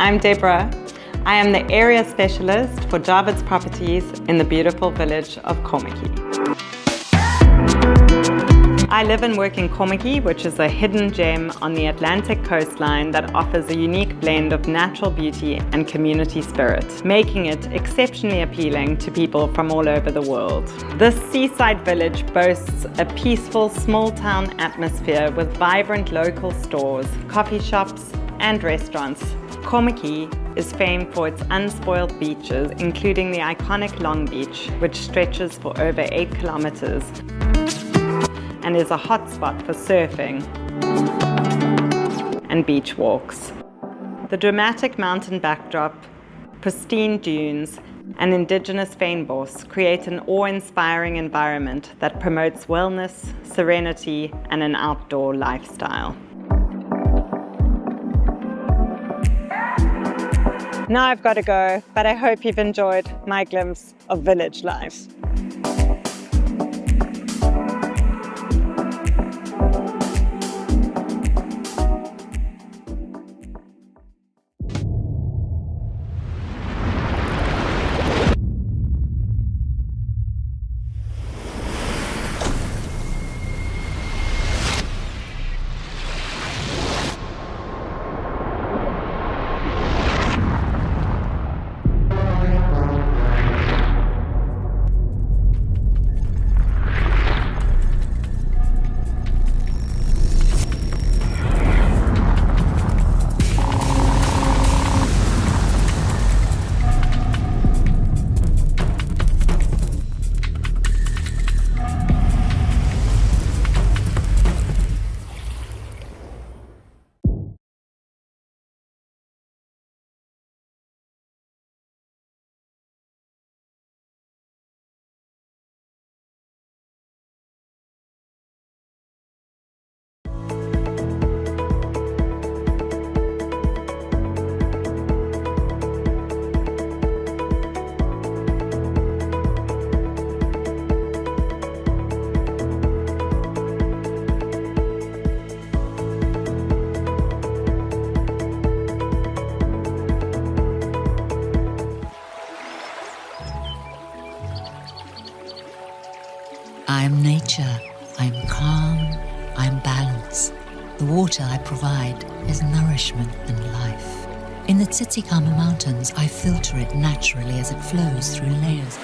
I'm Deborah. I am the area specialist for Jarvis Properties in the beautiful village of Kommetjie. I live and work in Kommetjie, which is a hidden gem on the Atlantic coastline that offers a unique blend of natural beauty and community spirit, making it exceptionally appealing to people from all over the world. This seaside village boasts a peaceful small-town atmosphere with vibrant local stores, coffee shops, and restaurants. Kommetjie is famed for its unspoiled beaches, including the iconic Longbeach, which stretches for over 8 kilometers and is a hotspot for surfing and beach walks. The dramatic mountain backdrop, pristine dunes, and indigenous fynbos create an awe-inspiring environment that promotes wellness, serenity, and an outdoor lifestyle. Now I've got to go, but I hope you've enjoyed my glimpse of village life. I'm nature, I'm calm, I'm balance. The water I provide is nourishment and life. In the Tsitsikamma Mountains, I filter it naturally as it flows through layers.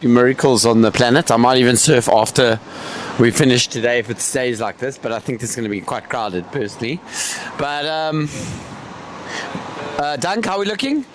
miracles on the planet. I might even surf after we finish today if it stays like this, but I think it's going to be quite crowded personally. But Dunk, how are we looking?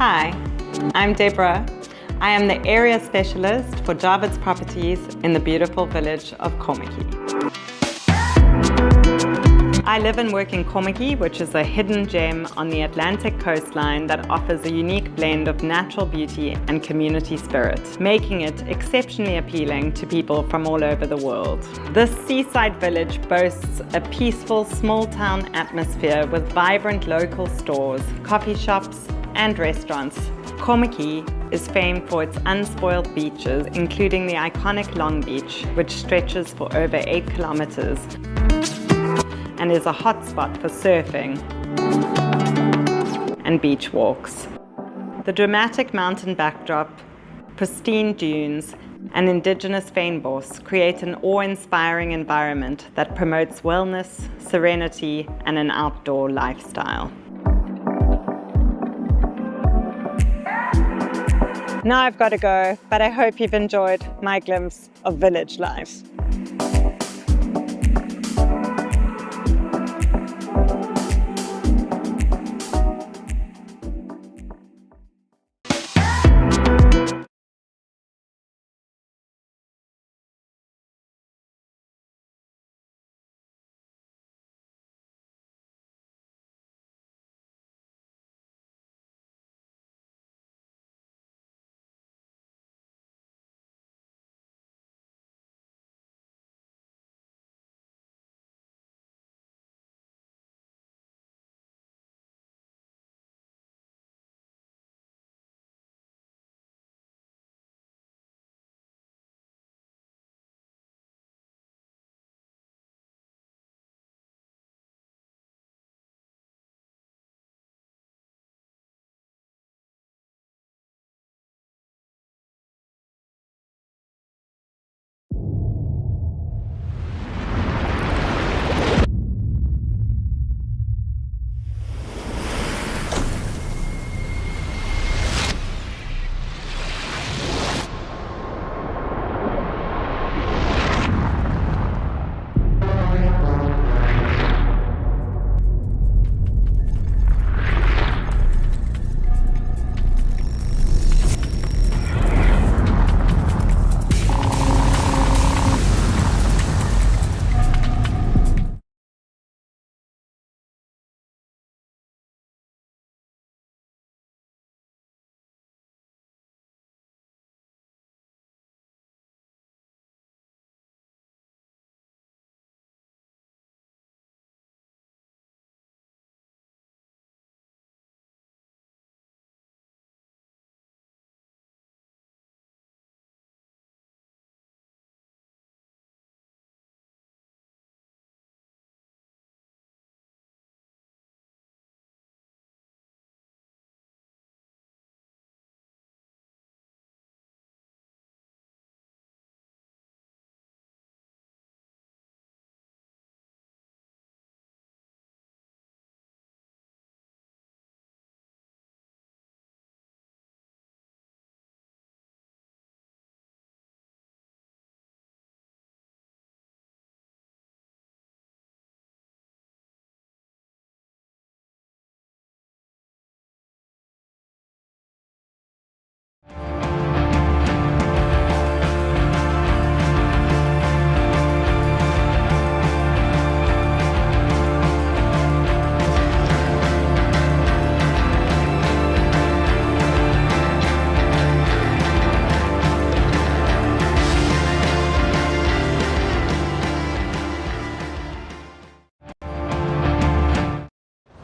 Hi, I'm Deborah. I am the area specialist for Jarvis Properties in the beautiful village of Kommetjie. I live and work in Kommetjie, which is a hidden gem on the Atlantic coastline that offers a unique blend of natural beauty and community spirit, making it exceptionally appealing to people from all over the world. This seaside village boasts a peaceful, small-town atmosphere with vibrant local stores, coffee shops, and restaurants. Kommetjie is famed for its unspoiled beaches, including the iconic Longbeach, which stretches for over 8 kilometers and is a hotspot for surfing and beach walks. The dramatic mountain backdrop, pristine dunes, and indigenous fynbos create an awe-inspiring environment that promotes wellness, serenity, and an outdoor lifestyle. Now I've got to go, but I hope you've enjoyed my glimpse of village life.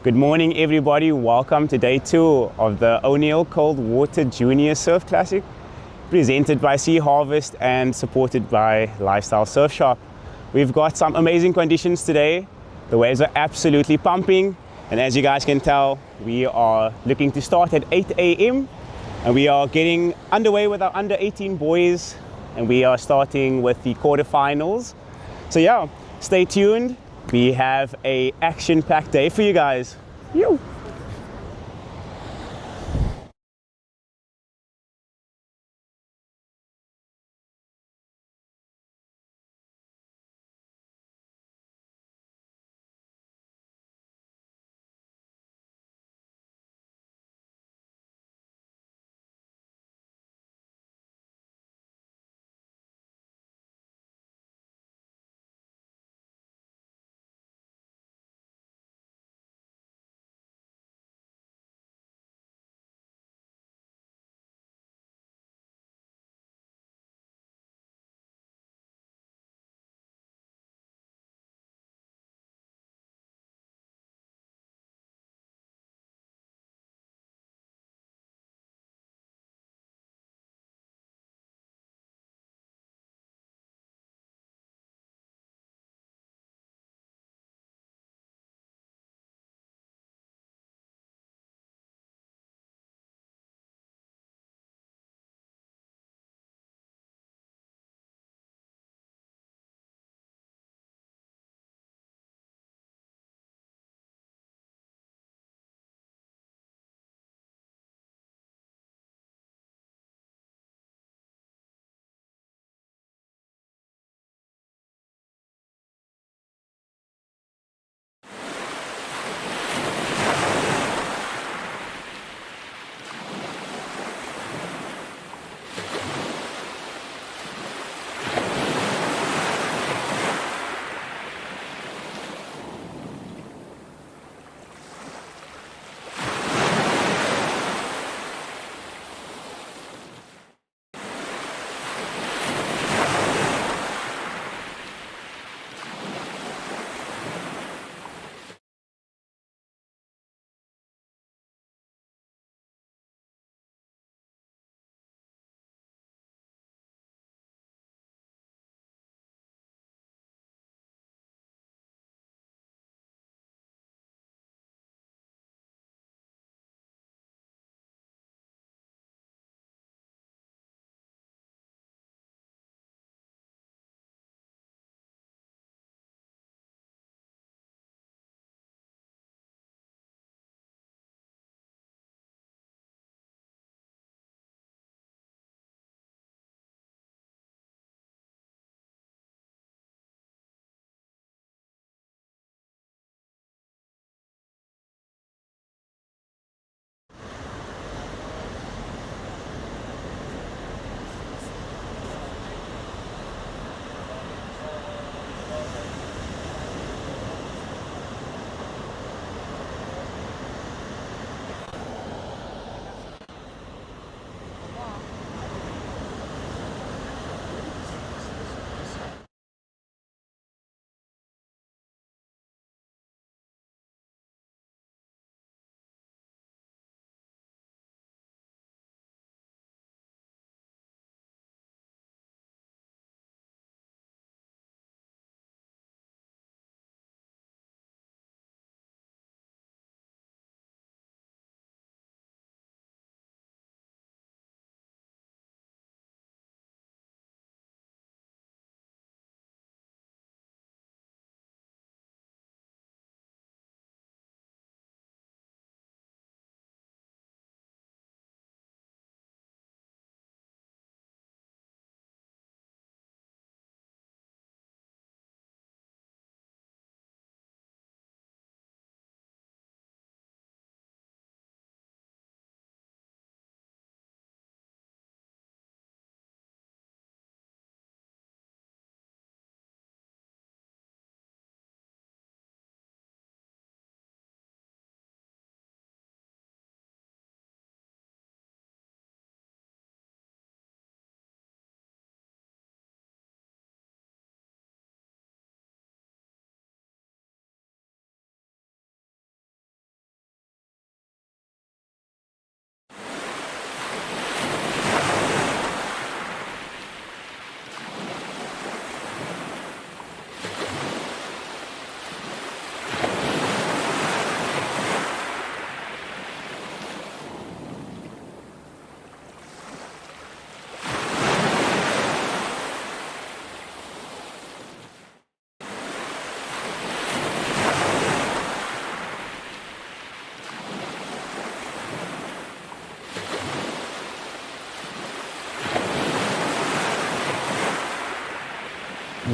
Good morning, everybody. Welcome to day 2 of the O'Neill Cold Water Junior Surf Classic, presented by Sea Harvest and supported by Lifestyle Surf Shop. We've got some amazing conditions today. The waves are absolutely pumping, and as you guys can tell, we are looking to start at 8 a.m. and we are getting underway with our under 18 boys, and we are starting with the quarterfinals. So yeah, stay tuned. We have a action-packed day for you guys. Yo.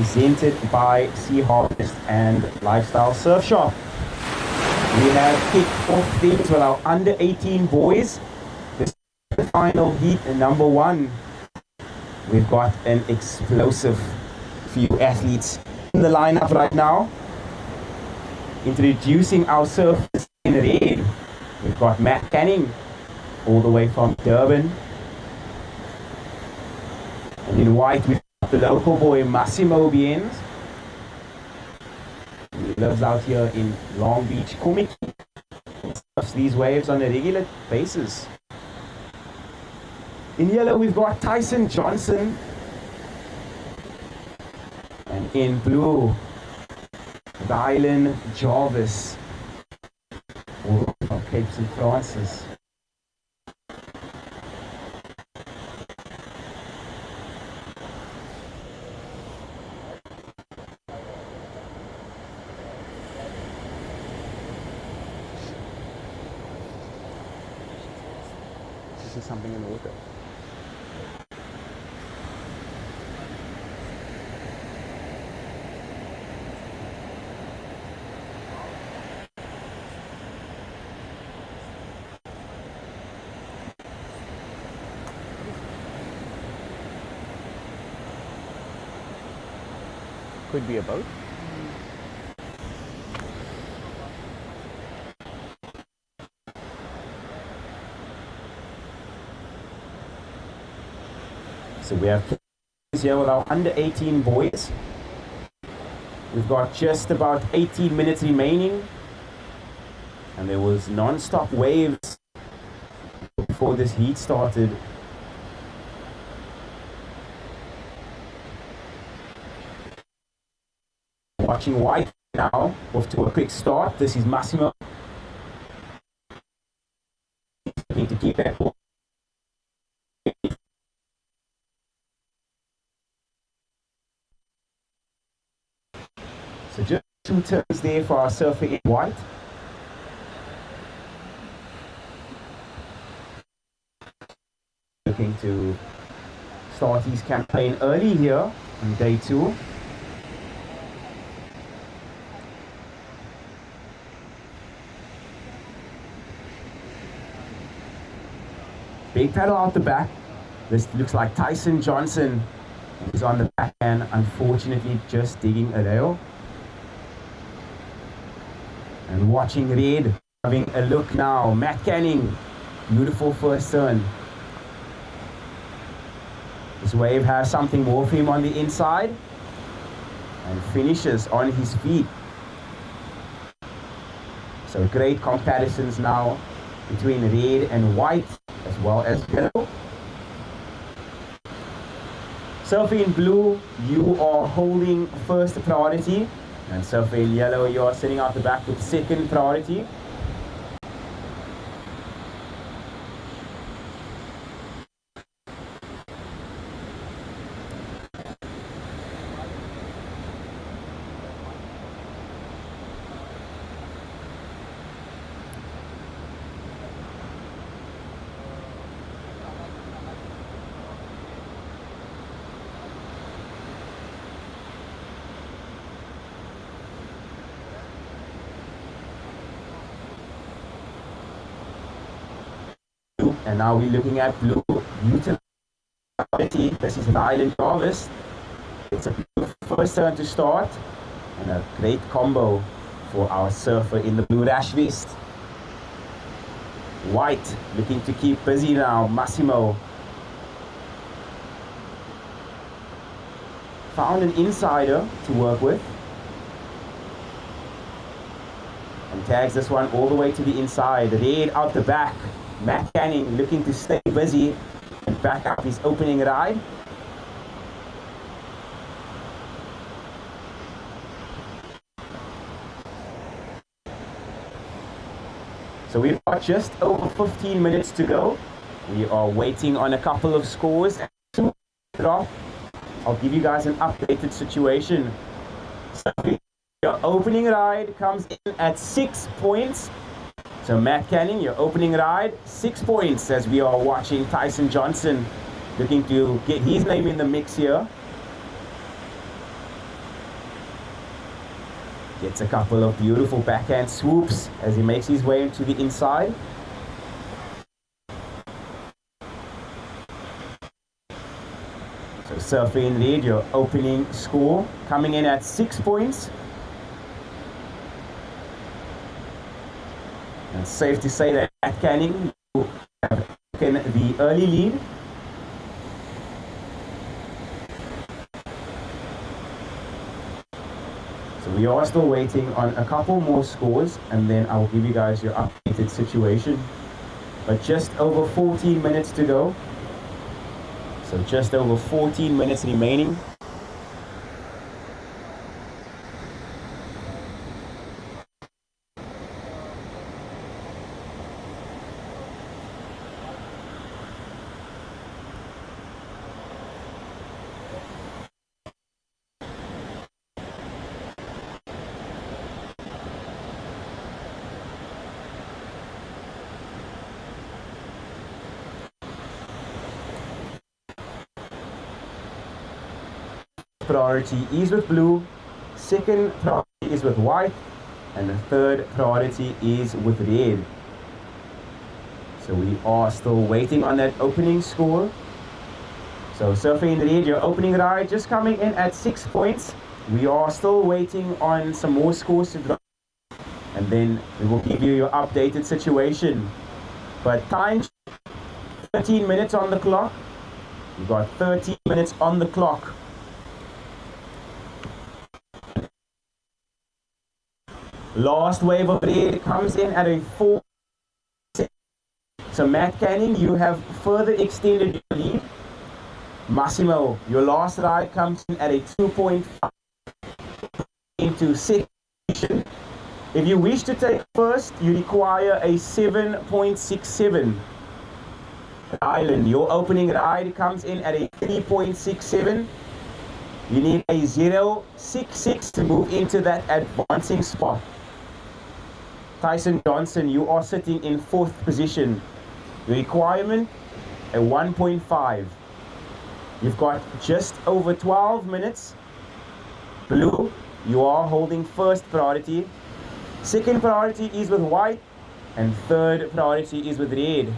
presented by Sea Harvest and Lifestyle Surf Shop. We have kicked off things with our under 18 boys. This is the final heat, number 1. We've got an explosive few athletes in the lineup right now. Introducing our surfers in red, we've got Matt Canning, all the way from Durban. And in white, we've got the local boy Massimo Biens. He lives out here in Longbeach, Komiki. Surfs these waves on a regular basis. In yellow, we've got Tyson Johnson. And in blue, Dylan Jarvis, all from Cape St. Francis. This is something in the water. Could be a boat. So we have here with our under 18 boys. We've got just about 18 minutes remaining, and there was non-stop waves before this heat started. Watching white now, off to a quick start. This is Massimo. Need to keep that ball. So just 2 turns there for our surfer in white. Looking to start his campaign early here on day 2. Big paddle out the back. This looks like Tyson Johnson is on the backhand, unfortunately just digging a rail. And watching red, having a look now. Matt Canning, beautiful first turn. This wave has something more for him on the inside and finishes on his feet. So great comparisons now between red and white, as well as yellow. Surfing in blue, you are holding first priority, and surfing in yellow, you are sitting out the back with second priority. And now we're looking at blue utility. This is Dylan Jarvis. It's a beautiful first turn to start, and a great combo for our surfer in the blue rash vest. White looking to keep busy now. Massimo found an insider to work with and tags this one all the way to the inside. Red out the back. Matt Canning looking to stay busy and back up his opening ride. So we've got just over 15 minutes to go. We are waiting on a couple of scores. I'll give you guys an updated situation. So your opening ride comes in at 6 points. So Matt Canning, your opening ride, 6 points, as we are watching Tyson Johnson looking to get his name in the mix here. Gets a couple of beautiful backhand swoops as he makes his way into the inside. So Surfer in red, your opening score, coming in at 6 points. And it's safe to say that at Canning, you have taken the early lead. So we are still waiting on a couple more scores, and then I will give you guys your updated situation. But just over 14 minutes to go. So just over 14 minutes remaining. Priority is with blue, second priority is with white, and the third priority is with red. So we are still waiting on that opening score. So Surfer in red, your opening ride just coming in at 6 points. We are still waiting on some more scores to drop, and then we will give you your updated situation. But time, 13 minutes on the clock. We've got 13 minutes on the clock. Last wave of red comes in at a 4. So Matt Canning, you have further extended your lead. Massimo, your last ride comes in at a 2.5 into second position. If you wish to take first, you require a 7.67. Island, your opening ride comes in at a 3.67. You need a 0.66 to move into that advancing spot. Tyson Johnson, you are sitting in 4th position. The requirement, a 1.5. You've got just over 12 minutes. Blue, you are holding first priority. Second priority is with white, and third priority is with red.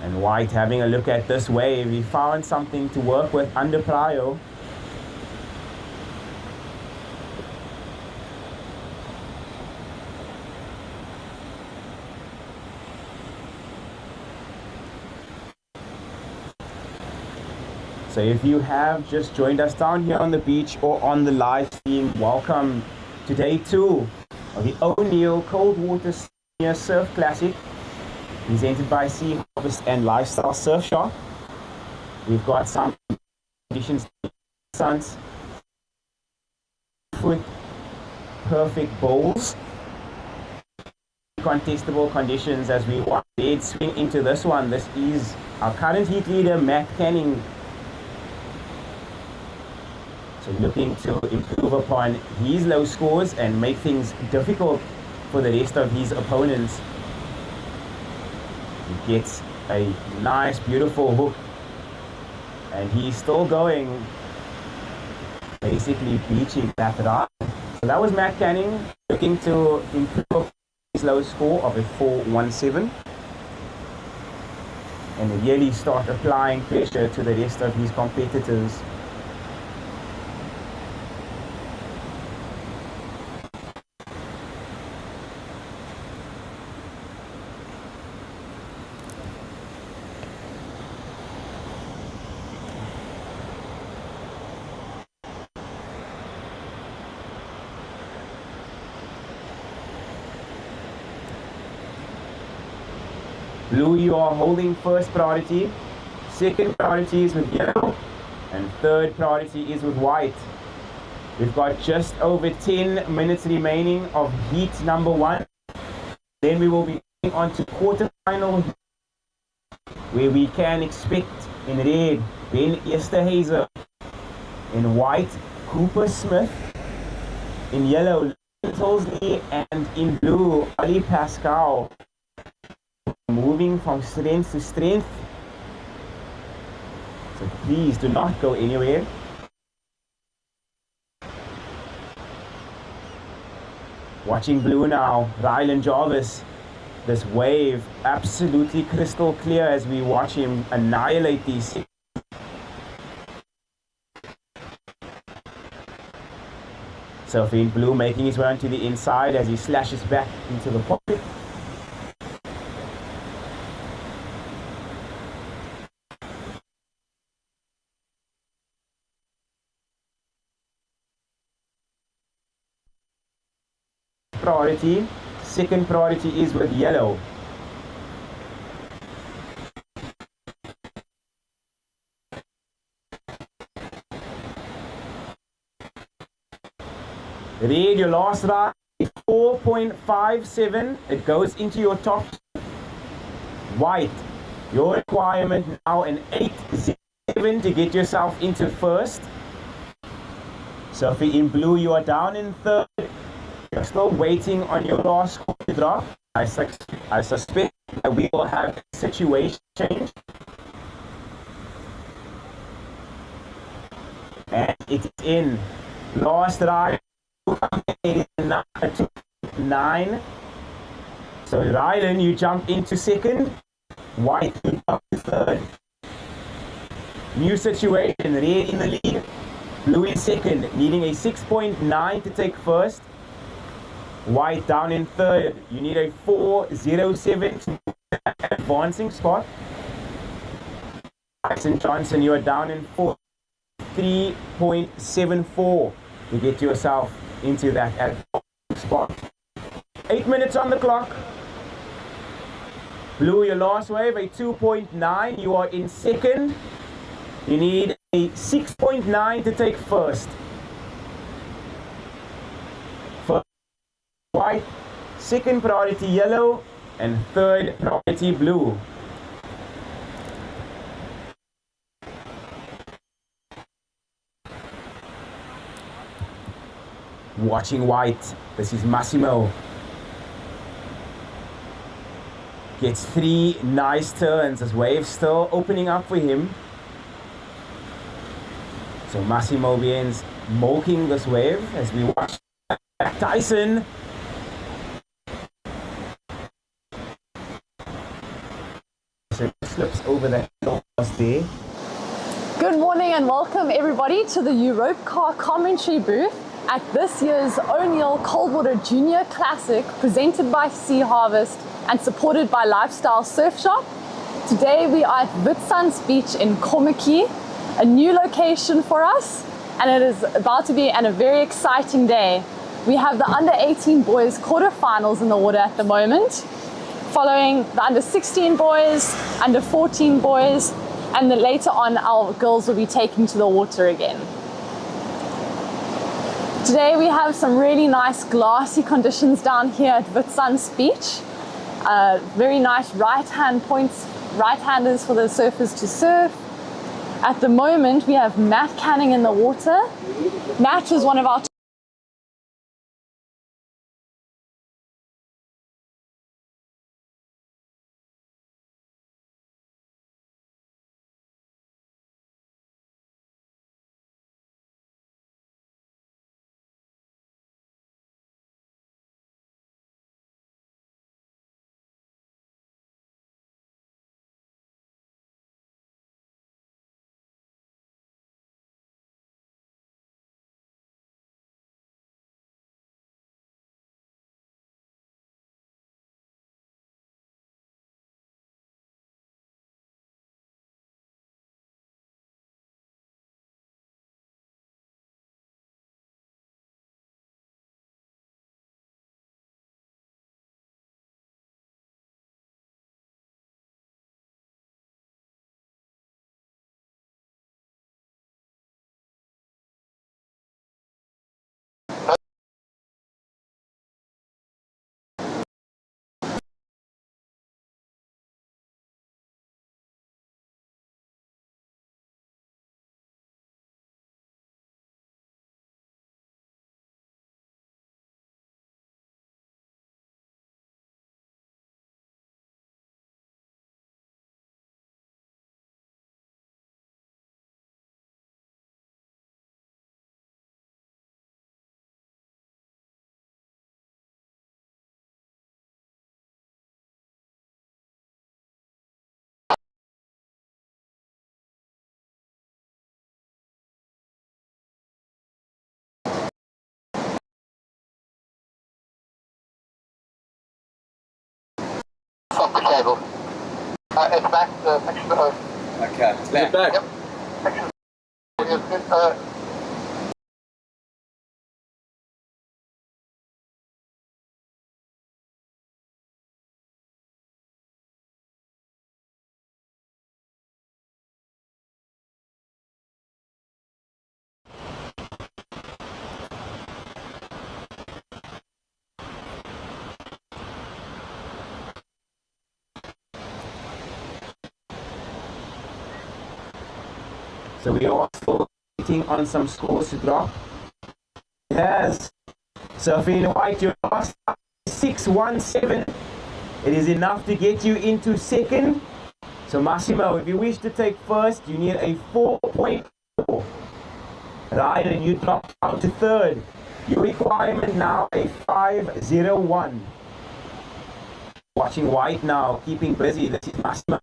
And white having a look at this wave, he found something to work with under prio. So if you have just joined us down here on the beach or on the live stream, welcome to day 2 of the O'Neill Cold Water Senior Surf Classic, presented by Sea Harvest and Lifestyle Surf Shop. We've got some conditions, suns, foot, perfect bowls, contestable conditions as we want to swing into this one. This is our current heat leader, Matt Canning. So looking to improve upon his low scores and make things difficult for the rest of his opponents. He gets a nice, beautiful hook, and he's still going, basically beaching that ride. So that was Matt Canning looking to improve his low score of a 4.17 and really start applying pressure to the rest of his competitors. Blue, you are holding first priority, second priority is with yellow, and third priority is with white. We've got just over 10 minutes remaining of heat number 1. Then we will be going on to quarterfinal, where we can expect in red Ben Esterhazer, in white Cooper Smith, in yellow Tinsley, and in blue Ali Pascal. Moving from strength to strength. So please do not go anywhere. Watching blue now, Rylan Jarvis. This wave absolutely crystal clear as we watch him annihilate these. Surfing in blue making his way onto the inside as he slashes back into the pocket. Priority. Second priority is with yellow. Red, your last ride, 4.57. It goes into your top. White, your requirement now an 8.07 to get yourself into first. Surfing in blue, you are down in third. You're still waiting on your last drop. I suspect that we will have a situation change. And it's in. Last ride, 9. So Rylan, you jump into second. White, you jump to third. New situation, red in the lead. Blue in second, needing a 6.9 to take first. White down in third. You need a 4.07 to advancing spot. Jackson Johnson, you are down in fourth. 3.74 to get yourself into that advancing spot. 8 minutes on the clock. Blue, your last wave, a 2.9. You are in second. You need a 6.9 to take first. White, second priority yellow, and third priority blue. Watching white, this is Massimo. Gets 3 nice turns as waves still opening up for him. So Massimo begins milking this wave as we watch Tyson. Slips over the Melbas there. Good morning and welcome everybody to the Europe Car commentary booth at this year's O'Neill Coldwater Junior Classic presented by Sea Harvest and supported by Lifestyle Surf Shop. Today we are at Witsunds Beach in Kommetjie, a new location for us, and it is about to be a very exciting day. We have the under 18 boys quarterfinals in the water at the moment, following the under 16 boys, under 14 boys, and then later on our girls will be taken to the water again. Today we have some really nice glassy conditions down here at Witsunds Beach. Very nice right-hand points, right-handers for the surfers to surf. At the moment we have Matt Canning in the water. Matt was one of our cable. It's back to section O. Okay, it's back. Yep. Section O. So we are still waiting on some scores to drop. Yes. Surfing White, your last 617. It is enough to get you into second. So Massimo, if you wish to take first, you need a 4.4. Ryan, you drop out to third. Your requirement now a 501. Watching White now, keeping busy. This is Massimo.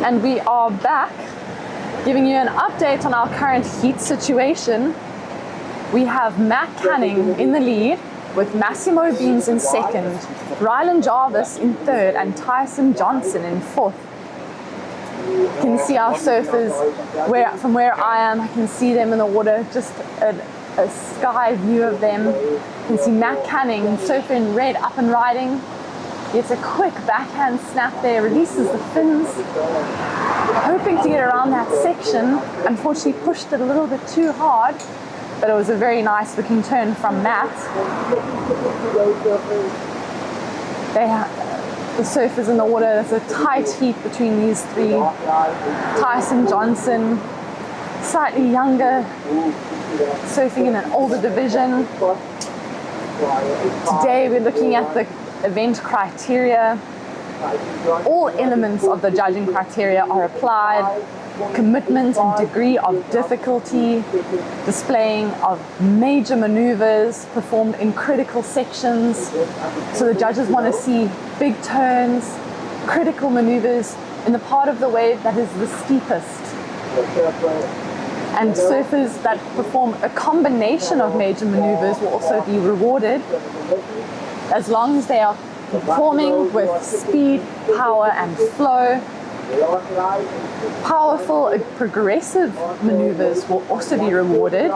And we are back, giving you an update on our current heat situation. We have Matt Canning in the lead, with Massimo Beans in second, Rylan Jarvis in third, and Tyson Johnson in fourth. You can see our surfers, from where I am, I can see them in the water, just a sky view of them. You can see Matt Canning surfing red up and riding. Gets a quick backhand snap there, releases the fins, hoping to get around that section. Unfortunately pushed it a little bit too hard, but it was a very nice looking turn from Matt. The surfers in the water, there's a tight heat between these three. Tyson Johnson, slightly younger, surfing in an older division. Today we're looking at the event criteria. All elements of the judging criteria are applied. Commitment and degree of difficulty, displaying of major maneuvers performed in critical sections. So the judges want to see big turns, critical maneuvers in the part of the wave that is the steepest. And surfers that perform a combination of major maneuvers will also be rewarded, as long as they are performing with speed, power and flow. Powerful, progressive maneuvers will also be rewarded,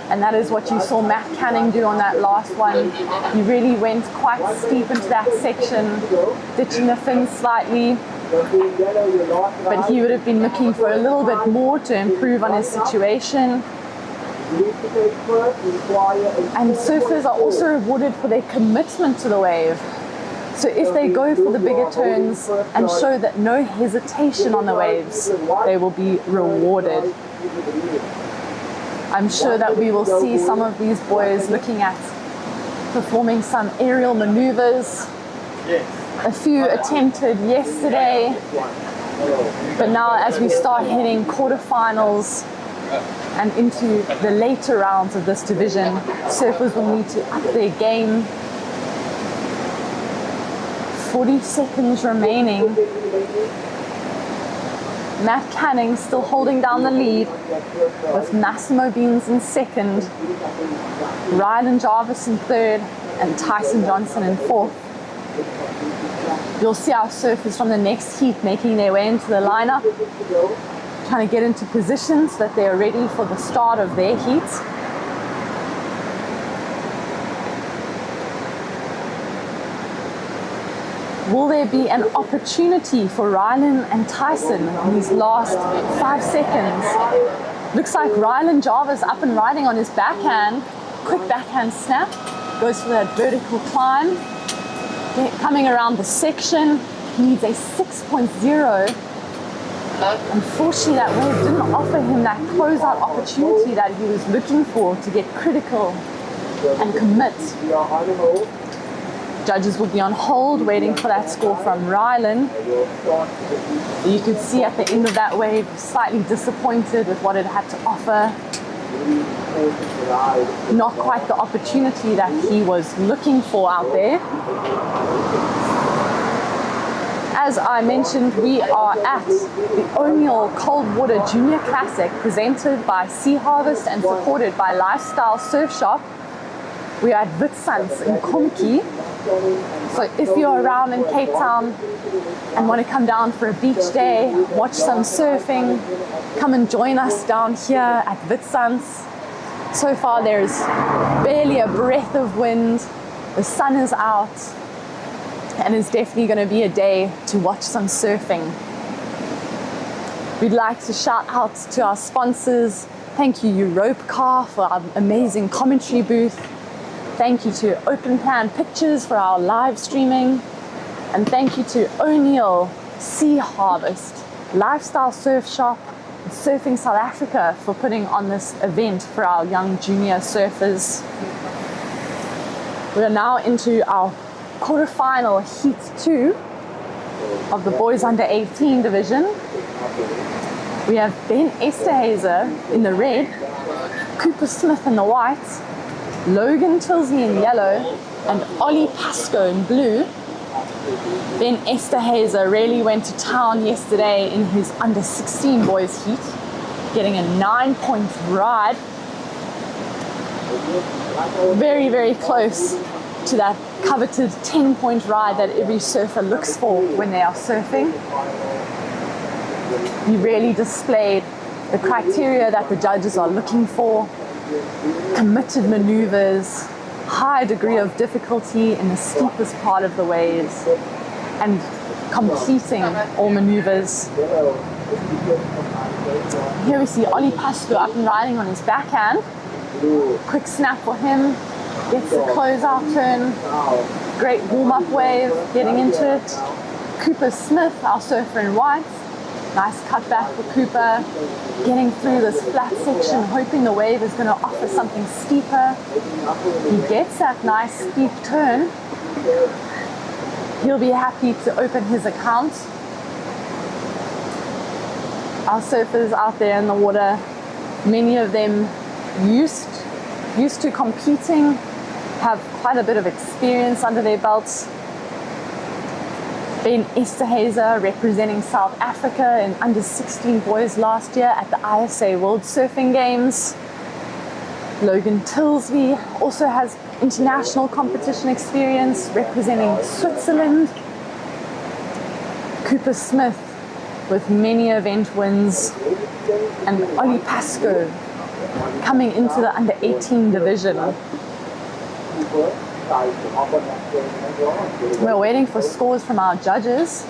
and that is what you saw Matt Canning do on that last one. He really went quite steep into that section, ditching the fins slightly, but he would have been looking for a little bit more to improve on his situation. And surfers are also rewarded for their commitment to the wave. So if they go for the bigger turns and show that no hesitation on the waves, they will be rewarded. I'm sure that we will see some of these boys looking at performing some aerial maneuvers. A few attempted yesterday, but now as we start hitting quarterfinals and into the later rounds of this division, surfers will need to up their game. 40 seconds remaining. Matt Canning still holding down the lead, with Massimo Beans in second, Rylan Jarvis in third, and Tyson Johnson in fourth. You'll see our surfers from the next heat making their way into the lineup, trying to get into position so that they're ready for the start of their heat. Will there be an opportunity for Rylan and Tyson in these last 5 seconds? Looks like Rylan Jarvis up and riding on his backhand. Quick backhand snap, goes for that vertical climb. Coming around the section, he needs a 6.0. Unfortunately, that wave didn't offer him that closeout opportunity that he was looking for to get critical and commit. Judges will be on hold waiting for that score from Rylan. You could see at the end of that wave, slightly disappointed with what it had to offer. Not quite the opportunity that he was looking for out there. As I mentioned, we are at the O'Neill Cold Water Junior Classic presented by Sea Harvest and supported by Lifestyle Surf Shop. We are at Witsuns in Kommetjie. So if you're around in Cape Town and want to come down for a beach day, watch some surfing, come and join us down here at Witsuns. So far there's barely a breath of wind, the sun is out, and it's definitely going to be a day to watch some surfing. We'd like to shout out to our sponsors. Thank you Innerkom for our amazing commentary booth. Thank you to Open Plan Pictures for our live streaming. And thank you to O'Neill, Sea Harvest, Lifestyle Surf Shop, and Surfing South Africa for putting on this event for our young junior surfers. We are now into our quarterfinal Heat 2 of the boys under 18 division. We have Ben Esterhazy in the red, Cooper Smith in the white, Logan Tilsley in yellow, and Ollie Pascoe in blue. Ben Esterhazy really went to town yesterday in his under 16 boys heat, getting a 9-point ride. Very, very close to that coveted 10-point ride that every surfer looks for when they are surfing. He really displayed the criteria that the judges are looking for: committed maneuvers, high degree of difficulty in the steepest part of the waves, and completing all maneuvers. Here we see Ollie Pascoe up and riding on his backhand. Quick snap for him, gets the closeout turn, great warm-up wave, getting into it. Cooper Smith, our surfer in white, nice cutback for Cooper, getting through this flat section, hoping the wave is going to offer something steeper. He gets that nice steep turn. He'll be happy to open his account. Our surfers out there in the water, many of them used to competing, have quite a bit of experience under their belts. Ben Esterhazy representing South Africa in under 16 boys last year at the ISA World Surfing Games. Logan Tilsley also has international competition experience representing Switzerland. Cooper Smith with many event wins, and Ollie Pascoe coming into the under 18 division. We're waiting for scores from our judges.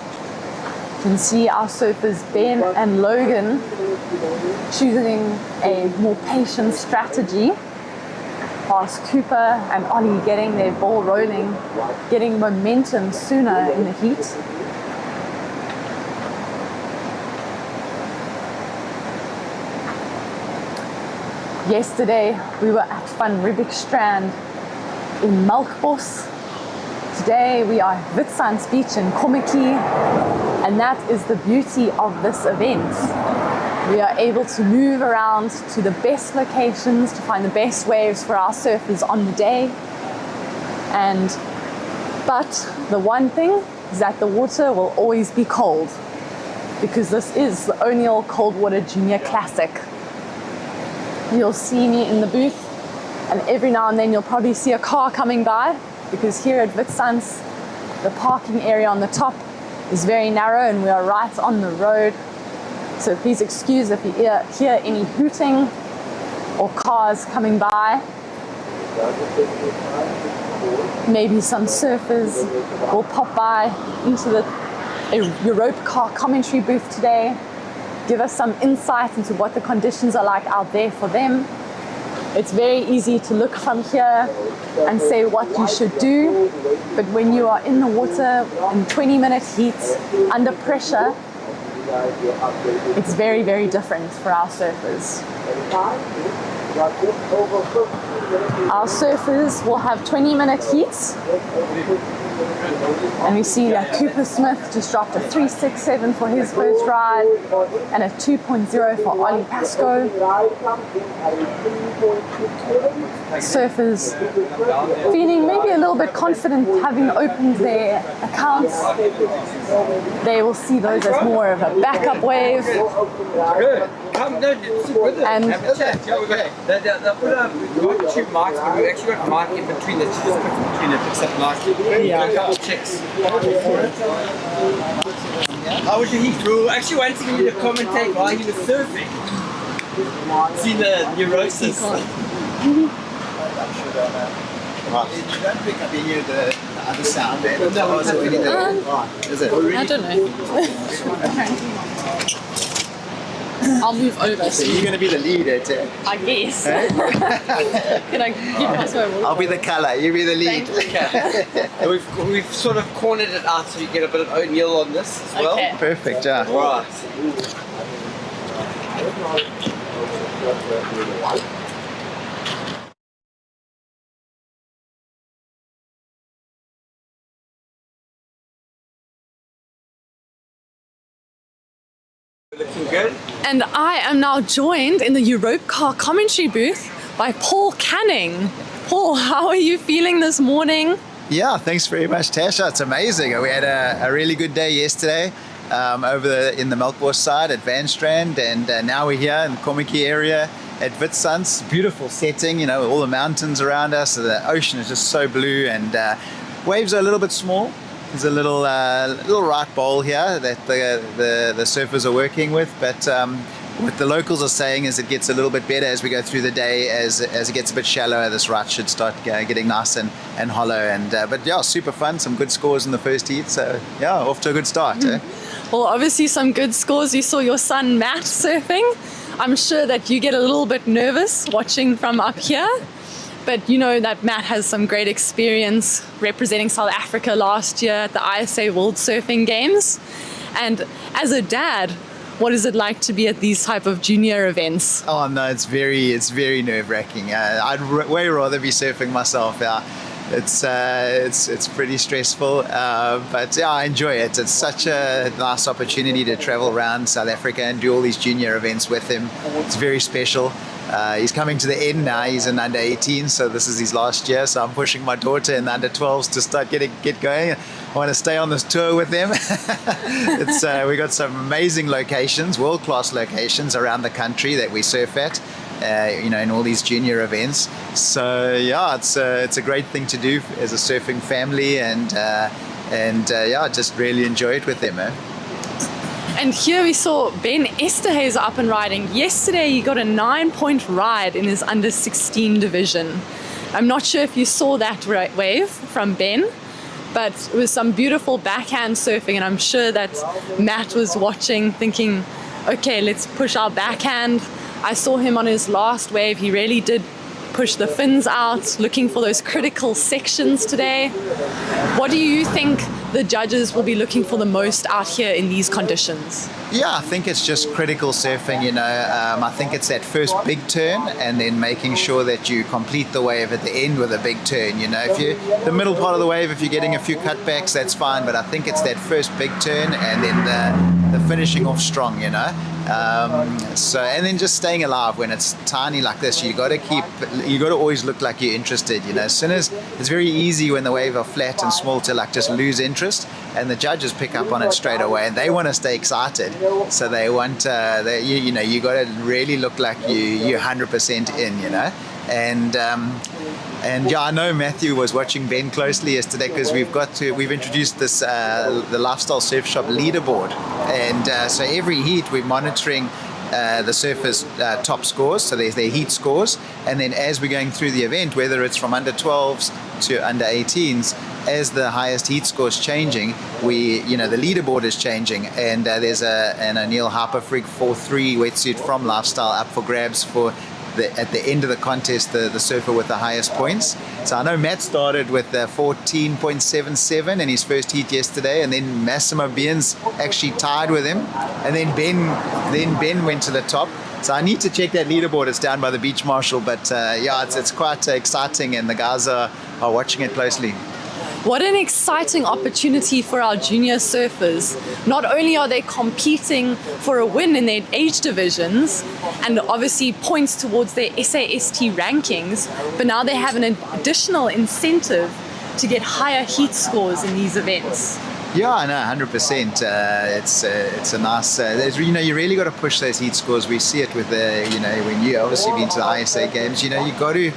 You can see our surfers Ben and Logan choosing a more patient strategy, whilst Cooper and Ollie getting their ball rolling, getting momentum sooner in the heat. Yesterday we were at Van Riebeeck Strand in Melbas. Today we are at Witsuns Beach in Kommetjie, and that is the beauty of this event. We are able to move around to the best locations to find the best waves for our surfers on the day. But the one thing is that the water will always be cold, because this is the O'Neill Cold Water Junior Classic. You'll see me in the booth, and every now and then you'll probably see a car coming by, because here at Witsuns, the parking area on the top is very narrow and we are right on the road. So please excuse if you hear any hooting or cars coming by. Maybe some surfers will pop by into the Innerkom commentary booth today, give us some insight into what the conditions are like out there for them. It's very easy to look from here and say what you should do, but when you are in the water in 20-minute heats under pressure, it's very, very different for our surfers. Our surfers will have 20-minute heats And we see that Cooper Smith just dropped a 3.67 for his first ride and a 2.0 for Ollie Pascoe. Surfers feeling maybe a little bit confident having opened their accounts. They will see those as more of a backup wave. And We've got 2 marks, but we actually got a mark in between the two, just between it, except last week. Yeah. Checks. How was your heat? We were actually wanting you to commentate while you were surfing. See the neurosis. You don't pick up any of the other sound there. Is it? I don't know. I'll move over. So you're going to be the leader, too. I guess. Can I give us my water? I'll be the colour, you be the lead. And we've sort of cornered it out so you get a bit of O'Neill on this as well. Okay. Perfect, yeah. Right. Looking good. And I am now joined in the Europcar commentary booth by Paul Canning. Paul, how are you feeling this morning? Yeah, thanks very much, Tasha. It's amazing. We had a really good day yesterday in the Melbas side at Van Strand, and now we're here in the Kommetjie area at Witsunds. Beautiful setting, you know, all the mountains around us. The ocean is just so blue, and waves are a little bit small. There's a little right bowl here that the surfers are working with, but what the locals are saying is it gets a little bit better as we go through the day. As it gets a bit shallower, this right should start getting nice and hollow. And but yeah, super fun. Some good scores in the first heat. So yeah, off to a good start. Well, obviously some good scores. You saw your son Matt surfing. I'm sure that you get a little bit nervous watching from up here. But you know that Matt has some great experience representing South Africa last year at the ISA World Surfing Games. And as a dad, what is it like to be at these type of junior events? Oh no, it's very nerve-wracking. I'd way rather be surfing myself. It's pretty stressful, but yeah, I enjoy it. It's such a nice opportunity to travel around South Africa and do all these junior events with him. It's very special. He's coming to the end now. He's in under 18, so this is his last year. So I'm pushing my daughter in the under 12s to start get going. I want to stay on this tour with them. We got some amazing locations, world-class locations around the country that we surf at. In all these junior events. So yeah, it's a great thing to do as a surfing family, and yeah, just really enjoy it with them. And here we saw Ben Esterhuizen up and riding. Yesterday he got a 9-point ride in his under 16 division. I'm not sure if you saw that wave from Ben, but it was some beautiful backhand surfing, and I'm sure that Matt was watching thinking, okay, let's push our backhand. I saw him on his last wave. He really did push the fins out, looking for those critical sections today. What do you think the judges will be looking for the most out here in these conditions? Yeah, I think it's just critical surfing, I think it's that first big turn and then making sure that you complete the wave at the end with a big turn. If you're the middle part of the wave, if you're getting a few cutbacks, that's fine, but I think it's that first big turn and then the finishing off strong, and then just staying alive when it's tiny like this. You got to always look like you're interested. As soon as it's very easy when the waves are flat and small to like just lose interest, and the judges pick up on it straight away, and they want to stay excited. So they want you got to really look like you're 100% in, And yeah, I know Matthew was watching Ben closely yesterday because we've introduced this the Lifestyle Surf Shop leaderboard, and so every heat we're monitoring the surfers' top scores, so there's their heat scores, and then as we're going through the event, whether it's from under 12s to under 18s, as the highest heat score is changing, the leaderboard is changing, and there's an O'Neill Harper Freak 4-3 wetsuit from Lifestyle up for grabs for at the end of the contest, the surfer with the highest points. So I know Matt started with 14.77 in his first heat yesterday, and then Massimo Bien's actually tied with him, and then Ben went to the top. So I need to check that leaderboard. It's down by the beach marshal, but yeah, it's quite exciting, and the guys are watching it closely. What an exciting opportunity for our junior surfers. Not only are they competing for a win in their age divisions and obviously points towards their SAST rankings, but now they have an additional incentive to get higher heat scores in these events. Yeah, no, 100%. It's a nice. You really got to push those heat scores. We see it with when you obviously been to the ISA games. You got to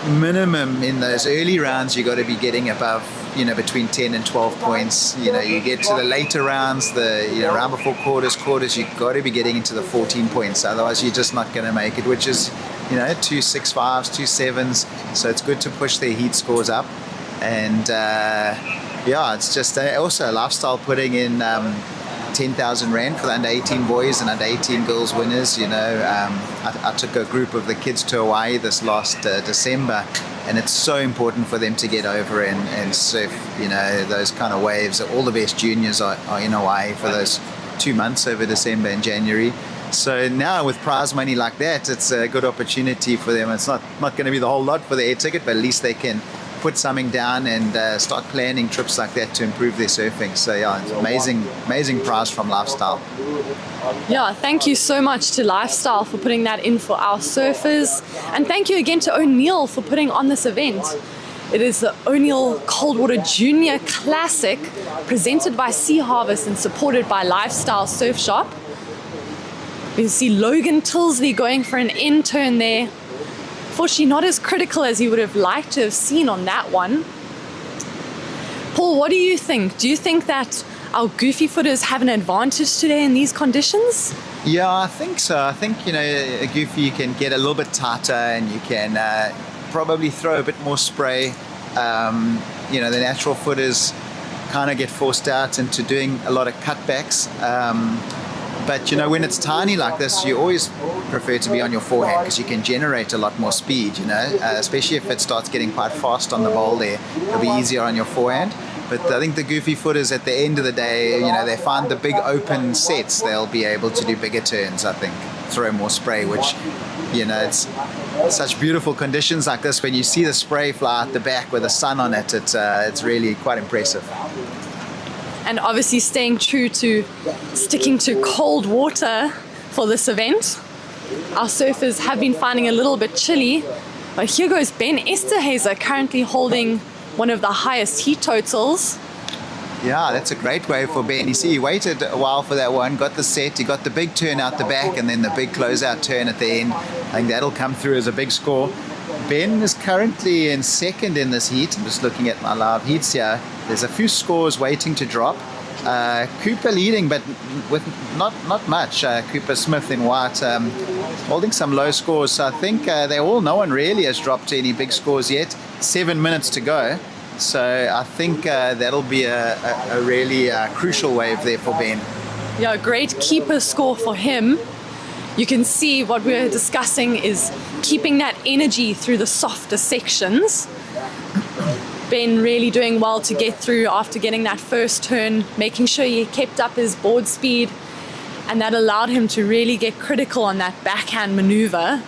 minimum in those early rounds. You got to be getting above between 10 and 12 points. You get to the later rounds, the round before quarters. You got to be getting into the 14 points. Otherwise, you're just not going to make it. Which is 2 6.5s, 2 7s. So it's good to push their heat scores up. And it's just also a lifestyle putting in 10,000 Rand for the under 18 boys and under 18 girls winners. I took a group of the kids to Hawaii this last December, and it's so important for them to get over and surf those kind of waves. All the best juniors are in Hawaii for those 2 months over December and January. So now with prize money like that, it's a good opportunity for them. It's not going to be the whole lot for the air ticket, but at least they can put something down and start planning trips like that to improve their surfing. So yeah, it's amazing prize from Lifestyle. Yeah, thank you so much to Lifestyle for putting that in for our surfers, and thank you again to O'Neill for putting on this event. It is the O'Neill Coldwater Junior Classic presented by Sea Harvest and supported by Lifestyle Surf Shop. You can see Logan Tilsley going for an end turn there. Unfortunately, not as critical as he would have liked to have seen on that one. Paul, what do you think? Do you think that our goofy footers have an advantage today in these conditions? Yeah, I think so. I think, a goofy, you can get a little bit tighter and you can probably throw a bit more spray. The natural footers kind of get forced out into doing a lot of cutbacks. But when it's tiny like this, you always prefer to be on your forehand because you can generate a lot more speed, especially if it starts getting quite fast on the bowl there. It'll be easier on your forehand. But I think the goofy footers at the end of the day, they find the big open sets, they'll be able to do bigger turns, I think, throw more spray, which, it's such beautiful conditions like this. When you see the spray fly out the back with the sun on it, it's really quite impressive. And obviously staying true to sticking to cold water for this event. Our surfers have been finding a little bit chilly, but here goes Ben Esterhazer, currently holding one of the highest heat totals. Yeah, that's a great wave for Ben. You see, he waited a while for that one, got the set, he got the big turn out the back, and then the big closeout turn at the end. I think that'll come through as a big score. Ben is currently in second in this heat. I'm just looking at my live heats here. There's a few scores waiting to drop. Cooper leading, but with not much. Cooper Smith in white holding some low scores. So I think no one really has dropped any big scores yet. 7 minutes to go. So I think that'll be a really crucial wave there for Ben. Yeah, great keeper score for him. You can see what we're discussing is keeping that energy through the softer sections. Ben really doing well to get through after getting that first turn, making sure he kept up his board speed, and that allowed him to really get critical on that backhand maneuver.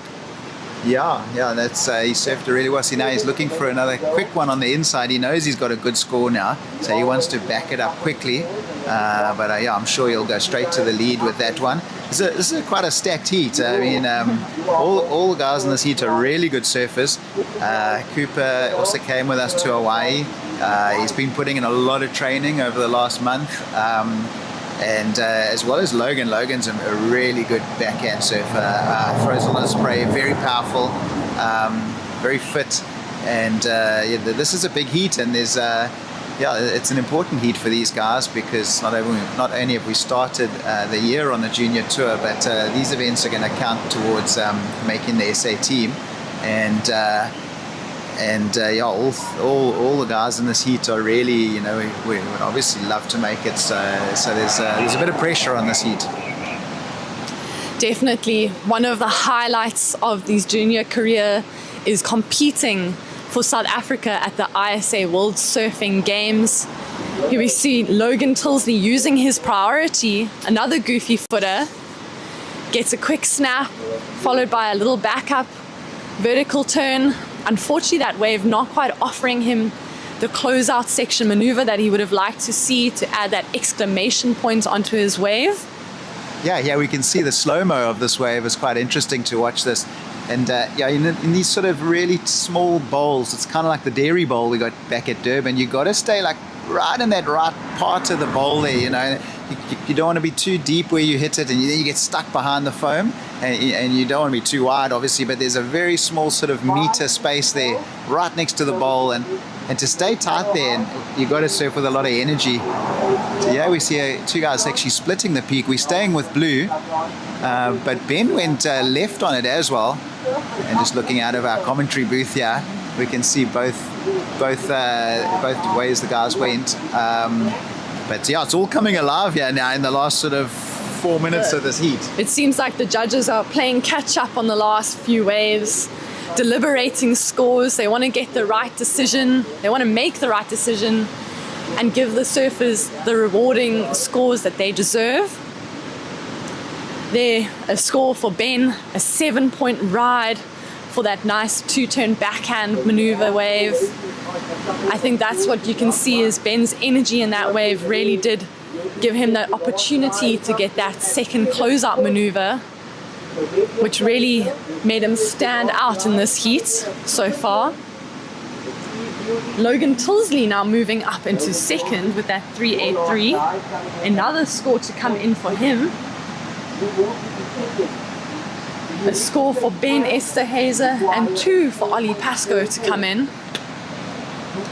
Yeah, that's he surfed it really well. See, now he's looking for another quick one on the inside. He knows he's got a good score now, so he wants to back it up quickly. But I'm sure he'll go straight to the lead with that one. This is quite a stacked heat. I mean, all the guys in this heat are really good surfers. Cooper also came with us to Hawaii. He's been putting in a lot of training over the last month. And as well as Logan. Logan's a really good backhand surfer. Throws a lot of spray, very powerful, very fit. And this is a big heat, and there's it's an important heat for these guys because not only have we started the year on the junior tour, but these events are going to count towards making the SA team. And all the guys in this heat are really, we would obviously love to make it. So there's a bit of pressure on this heat. Definitely, one of the highlights of these junior career is competing for South Africa at the ISA World Surfing Games. Here we see Logan Tilsley using his priority, another goofy footer, gets a quick snap, followed by a little backup, vertical turn. Unfortunately, that wave not quite offering him the closeout section maneuver that he would have liked to see to add that exclamation point onto his wave. Yeah, we can see the slow-mo of this wave. It's quite interesting to watch this. And in these sort of really small bowls, it's kind of like the dairy bowl we got back at Durban. You got to stay like right in that right part of the bowl there, you know. You don't want to be too deep where you hit it, and then you get stuck behind the foam, and you don't want to be too wide, obviously, but there's a very small sort of meter space there right next to the bowl, and to stay tight there, and you got to surf with a lot of energy. So yeah, we see two guys actually splitting the peak. We're staying with blue, but Ben went left on it as well. And just looking out of our commentary booth here, we can see both ways the guys went. But yeah, it's all coming alive here now in the last sort of 4 minutes of this heat. It seems like the judges are playing catch up on the last few waves, deliberating scores. They want to get the right decision. They want to make the right decision and give the surfers the rewarding scores that they deserve. There, a score for Ben, a 7-point ride for that nice 2-turn backhand maneuver wave. I think that's what you can see is Ben's energy in that wave really did give him that opportunity to get that second closeout maneuver, which really made him stand out in this heat so far. Logan Tilsley now moving up into second with that 3.83. Another score to come in for him. A score for Ben Esterhazy and 2 for Ollie Pascoe to come in.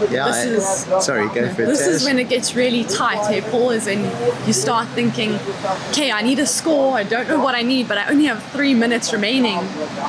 Yeah, sorry, go for it. This is when it gets really tight, hey Paul, is when you start thinking, okay, I need a score, I don't know what I need, but I only have 3 minutes remaining.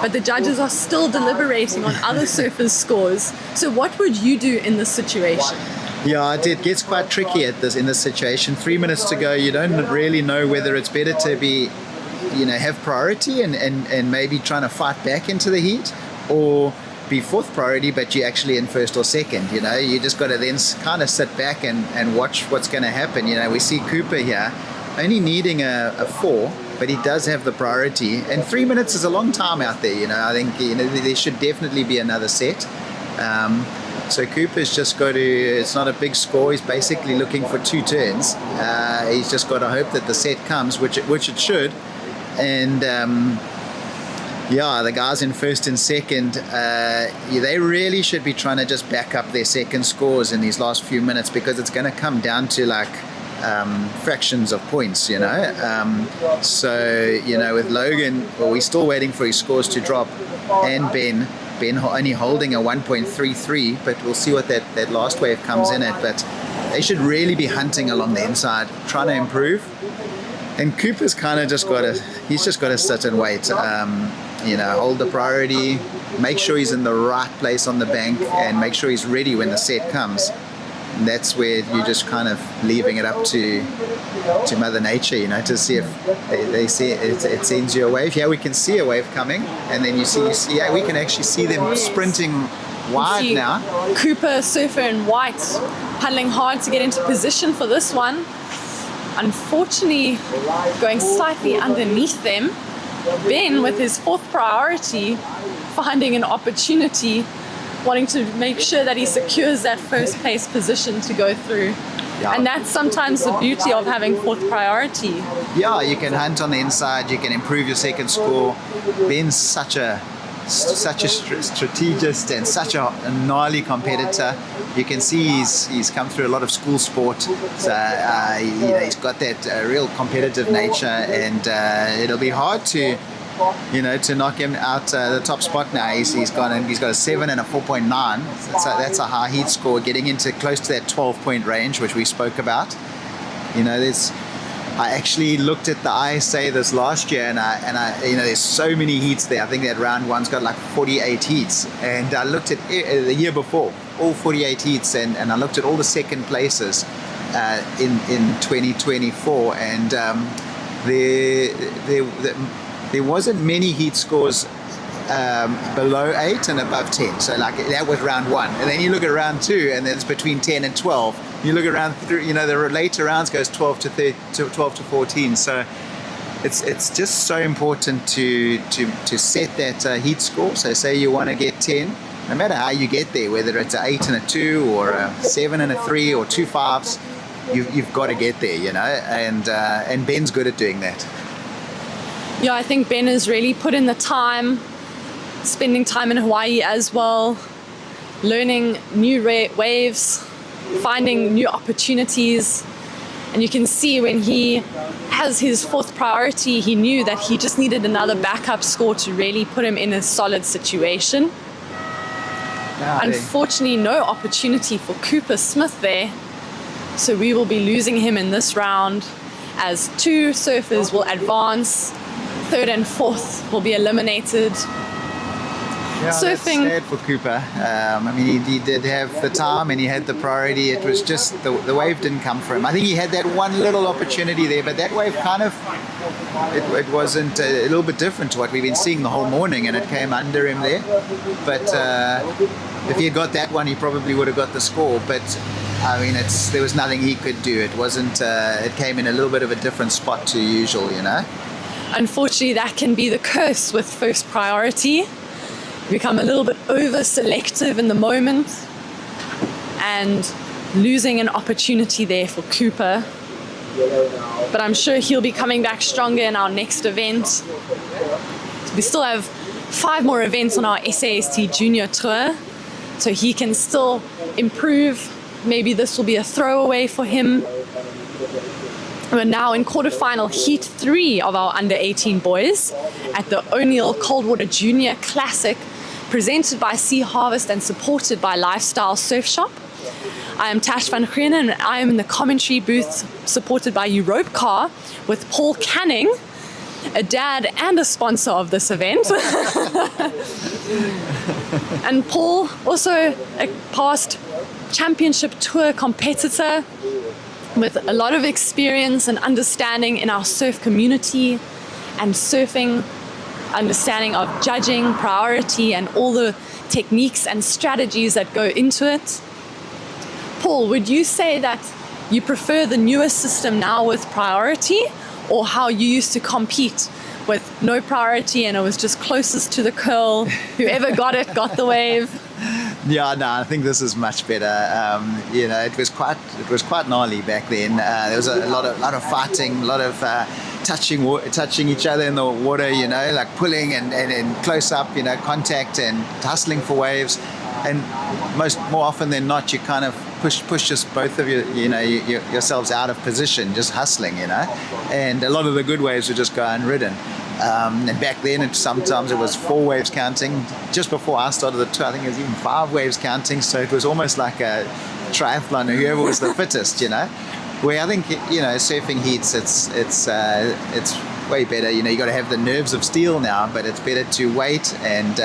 But the judges are still deliberating on other surfers' scores. So what would you do in this situation? Yeah, it gets quite tricky in this situation. 3 minutes to go, you don't really know whether it's better to be, have priority and maybe trying to fight back into the heat, or be fourth priority, but you're actually in first or second. You just got to then kind of sit back and watch what's going to happen. We see Cooper here only needing a 4, but he does have the priority, and 3 minutes is a long time out there. I think there should definitely be another set. So Cooper's just got to, it's not a big score, he's basically looking for 2 turns. He's just got to hope that the set comes, which it should. And the guys in first and second, they really should be trying to just back up their second scores in these last few minutes, because it's going to come down to like fractions of points, So, with Logan, we're still waiting for his scores to drop, and Ben only holding a 1.33, but we'll see what that last wave comes in at. But they should really be hunting along the inside, trying to improve. And Cooper's kind of just got to sit and wait, hold the priority, make sure he's in the right place on the bank, and make sure he's ready when the set comes. And that's where you're just kind of leaving it up to Mother Nature, to see if they see it sends you a wave. Yeah, we can see a wave coming, and then you see, we can actually see them sprinting wide now. Cooper, Surfer, and White paddling hard to get into position for this one. Unfortunately, going slightly underneath them. Ben, with his fourth priority, finding an opportunity, wanting to make sure that he secures that first place position to go through. Yeah. And that's sometimes the beauty of having fourth priority. Yeah, you can hunt on the inside, you can improve your second score. Ben's such a strategist and such a gnarly competitor. You can see he's come through a lot of school sport, so he's got that real competitive nature, and it'll be hard to knock him out the top spot now. He's got a 7 and a 4.9. So that's a high heat score, getting into close to that 12-point range, which we spoke about. I actually looked at the ISA this last year, and I there's so many heats there. I think that round one's got like 48 heats, and I looked at the year before, all 48 heats, and I looked at all the second places in 2024, and there wasn't many heat scores below 8 and above 10. So like that was round 1, and then you look at round 2, and then it's between 10 and 12. You look at round 3, the later rounds goes 12 to 14. So it's just so important to set that heat score. So say you want to get 10, no matter how you get there, whether it's an 8 and a 2 or a 7 and a 3 or 2 5s, you've got to get there, you know, and Ben's good at doing that. Yeah, I think Ben has really put in the time, spending time in Hawaii as well, learning new waves, finding new opportunities. And you can see when he has his 4th priority, he knew that he just needed another backup score to really put him in a solid situation. Unfortunately, no opportunity for Cooper Smith there. So we will be losing him in this round, as 2 surfers will advance, 3rd and 4th will be eliminated. Yeah, Surfing. That's sad for Cooper. I mean, he did have the time and he had the priority. It was just the wave didn't come for him. I think he had that one little opportunity there, but that wave kind of, it wasn't a little bit different to what we've been seeing the whole morning, and it came under him there. But if he had got that one, he probably would have got the score. But I mean, there was nothing he could do. It wasn't. It came in a little bit of a different spot to usual, you know. Unfortunately, that can be the curse with first priority. Become a little bit over selective in the moment and losing an opportunity there for Cooper. But I'm sure he'll be coming back stronger in our next event. We still have 5 more events on our SAST Junior Tour, so he can still improve. Maybe this will be a throwaway for him. We're now in quarterfinal Heat 3 of our under-18 boys at the O'Neill Coldwater Junior Classic, presented by Sea Harvest and supported by Lifestyle Surf Shop. I am Tash van Grienen, and I am in the commentary booth supported by Innerkom with Paul Canning, a dad and a sponsor of this event. And Paul, also a past championship tour competitor with a lot of experience and understanding in our surf community and surfing, understanding of judging, priority, and all the techniques and strategies that go into it. Paul, would you say that you prefer the newer system now with priority, or how you used to compete with no priority and it was just closest to the curl, whoever got it got the wave? Yeah, no, I think this is much better. You know, it was quite gnarly back then. There was a lot of fighting, a lot of touching each other in the water. You know, like pulling and close up. You know, contact and hustling for waves. And more often than not, you kind of push just both of yourselves out of position, just hustling. You know, and a lot of the good waves would just go unridden. And back then, sometimes it was 4 waves counting. Just before I started the tour, I think it was even 5 waves counting. So it was almost like a triathlon, whoever was the fittest, you know. Where I think, you know, surfing heats, it's way better. You know, you got to have the nerves of steel now, but it's better to wait and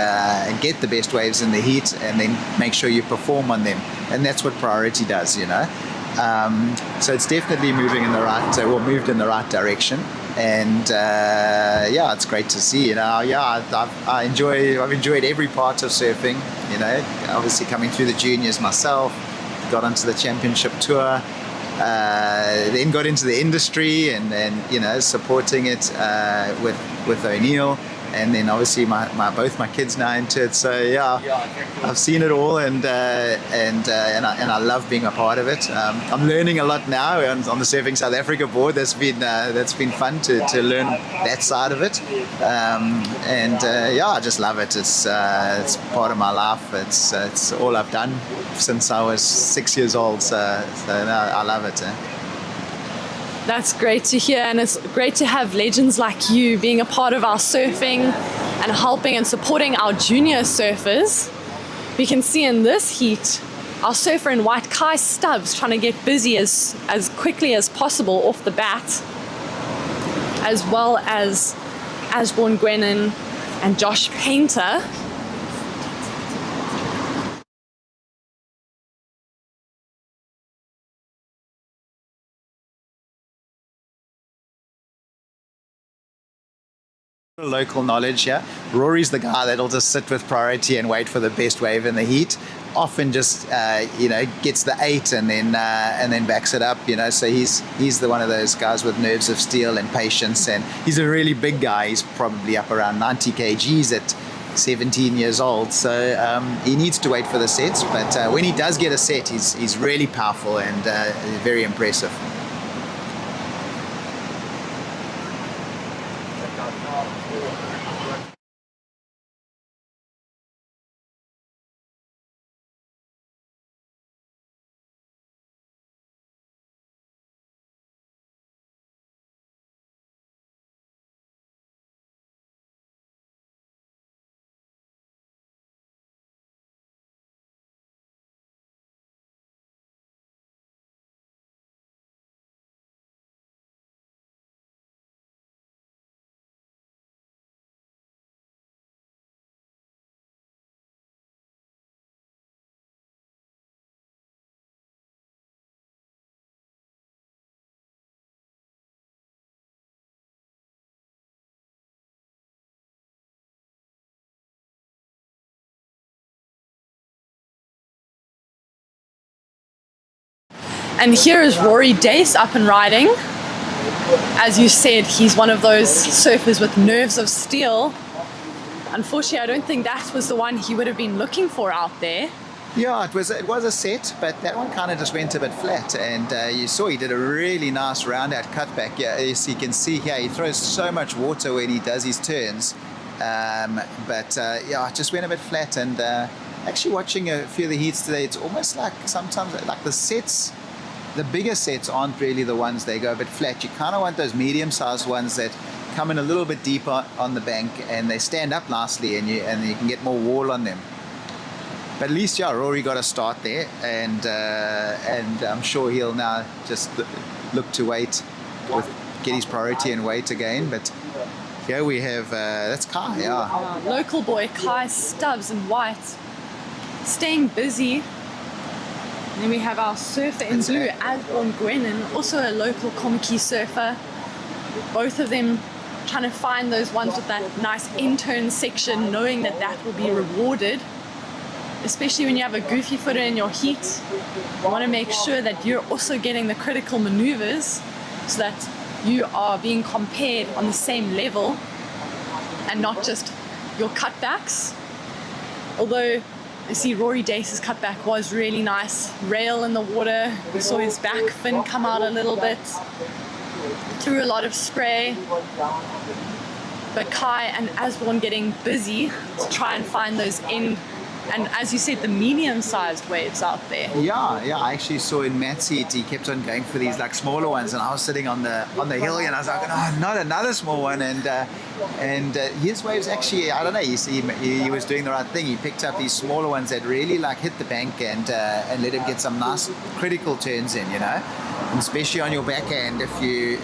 get the best waves in the heat, and then make sure you perform on them. And that's what priority does, you know. So it's definitely moved in the right direction. And yeah, it's great to see. You know, yeah, I've enjoyed every part of surfing. You know, obviously coming through the juniors myself, got onto the championship tour, then got into the industry and you know, supporting it with O'Neill. And then obviously both my kids now into it. So yeah, I've seen it all, and I love being a part of it. I'm learning a lot now on the Surfing South Africa board. That's been fun to learn that side of it. Yeah, I just love it. It's part of my life. It's all I've done since I was 6 years old. So no, I love it. That's great to hear, and it's great to have legends like you being a part of our surfing and helping and supporting our junior surfers. We can see in this heat our surfer in white, Kai Stubbs, trying to get busy as quickly as possible off the bat, as well as Ashbourne Gwennon and Josh Painter. Local knowledge, yeah. Rory's the guy that'll just sit with priority and wait for the best wave in the heat. Often just you know, gets the 8 and then backs it up. You know, so he's the one of those guys with nerves of steel and patience. And he's a really big guy. He's probably up around 90 kgs 17 years old, so he needs to wait for the sets. But when he does get a set, he's really powerful and very impressive. And here is Rory Dace up and riding. As you said, he's one of those surfers with nerves of steel. Unfortunately, I don't think that was the one he would have been looking for out there. Yeah, it was a set, but that one kind of just went a bit flat. And you saw he did a really nice round-out cutback. Yeah, as you can see here, he throws so much water when he does his turns. Yeah, it just went a bit flat. And actually watching a few of the heats today, it's almost like sometimes like the sets, the bigger sets aren't really the ones they go a bit flat. You kind of want those medium-sized ones that come in a little bit deeper on the bank and they stand up nicely, and you can get more wall on them. But at least, yeah, Rory got a start there, and I'm sure he'll now just look to wait, get his priority and wait again. But here we have that's Kai, yeah. Local boy Kai Stubbs in white, staying busy. And then we have our surfer in blue, Asborn Gwennon, also a local Komaki surfer. Both of them trying to find those ones with that nice in-turn section, knowing that that will be rewarded. Especially when you have a goofy footer in your heat, you want to make sure that you're also getting the critical maneuvers so that you are being compared on the same level and not just your cutbacks. Although you see Rory Dace's cutback was really nice. Rail in the water, we saw his back fin come out a little bit, threw a lot of spray. But Kai and Asborn getting busy to try and find those in, and as you said, the medium-sized waves out there. Yeah, I actually saw in Matt's heat, he kept on going for these like smaller ones, and I was sitting on the hill and I was like, oh, not another small one. And his waves actually, I don't know, you see, he was doing the right thing. He picked up these smaller ones that really like hit the bank and let him get some nice critical turns in, you know. And especially on your backhand, if you're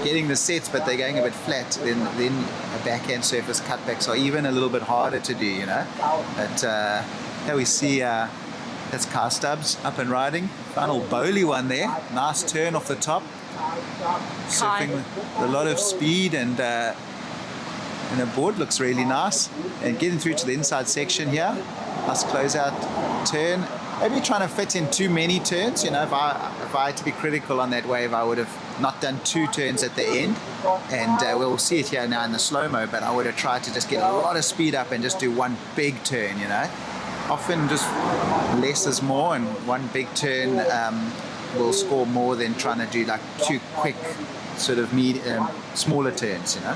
getting the sets but they're going a bit flat, then a backhand surface cutbacks are even a little bit harder to do, you know. But here we see that's Kai Stubbs up and riding. Final bowly one there. Nice turn off the top. Surfing with a lot of speed, and the board looks really nice. And getting through to the inside section here. Nice closeout turn. Maybe trying to fit in too many turns. You know, if I had to be critical on that wave, I would have not done 2 turns at the end. And we'll see it here now in the slow-mo, but I would have tried to just get a lot of speed up and just do one big turn, you know. Often just less is more, and one big turn will score more than trying to do like 2 quick sort of smaller turns, you know.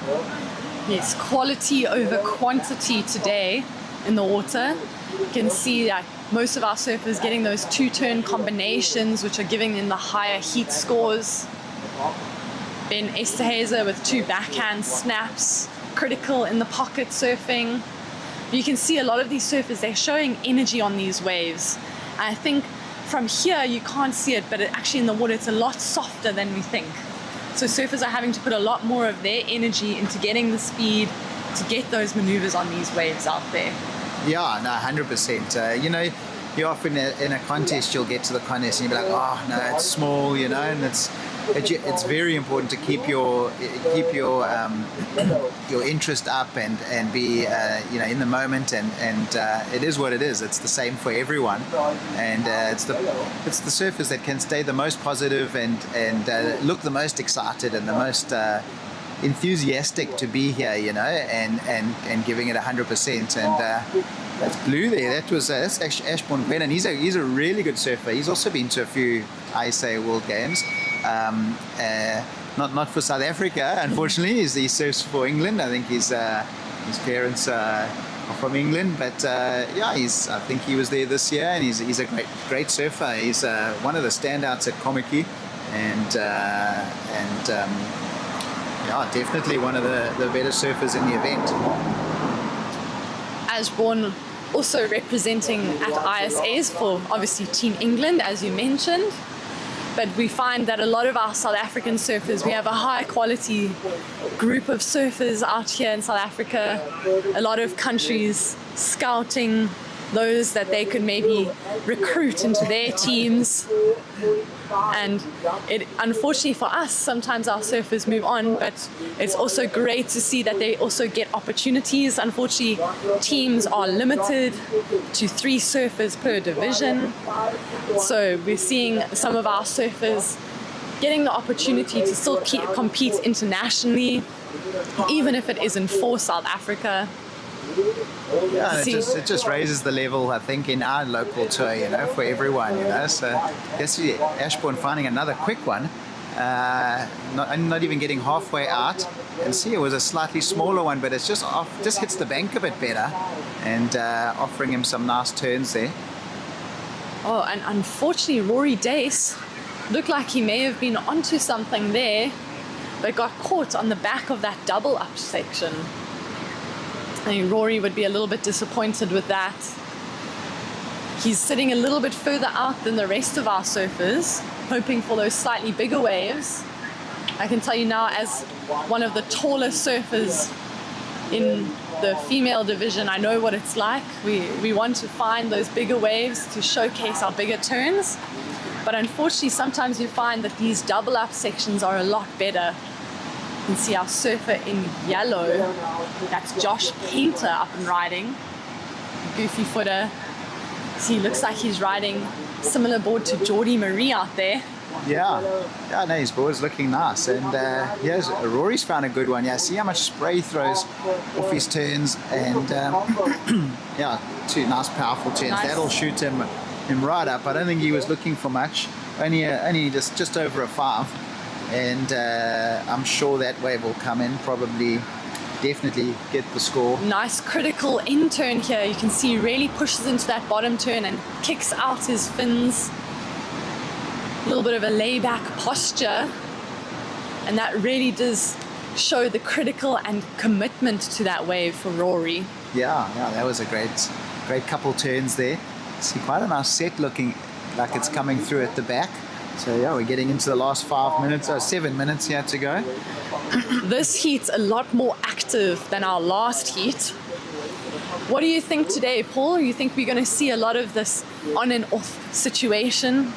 Yes, quality over quantity today in the water. You can see that most of our surfers getting those 2-turn combinations, which are giving them the higher heat scores. Ben Esterhazy with 2 backhand snaps, critical in the pocket surfing. You can see a lot of these surfers, they're showing energy on these waves. And I think from here you can't see it, but actually in the water it's a lot softer than we think. So surfers are having to put a lot more of their energy into getting the speed to get those maneuvers on these waves out there. Yeah, no, 100%. You know, you often in a contest, you'll get to the contest and you'll be like, oh no, it's small, you know, and it's very important to keep your interest up and be you know, in the moment, and it is what it is. It's the same for everyone, and it's the surfers that can stay the most positive and look the most excited and the most enthusiastic to be here, you know, and giving it 100%. And that's blue there. That's actually Ashbourne Glennon. He's a really good surfer. He's also been to a few ISA World Games. Not for South Africa, unfortunately. He surfs for England. I think his parents are from England, but yeah, I think he was there this year, and he's a great surfer. He's one of the standouts at Komiki, and yeah, definitely one of the better surfers in the event. Ashbourne also representing at ISAs for obviously Team England, as you mentioned. But we find that a lot of our South African surfers, we have a high quality group of surfers out here in South Africa. A lot of countries scouting those that they could maybe recruit into their teams. And it, unfortunately for us, sometimes our surfers move on, but it's also great to see that they also get opportunities. Unfortunately, teams are limited to 3 surfers per division. So we're seeing some of our surfers getting the opportunity to still compete internationally, even if it isn't for South Africa. Yeah, it just raises the level, I think, in our local tour, you know, for everyone, you know. So yes, Ashbourne finding another quick one, not even getting halfway out. And see, it was a slightly smaller one, but it's just hits the bank a bit better, and offering him some nice turns there. Oh, and unfortunately, Rory Dace looked like he may have been onto something there, but got caught on the back of that double up section. I think Rory would be a little bit disappointed with that. He's sitting a little bit further out than the rest of our surfers, hoping for those slightly bigger waves. I can tell you now, as one of the taller surfers in the female division, I know what it's like. We want to find those bigger waves to showcase our bigger turns. But unfortunately, sometimes you find that these double up sections are a lot better. You can see our surfer in yellow, that's Josh Painter up and riding, goofy footer. See, looks like he's riding similar board to Geordie Marie out there. Yeah, no, his board's looking nice, and yes, Rory's found a good one. Yeah, see how much spray he throws off his turns, and yeah, 2 nice powerful turns. Nice. That'll shoot him right up. I don't think he was looking for much, only just over a 5. And I'm sure that wave will come in, definitely get the score. Nice critical in turn here. You can see he really pushes into that bottom turn and kicks out his fins. A little bit of a layback posture. And that really does show the critical and commitment to that wave for Rory. Yeah, that was a great couple turns there. See, quite a nice set looking like it's coming through at the back. So yeah, we're getting into the last 7 minutes here to go. This heat's a lot more active than our last heat. What do you think today, Paul? You think we're going to see a lot of this on and off situation?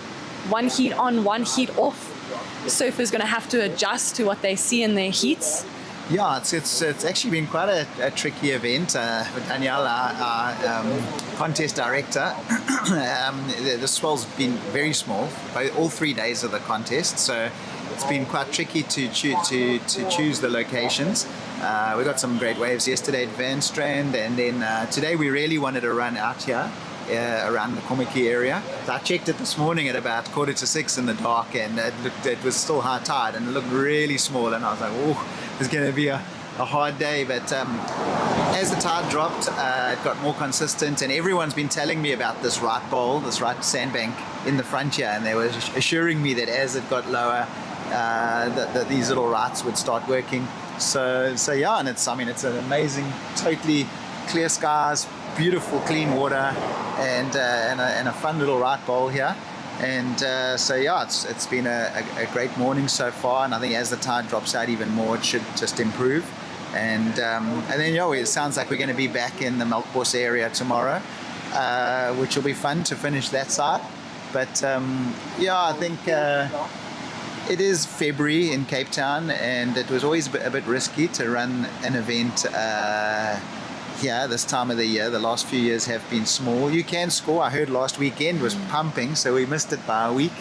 One heat on, one heat off? Surfers going to have to adjust to what they see in their heats? Yeah, it's actually been quite a tricky event. Danielle, our contest director, the swell's been very small by all 3 days of the contest, so it's been quite tricky to choose the locations. We got some great waves yesterday at Van Strand, and then today we really wanted to run out here around the Komiki area. So I checked it this morning at about 5:45 in the dark, and it was still high tide, and it looked really small, and I was like, oh, it's going to be a hard day. But as the tide dropped, it got more consistent, and everyone's been telling me about this right bowl, this right sandbank in the front here, and they were assuring me that as it got lower, that these little rights would start working. So yeah, and it's an amazing, totally clear skies, beautiful clean water, and a fun little right bowl here. And so yeah, it's been a great morning so far, and I think as the tide drops out even more, it should just improve. And then yeah, it sounds like we're going to be back in the Melbas area tomorrow, which will be fun to finish that side. But yeah, I think it is February in Cape Town, and it was always a bit risky to run an event here this time of the year. The last few years have been small. You can score. I heard last weekend was pumping, so we missed it by a week.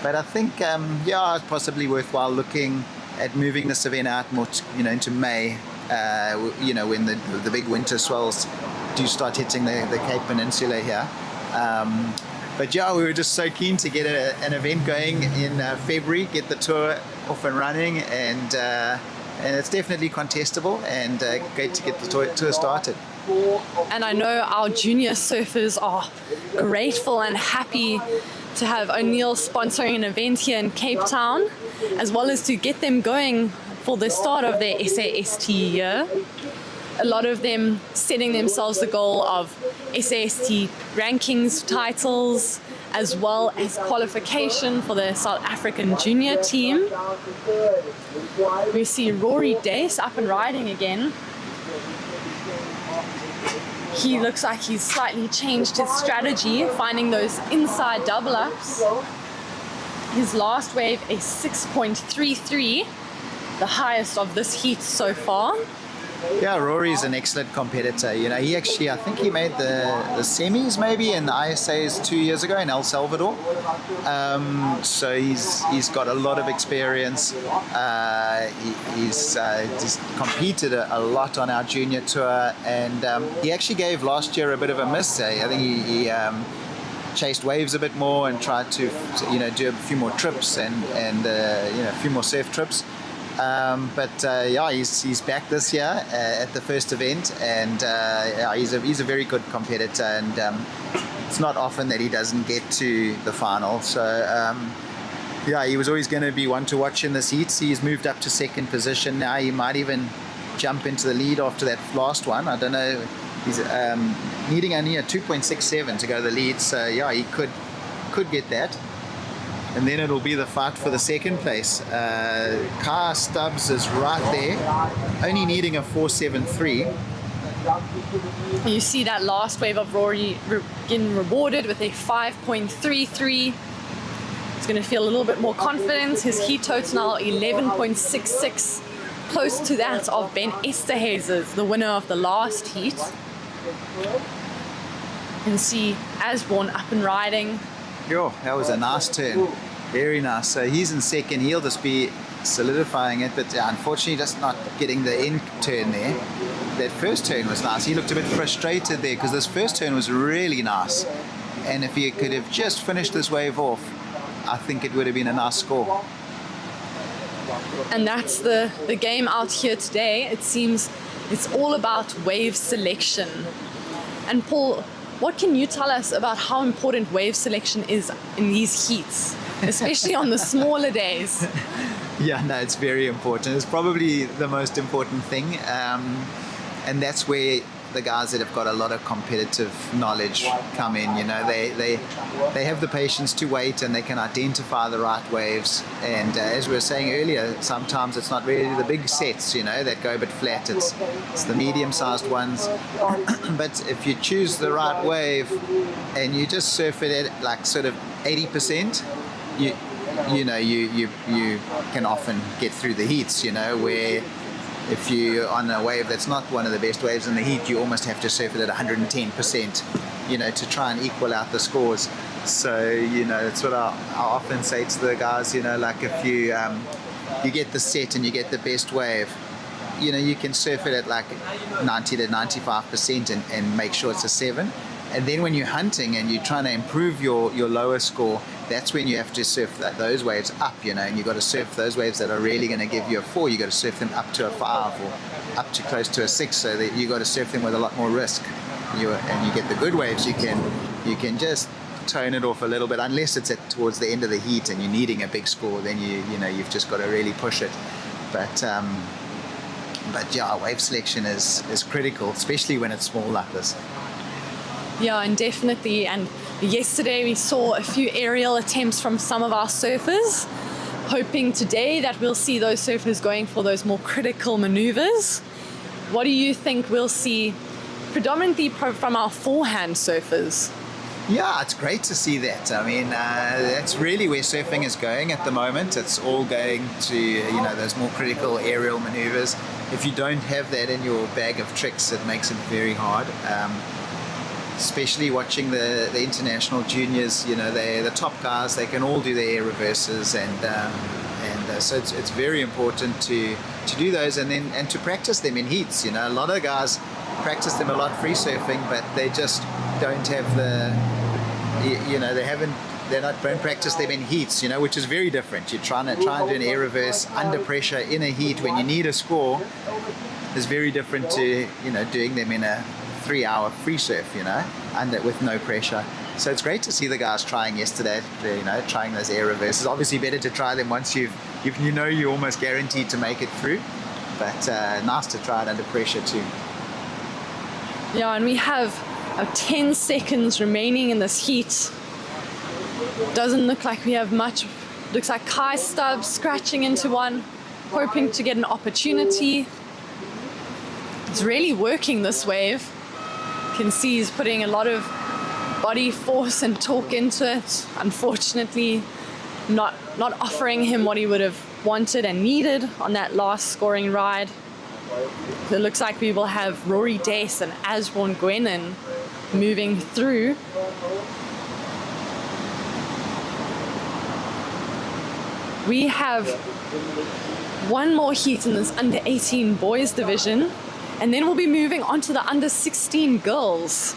But I think, yeah, it's possibly worthwhile looking at moving this event out more, into May. When the big winter swells do start hitting the Cape Peninsula here. But yeah, we were just so keen to get an event going in February, get the tour off and running, and it's definitely contestable, and great to get the tour started. And I know our junior surfers are grateful and happy to have O'Neill sponsoring an event here in Cape Town, as well as to get them going for the start of their SAST year. A lot of them setting themselves the goal of SAST rankings titles, as well as qualification for the South African junior team. We see Rory Dace up and riding again. He looks like he's slightly changed his strategy, finding those inside double ups. His last wave a 6.33, the highest of this heat so far. Yeah, Rory's an excellent competitor. He actually, I think he made the semis maybe in the ISAs 2 years ago in El Salvador. So he's got a lot of experience. He's competed a lot on our junior tour, and he actually gave last year a bit of a miss. I think he chased waves a bit more and tried to do a few more trips and a few more surf trips. He's back this year at the first event, and he's a very good competitor, and it's not often that he doesn't get to the final. So he was always going to be one to watch in this heat. He's moved up to second position now. He might even jump into the lead after that last one. I don't know. He's needing only a 2.67 to go the lead, so he could get that. And then it'll be the fight for the second place. Car Stubbs is right there, only needing a 4.73. You see that last wave of Rory getting rewarded with a 5.33. He's going to feel a little bit more confidence. His heat total now 11.66, close to that of Ben Esterhuiz's, the winner of the last heat. You can see Asborn up and riding. Yo, that was a nice turn. Very nice. So he's in second. He'll just be solidifying it, but unfortunately just not getting the end turn there. That first turn was nice. He looked a bit frustrated there because this first turn was really nice. And if he could have just finished this wave off, I think it would have been a nice score. And that's the game out here today. It seems it's all about wave selection. And Paul, what can you tell us about how important wave selection is in these heats, especially on the smaller days? Yeah, no, it's very important. It's probably the most important thing. And that's where the guys that have got a lot of competitive knowledge come in. They have the patience to wait, and they can identify the right waves. And as we were saying earlier, sometimes it's not really the big sets, that go a bit flat. It's the medium-sized ones. But if you choose the right wave and you just surf it at like sort of 80%, you can often get through the heats. Where if you're on a wave that's not one of the best waves in the heat, you almost have to surf it at 110%, to try and equal out the scores. So, that's what I often say to the guys, like if you get the set and you get the best wave, you can surf it at like 90 to 95% and make sure it's a 7. And then when you're hunting and you're trying to improve your lower score, that's when you have to surf those waves up, and you've got to surf those waves that are really going to give you a 4. You've got to surf them up to a 5 or up to close to a 6, so that you've got to surf them with a lot more risk. And you get the good waves, you can just tone it off a little bit, unless it's towards the end of the heat and you're needing a big score, then you've just got to really push it. But yeah, wave selection is critical, especially when it's small like this. Yeah, and definitely. And yesterday we saw a few aerial attempts from some of our surfers, hoping today that we'll see those surfers going for those more critical maneuvers. What do you think we'll see predominantly from our forehand surfers? Yeah, it's great to see that. I mean, that's really where surfing is going at the moment. It's all going to, those more critical aerial maneuvers. If you don't have that in your bag of tricks, it makes it very hard. Especially watching the international juniors, they're the top guys. They can all do their air reverses and so it's very important to do those and to practice them in heats. You know, a lot of guys practice them a lot free surfing, but they just don't have they don't practice them in heats, you know, which is very different. You're trying to do an air reverse under pressure in a heat when you need a score is very different to, you know, doing them in a 3-hour free surf, you know, with no pressure. So it's great to see the guys trying yesterday, you know, trying those air reverses. Obviously better to try them once you're almost guaranteed to make it through, but nice to try it under pressure too. Yeah, and we have 10 seconds remaining in this heat. Doesn't look like we have much. Looks like Kai Stubbs scratching into one, hoping to get an opportunity. He's really working this wave. You can see he's putting a lot of body force and torque into it. Unfortunately, not offering him what he would have wanted and needed on that last scoring ride. So it looks like we will have Rory Dess and Asborn Gwenin moving through. We have one more heat in this under 18 boys division, and then we'll be moving on to the under 16 girls.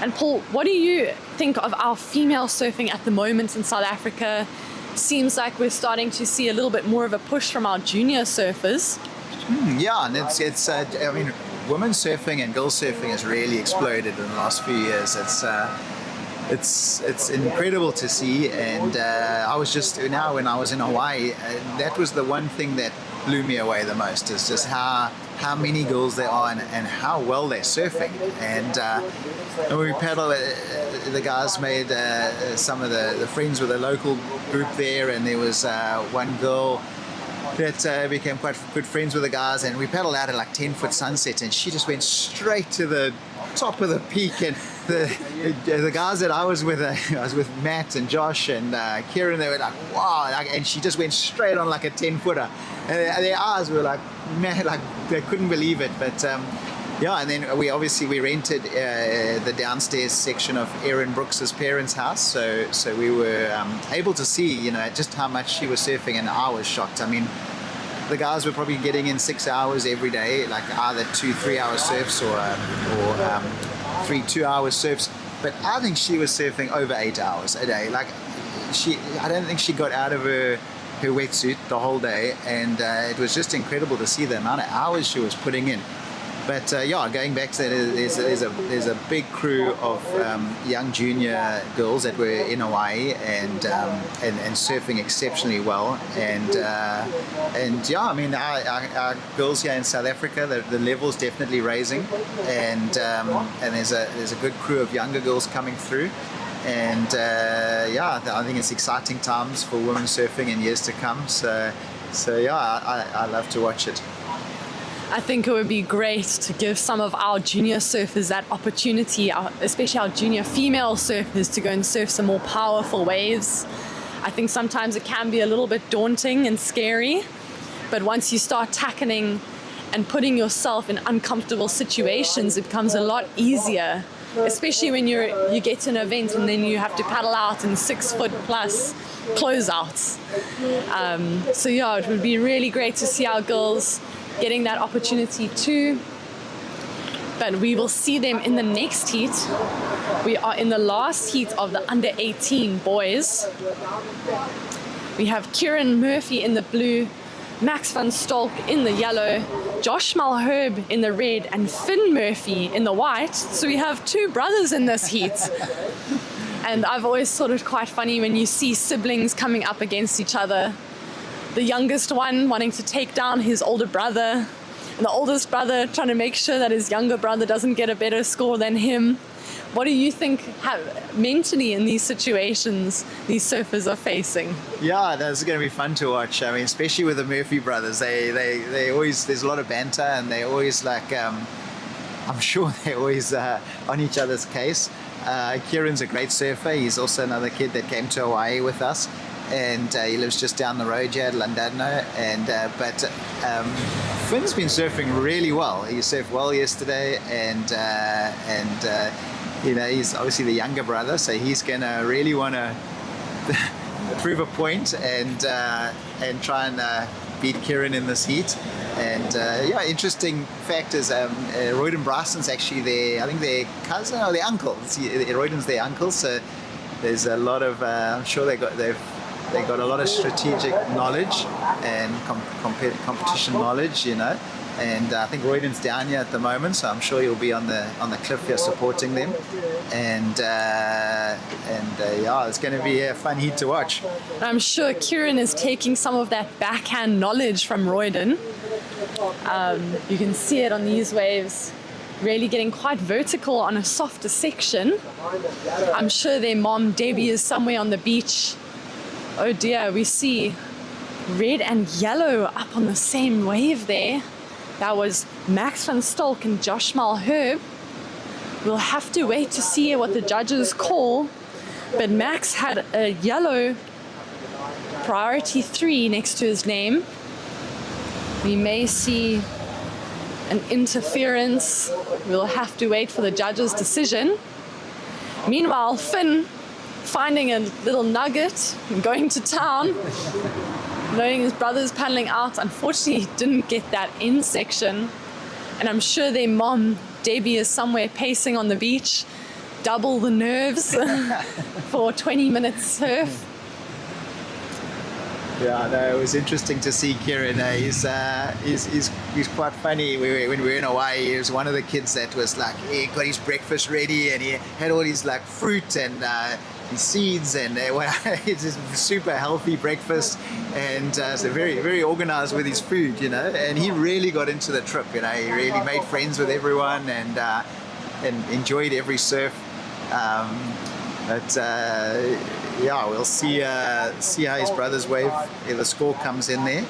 And Paul, what do you think of our female surfing at the moment in South Africa? Seems like we're starting to see a little bit more of a push from our junior surfers. Yeah, and it's I mean, women's surfing and girls surfing has really exploded in the last few years. It's incredible to see, and I was just now when I was in Hawaii, that was the one thing that blew me away the most, is just how many girls there are and how well they're surfing. And when we paddle, the guys made some of the friends with a local group there, and there was one girl that became quite good friends with the guys, and we paddled out at like 10-foot sunset, and she just went straight to the top of the peak. And the guys that I was with Matt and Josh and Kieran, they were like, wow, and she just went straight on like a 10-footer, and their eyes were like, man, like they couldn't believe it. But yeah, and then we rented the downstairs section of Erin Brooks's parents' house, so we were able to see, you know, just how much she was surfing, and I was shocked. I mean, the guys were probably getting in 6 hours every day, like either 2-3 hour surfs or 3 2-hour surfs, but I think she was surfing over 8 hours a day. Like I don't think she got out of her wetsuit the whole day, and it was just incredible to see the amount of hours she was putting in. But yeah, going back to that, there's a big crew of young junior girls that were in Hawaii and surfing exceptionally well. And yeah, I mean, our girls here in South Africa, the level's definitely raising, and there's a good crew of younger girls coming through. And yeah, I think it's exciting times for women surfing in years to come. So yeah, I love to watch it. I think it would be great to give some of our junior surfers that opportunity, especially our junior female surfers, to go and surf some more powerful waves. I think sometimes it can be a little bit daunting and scary, but once you start tackling and putting yourself in uncomfortable situations, it becomes a lot easier, especially when you get to an event and then you have to paddle out in 6 foot plus closeouts. So yeah, it would be really great to see our girls getting that opportunity too, but we will see them in the next heat. We are in the last heat of the under 18 boys. We have Kieran Murphy in the blue, Max van Stolk in the yellow, Josh Malherbe in the red, and Finn Murphy in the white. So we have 2 brothers in this heat. And I've always thought it quite funny when you see siblings coming up against each other. The youngest one wanting to take down his older brother, and the oldest brother trying to make sure that his younger brother doesn't get a better score than him. What do you think mentally in these situations these surfers are facing? Yeah, that's going to be fun to watch. I mean, especially with the Murphy brothers, they always, there's a lot of banter, and they always like, I'm sure they're always on each other's case. Kieran's a great surfer. He's also another kid that came to Hawaii with us, and he lives just down the road here at Llandudno. And but Finn's been surfing really well. He surfed well yesterday, and you know, he's obviously the younger brother, so he's gonna really want to prove a point and try and beat Kieran in this heat. And yeah, interesting fact is Royden Bryson's actually I think their cousin or their uncle. Royden's their uncle, so there's a lot of I'm sure they've got a lot of strategic knowledge and competition knowledge, you know. And I think Royden's down here at the moment, so I'm sure he'll be on the cliff here supporting them. And yeah, it's going to be a fun heat to watch. I'm sure Kieran is taking some of that backhand knowledge from Royden. You can see it on these waves, really getting quite vertical on a softer section. I'm sure their mom, Debbie, is somewhere on the beach. Oh dear, we see red and yellow up on the same wave there. That was Max van Stolk and Josh Malherbe. We'll have to wait to see what the judges call, but Max had a yellow priority 3 next to his name. We may see an interference. We'll have to wait for the judge's decision. Meanwhile, Finn finding a little nugget and going to town, knowing his brother's paddling out. Unfortunately, he didn't get that in section. And I'm sure their mom, Debbie, is somewhere pacing on the beach, double the nerves for 20 minutes surf. Yeah, no, it was interesting to see Kieran. He's quite funny. When we were in Hawaii, he was one of the kids that was like, he got his breakfast ready and he had all his like fruit and his seeds and it's a super healthy breakfast and so very, very organized with his food, you know. And he really got into the trip, you know. He really made friends with everyone and enjoyed every surf. Yeah, we'll see how his brother's wave, if the score comes in there.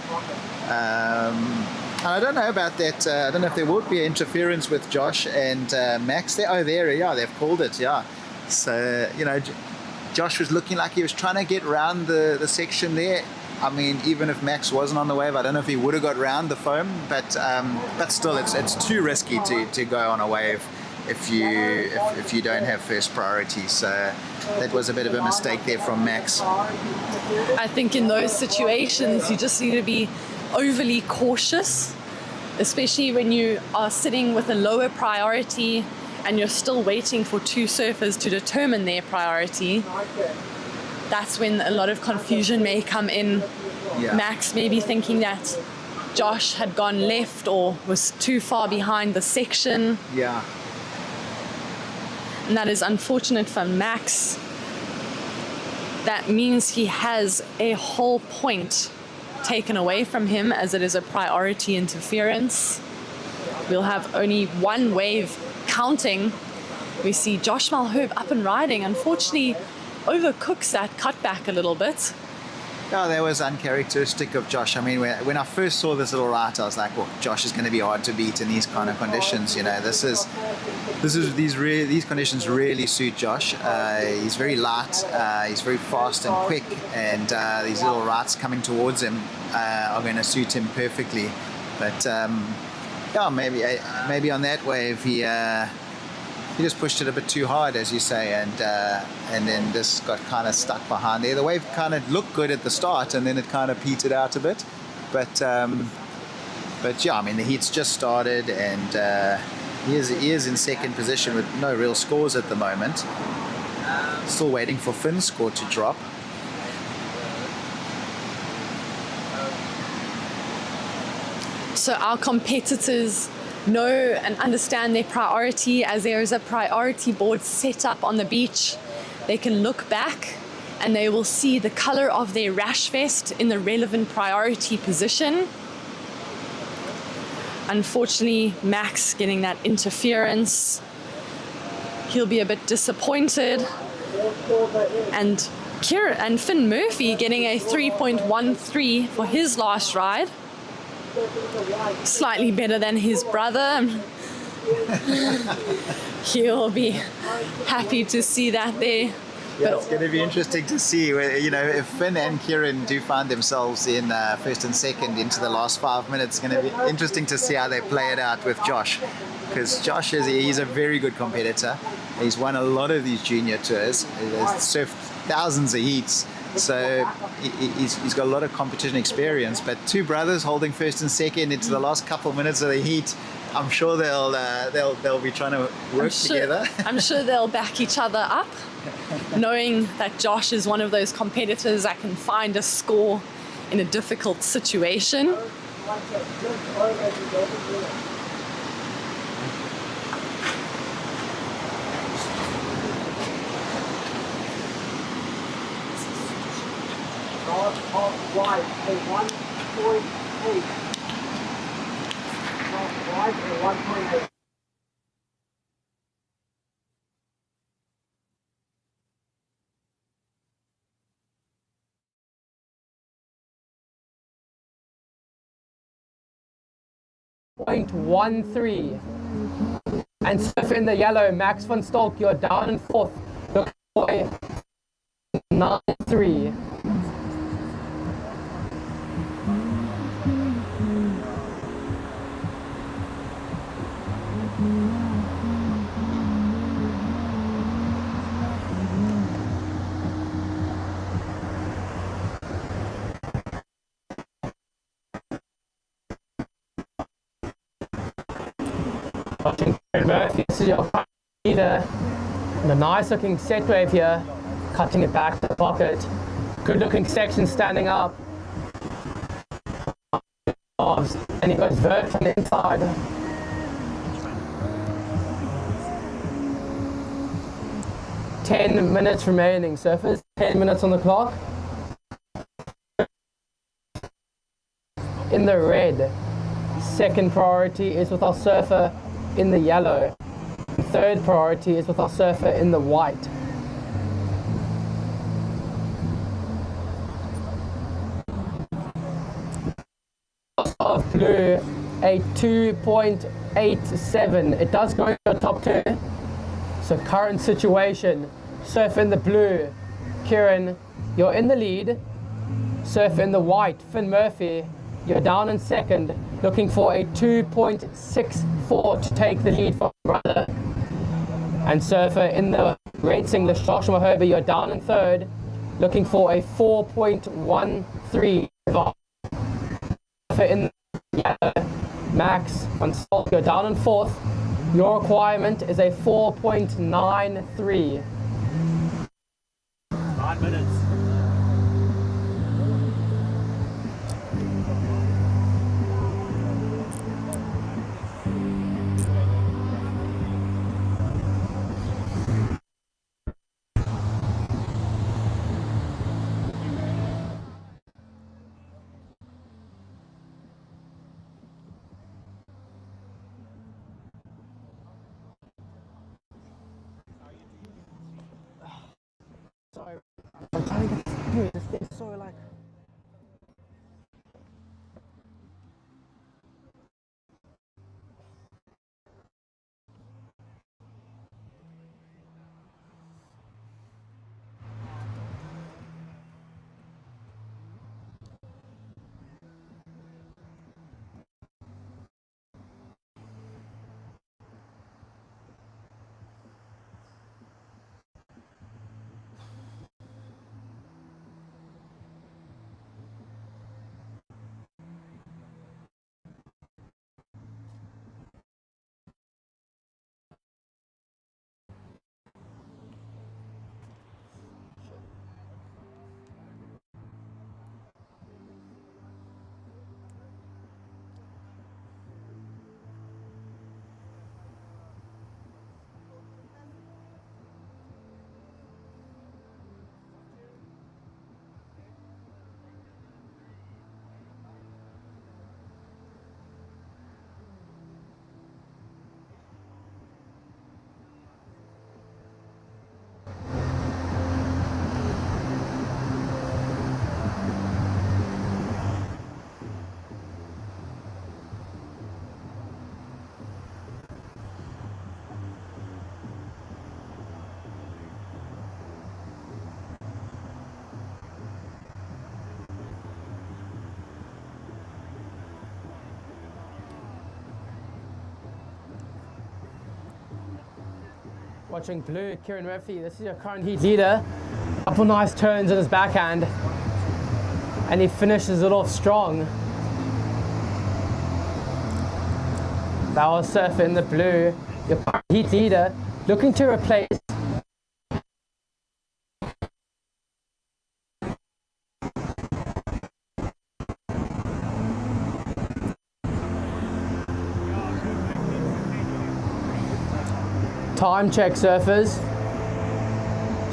I don't know about that. I don't know if there would be interference with Josh and Max there. Oh, there, yeah, they've called it, yeah. So, you know, Josh was looking like he was trying to get around the section there. I mean, even if Max wasn't on the wave, I don't know if he would have got round the foam, but still, it's too risky to go on a wave if you don't have first priority. So that was a bit of a mistake there from Max. I think in those situations you just need to be overly cautious, especially when you are sitting with a lower priority and you're still waiting for 2 surfers to determine their priority. That's when a lot of confusion may come in. Yeah. Max maybe thinking that Josh had gone left or was too far behind the section. Yeah. And that is unfortunate for Max. That means he has a whole point taken away from him as it is a priority interference. We'll have only 1 wave counting. We see Josh Malherbe up and riding. Unfortunately, overcooks that cutback a little bit. No, that was uncharacteristic of Josh. I mean, when I first saw this little right, I was like, well, Josh is going to be hard to beat in these kind of conditions. You know, these conditions really suit Josh. He's very light, he's very fast and quick, and these little rights coming towards him are going to suit him perfectly. But yeah, maybe on that wave he just pushed it a bit too hard, as you say, and then just got kind of stuck behind there. The wave kind of looked good at the start, and then it kind of petered out a bit. But yeah, I mean, the heat's just started, and he is in second position with no real scores at the moment. Still waiting for Finn's score to drop. So our competitors know and understand their priority, as there is a priority board set up on the beach. They can look back and they will see the color of their rash vest in the relevant priority position. Unfortunately, Max getting that interference. He'll be a bit disappointed. And Finn Murphy getting a 3.13 for his last ride. Slightly better than his brother. He'll be happy to see that there. Yeah, it's going to be interesting to see where, you know, if Finn and Kieran do find themselves in first and second into the last 5 minutes. It's going to be interesting to see how they play it out with Josh, because Josh he's a very good competitor. He's won a lot of these junior tours. He's surfed thousands of heats. So he's got a lot of competition experience. But two brothers holding first and second into the last couple minutes of the heat. I'm sure they'll be trying to work together. I'm sure they'll back each other up, knowing that Josh is one of those competitors that can find a score in a difficult situation. Wide, a 1.8. Wide, a 1.8. .13 and surf in the yellow. Max van Stolk, you're down in fourth. Look for a 9.3. Watching Murphy, this is your leader. And a nice looking set wave here, cutting it back to the pocket. Good looking section standing up. And he goes vert from the inside. Ten minutes remaining, surfers. 10 minutes on the clock. In the red, second priority is with our surfer in the yellow. Third priority is with our surfer in the white. Of blue, a 2.87. It does go to the top two. So current situation, surf in the blue. Kieran, you're in the lead. Surf in the white. Finn Murphy, you're down in second, looking for a 2.64 to take the lead from brother. And surfer in the red singlet, Joshua Herbie, you're down in third, looking for a 4.13. Surfer in the yellow, Max van Stolk, you're down in fourth. Your requirement is a 4.93. 5 minutes. Sorry, I'm trying to get through this. It's so like. Watching blue, Kieran Murphy, this is your current heat leader. Couple nice turns in his backhand, and he finishes it off strong. That was Surfer in the blue, your current heat leader, looking to replace time check, surfers.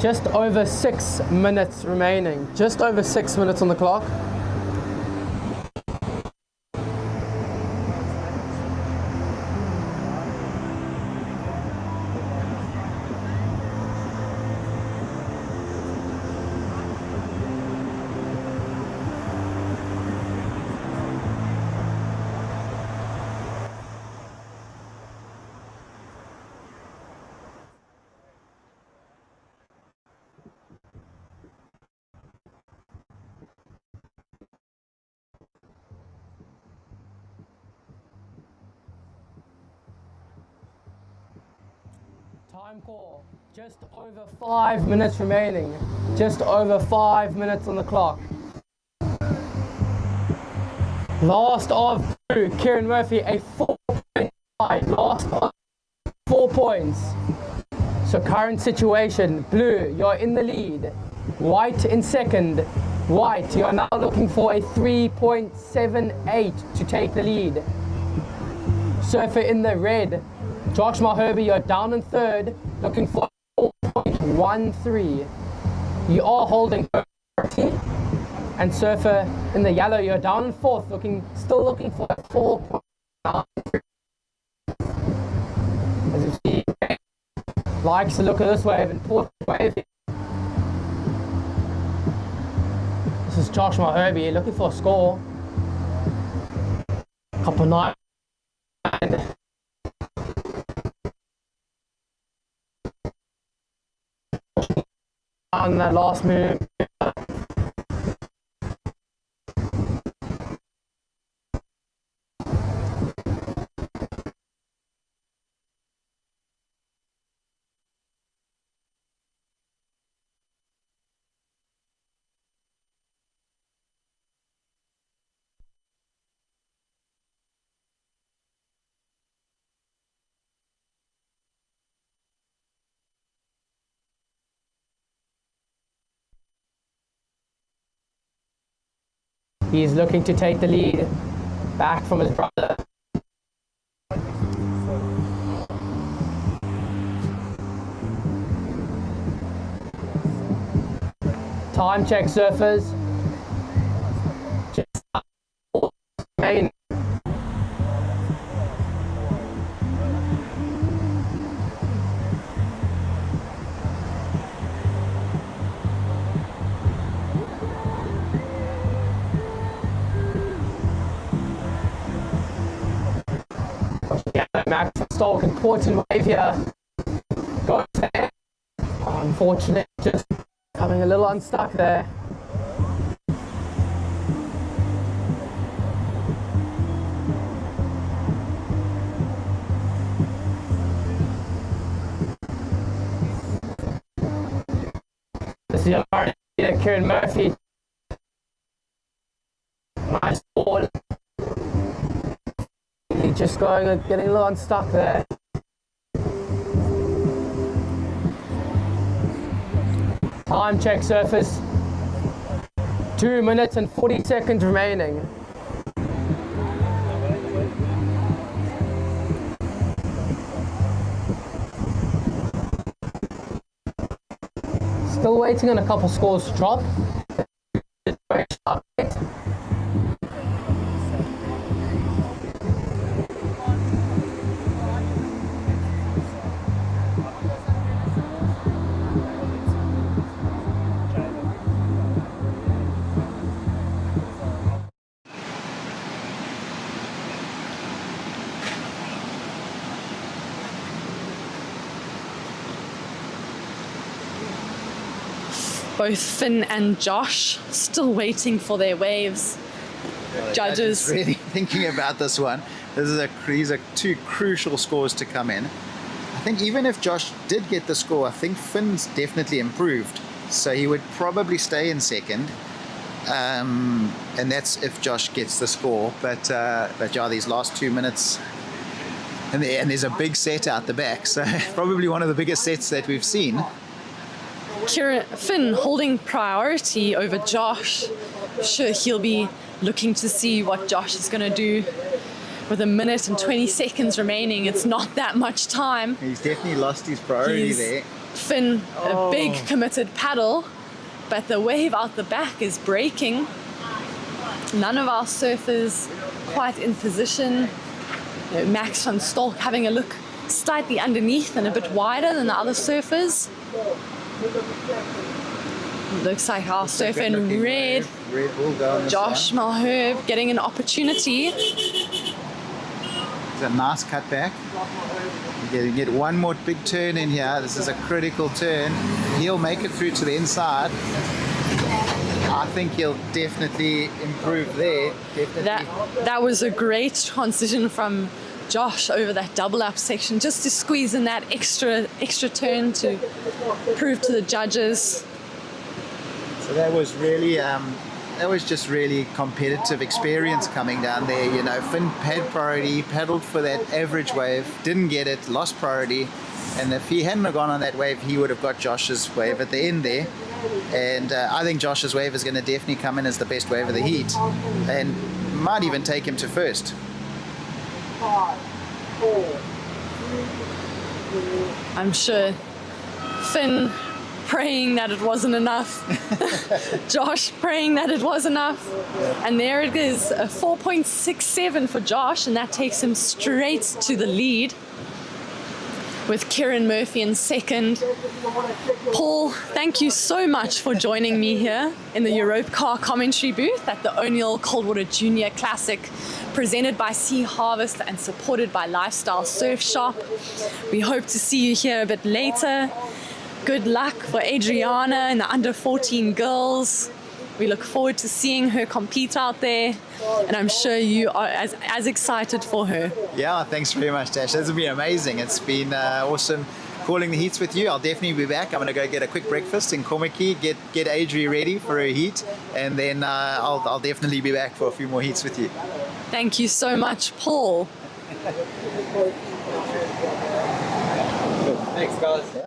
Just over 6 minutes remaining. Just over 6 minutes on the clock. Time call, just over 5 minutes remaining. Just over 5 minutes on the clock. Last of two, Kieran Murphy, a 4-point tie. Last of 4 points. So current situation, blue, you're in the lead. White in second. White, you're now looking for a 3.78 to take the lead. Surfer in the red. Josh Maherby, you're down in third, looking for 4.13. You are holding 30. And Surfer in the yellow, you're down in fourth, still looking for a 4.93. As you see, likes to look at this wave, important wave. This is Josh Maherby looking for a score. Couple 9. On that last move. He's looking to take the lead back from his brother. Time check, surfers. Just main. Max Stolk, important wave here. Got there. Oh, unfortunate, just coming a little unstuck there. This is your current leader, Kieran Murphy. Nice ball. Just getting a little unstuck there. Time check, surfers. 2 minutes and 40 seconds remaining. Still waiting on a couple scores to drop. Both Finn and Josh still waiting for their waves. Judges. Really thinking about this one. These are 2 crucial scores to come in. I think even if Josh did get the score, I think Finn's definitely improved. So he would probably stay in second. And that's if Josh gets the score. But yeah, these last 2 minutes, and there's a big set out the back. So probably one of the biggest sets that we've seen. Finn holding priority over Josh. Sure, he'll be looking to see what Josh is going to do. With 1 minute and 20 seconds remaining, it's not that much time. He's definitely lost his priority there. Finn, a big committed paddle, but the wave out the back is breaking. None of our surfers quite in position. Max van Stolk having a look slightly underneath and a bit wider than the other surfers. Looks like our surfer in red, Josh Malherbe, getting an opportunity. It's a nice cutback. You get one more big turn in here. This is a critical turn. He'll make it through to the inside. I think he'll definitely improve there. That was a great transition from Josh over that double up section, just to squeeze in that extra turn to prove to the judges. So that was really just really competitive experience coming down there. You know, Finn had priority, paddled for that average wave, didn't get it, lost priority, and if he hadn't gone on that wave, he would have got Josh's wave at the end there. And I think Josh's wave is going to definitely come in as the best wave of the heat, and might even take him to first. I'm sure Finn praying that it wasn't enough. Josh praying that it was enough. And there it is, a 4.67 for Josh, and that takes him straight to the lead, with Kieran Murphy in second. Paul, thank you so much for joining me here in the Europe Car commentary booth at the O'Neill Coldwater Junior Classic, presented by Sea Harvest and supported by Lifestyle Surf Shop. We hope to see you here a bit later. Good luck for Adriana and the under 14 girls. We look forward to seeing her compete out there, and I'm sure you are as excited for her. Yeah, thanks very much, Tash. This has been amazing. It's been awesome calling the heats with you. I'll definitely be back. I'm going to go get a quick breakfast in Komaki, get Adri ready for her heat, and then I'll definitely be back for a few more heats with you. Thank you so much, Paul. Thanks, guys.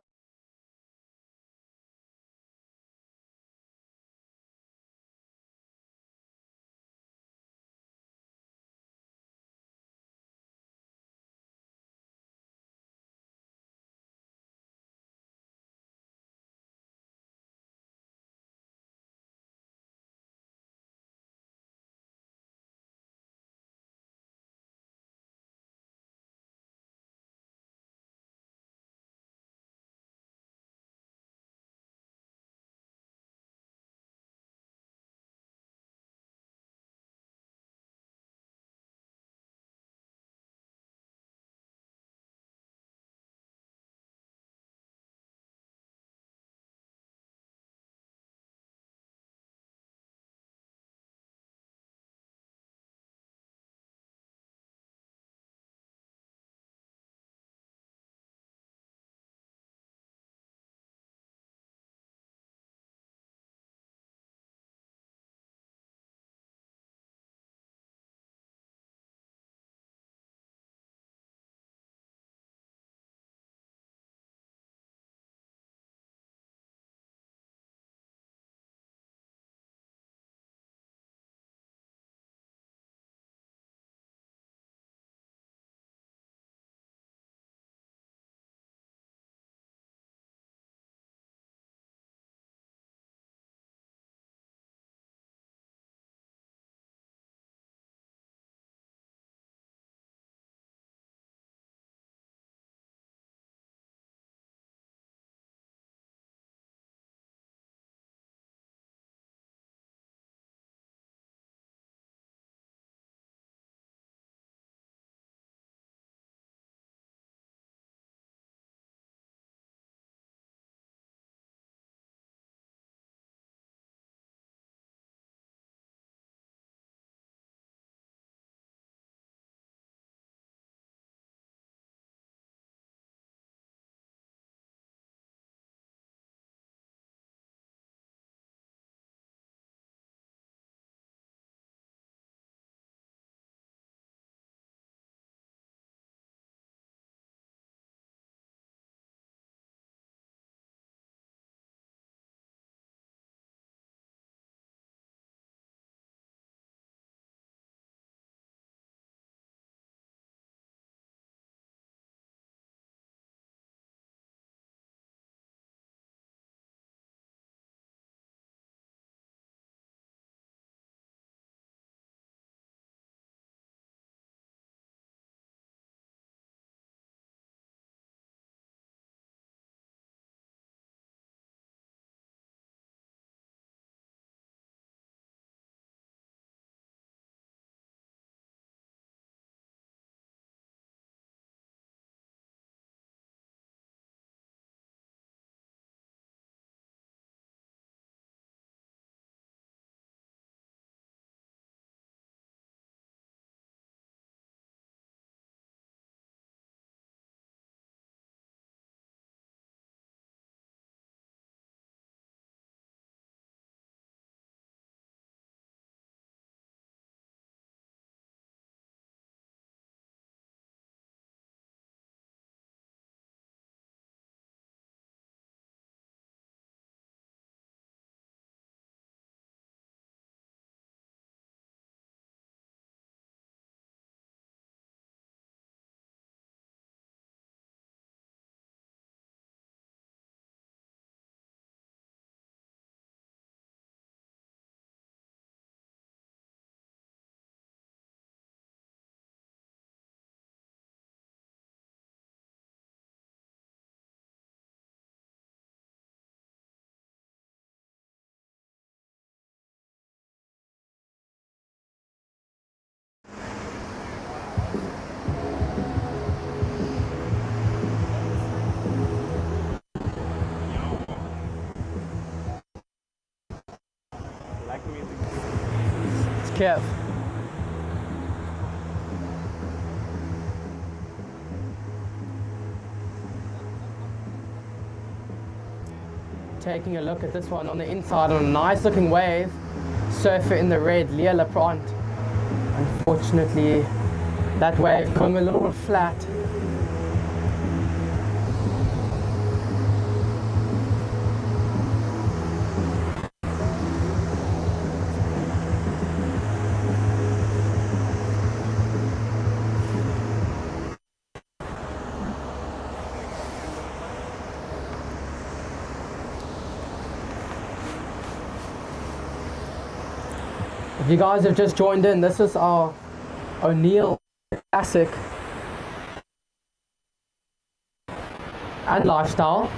Kev. Taking a look at this one on the inside on a nice looking wave. Surfer in the red, Leah Laprant. Unfortunately, that wave going a little bit flat. If you guys have just joined in, this is our O'Neill Classic and Lifestyle.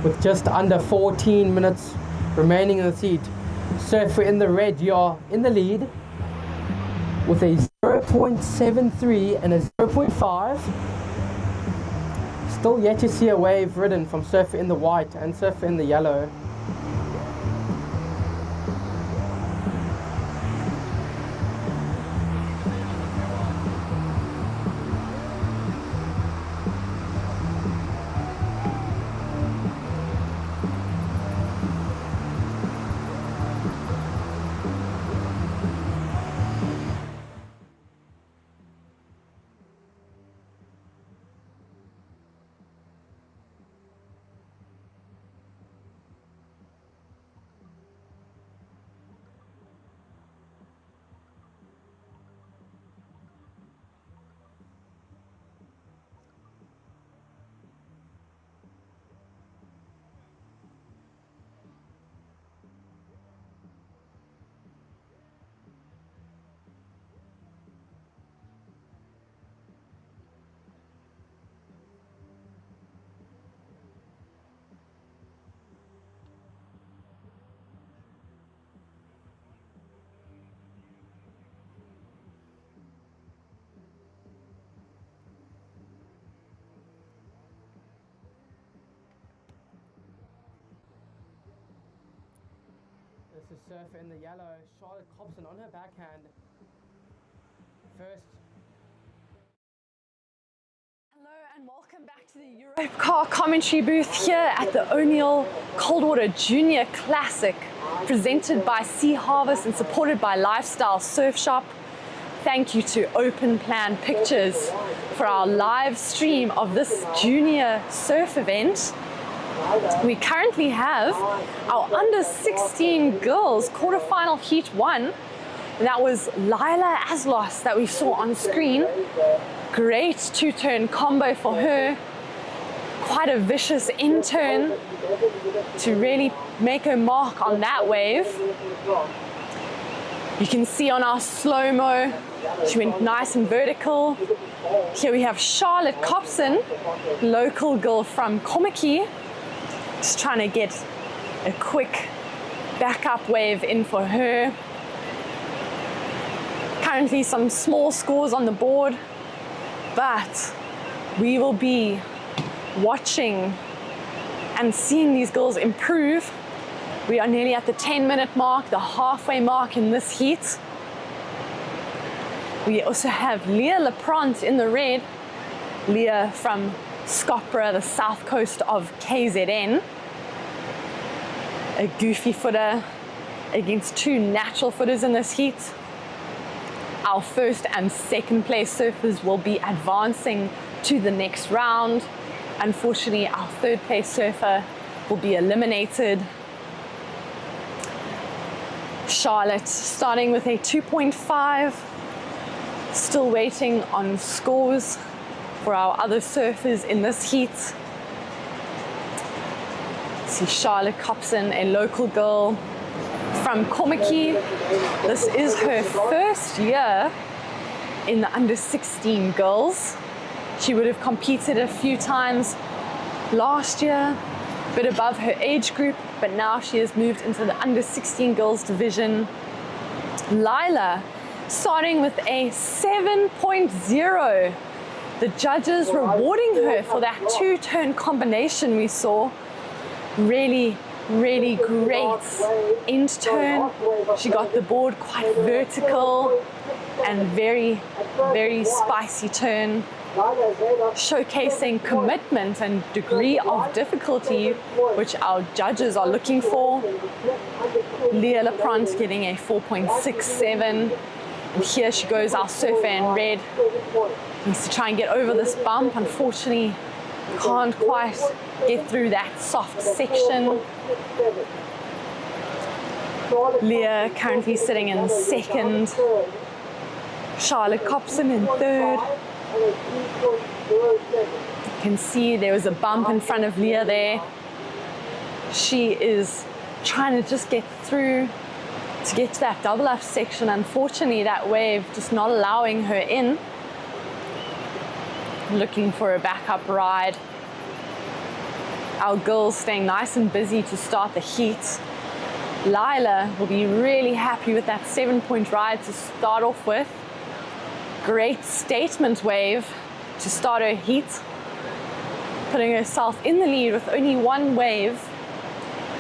With just under 14 minutes remaining in the heat. Surfer in the red, you're in the lead with a 0.73 and a 0.5. Still yet to see a wave ridden from Surfer in the white and Surfer in the yellow. This is Surfer in the yellow, Charlotte Cobson on her backhand. First. Hello and welcome back to the Europe Car Commentary booth here at the O'Neill Coldwater Junior Classic, presented by Sea Harvest and supported by Lifestyle Surf Shop. Thank you to Open Plan Pictures for our live stream of this junior surf event. We currently have our under 16 girls quarterfinal heat 1. And that was Lila Aslos that we saw on screen. Great two-turn combo for her. Quite a vicious in-turn to really make her mark on that wave. You can see on our slow-mo, she went nice and vertical. Here we have Charlotte Cobson, local girl from Komaki. Just trying to get a quick backup wave in for her. Currently some small scores on the board, but we will be watching and seeing these girls improve. We are nearly at the 10-minute mark, the halfway mark in this heat. We also have Leah Laprant in the red. Leah from Scarborough, the south coast of KZN. A goofy footer against two natural footers in this heat. Our first and second place surfers will be advancing to the next round. Unfortunately, our third place surfer will be eliminated. Charlotte starting with a 2.5. Still waiting on scores for our other surfers in this heat. See Charlotte Cobson, a local girl from Komaki. This is her first year in the under 16 girls. She would have competed a few times last year, a bit above her age group, but now she has moved into the under 16 girls division. Lila starting with a 7.0. The judges rewarding her for that two-turn combination we saw. Really, really great end turn. She got the board quite vertical and very, very spicy turn, showcasing commitment and degree of difficulty which our judges are looking for. Leah Laprant getting a 4.67, and here she goes, our surfer in red. Needs to try and get over this bump. Unfortunately, can't quite get through that soft section. Leah currently sitting in second. Charlotte Copson in third. You can see there was a bump in front of Leah there. She is trying to just get through to get to that double up section. Unfortunately, that wave just not allowing her in. Looking for a backup ride. Our girls staying nice and busy to start the heat. Lila will be really happy with that 7-point ride to start off with. Great statement wave to start her heat, putting herself in the lead with only one wave.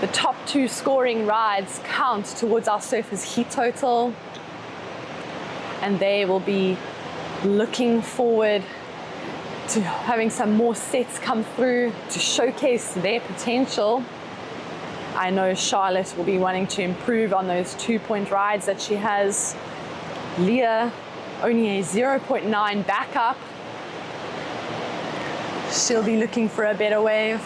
The top two scoring rides count towards our surfers' heat total, and they will be looking forward to having some more sets come through to showcase their potential. I know Charlotte will be wanting to improve on those 2-point rides that she has. Leah, only a 0.9 backup. She'll be looking for a better wave.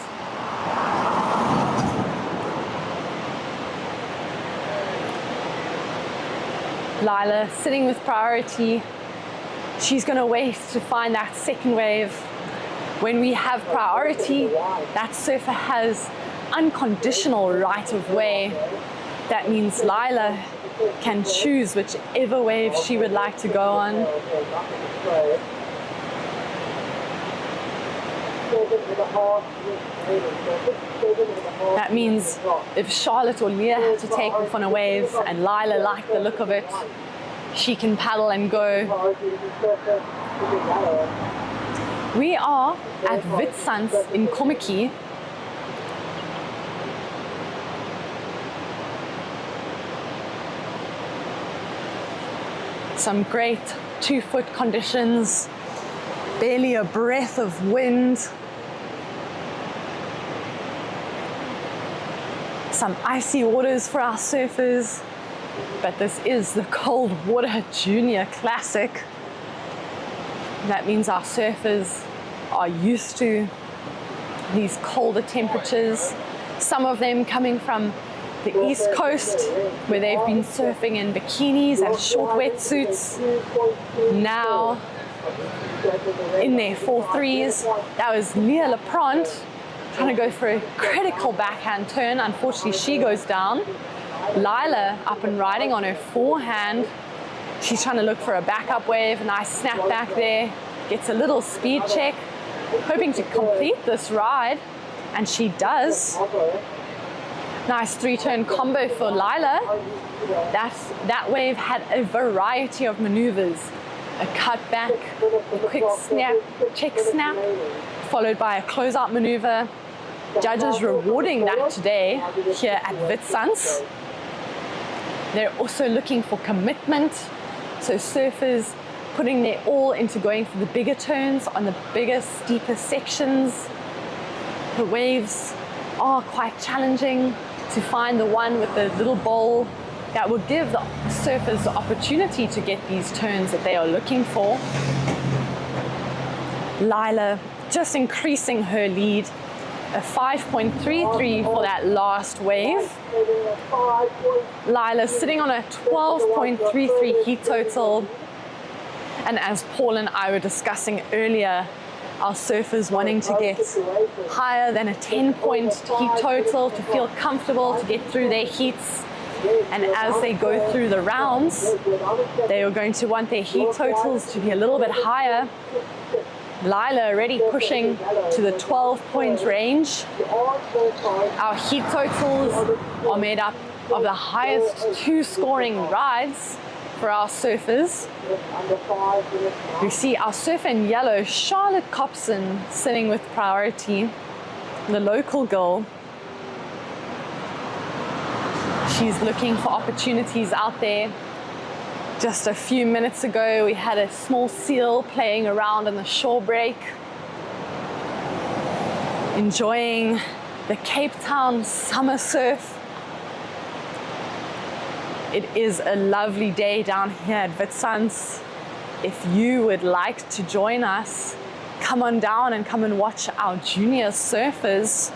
Lila sitting with priority. She's going to wait to find that second wave. When we have priority, that surfer has unconditional right of way. That means Lila can choose whichever wave she would like to go on. That means if Charlotte or Leah had to take off on a wave and Lila liked the look of it, she can paddle and go. We are at Witsuns in Kommetjie. Some great 2-foot conditions, barely a breath of wind. Some icy waters for our surfers, but this is the Cold Water Junior Classic. That means our surfers are used to these colder temperatures. Some of them coming from the East Coast, where they've been surfing in bikinis and short wetsuits. Now in their 4.3s. That was Leah Laprant trying to go for a critical backhand turn. Unfortunately, she goes down. Lila up and riding on her forehand. She's trying to look for a backup wave. Nice snap back there. Gets a little speed check, hoping to complete this ride, and she does. Nice 3-turn combo for Lila. That wave had a variety of maneuvers. A cut back, a quick snap, check snap, followed by a closeout maneuver. Judges rewarding that today here at Witsuns. They're also looking for commitment. So surfers putting their all into going for the bigger turns on the bigger, steeper sections. The waves are quite challenging to find the one with the little bowl that will give the surfers the opportunity to get these turns that they are looking for. Lila just increasing her lead, a 5.33 for that last wave. Lila sitting on a 12.33 heat total. And as Paul and I were discussing earlier, our surfers wanting to get higher than a 10-point heat total to feel comfortable to get through their heats. And as they go through the rounds, they are going to want their heat totals to be a little bit higher. Lila already pushing to the 12-point range. Our heat totals are made up of the highest 2 scoring rides for our surfers. We see our surfer in yellow, Charlotte Copson, sitting with priority, the local girl. She's looking for opportunities out there. Just a few minutes ago, we had a small seal playing around on the shore break, enjoying the Cape Town summer surf. It is a lovely day down here at Witsuns. If you would like to join us, come on down and come and watch our junior surfers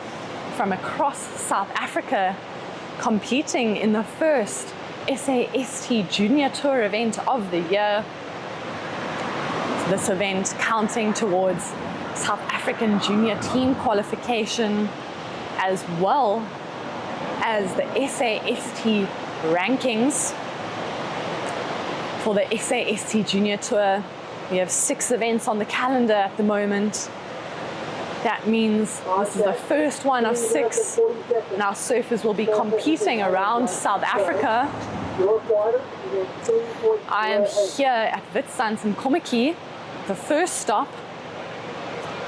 from across South Africa competing in the first SAST Junior Tour event of the year. This event counting towards South African junior team qualification, as well as the SAST rankings. For the SAST Junior Tour, we have 6 events on the calendar at the moment. That means this is the first one of 6, and our surfers will be competing around South Africa. I am here at Witsuns in Kommetjie, the first stop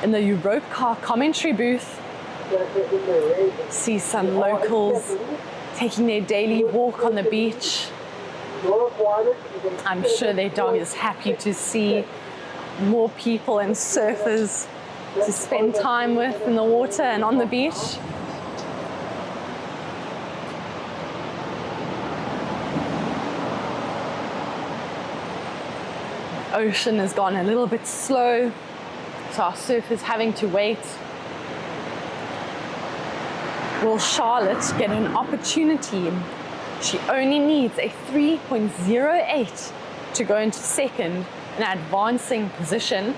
in the Europcar commentary booth. See some locals taking their daily walk on the beach. I'm sure their dog is happy to see more people and surfers to spend time with in the water and on the beach. The ocean has gone a little bit slow, so our surfers having to wait. Will Charlotte get an opportunity? She only needs a 3.08 to go into second, an advancing position.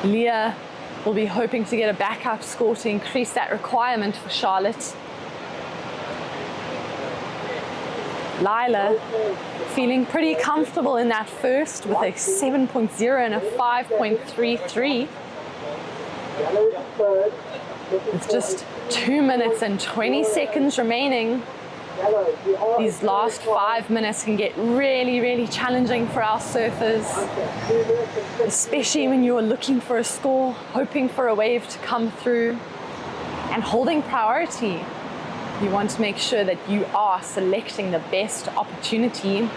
Leah will be hoping to get a backup score to increase that requirement for Charlotte. Lila feeling pretty comfortable in that first with a 7.0 and a 5.33. With just 2 minutes and 20 seconds remaining, these last 5 minutes can get really, really challenging for our surfers, especially when you're looking for a score, hoping for a wave to come through, and holding priority. You want to make sure that you are selecting the best opportunity.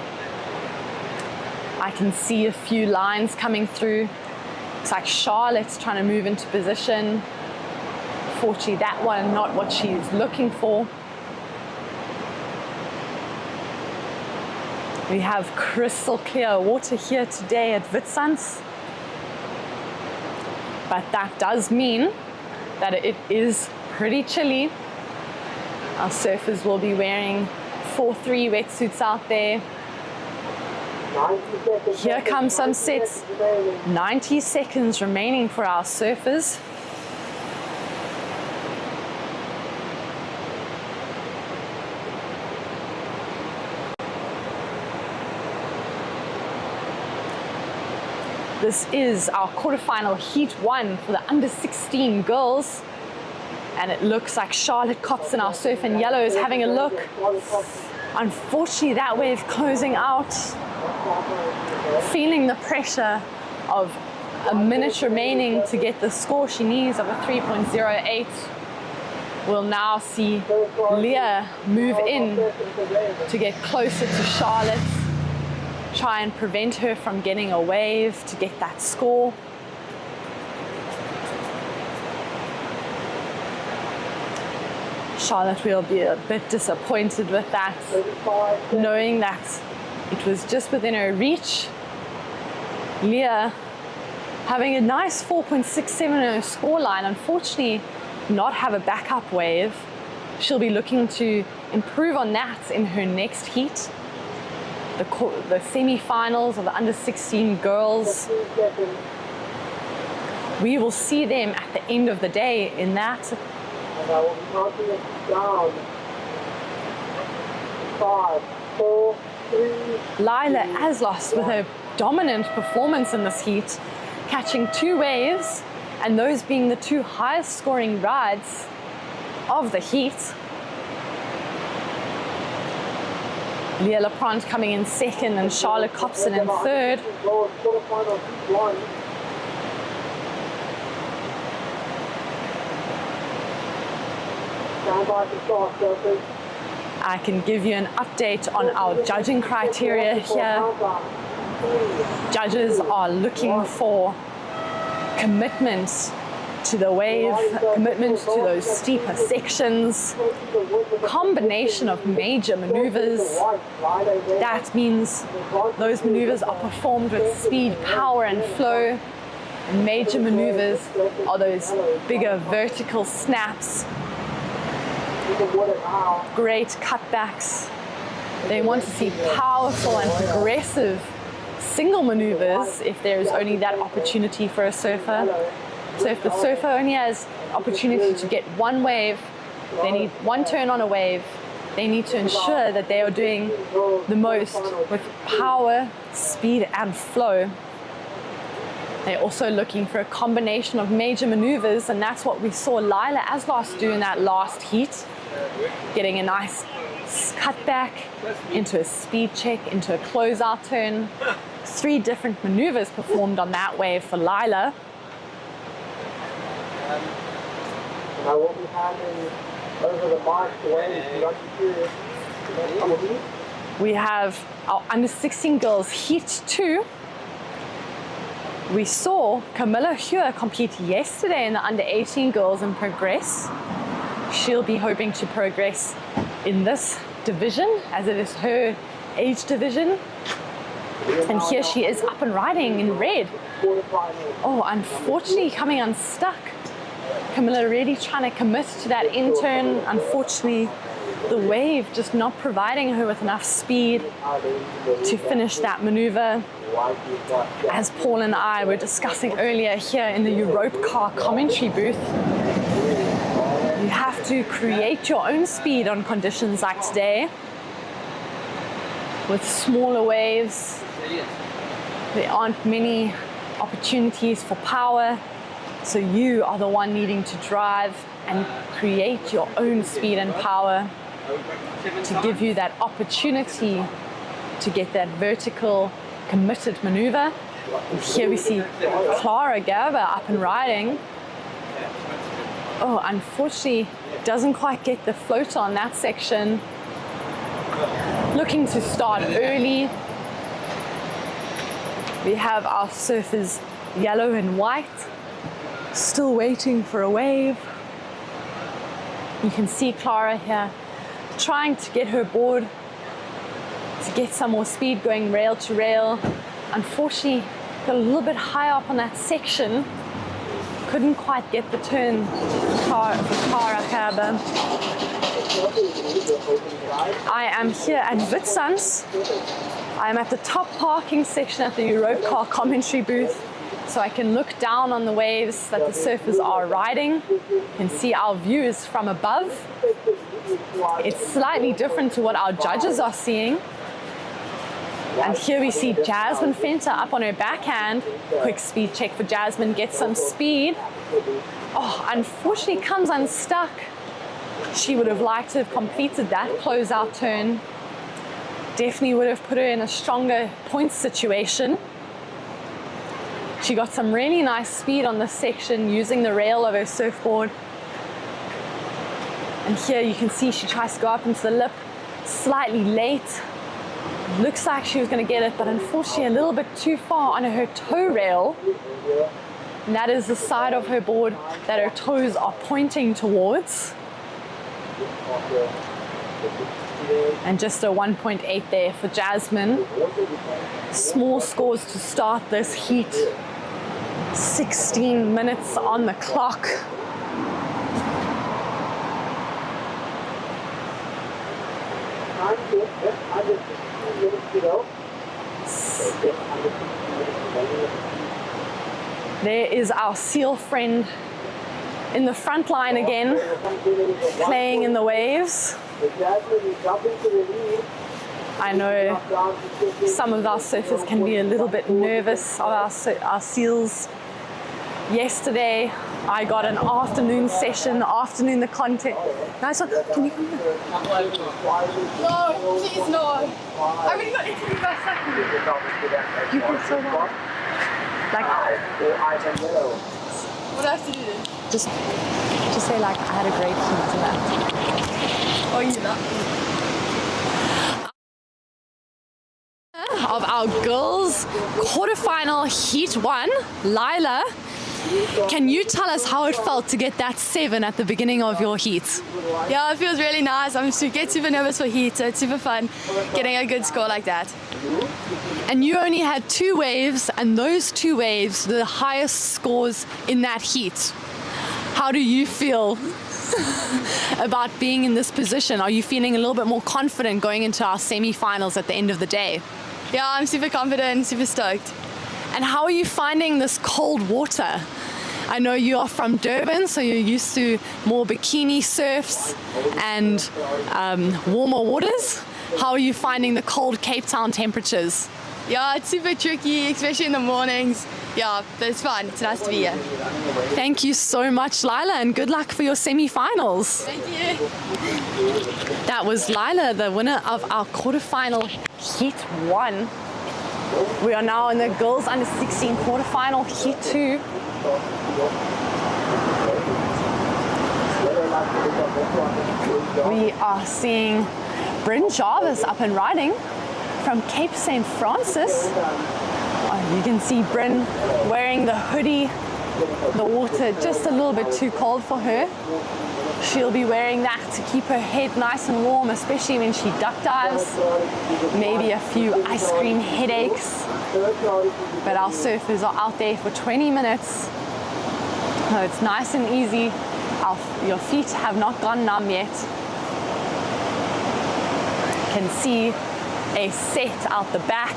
I can see a few lines coming through. It's like Charlotte's trying to move into position. Fortunately, that one, not what she's looking for. We have crystal clear water here today at Witsuns. But that does mean that it is pretty chilly. Our surfers will be wearing 4-3 wetsuits out there. Here come some sets. 90 seconds remaining for our surfers. This is our quarterfinal heat 1 for the under 16 girls. And it looks like Charlotte Copson, our surf in yellow, is having a look. Unfortunately, that wave closing out. Feeling the pressure of a minute remaining to get the score she needs of a 3.08. We'll now see Leah move in to get closer to Charlotte. Try and prevent her from getting a wave to get that score. Charlotte will be a bit disappointed with that, knowing that it was just within her reach. Leah having a nice 4.670 scoreline, unfortunately not have a backup wave. She'll be looking to improve on that in her next heat. The semi-finals of the under 16 girls. We will see them at the end of the day in that. And I will be counting it down. 5, 4, 3. Lila Aslos with a dominant performance in this heat, catching 2 waves, and those being the 2 highest scoring rides of the heat. Leah Laprant coming in second and Charlotte Copson in third. Quarterfinal Heat 1. Stand by to start, surfers. I can give you an update on our judging criteria here. Judges are looking for commitment to the wave, commitment to those steeper sections, combination of major maneuvers. That means those maneuvers are performed with speed, power and flow. And major maneuvers are those bigger vertical snaps, great cutbacks. They want to see powerful and progressive single maneuvers if there is only that opportunity for a surfer. So if the surfer only has opportunity to get one wave, they need one turn on a wave, they need to ensure that they are doing the most with power, speed and flow. They're also looking for a combination of major maneuvers, and that's what we saw Lila Aslos do in that last heat. Getting a nice cutback into a speed check, into a closeout turn. 3 different maneuvers performed on that wave for Lila. I will be handing over the mic to Wayne. We have our under 16 girls heat 2. We saw Camilla Hua compete yesterday in the under 18 girls and progress. She'll be hoping to progress in this division as it is her age division. And here she is up and riding in red. Oh, unfortunately coming unstuck. Camilla really trying to commit to that in-turn. Unfortunately, the wave just not providing her with enough speed to finish that maneuver. As Paul and I were discussing earlier here in the Europe car commentary booth, you have to create your own speed on conditions like today. With smaller waves, there aren't many opportunities for power. So you are the one needing to drive and create your own speed and power to give you that opportunity to get that vertical committed maneuver. And here we see Clara Gerber up and riding. Oh, unfortunately, doesn't quite get the float on that section. Looking to start early. We have our surfers yellow and white, still waiting for a wave. You can see Clara here trying to get her board to get some more speed going rail to rail. Unfortunately, got a little bit high up on that section. Couldn't quite get the turn for Clara Gerber. I am here at Witsunds. I am at the top parking section at the Europe car commentary booth, so I can look down on the waves that the surfers are riding. You can see our views from above. It's slightly different to what our judges are seeing. And here we see Jasmine Fenter up on her backhand. Quick speed check for Jasmine, gets some speed. Oh, unfortunately comes unstuck. She would have liked to have completed that closeout turn. Definitely would have put her in a stronger point situation. She got some really nice speed on this section using the rail of her surfboard. And here you can see she tries to go up into the lip, slightly late. Looks like she was going to get it, but unfortunately a little bit too far on her toe rail. And that is the side of her board that her toes are pointing towards. And just a 1.8 there for Jasmine. Small scores to start this heat. 16 minutes on the clock. There is our seal friend in the front line again, playing in the waves. I know some of our surfers can be a little bit nervous of our seals. Yesterday, I got an afternoon session, the content. Nice one. Can you come here? No, please no. I really got into the first second. You feel so well. Like, what do I have to do then? Just say like, I had a great heat and that. Oh, you lucky. Of our girls quarterfinal heat 1, Lila, can you tell us how it felt to get that 7 at the beginning of your heat? Yeah, it feels really nice. I'm get super nervous for heat, so it's super fun getting a good score like that. And you only had 2 waves, and those 2 waves were the highest scores in that heat. How do you feel about being in this position? Are you feeling a little bit more confident going into our semi-finals at the end of the day? Yeah, I'm super confident, super stoked. And how are you finding this cold water? I know you are from Durban, so you're used to more bikini surfs and warmer waters. How are you finding the cold Cape Town temperatures? Yeah, it's super tricky, especially in the mornings. Yeah, but it's fun. It's nice to be here. Thank you so much, Lila, and good luck for your semi-finals. Thank you. That was Lila, the winner of our quarterfinal heat 1. We are now in the girls under 16 quarterfinal heat 2. We are seeing Bryn Jarvis up and riding from Cape St. Francis. You can see Bryn wearing the hoodie, the water just a little bit too cold for her. She'll be wearing that to keep her head nice and warm, especially when she duck dives. Maybe a few ice cream headaches. But our surfers are out there for 20 minutes. So it's nice and easy. Your feet have not gone numb yet. You can see a set out the back.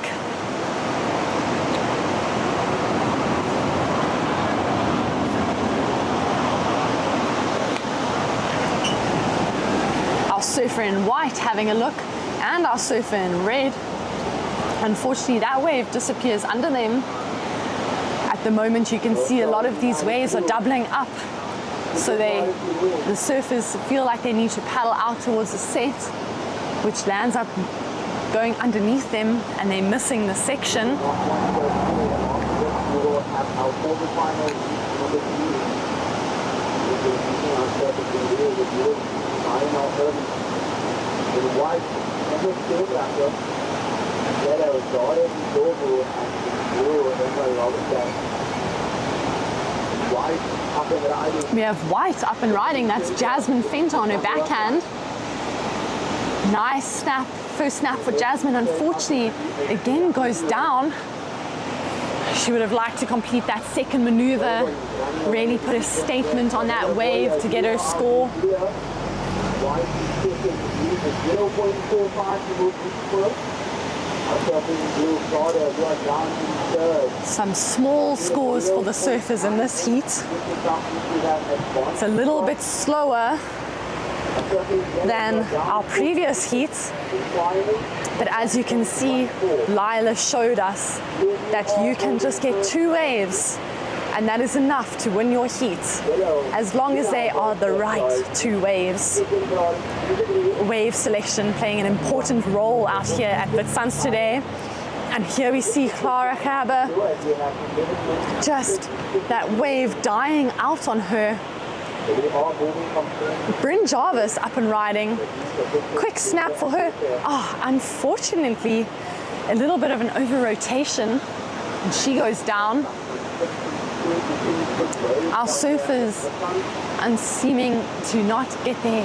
Surfer in white having a look, and our surfer in red. Unfortunately, that wave disappears under them. At the moment, you can see a lot of these waves are doubling up, so the surfers feel like they need to paddle out towards the set, which lands up going underneath them, and they're missing the section. We have white up and riding. That's Jasmine Fenta on her backhand. Nice snap, first snap for Jasmine. Unfortunately, again goes down. She would have liked to complete that second maneuver, really put a statement on that wave to get her score. Some small scores for the surfers in this heat. It's a little bit slower than our previous heats, but as you can see, Lila showed us that you can just get 2 waves, and that is enough to win your heat, as long as they are the right 2 waves. Wave selection playing an important role out here at Witsuns today. And here we see Clara Gerber, just that wave dying out on her. Bryn Jarvis up and riding. Quick snap for her. Unfortunately, a little bit of an over-rotation, and she goes down. Our surfers are seeming to not get their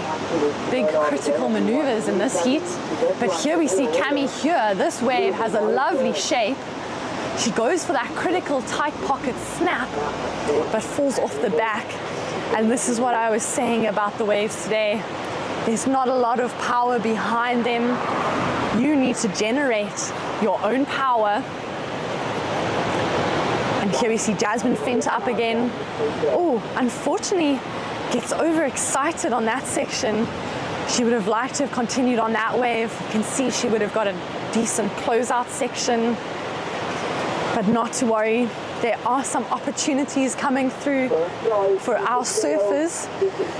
big critical maneuvers in this heat. But here we see Cami here. This wave has a lovely shape. She goes for that critical tight pocket snap, but falls off the back. And this is what I was saying about the waves today. There's not a lot of power behind them. You need to generate your own power. And here we see Jasmine Fenta up again. Oh, unfortunately, gets overexcited on that section. She would have liked to have continued on that wave. You can see she would have got a decent closeout section, but not to worry. There are some opportunities coming through for our surfers.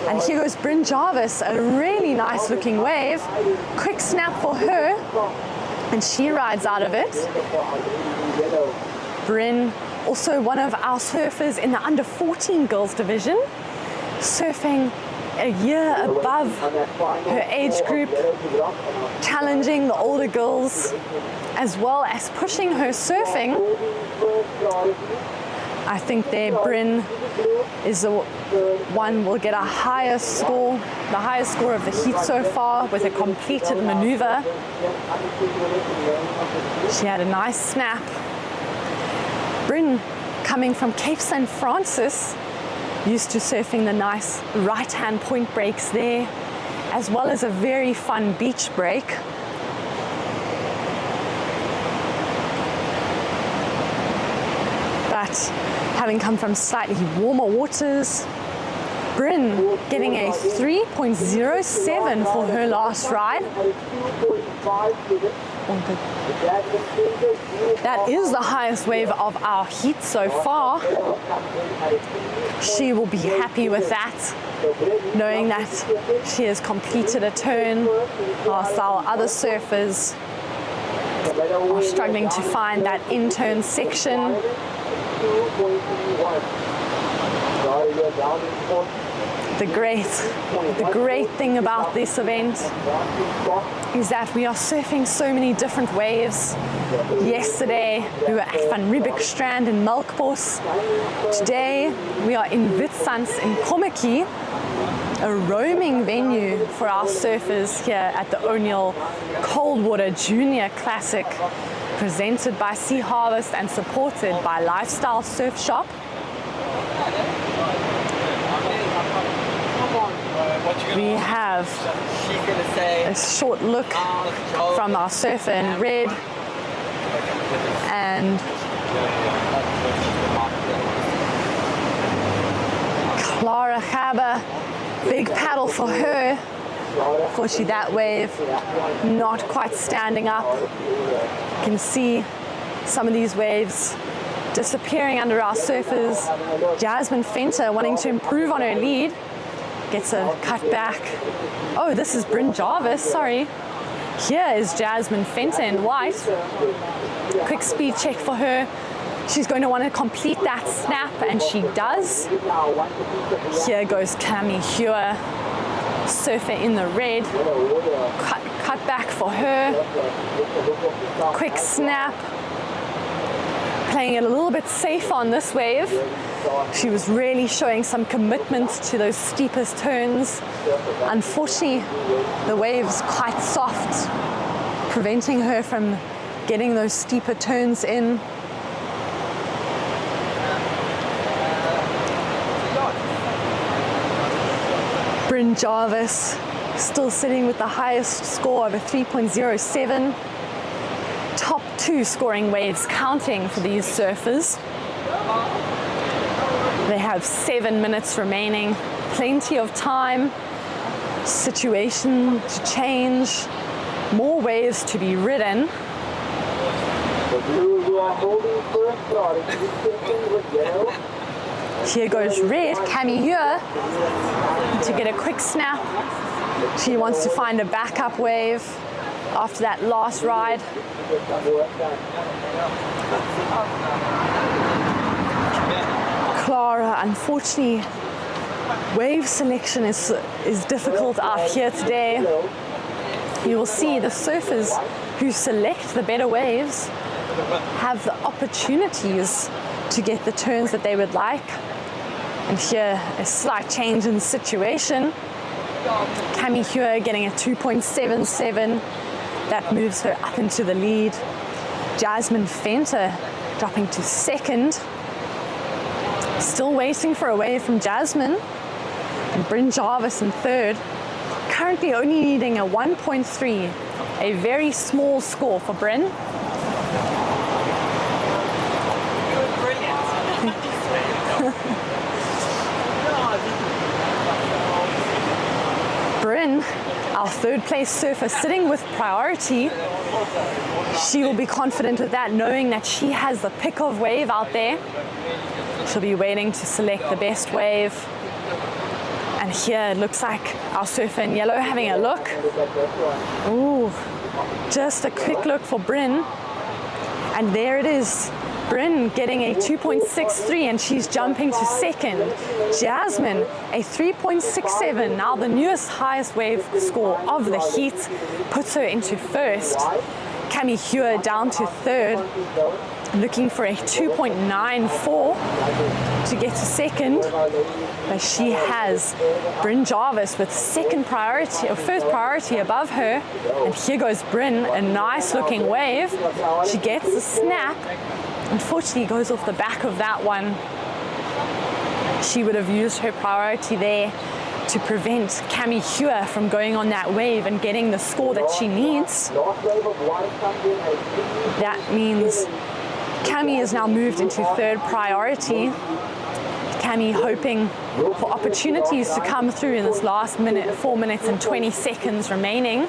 And here goes Bryn Jarvis, a really nice looking wave. Quick snap for her. and she rides out of it. Bryn, also one of our surfers in the under 14 girls division, surfing a year above her age group, challenging the older girls as well as pushing her surfing. I think there Bryn is the one will get a higher score, the highest score of the heat so far with a completed maneuver. She had a nice snap. Bryn, coming from Cape St. Francis, used to surfing the nice right-hand point breaks there, as well as a very fun beach break. But having come from slightly warmer waters, Bryn getting a 3.07 for her last ride. That is the highest wave of our heat so far. She will be happy with that, knowing that she has completed a turn, whilst our other surfers are struggling to find that in-turn section. The great thing about this event is that we are surfing so many different waves. Yesterday we were at Van Riebeek Strand in Melbas. Today we are in Witsands in Kommetjie, a roaming venue for our surfers here at the O'Neill Coldwater Junior Classic, presented by Sea Harvest and supported by Lifestyle Surf Shop. We have a short look from our surfer in red, and Clara Haber, big paddle for her. Unfortunately, that wave not quite standing up. You can see some of these waves disappearing under our surfers. Jasmine Fenter wanting to improve on her lead. Gets a cut back. Oh, this is Bryn Jarvis, sorry. Here is Jasmine Fenter in white. Quick speed check for her. She's going to want to complete that snap, and she does. Here goes Cami Hewer, surfer in the red. Cut back for her. Quick snap. Playing it a little bit safe on this wave. She was really showing some commitment to those steepest turns. Unfortunately, the wave's quite soft, preventing her from getting those steeper turns in. Bryn Jarvis still sitting with the highest score of a 3.07. Top two scoring waves counting for these surfers. They have 7 minutes remaining, plenty of time, situation to change, more waves to be ridden. Here goes red, Cami here, to get a quick snap. She wants to find a backup wave after that last ride. Clara, unfortunately, wave selection is difficult out here today. You will see the surfers who select the better waves have the opportunities to get the turns that they would like. And here, a slight change in situation. Cami Hewer getting a 2.77. That moves her up into the lead. Jasmine Fenter dropping to second. Still waiting for a wave from Jasmine. And Bryn Jarvis in third. Currently only needing a 1.3. A very small score for Bryn. Bryn, our third place surfer, sitting with priority. She will be confident with that, knowing that she has the pick of wave out there. She'll be waiting to select the best wave. And here it looks like our surfer in yellow having a look. Ooh, Just a quick look for Bryn, and there it is. Bryn getting a 2.63 and she's jumping to second. Jasmine a 3.67, now the newest highest wave score of the heat, puts her into first. Cami Hua down to third, looking for a 2.94 to get to second, but she has Bryn Jarvis with second priority or first priority above her, and here goes Bryn, a nice looking wave. She gets the snap. Unfortunately, goes off the back of that one. She would have used her priority there to prevent Cami Hua from going on that wave and getting the score that she needs. That means Cami is now moved into third priority. Cami hoping for opportunities to come through in this last minute, 4 minutes and 20 seconds remaining,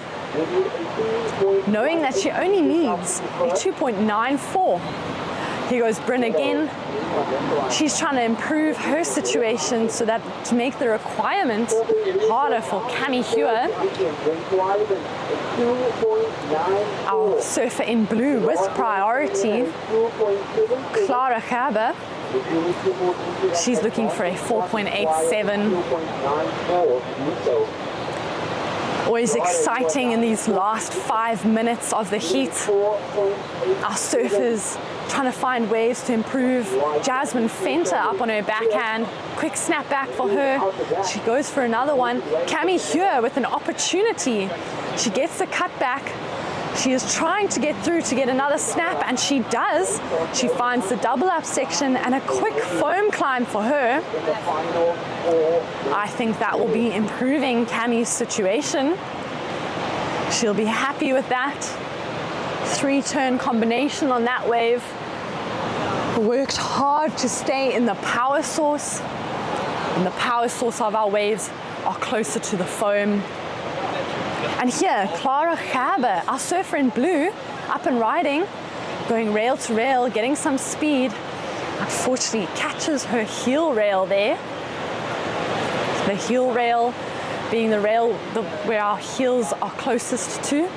knowing that she only needs a 2.94. Here goes Bryn again. She's trying to improve her situation so that to make the requirement harder for Cami Hua. Our surfer in blue with priority, Clara Gerber. She's looking for a 4.87. Always exciting in these last 5 minutes of the heat. Our surfers trying to find ways to improve. Jasmine Fenter up on her backhand. Quick snap back for her. She goes for another one. Cami Hua with an opportunity. She gets the cut back. She is trying to get through to get another snap, and she does. She finds the double up section and a quick foam climb for her. I think that will be improving Cami's situation. She'll be happy with that. 3-turn combination on that wave. Worked hard to stay in the power source, and the power source of our waves are closer to the foam. And here, Clara Gerber, our surfer in blue, up and riding, going rail to rail, getting some speed. Unfortunately, catches her heel rail there. The heel rail being the rail where our heels are closest to,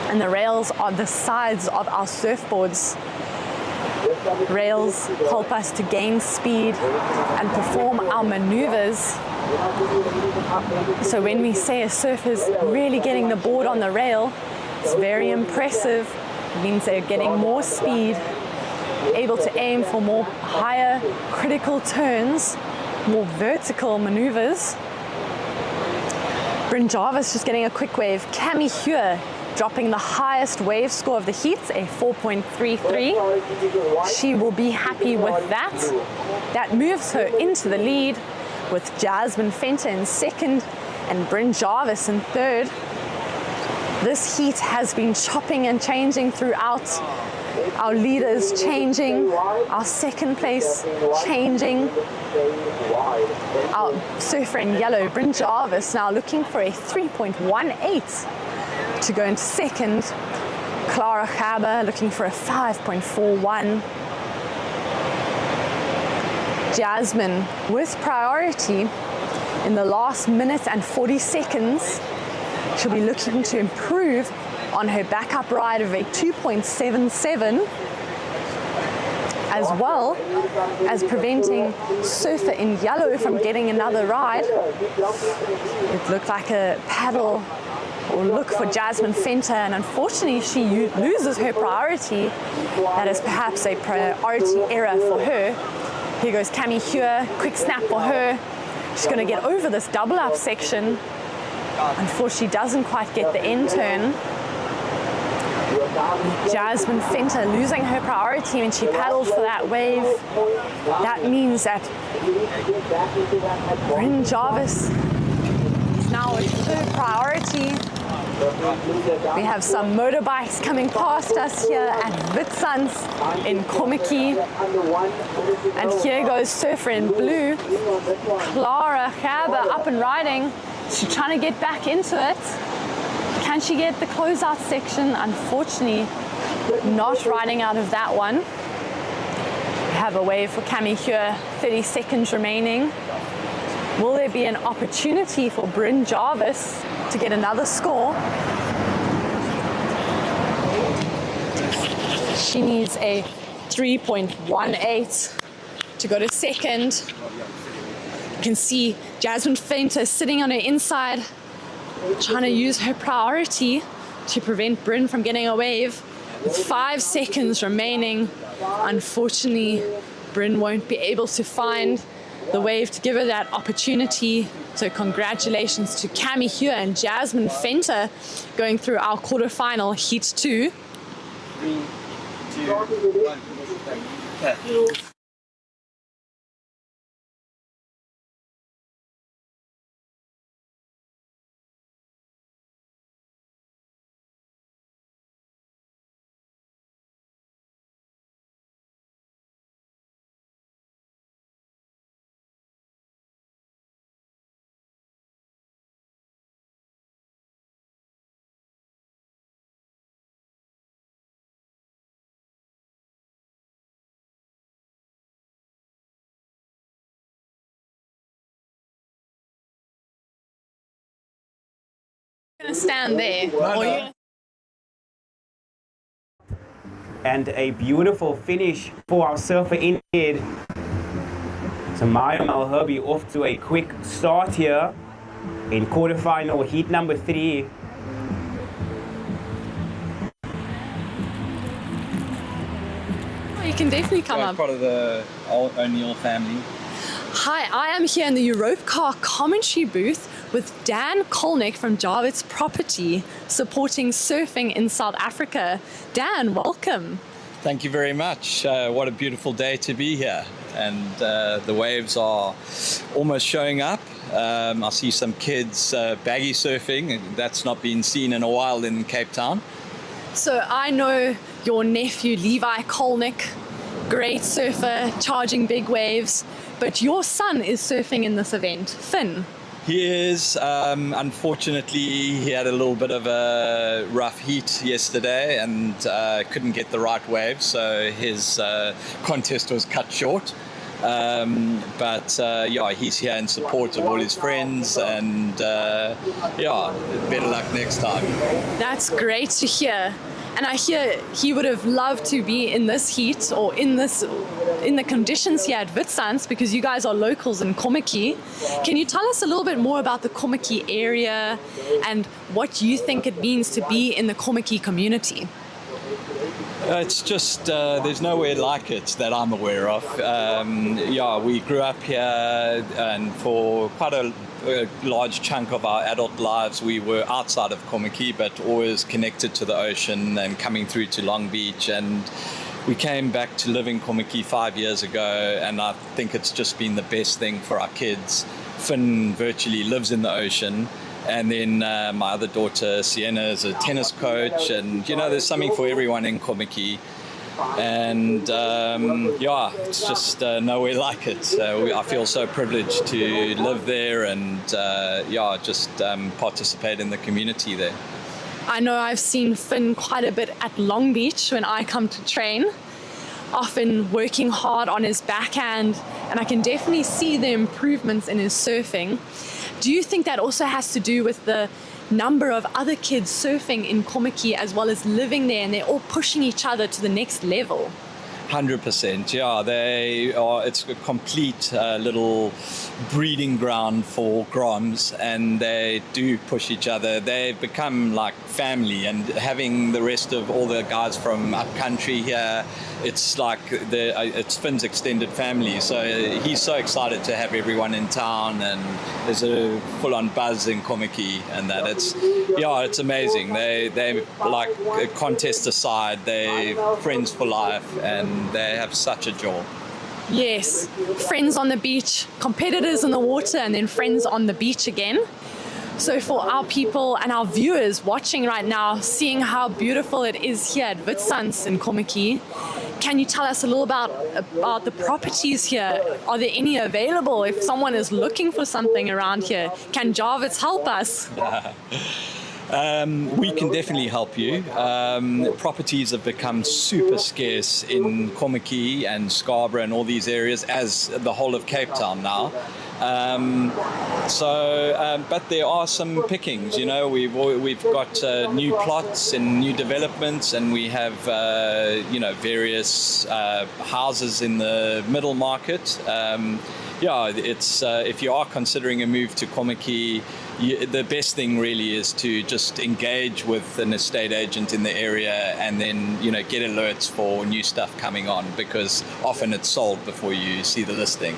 and the rails are the sides of our surfboards. Rails help us to gain speed and perform our maneuvers. So when we say a surfer's really getting the board on the rail, it's very impressive. It means they're getting more speed, able to aim for more higher critical turns, more vertical maneuvers. Bryn Jarvis just getting a quick wave. Cami Hua dropping the highest wave score of the heat, a 4.33. She will be happy with that. That moves her into the lead with Jasmine Fenter in second and Bryn Jarvis in third. This heat has been chopping and changing throughout. Our leaders changing, our second place changing. Our surfer in yellow, Bryn Jarvis, now looking for a 3.18 to go into second. Clara Gerber looking for a 5.41. Jasmine with priority in the last minute and 40 seconds. She'll be looking to improve on her backup ride of a 2.77, as well as preventing surfer in yellow from getting another ride. It looked like a paddle or look for Jasmine Fenter, and unfortunately she loses her priority. That is perhaps a priority error for her. Here goes Cami Hua, quick snap for her. She's going to get over this double up section. Unfortunately doesn't quite get the end turn. Jasmine Fenter losing her priority when she paddled for that wave. That means that Bryn Jarvis is now at third priority. We have some motorbikes coming past us here at Witsuns in Kommetjie. And here goes surfer in blue, Clara Gerber, up and riding. She's trying to get back into it. Can she get the closeout section? Unfortunately, not riding out of that one. We have a wave for Cami Hua, 30 seconds remaining. Will there be an opportunity for Bryn Jarvis to get another score? She needs a 3.18 to go to second. You can see Jasmine Fenter sitting on her inside, trying to use her priority to prevent Bryn from getting a wave. With 5 seconds remaining, unfortunately, Bryn won't be able to find the wave to give her that opportunity. So congratulations to Cami Hua and Jasmine Fenter going through our quarterfinal Heat 2. 3, 2, 1. Okay. Gonna stand there. Or you- And a beautiful finish for our surfer in head. So Maya Malherbe off to a quick start here in quarterfinal heat number 3. You can definitely come up. Part of the O'Neill family. Hi, I am here in the Europcar commentary booth with Dan Kolnick from Jarvis Property, supporting surfing in South Africa. Dan, welcome. Thank you very much. What a beautiful day to be here. And the waves are almost showing up. I see some kids baggy surfing. That's not been seen in a while in Cape Town. So I know your nephew, Levi Kolnick, great surfer, charging big waves, but your son is surfing in this event, Finn. He is. Unfortunately, he had a little bit of a rough heat yesterday and couldn't get the right wave, so his contest was cut short. But he's here in support of all his friends, and better luck next time. That's great to hear. And I hear he would have loved to be in this heat or in the conditions here at Witsands, because you guys are locals in Kommetjie. Can you tell us a little bit more about the Kommetjie area and what you think it means to be in the Kommetjie community? It's just, there's nowhere like it that I'm aware of. We grew up here, and for quite a large chunk of our adult lives, we were outside of Kommetjie, but always connected to the ocean and coming through to Longbeach. And we came back to live in Kommetjie 5 years ago, and I think it's just been the best thing for our kids. Finn virtually lives in the ocean. And then my other daughter, Sienna, is a tennis coach. And, there's something for everyone in Kommetjie. And, it's just nowhere like it. I feel so privileged to live there and, just participate in the community there. I know I've seen Finn quite a bit at Longbeach when I come to train, often working hard on his backhand, and I can definitely see the improvements in his surfing. Do you think that also has to do with the number of other kids surfing in Kommetjie as well as living there, and they're all pushing each other to the next level? 100%, yeah. They are. It's a complete little breeding ground for Groms, and they do push each other. They've become like family, and having the rest of all the guys from up country here, it's like it's Finn's extended family. So he's so excited to have everyone in town, and there's a full-on buzz in Kommetjie, and that it's amazing. They like, contest aside, they're friends for life, and they have such a joy. Yes, friends on the beach, competitors in the water, and then friends on the beach again. So for our people and our viewers watching right now, seeing how beautiful it is here at Witsands in Kommetjie, can you tell us a little about the properties here? Are there any available if someone is looking for something around here? Can Jarvis help us? We can definitely help you. Properties have become super scarce in Kommetjie and Scarborough and all these areas, as the whole of Cape Town now. But there are some pickings. You know, we've got new plots and new developments, and we have various houses in the middle market. It's if you are considering a move to Komiki, the best thing really is to just engage with an estate agent in the area, and then get alerts for new stuff coming on, because often it's sold before you see the listing.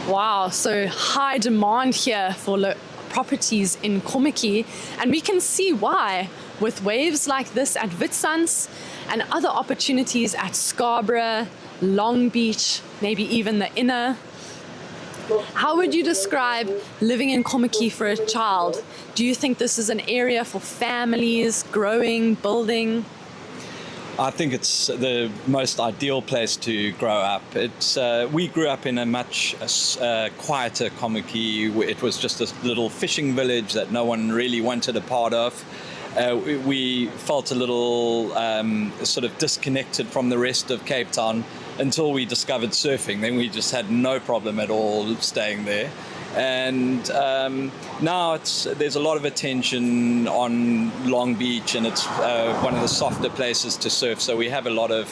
Wow, so high demand here for properties in Komiki, and we can see why with waves like this at Witsuns and other opportunities at Scarborough, Longbeach, maybe even the Inner. How would you describe living in Komiki for a child? Do you think this is an area for families, growing, building? I think it's the most ideal place to grow up. We grew up in a much quieter Komiki. It was just a little fishing village that no one really wanted a part of. We felt a little sort of disconnected from the rest of Cape Town until we discovered surfing. Then we just had no problem at all staying there. And now there's a lot of attention on Longbeach, and it's one of the softer places to surf. So we have a lot of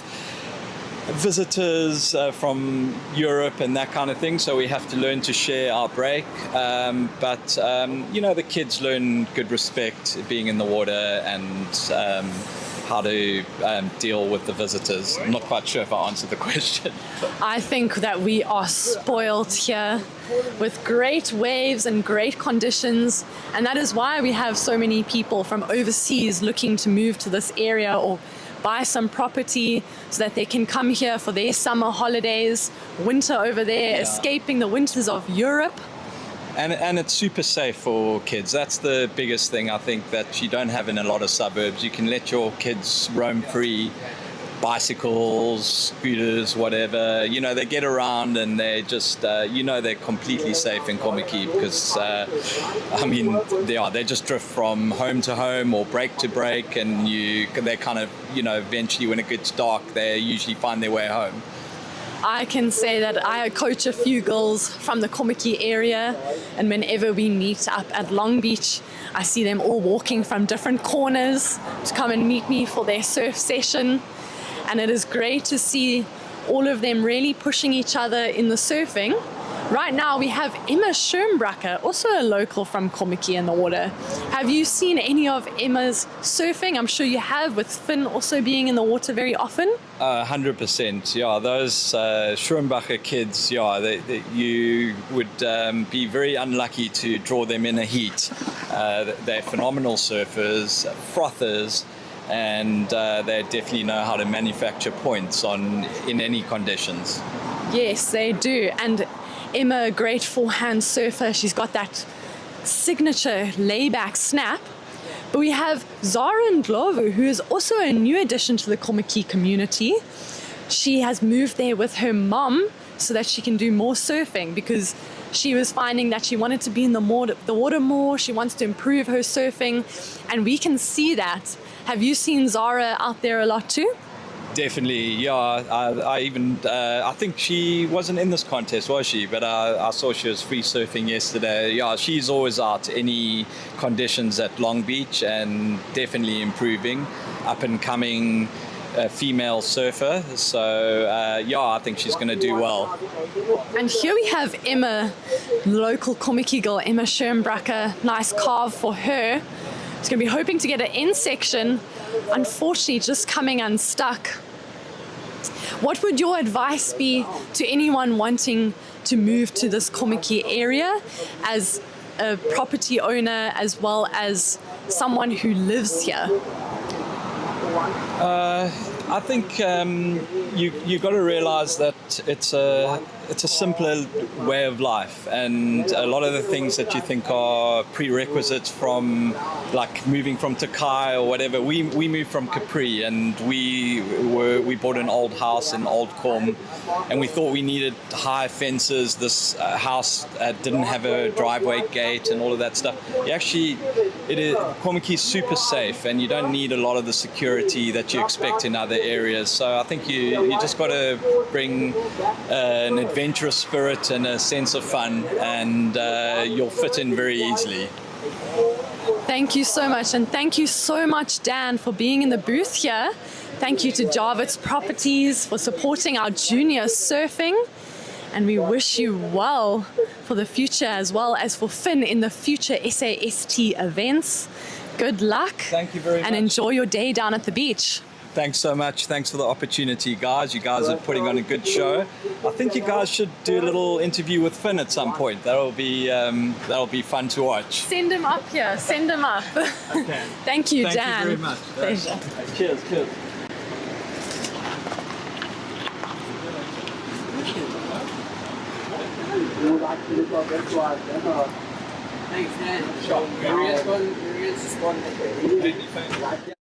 visitors from Europe and that kind of thing. So we have to learn to share our break. But the kids learn good respect being in the water, and how to deal with the visitors. I'm not quite sure if I answered the question. I think that we are spoiled here with great waves and great conditions, and that is why we have so many people from overseas looking to move to this area or buy some property so that they can come here for their summer holidays, winter over there, escaping the winters of Europe. And it's super safe for kids. That's the biggest thing, I think, that you don't have in a lot of suburbs. You can let your kids roam free, bicycles, scooters, whatever. They get around, and they just, they're completely safe in Komiki, because, they just drift from home to home or break to break, and they kind of, eventually when it gets dark, they usually find their way home. I can say that I coach a few girls from the Komiki area, and whenever we meet up at Longbeach, I see them all walking from different corners to come and meet me for their surf session. And it is great to see all of them really pushing each other in the surfing. Right now we have Emma Schönbracker, also a local from Komiki in the water. Have you seen any of Emma's surfing? I'm sure you have, with Finn also being in the water very often. 100%, yeah. Those Schönbracker kids, you would be very unlucky to draw them in a heat. They're phenomenal surfers, frothers, and they definitely know how to manufacture points in any conditions. Yes, they do. And Emma, a great forehand surfer. She's got that signature layback snap. But we have Zara Ndlovu, who is also a new addition to the Komiki community. She has moved there with her mom so that she can do more surfing, because she was finding that she wanted to be in the water more. She wants to improve her surfing, and we can see that. Have you seen Zara out there a lot too? Definitely, yeah. I think she wasn't in this contest, was she? But I saw she was free surfing yesterday. Yeah, she's always out any conditions at Longbeach, and definitely improving, up and coming female surfer. So I think she's going to do well. And here we have Emma, local Komiki girl, Emma Schönbracker. Nice carve for her. She's going to be hoping to get an end section. Unfortunately, just coming unstuck. What would your advice be to anyone wanting to move to this Komiki area as a property owner, as well as someone who lives here? I think you got to realize that it's a simpler way of life, and a lot of the things that you think are prerequisites from, like moving from Takai or whatever. We moved from Capri, and we bought an old house in Old Corm, and we thought we needed high fences. This house didn't have a driveway gate and all of that stuff. Komiki is super safe, and you don't need a lot of the security that you expect in other areas. So I think you just got to bring an adventure adventurous spirit and a sense of fun, and you'll fit in very easily. Thank you so much, and thank you so much, Dan, for being in the booth here. Thank you to Jarvis Properties for supporting our junior surfing, and we wish you well for the future as well as for Finn in the future SAST events. Good luck. Thank you very much. And enjoy your day down at the beach. Thanks so much. Thanks for the opportunity, guys. You guys are putting on a good show. I think you guys should do a little interview with Finn at some point. That'll be fun to watch. Send him up here. Send him up. Okay. Thank you, Dan. Thank you very much. Pleasure. Cheers. Cheers. Thanks, Dan. Maria's gone. Completely fine.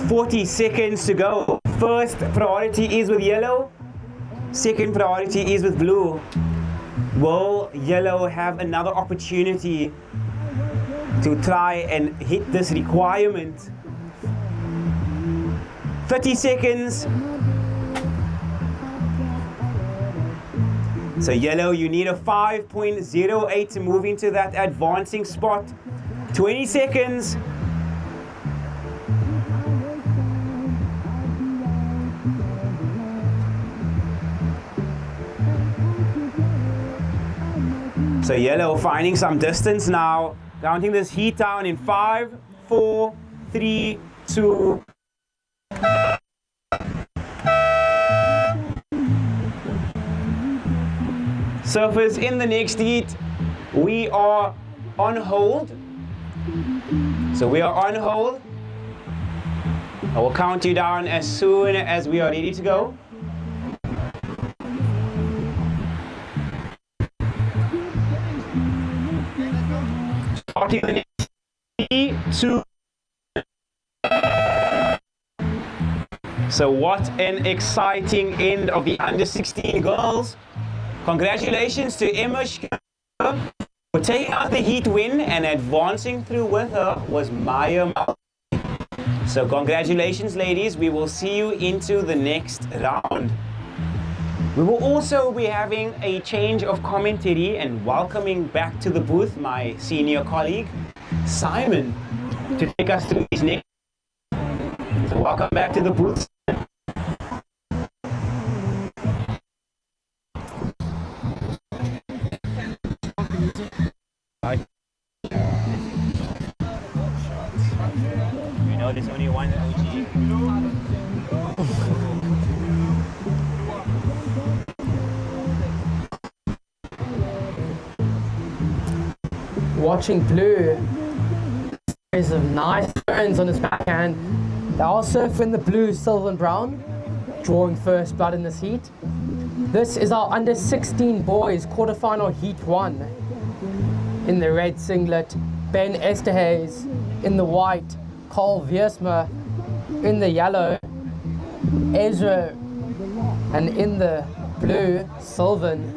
40 seconds to go. First priority is with yellow. Second priority is with blue. Will yellow have another opportunity to try and hit this requirement? 30 seconds. So yellow, you need a 5.08 to move into that advancing spot. 20 seconds. So yellow finding some distance now. Counting this heat down in 5, 4, 3, 2. Surfers in the next heat, we are on hold. So we are on hold. I will count you down as soon as we are ready to go. Starting the next 3, 2. So what an exciting end of the under 16 girls. Congratulations to Emma for taking out the heat win, and advancing through with her was Maya. So congratulations ladies, we will see you into the next round. We will also be having a change of commentary and welcoming back to the booth my senior colleague, Simon, to take us through his next. So welcome back to the booth. We know there's only one OG. Watching blue, series of nice turns on his backhand. They all surf in the blue, silver and brown, drawing first blood in this heat. This is our under 16 boys quarterfinal heat 1. In the red singlet, Ben Esterhazy. In the white, Carl Wiersma. In the yellow, Ezra. And in the blue, Sylvan.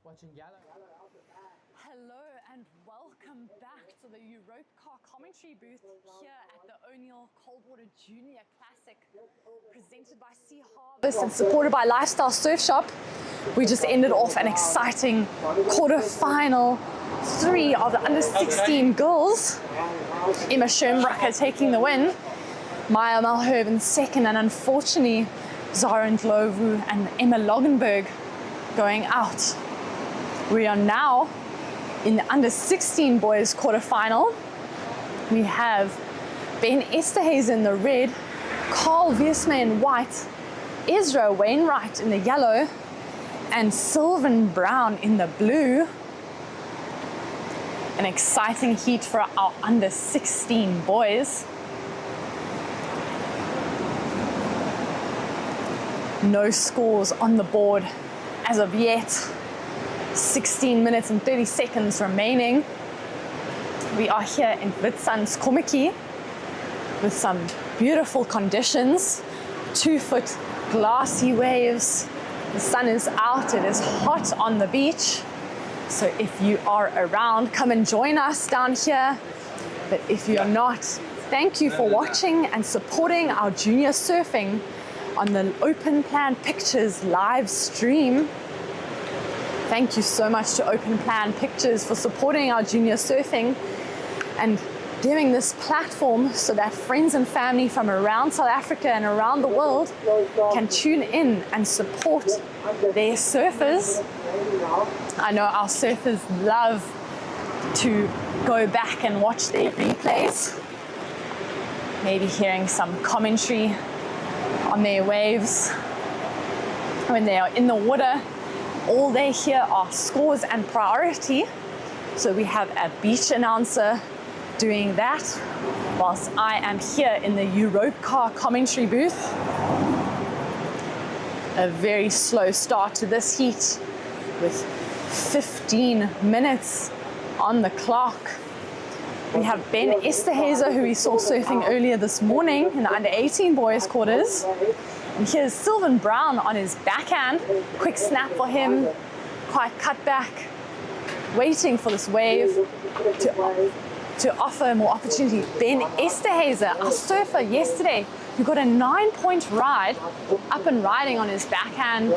Watching yellow. Hello and welcome back to the Innerkom commentary booth here at the O'Neill Coldwater Junior Classic, presented by Sea Harvest and supported by Lifestyle Surf Shop. We just ended off an exciting quarter-final 3 of the under 16 girls. Emma Schönbracher taking the win, Maya Malherben second, and unfortunately Zara Ndlovu and Emma Logenberg going out. We are now in the under 16 boys quarterfinal. We have Ben Esterhazy in the red, Carl Wiersma in white, Ezra Wainwright in the yellow, and Sylvan Brown in the blue. An exciting heat for our under 16 boys. No scores on the board as of yet. 16 minutes and 30 seconds remaining. We are here in Witsunds Kommetjie with some beautiful conditions. 2-foot glassy waves. The sun is out, it is hot on the beach. So if you are around, come and join us down here. But if you're not, thank you for watching and supporting our junior surfing on the Open Plan Pictures live stream. Thank you so much to Open Plan Pictures for supporting our junior surfing and giving this platform so that friends and family from around South Africa and around the world can tune in and support their surfers. I know our surfers love to go back and watch their replays, maybe hearing some commentary on their waves when they are in the water. All they hear are scores and priority. So we have a beach announcer doing that whilst I am here in the Europe car commentary booth. A very slow start to this heat with 15 minutes on the clock. We have Ben Esterhazy, who we saw surfing earlier this morning in the under 18 boys quarters. And here's Sylvan Brown on his backhand. Quick snap for him, quite cut back, waiting for this wave to offer more opportunity. Ben Esterhazy, our surfer yesterday, who got a 9-point ride, up and riding on his backhand.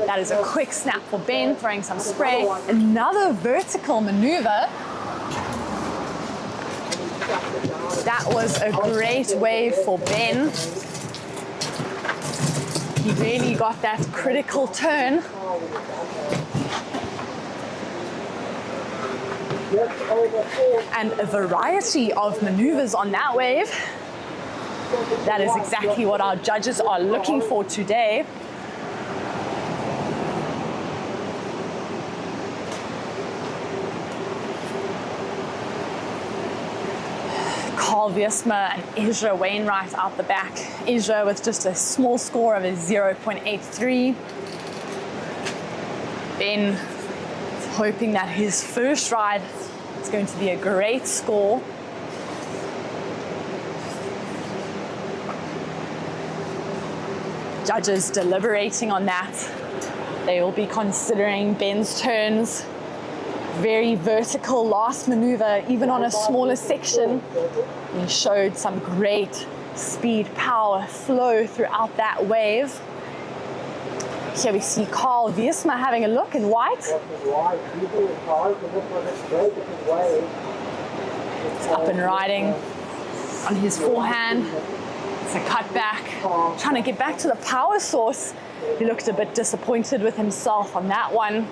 That is a quick snap for Ben, throwing some spray. Another vertical maneuver. That was a great wave for Ben. He really got that critical turn. And a variety of maneuvers on that wave. That is exactly what our judges are looking for today. Carl Wiersma and Ezra Wainwright out the back. Ezra with just a small score of a 0.83. Ben hoping that his first ride is going to be a great score. Judges deliberating on that. They will be considering Ben's turns. Very vertical last maneuver, even on a smaller section. He showed some great speed, power, flow throughout that wave. Here we see Carl Wiersma having a look in white. It's up and riding on his forehand. It's a cut back, trying to get back to the power source. He looked a bit disappointed with himself on that one.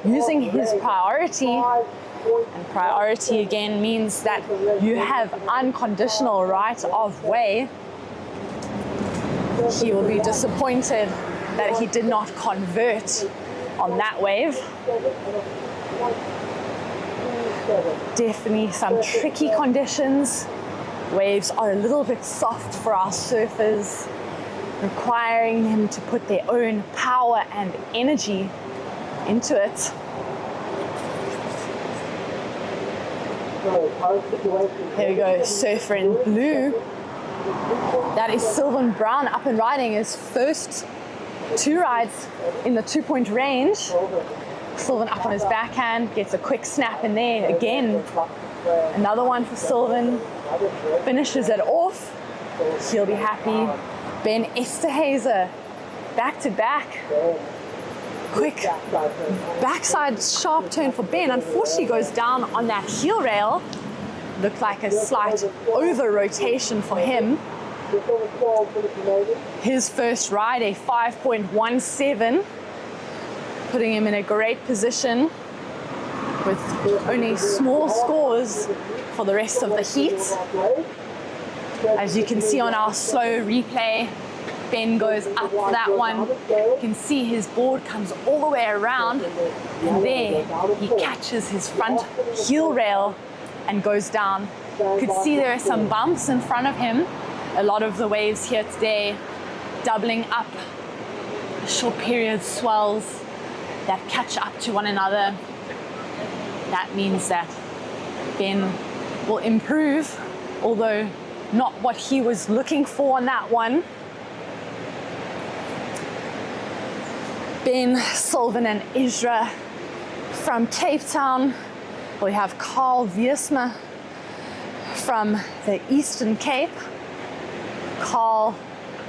Using his priority, and priority again means that you have unconditional right of way. He will be disappointed that he did not convert on that wave. Definitely some tricky conditions. Waves are a little bit soft for our surfers, requiring them to put their own power and energy into it. Here we go, surfer in blue. That is Sylvan Brown up and riding his first 2 rides in the 2-point range. Sylvan up on his backhand, gets a quick snap in there again. Another one for Sylvan, finishes it off. He'll be happy. Ben Esterhazy, back to back. Quick backside sharp turn for Ben. Unfortunately goes down on that heel rail. Looked like a slight over rotation for him. His first ride, a 5.17, putting him in a great position with only small scores for the rest of the heat. As you can see on our slow replay, Ben goes up for that one. You can see his board comes all the way around, and there he catches his front heel rail and goes down. You could see there are some bumps in front of him. A lot of the waves here today doubling up, short period swells that catch up to one another. That means that Ben will improve, although not what he was looking for on that one. Ben, Sylvan and Ezra From Cape Town, we have Carl Wiersma from the Eastern Cape. Carl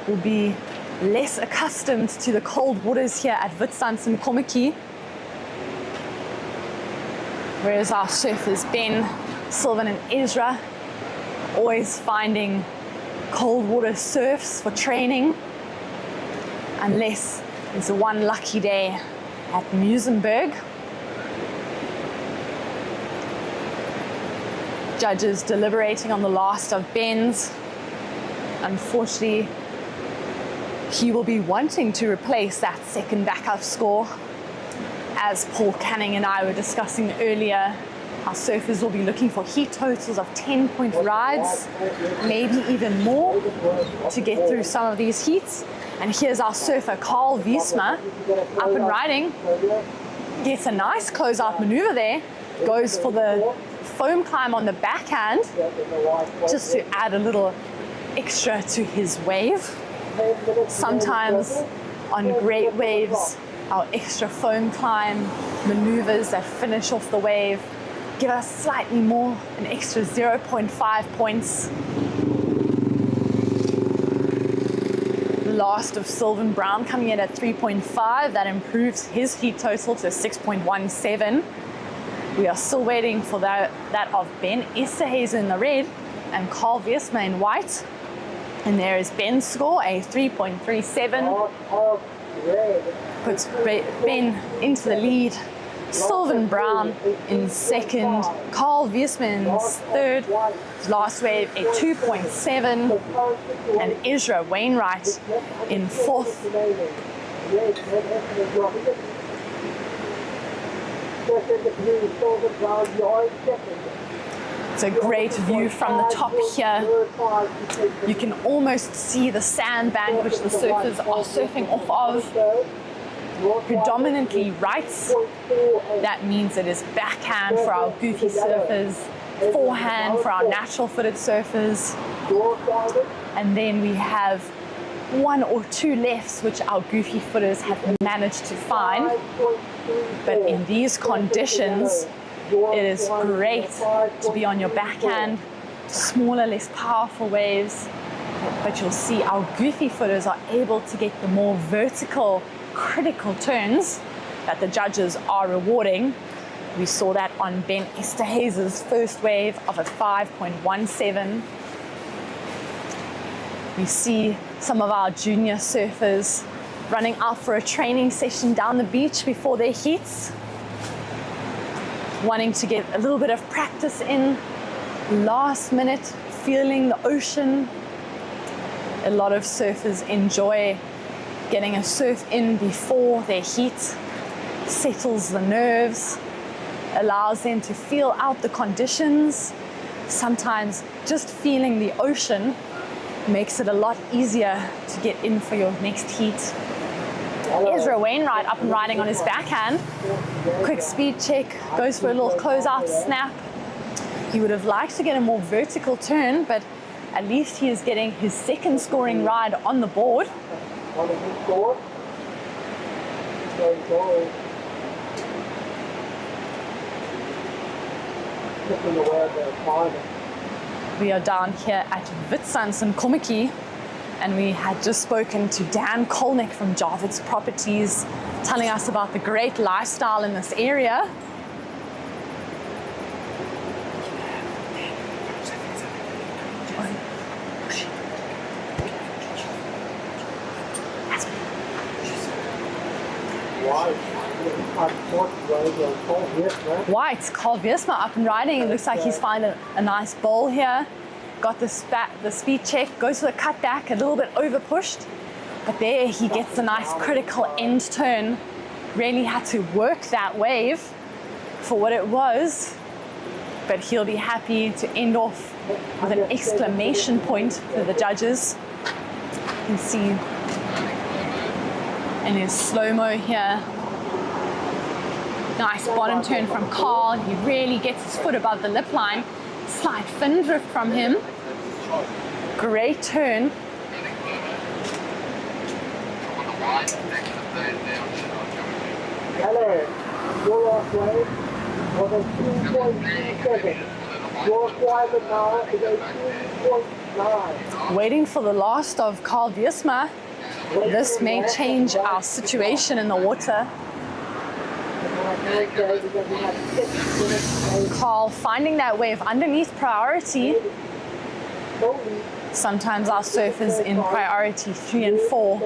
will be less accustomed to the cold waters here at Witstands and Kommetjie. Whereas our surfers Ben, Sylvan and Ezra always finding cold water surfs for training, unless it's a one lucky day at Muizenberg. Judges deliberating on the last of Ben's. Unfortunately, he will be wanting to replace that second backup score. As Paul Canning and I were discussing earlier, our surfers will be looking for heat totals of 10-point rides, maybe even more, to get through some of these heats. And here's our surfer, Carl Wiersma, up and riding. Gets a nice closeout maneuver there. Goes for the foam climb on the backhand, just to add a little extra to his wave. Sometimes on great waves, our extra foam climb maneuvers that finish off the wave give us slightly more, an extra 0.5 points. The last of Sylvan Brown coming in at 3.5, that improves his heat total to 6.17. We are still waiting for that of Ben Esterhuizen in the red and Carl Wiersma in white. And there is Ben's score, a 3.37. Puts Ben into the lead. Sylvan Brown in second. Carl Wiersma in third. Last wave, a 2.7. And Ezra Wainwright in fourth. It's a great view from the top here. You can almost see the sandbank which the surfers are surfing off of. Predominantly rights. That means it is backhand for our goofy surfers, forehand for our natural footed surfers. And then we have one or two lefts which our goofy footers have managed to find. But in these conditions, it is great to be on your backhand, smaller, less powerful waves. But you'll see our goofy footers are able to get the more vertical, critical turns that the judges are rewarding. We saw that on Ben Esterhuizen's first wave of a 5.17. We see some of our junior surfers running out for a training session down the beach before their heats, wanting to get a little bit of practice in, last minute, feeling the ocean. A lot of surfers enjoy getting a surf in before their heat, settles the nerves, allows them to feel out the conditions. Sometimes just feeling the ocean makes it a lot easier to get in for your next heat. Ezra Wainwright up and riding on his backhand. Quick speed check, goes for a little closeout snap. He would have liked to get a more vertical turn, but at least he is getting his second scoring ride on the board. We are down here at Witstands and Kommetjie, and we had just spoken to Dan Kolnick from Jarvis Properties, telling us about the great lifestyle in this area. White, Carl Wiersma up and riding. It looks like he's finding a nice bowl here. Got the speed check, goes for the cutback, a little bit over pushed. But there he gets a nice critical end turn. Really had to work that wave for what it was. But he'll be happy to end off with an exclamation point for the judges. You can see in his slow-mo here. Nice bottom turn from Carl. He really gets his foot above the lip line. Slight fin drift from him. Great turn. Your off wave was a 2.27. Your requirement now is a 2.9. Waiting for the last of Carl Wiersma. This may change our situation in the water. Carl finding that wave underneath priority. Sometimes our surfers in priority 3 and 4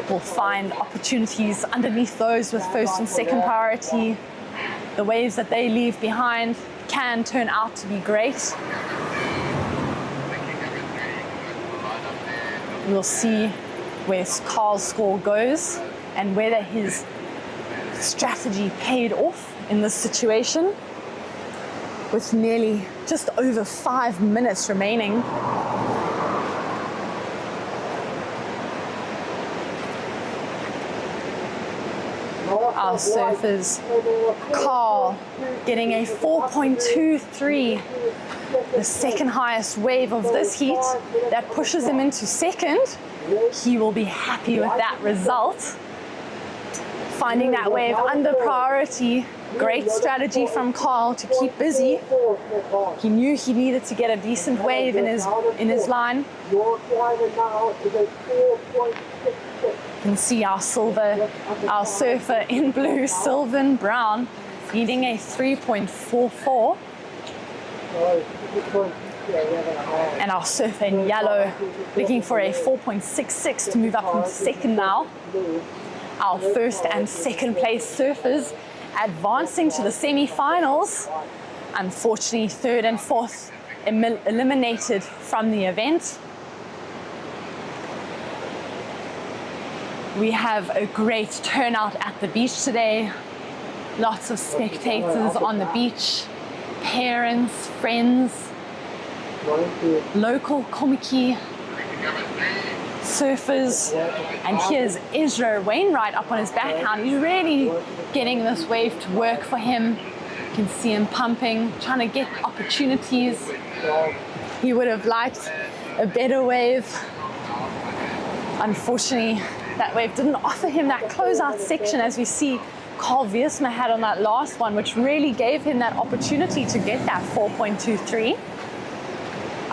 will find opportunities underneath those with first and second priority. The waves that they leave behind can turn out to be great. We'll see where Carl's score goes and whether his strategy paid off in this situation. With nearly just over 5 minutes remaining. Our surfers, Carl getting a 4.23, the second highest wave of this heat. That pushes him into second. He will be happy with that result. Finding that wave under priority. Great strategy from Carl to keep busy. He knew he needed to get a decent wave in his line. You can see our surfer in blue, Sylvan Brown, needing a 3.44. And our surfer in yellow looking for a 4.66 to move up into second now. Our first and second place surfers advancing to the semi-finals. Unfortunately, third and fourth eliminated from the event. We have a great turnout at the beach today. Lots of spectators on the beach, parents, friends, local komiki, surfers, and here's Ezra Wainwright up on his backhand. He's really getting this wave to work for him. You can see him pumping, trying to get opportunities. He would have liked a better wave. Unfortunately, that wave didn't offer him that closeout section as we see Carl Wiersma had on that last one, which really gave him that opportunity to get that 4.23.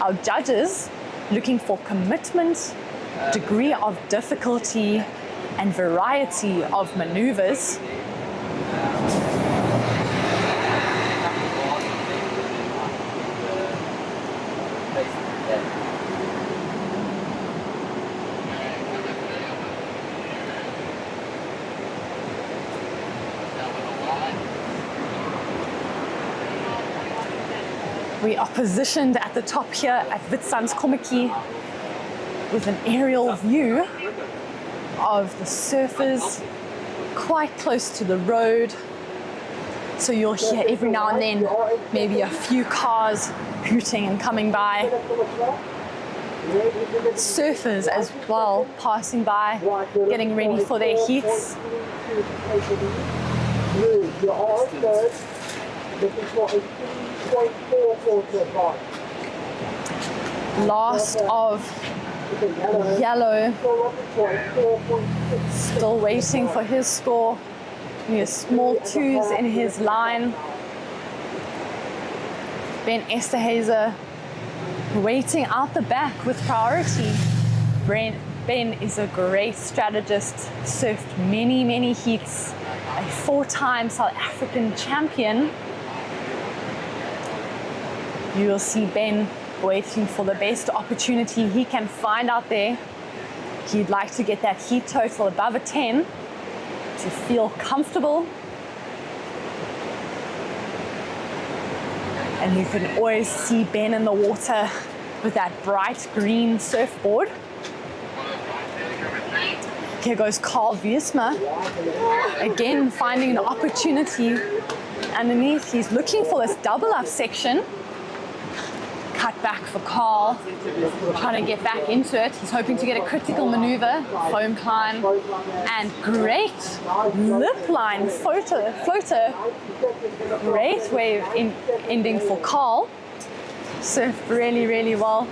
Our judges looking for commitment, degree of difficulty, and variety of maneuvers. We are positioned at the top here at Witsands Komiki with an aerial view of the surfers quite close to the road. So you'll hear every now and then maybe a few cars hooting and coming by. Surfers as well passing by, getting ready for their heats. Last of yellow, still waiting for his score. He has small twos in his line. Ben Esterhazy waiting out the back with priority. Ben is a great strategist, surfed many heats, a 4-time South African champion. You will see Ben waiting for the best opportunity he can find out there. He'd like to get that heat total above a 10 to feel comfortable. And you can always see Ben in the water with that bright green surfboard. Here goes Carl Wiersma, again finding an opportunity underneath. He's looking for this double up section. Cut back for Carl, trying to get back into it. He's hoping to get a critical maneuver, foam climb, and great lip line floater. Great wave ending for Carl. Surfed really well.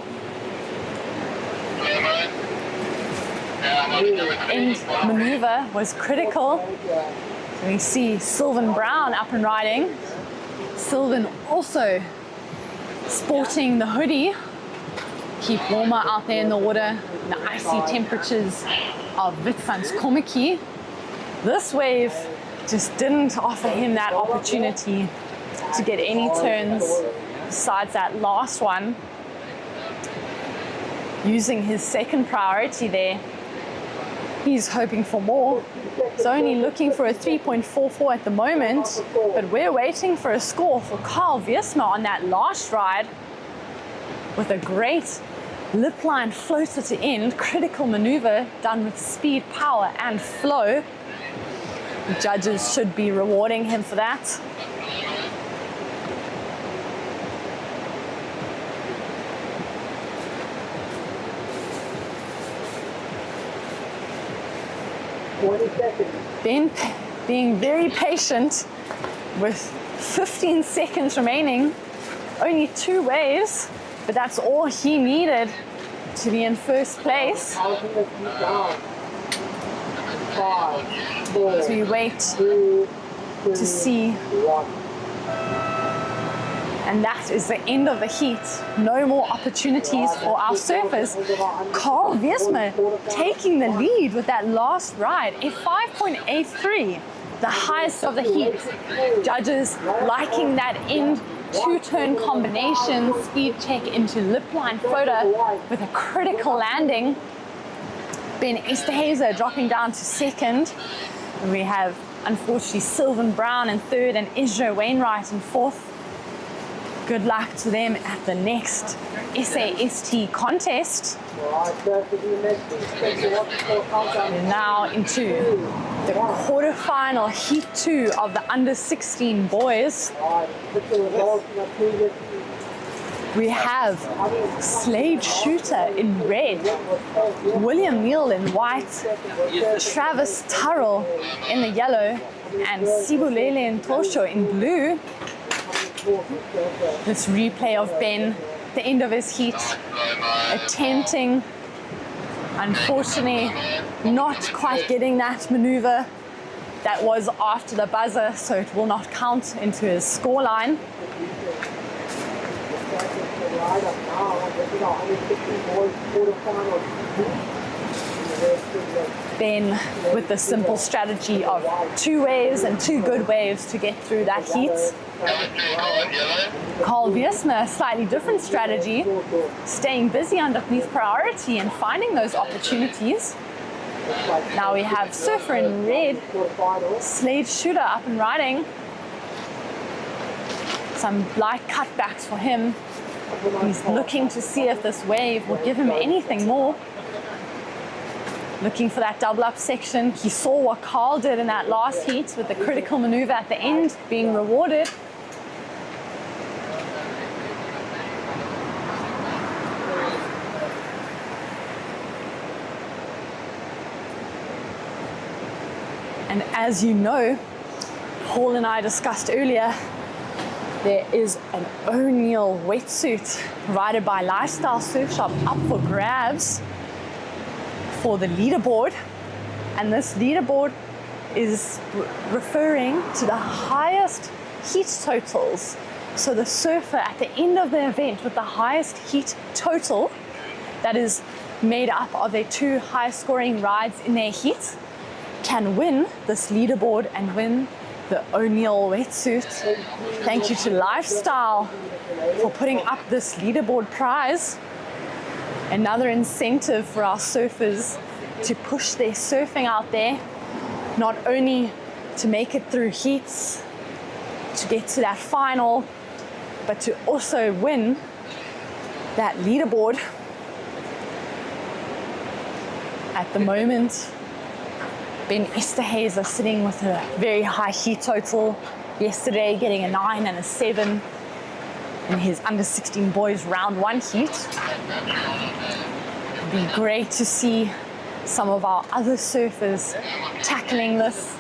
End maneuver was critical. We see Sylvan Brown up and riding. Sylvan also sporting the hoodie. Keep warmer out there in the water, the icy temperatures of Witwatersrand. This wave just didn't offer him that opportunity to get any turns besides that last one. Using his second priority there, he's hoping for more. He's only looking for a 3.44 at the moment, but we're waiting for a score for Carl Wiersma on that last ride with a great lip line floater to end, critical maneuver done with speed, power, and flow. The judges should be rewarding him for that. Ben being very patient with 15 seconds remaining, only 2 waves, but that's all he needed to be in first place. As we wait to see. And that is the end of the heat. No more opportunities for our surfers. Carl Wiersma taking the lead with that last ride, a 5.83, the highest of the heat. Judges liking that end 2-turn combination, speed check into lip line floater with a critical landing. Ben Esterhazy dropping down to second. And we have, unfortunately, Sylvan Brown in third and Ezra Wainwright in fourth. Good luck to them at the next SAST contest. We're now into the quarterfinal heat 2 of the under 16 boys. We have Slade Shooter in red, William Neal in white, Travis Turrell in the yellow, and Sibulele Ntosho in blue. This replay of Ben, the end of his heat, attempting, unfortunately, not quite getting that maneuver that was after the buzzer, so it will not count into his scoreline. Ben with the simple strategy of 2 waves and 2 good waves to get through that heat. Carl Wiersma, a slightly different strategy, staying busy underneath priority and finding those opportunities. Now we have Surfer in red, Slade Shooter up and riding. Some light cutbacks for him. He's looking to see if this wave will give him anything more. Looking for that double up section. He saw what Carl did in that last heat with the critical maneuver at the end, being rewarded. And as you know, Paul and I discussed earlier, there is an O'Neill wetsuit provided by Lifestyle Surf Shop up for grabs for the leaderboard. And this leaderboard is referring to the highest heat totals. So the surfer at the end of the event with the highest heat total, that is made up of their 2 high scoring rides in their heat, can win this leaderboard and win the O'Neill wetsuit. Thank you to Lifestyle for putting up this leaderboard prize. Another incentive for our surfers to push their surfing out there, not only to make it through heats, to get to that final, but to also win that leaderboard. At the moment, Ben Esterhazy sitting with a very high heat total. Yesterday getting a 9 and a 7 in his under 16 boys round 1 heat. It'd be great to see some of our other surfers tackling this.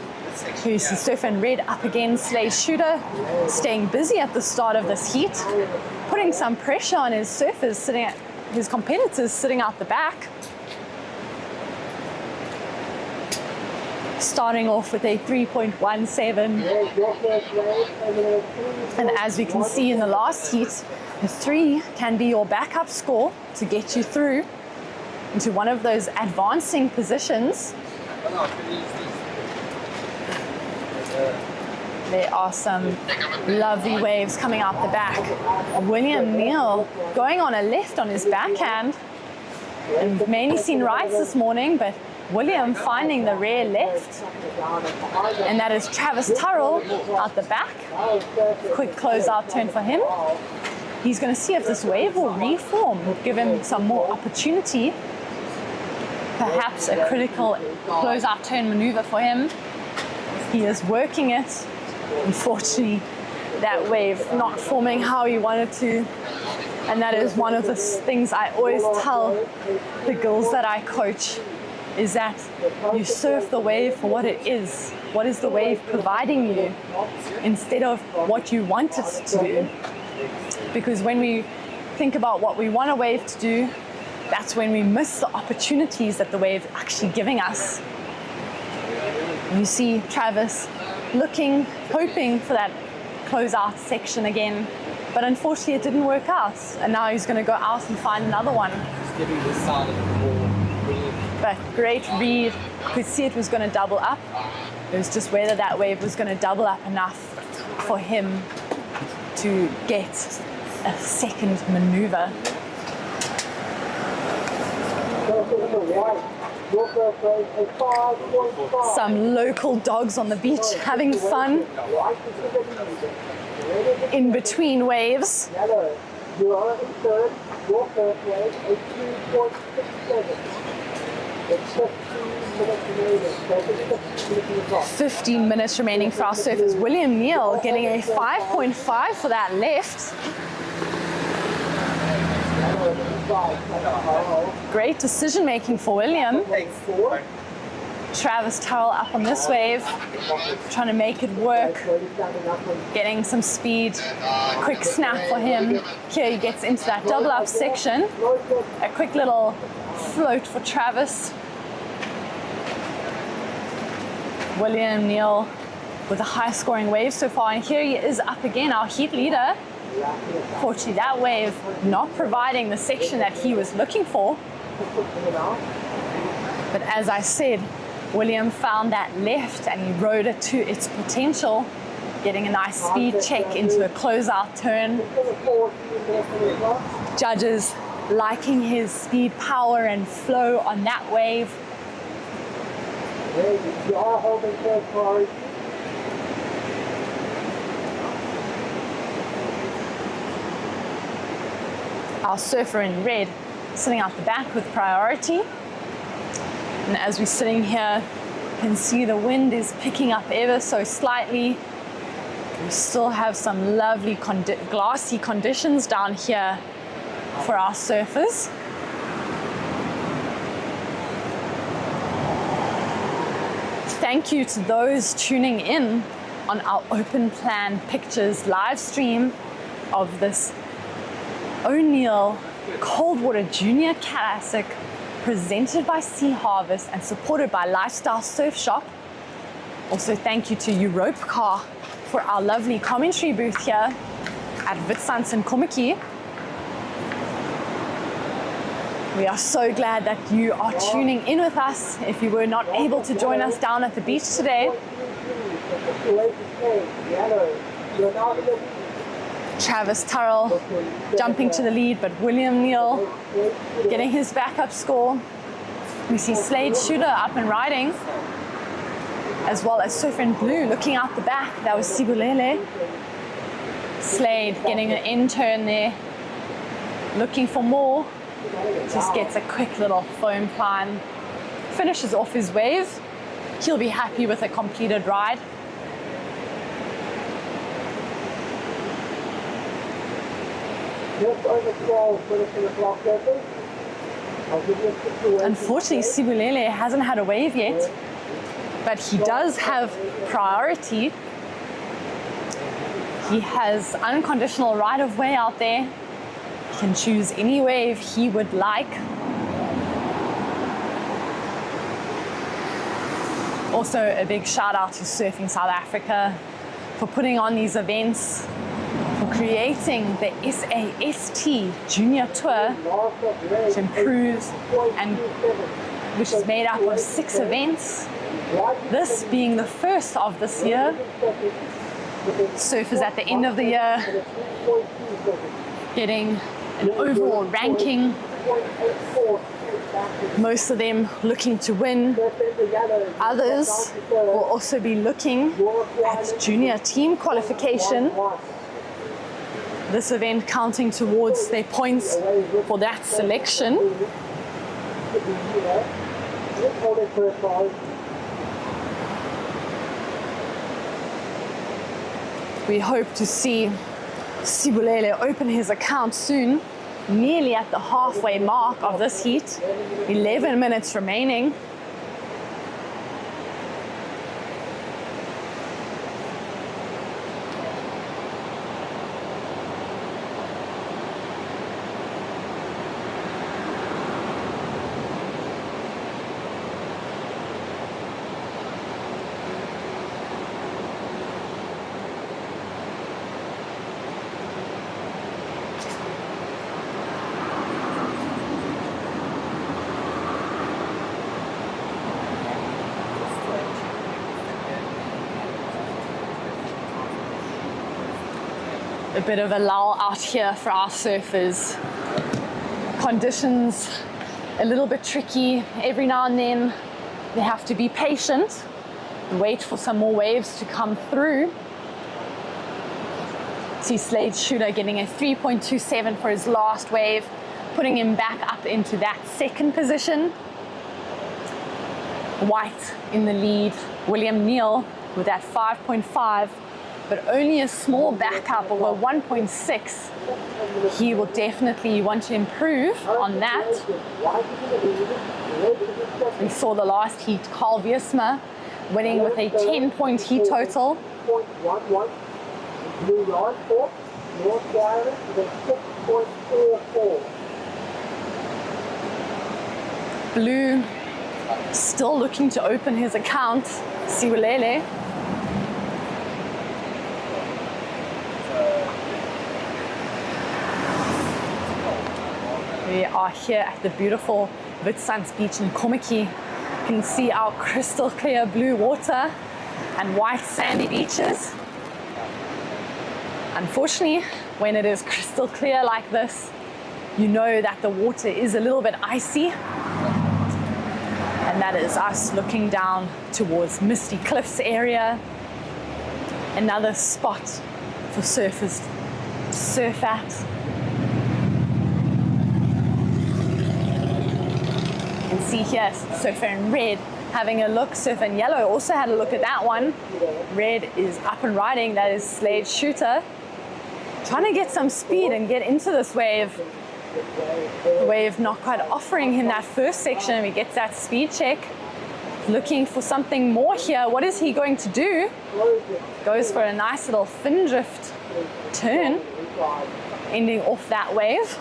Here's the surfer in red up again, Slade Shooter, staying busy at the start of this heat, putting some pressure on his surfers his competitors sitting out the back. starting off with a 3.17. And as we can see in the last heat, a 3 can be your backup score to get you through into one of those advancing positions. There are some lovely waves coming out the back. William Neal going on a left on his backhand. And we've mainly seen rights this morning, but William finding the rare left. And that is Travis Turrell out the back. Quick closeout turn for him. He's going to see if this wave will reform, give him some more opportunity. Perhaps a critical closeout turn maneuver for him. He is working it. Unfortunately, that wave not forming how he wanted to. And that is one of the things I always tell the girls that I coach, is that you surf the wave for what it is. What is the wave providing you instead of what you want it to do? Because when we think about what we want a wave to do, that's when we miss the opportunities that the wave is actually giving us. You see Travis looking, hoping for that closeout section again, but unfortunately it didn't work out. And now he's going to go out and find another one. But great read. You could see it was going to double up. It was just whether that wave was going to double up enough for him to get a second maneuver. Some local dogs on the beach having fun in between waves. 15 minutes remaining for our surfers. William Neal getting a 5.5 for that left. Great decision making for William. Travis Turrell up on this wave, trying to make it work, getting some speed. Quick snap for him. Here he gets into that double up section. A quick little float for Travis. William Neal with a high scoring wave so far, and here he is up again, our heat leader. Fortunately, that wave not providing the section that he was looking for. But as I said, William found that left and he rode it to its potential, getting a nice speed check into a closeout turn. Judges liking his speed, power and flow on that wave. Our surfer in red sitting out the back with priority. And as we're sitting here, you can see the wind is picking up ever so slightly. We still have some lovely glassy conditions down here for our surfers. Thank you to those tuning in on our Open Plan Pictures live stream of this O'Neill Coldwater Junior Classic, presented by Sea Harvest and supported by Lifestyle Surf Shop. Also thank you to Innerkom for our lovely commentary booth here at Witsuns in Kommetjie. We are so glad that you are tuning in with us. If you were not able to join us down at the beach today, Travis Turrell jumping to the lead, but William Neal getting his backup score. We see Slade Shooter up and riding, as well as Surfer in Blue looking out the back. That was Sibulele. Slade getting an in turn there, looking for more. Just gets a quick little foam climb, finishes off his wave. He'll be happy with a completed ride. Unfortunately, Sibulele hasn't had a wave yet, but he does have priority. He has unconditional right of way out there. He can choose any wave he would like. Also a big shout out to Surfing South Africa for putting on these events, for creating the SAST Junior Tour, which improves and which is made up of 6 events. This being the first of this year. Surfers at the end of the year getting an overall ranking. Most of them looking to win. Others will also be looking at junior team qualification. This event counting towards their points for that selection. We hope to see Sibulele open his account soon, nearly at the halfway mark of this heat. 11 minutes remaining. A bit of a lull out here for our surfers. Conditions a little bit tricky. Every now and then they have to be patient, wait for some more waves to come through. See Slade Shooter getting a 3.27 for his last wave, putting him back up into that second position. White in the lead, William Neal with that 5.5. But only a small backup of a 1.6. He will definitely want to improve on that. We saw the last heat, Carl Wiersma winning with a 10-point heat total. Blue still looking to open his account, Siwelele. We are here at the beautiful Witsands Beach in Kommetjie. You can see our crystal clear blue water and white sandy beaches. Unfortunately, when it is crystal clear like this, you know that the water is a little bit icy. And that is us looking down towards Misty Cliffs area. Another spot for surfers to surf at. You can see here, surfer in red having a look. Surfer in yellow also had a look at that one. Red is up and riding. That is Slade Shooter. Trying to get some speed and get into this wave. The wave not quite offering him that first section. He gets that speed check. Looking for something more here. What is he going to do? Goes for a nice little fin drift turn, ending off that wave.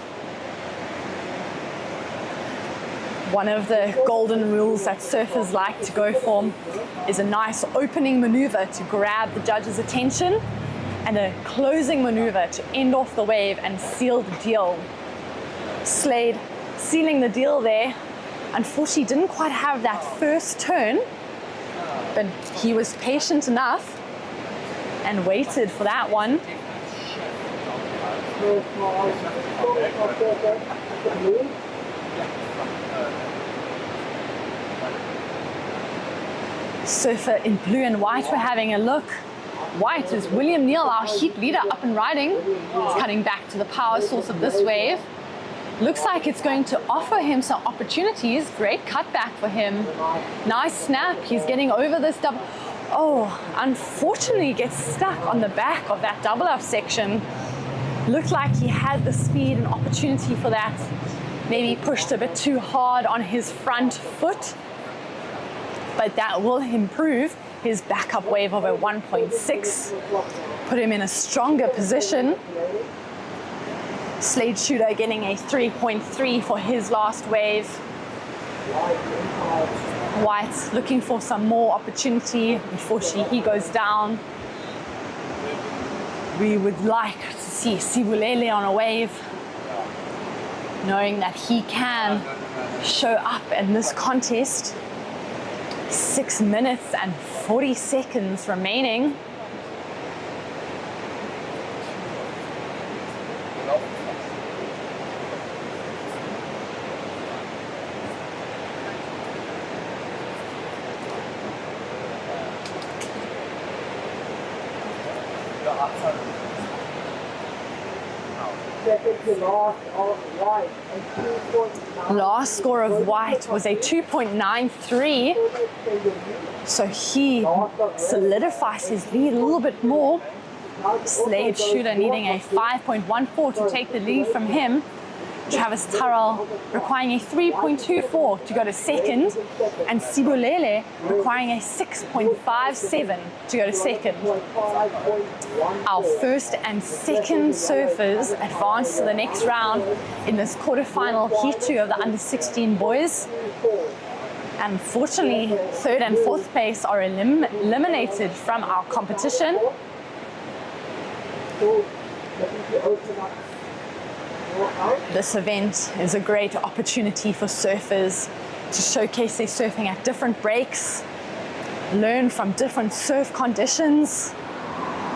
One of the golden rules that surfers like to go for is a nice opening maneuver to grab the judge's attention and a closing maneuver to end off the wave and seal the deal. Slade sealing the deal there. Unfortunately, didn't quite have that first turn, but he was patient enough and waited for that one. Surfer in blue and white, we're having a look. White is William Neal, our heat leader, up and riding. He's cutting back to the power source of this wave. Looks like it's going to offer him some opportunities. Great cutback for him. Nice snap. He's getting over this double. Oh, unfortunately gets stuck on the back of that double up section. Looked like he had the speed and opportunity for that. Maybe pushed a bit too hard on his front foot. But that will improve his backup wave of a 1.6. Put him in a stronger position. Slade Shooter getting a 3.3 for his last wave. White looking for some more opportunity. Unfortunately, he goes down. We would like to see Sibulele on a wave, knowing that he can show up in this contest. 6 minutes and 40 seconds remaining. Last score of White was a 2.93, so he solidifies his lead a little bit more. Slade Shooter needing a 5.14 to take the lead from him. Travis Turrell requiring a 3.24 to go to second, and Sibulele requiring a 6.57 to go to second. Our first and second surfers advance to the next round in this quarterfinal Heat 2 of the under-16 boys. Unfortunately, third and fourth place are eliminated from our competition. This event is a great opportunity for surfers to showcase their surfing at different breaks, learn from different surf conditions,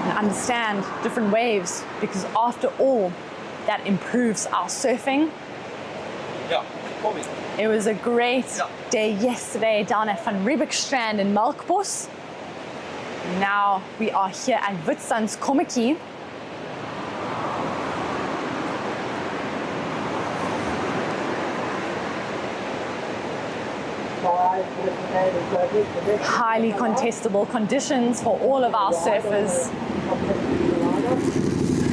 and understand different waves, because after all, that improves our surfing. It was a great day yesterday down at Van Riebeekstrand in Melbas. Now we are here at Witstandskommetjie. Highly contestable conditions for all of our surfers.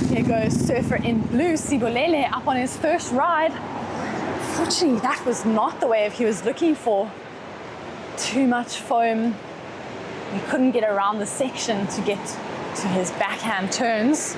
Here goes surfer in blue, Sibulele, up on his first ride. Fortunately, that was not the wave he was looking for. Too much foam. He couldn't get around the section to get to his backhand turns.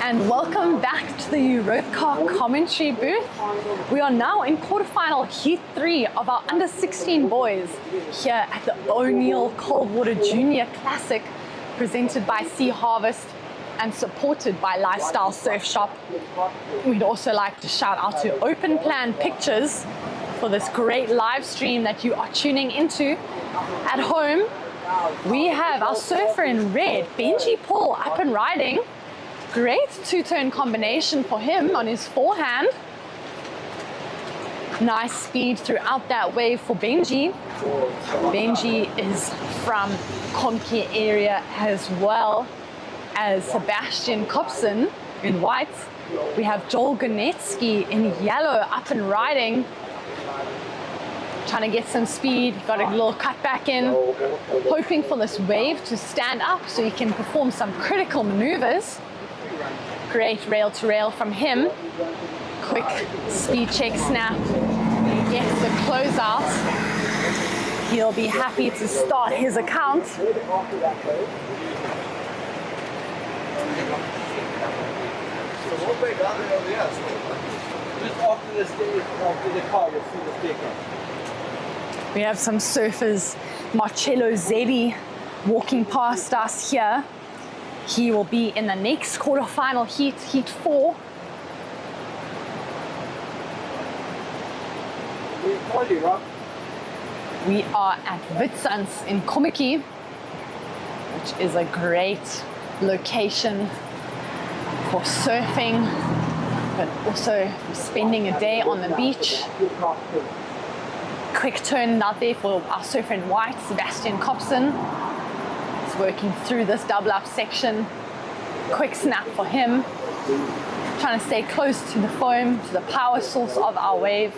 And welcome back to the Europcar commentary booth. We are now in quarterfinal Heat 3 of our under 16 boys here at the O'Neill Coldwater Junior Classic, presented by Sea Harvest and supported by Lifestyle Surf Shop. We'd also like to shout out to Open Plan Pictures for this great live stream that you are tuning into at home. We have our surfer in red, Benji Paul, up and riding. Great two-turn combination for him on his forehand. Nice speed throughout that wave for Benji. Benji is from Komki area as well as Sebastian Kopsen in white. We have Joel Gonetsky in yellow up and riding. Trying to get some speed, got a little cut back in, hoping for this wave to stand up so he can perform some critical maneuvers. Great rail to rail from him. Quick speed check snap. He gets the closeout. He'll be happy to start his account. Just after the stage, after the car, you'll see the speaker. We have some surfers, Marcello Zebi, walking past us here. He will be in the next quarterfinal heat, Heat 4. We are at Vitsans in Komiki, which is a great location for surfing, but also for spending a day on the beach. Quick turn out there for our surfer in white, Sebastian Kopsen. He's working through this double up section. Quick snap for him. Trying to stay close to the foam, to the power source of our wave.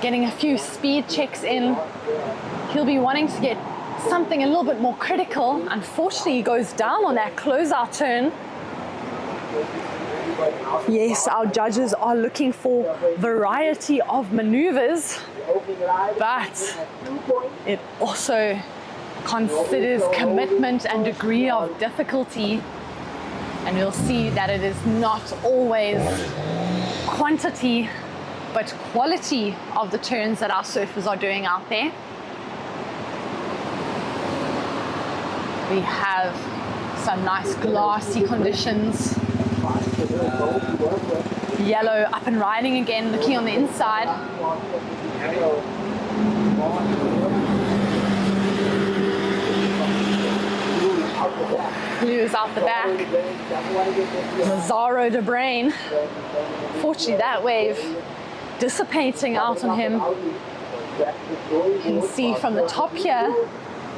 Getting a few speed checks in. He'll be wanting to get something a little bit more critical. Unfortunately, he goes down on that closeout turn. Yes, our judges are looking for variety of maneuvers, but it also considers commitment and degree of difficulty. And you'll see that it is not always quantity, but quality of the turns that our surfers are doing out there. We have some nice glassy conditions. Yellow up and riding again, looking on the inside. Blue is out the back. Lazaro de Brain. Fortunately, that wave dissipating out on him. You can see from the top here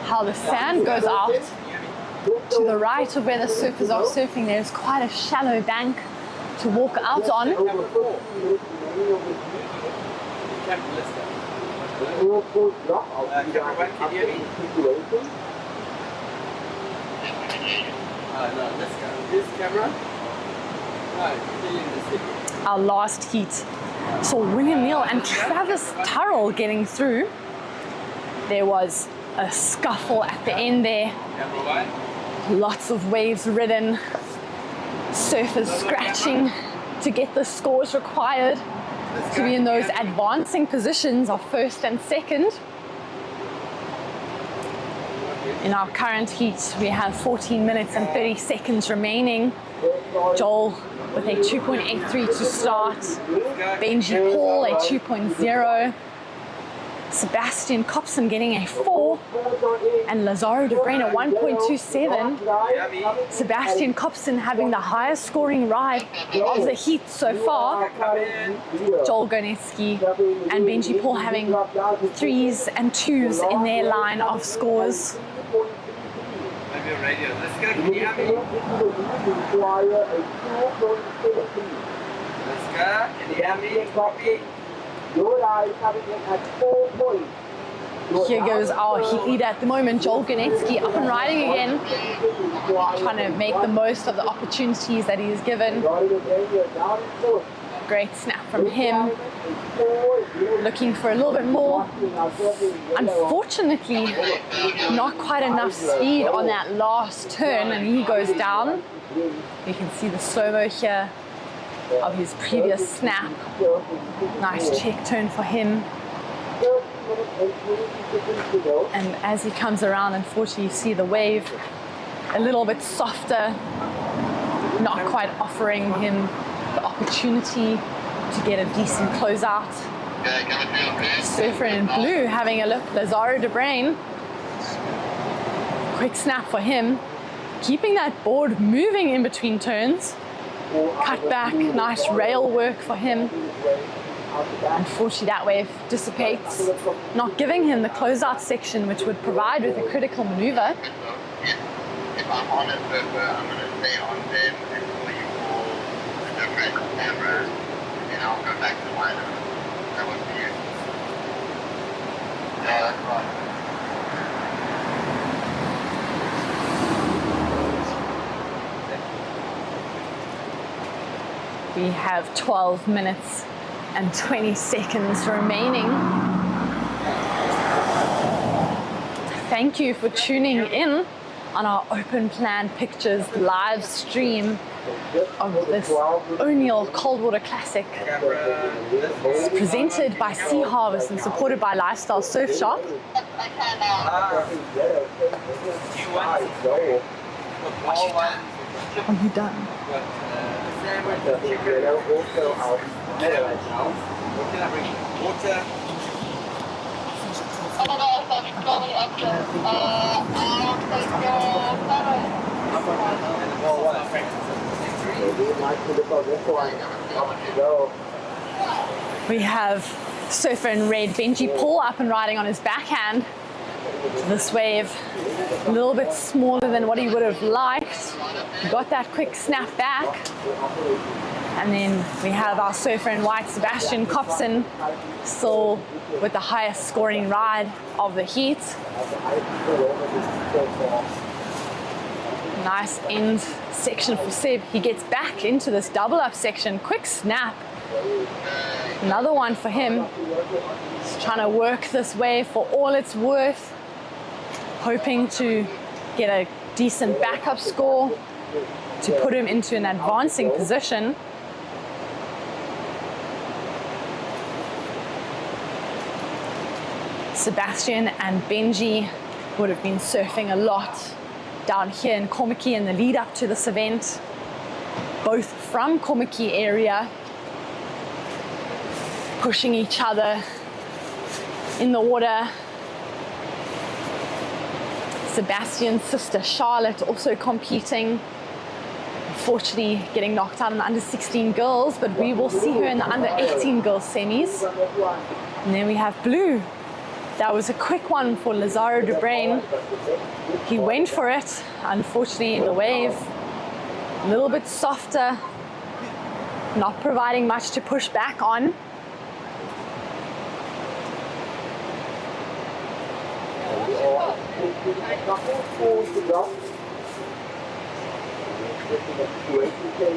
how the sand goes out. To the right of where the surfers are surfing, there's quite a shallow bank to walk out on. Our last heat saw William Neal and Travis Turrell getting through. There was a scuffle at the end there. Lots of waves ridden, surfers scratching to get the scores required to be in those advancing positions of first and second. In our current heat, we have 14 minutes and 30 seconds remaining. Joel with a 2.83 to start. Benji Paul a 2.0. Sebastian Kopsen getting a 4, and Lazaro de Brain a 1.27. Sebastian Kopsen having the highest scoring ride of the heat so far. Joel Gonetsky and Benji Paul having 3s and 2s in their line of scores. Here goes our heat leader at the moment, Joel Gonetsky, up and riding again, trying to make the most of the opportunities that he's given. Great snap from him. looking for a little bit more. Unfortunately, not quite enough speed on that last turn, and he goes down. You can see the slow-mo here of his previous snap. Nice check turn for him. And as he comes around, unfortunately, you see the wave a little bit softer, not quite offering him the opportunity to get a decent closeout. Surfer in blue having a look. Lazaro de Brain. Quick snap for him. Keeping that board moving in between turns. Cut back, nice rail work for him. Unfortunately, that wave dissipates, not giving him the closeout section, which would provide with a critical maneuver. If I'm on it, I'm going to stay on them and call you for a different camera, and then I'll go back to mine. That would be it. Yeah, that's right. We have 12 minutes and 20 seconds remaining. Thank you for tuning in on our Open Plan Pictures live stream of this O'Neill Coldwater Classic. It's presented by Sea Harvest and supported by Lifestyle Surf Shop. Are you done? We have surfer in red Benji Paul up and riding on his backhand. This wave a little bit smaller than what he would have liked. He got that quick snap back. And then we have our surfer in white Sebastian Copson, still with the highest scoring ride of the heat. Nice end section for Seb. He gets back into this double up section. Quick snap. Another one for him. He's trying to work this wave for all it's worth, hoping to get a decent backup score to put him into an advancing position. Sebastian and Benji would have been surfing a lot down here in Komaki in the lead up to this event, both from Komaki area, pushing each other in the water. Sebastian's sister Charlotte also competing, unfortunately getting knocked out in the under 16 girls, but we will see her in the under 18 girls semis. And then we have blue. That was a quick one for Lazaro de Brain. He went for it. Unfortunately, the wave a little bit softer, not providing much to push back on.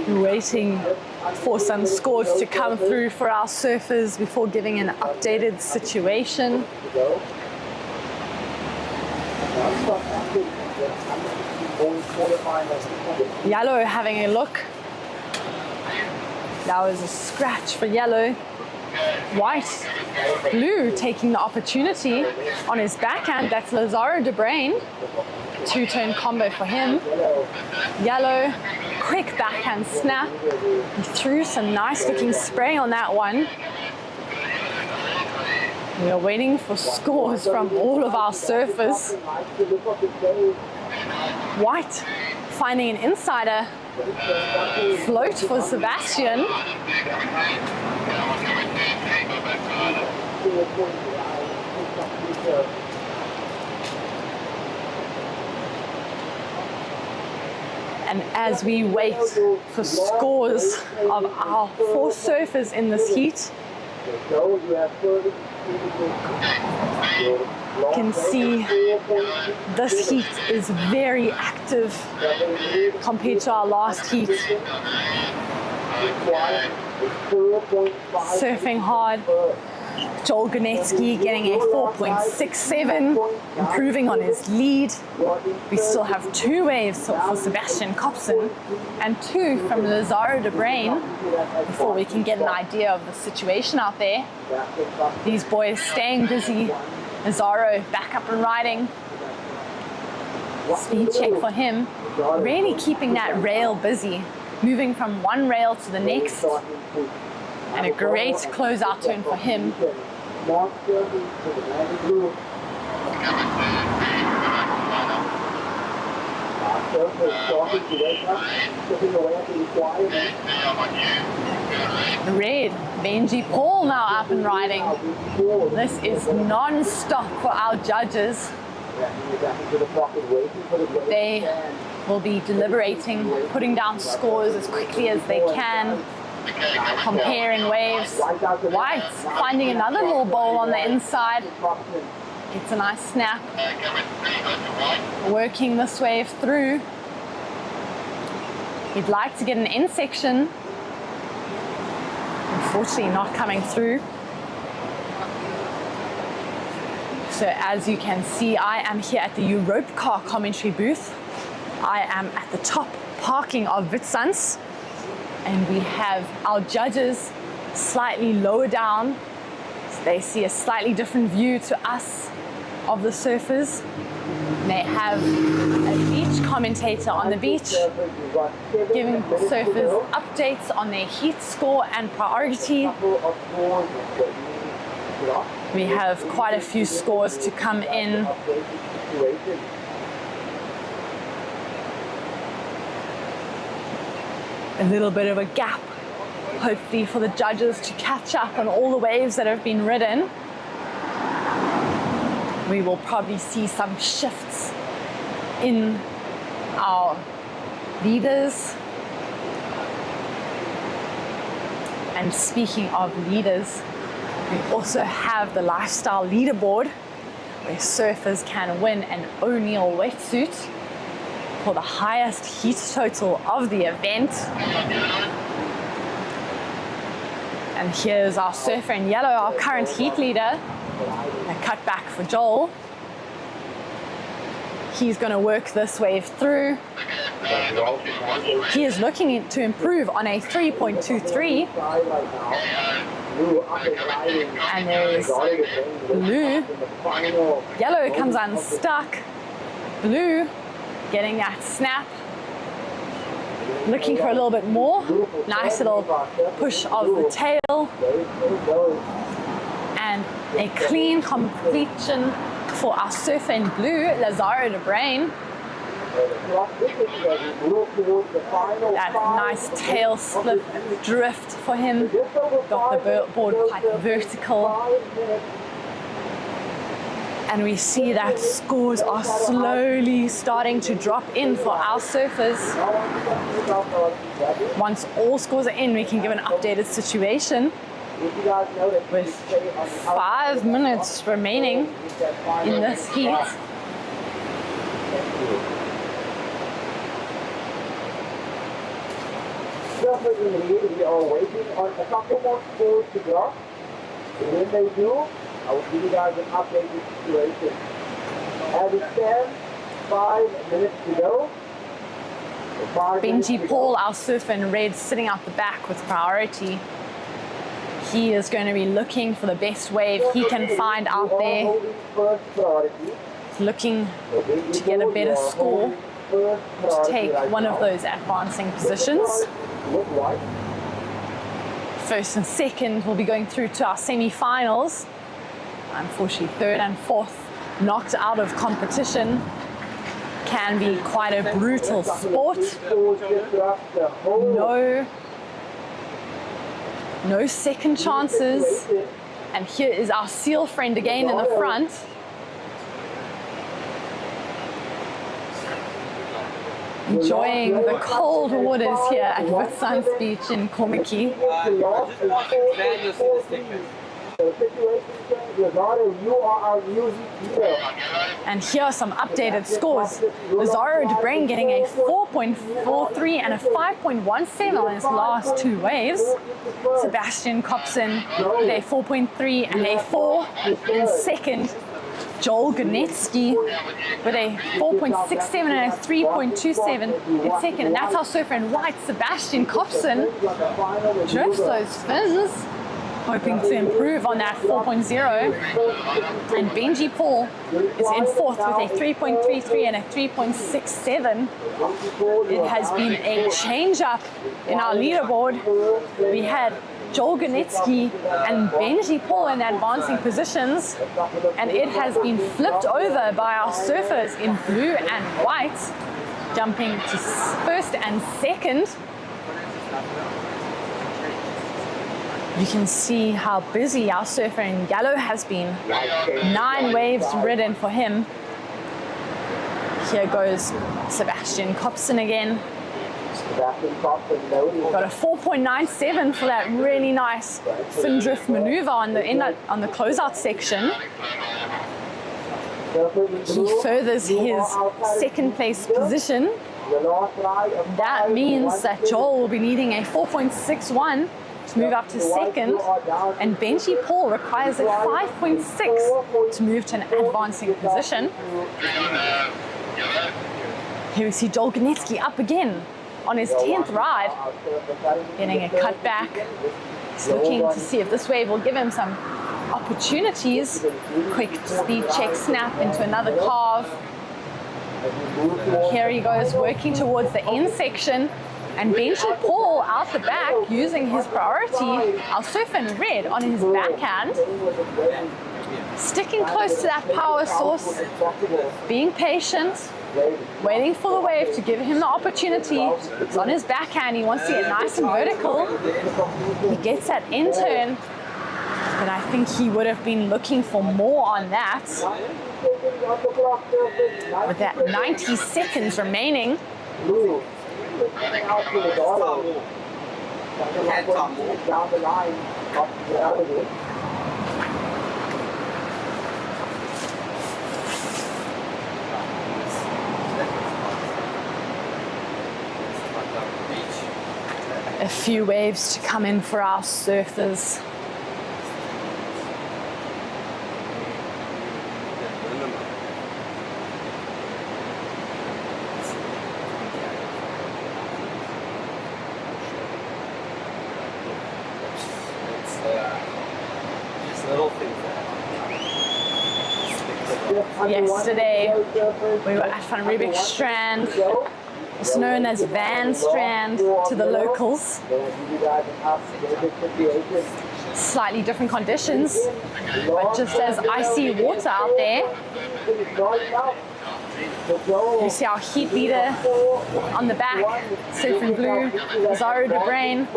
Waiting for some scores to come through for our surfers before giving an updated situation. Yellow having a look. That was a scratch for Yellow. White, blue taking the opportunity on his backhand. That's Lazaro de Brain. Two-turn combo for him. Yellow, quick backhand snap. He threw some nice looking spray on that one. We are waiting for scores from all of our surfers. White finding an insider float for Sebastian. And as we wait for scores of our 4 surfers in this heat, you can see this heat is very active compared to our last heat. surfing hard. Joel Gonetsky getting a 4.67, improving on his lead. We still have 2 waves for Sebastian Kopsen and 2 from Lazaro de Brain before we can get an idea of the situation out there. These boys staying busy. Lazaro back up and riding. Speed check for him. Really keeping that rail busy, moving from one rail to the next. And a great closeout turn for him. Red, Benji Paul now up and riding. This is non-stop for our judges. They will be deliberating, putting down scores as quickly as they can, comparing waves. White finding another little bowl on the inside. Gets a nice snap. Working this wave through. He'd like to get an end section. Unfortunately not coming through. So as you can see, I am here at the Europcar commentary booth. I am at the top parking of Witsuns, and we have our judges slightly lower down. So they see a slightly different view to us of the surfers. They have a beach commentator on the beach giving the surfers updates on their heat score and priority. We have quite a few scores to come in. A little bit of a gap, hopefully for the judges to catch up on all the waves that have been ridden. We will probably see some shifts in our leaders. And speaking of leaders, we also have the lifestyle leaderboard where surfers can win an O'Neill wetsuit for the highest heat total of the event. And here's our surfer in yellow, our current heat leader. A cut back for Joel. He's going to work this wave through. He is looking to improve on a 3.23. And there's Blue. Yellow comes unstuck. Blue getting that snap. Looking for a little bit more. Nice little push of the tail. And a clean completion for our surfer in blue, Lazaro de Brain. That nice tail slip drift for him. Got the board quite vertical. And we see that scores are slowly starting to drop in for our surfers. Once all scores are in, we can give an updated situation. With 5 minutes remaining in this heat. We are waiting on a couple more scores to drop. And when they do, I will give you guys an updated situation. As it stands, 5 minutes to go. Benji Paul, our surfer in red, sitting out the back with priority. He is going to be looking for the best wave he can find out there. Looking to get a better score, to take one of those advancing positions. First and second will be going through to our semi-finals. Unfortunately, third and fourth knocked out of competition. Can be quite a brutal sport. No second chances. And here is our seal friend again in the front. Enjoying the cold waters here at Witsuns Beach in Komiki. The situation change. Lazaro, you are our music leader. And here are some updated scores. Lazaro Derdesteen getting a 4.43 and a 5.17 on his last two waves. Sebastian Kopsen with a 4.3 and a 4 in second. Joel Gonetsky with a 4.67 and a 3.27 in second. And that's our surfer in white, Sebastian Kopsen, drifts those fins, hoping to improve on that 4.0. And Benji Paul is in fourth with a 3.33 and a 3.67. It has been a change up in our leaderboard. We had Joel Gonetsky and Benji Paul in advancing positions, and it has been flipped over by our surfers in blue and white, jumping to first and second. You can see how busy our surfer in yellow has been. 9 waves ridden for him. Here goes Sebastian Kopsen again. Got a 4.97 for that really nice fin drift maneuver on the closeout section. He furthers his second place position. That means that Joel will be needing a 4.61 to move up to second, and Benji Paul requires a 5.6 to move to an advancing position. Here we see Joel Gonetsky up again on his 10th ride, getting a cut back. He's looking to see if this wave will give him some opportunities. Quick speed check snap into another carve. Here he goes, working towards the end section. And Benji Paul out the back using his priority, our surfer in red on his backhand. Sticking close to that power source, being patient, waiting for the wave to give him the opportunity. It's on his backhand, he wants to get nice and vertical. He gets that in turn, but I think he would have been looking for more on that. With that 90 seconds remaining. A few waves to come in for our surfers. Yesterday, we were at Van Riebeek Strand. It's known as Van Strand to the locals. Slightly different conditions, but just as icy water out there. You see our heat leader on the back, surfing blue, Lazaro Derdesteen,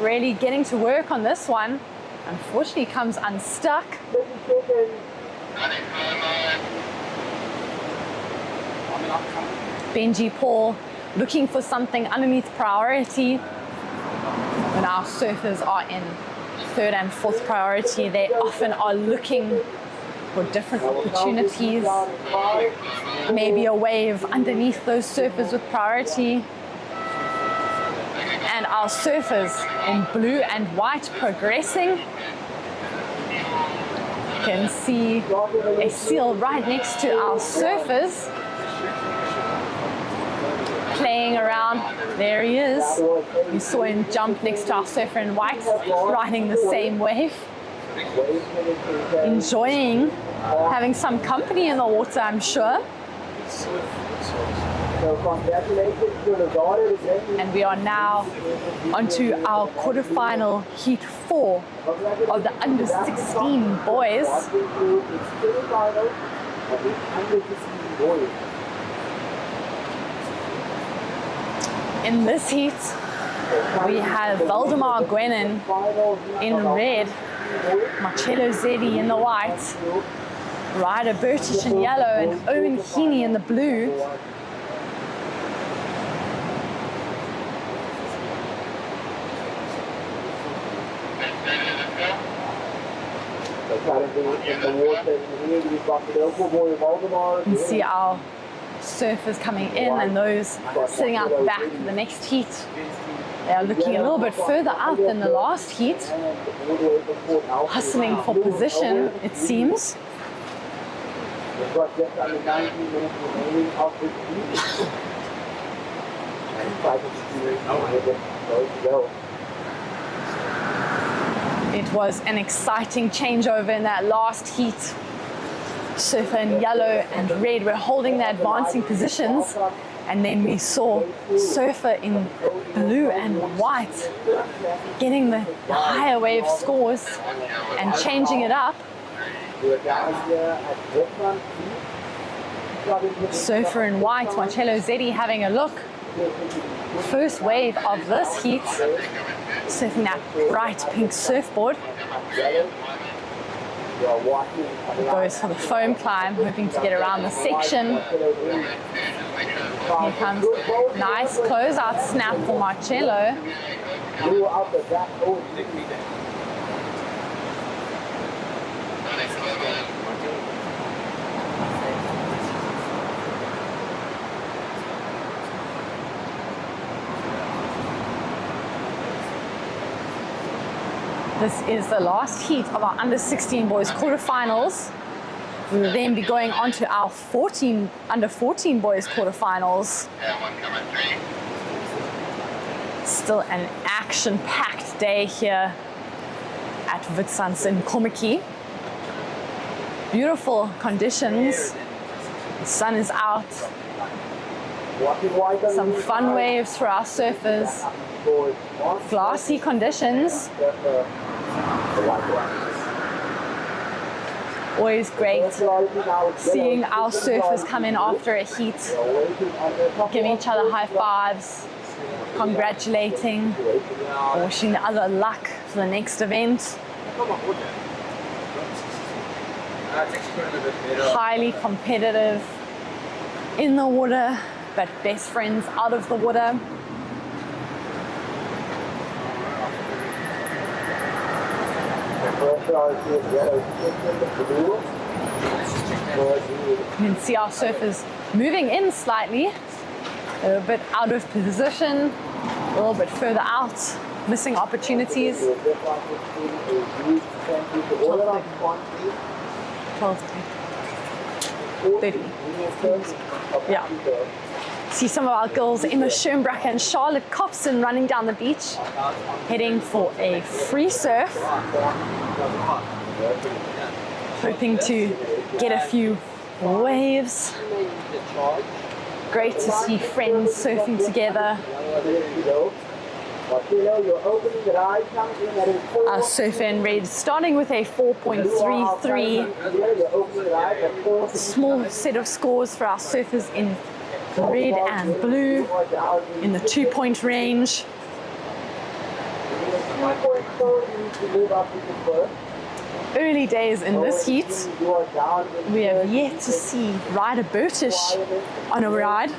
really getting to work on this one. Unfortunately, comes unstuck. Benji Paul looking for something underneath priority. When our surfers are in third and fourth priority, they often are looking for different opportunities. Maybe a wave underneath those surfers with priority. And our surfers in blue and white progressing. You can see a seal right next to our surfers. Playing around, there he is. You saw him jump next to our surfer in white, riding the same wave. Enjoying having some company in the water, I'm sure. And we are now onto our quarterfinal Heat 4 of the under 16 boys. In this heat, we have Valdemar Gwenin in red, Marcello Zeddy in the white, Ryder Bertich in yellow, and Owen Heaney in the blue. Currently in the water here, we've got the local boy Valdemar. You can see our surfers coming in and those sitting out the back for the next heat. They are looking a little bit further out than the last heat, hustling for position, it seems. We've got just under 19 minutes remaining of this heat. And 5 to go. It was an exciting changeover in that last heat. Surfer in yellow and red were holding their advancing positions, and then we saw Surfer in blue and white getting the higher wave scores and changing it up. Surfer in white, Marcello Zetti having a look. First wave of this heat, surfing that bright pink surfboard. Goes for the foam climb, hoping to get around the section. Here comes nice closeout snap for Marcello. This is the last heat of our under 16 boys quarterfinals. We will then be going on to our under 14 boys quarterfinals. Still an action-packed day here at Witsuns in Kommetjie. Beautiful conditions. The sun is out. Some fun waves for our surfers. Glassy conditions. Always great seeing our surfers come in after a heat, giving each other high fives, congratulating, wishing the other luck for the next event. Highly competitive in the water, but best friends out of the water. You can see our surfers moving in slightly, a little bit out of position, a little bit further out, missing opportunities. 30. Yeah. See some of our girls, Emma Schoenbracker and Charlotte Copson, running down the beach, heading for a free surf, hoping to get a few waves. Great to see friends surfing together. Our surfer in red starting with a 4.33. Small set of scores for our surfers in red and blue in the 2-point range. Early days in this heat. We have yet to see Ryder Burtish on a ride.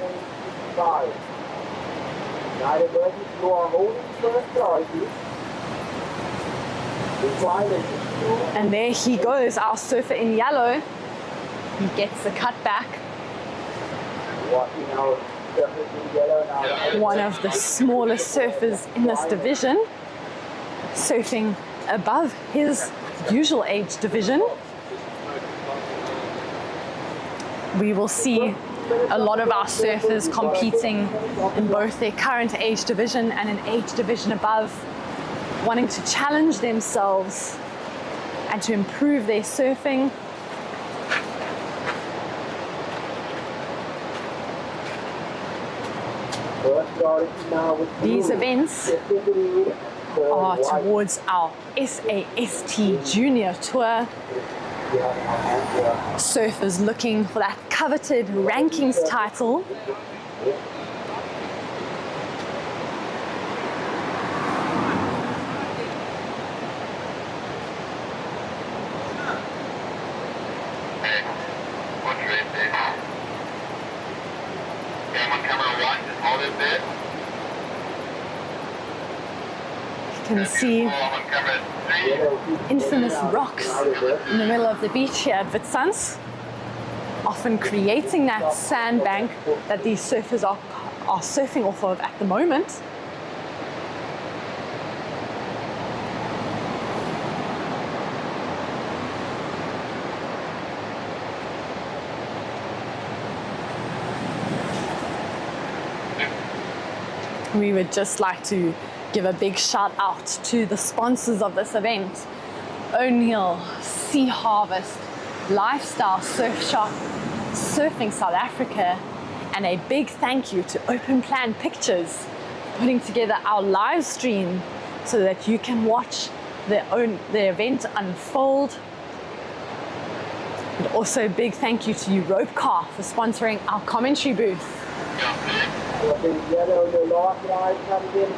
And there he goes, our surfer in yellow. He gets the cut back. One of the smallest surfers in this division, surfing above his usual age division. We will see a lot of our surfers competing in both their current age division and an age division above, wanting to challenge themselves and to improve their surfing. These events are towards our SAST Junior Tour. Surfers looking for that coveted rankings title. can see infamous rocks in the middle of the beach here at Witsuns, often creating that sandbank that these surfers are surfing off of at the moment. We would just like to give a big shout out to the sponsors of this event: O'Neill, Sea Harvest, Lifestyle Surf Shop, Surfing South Africa, and a big thank you to Open Plan Pictures, putting together our live stream so that you can watch the event unfold. And also big thank you to Innerkom for sponsoring our commentary booth.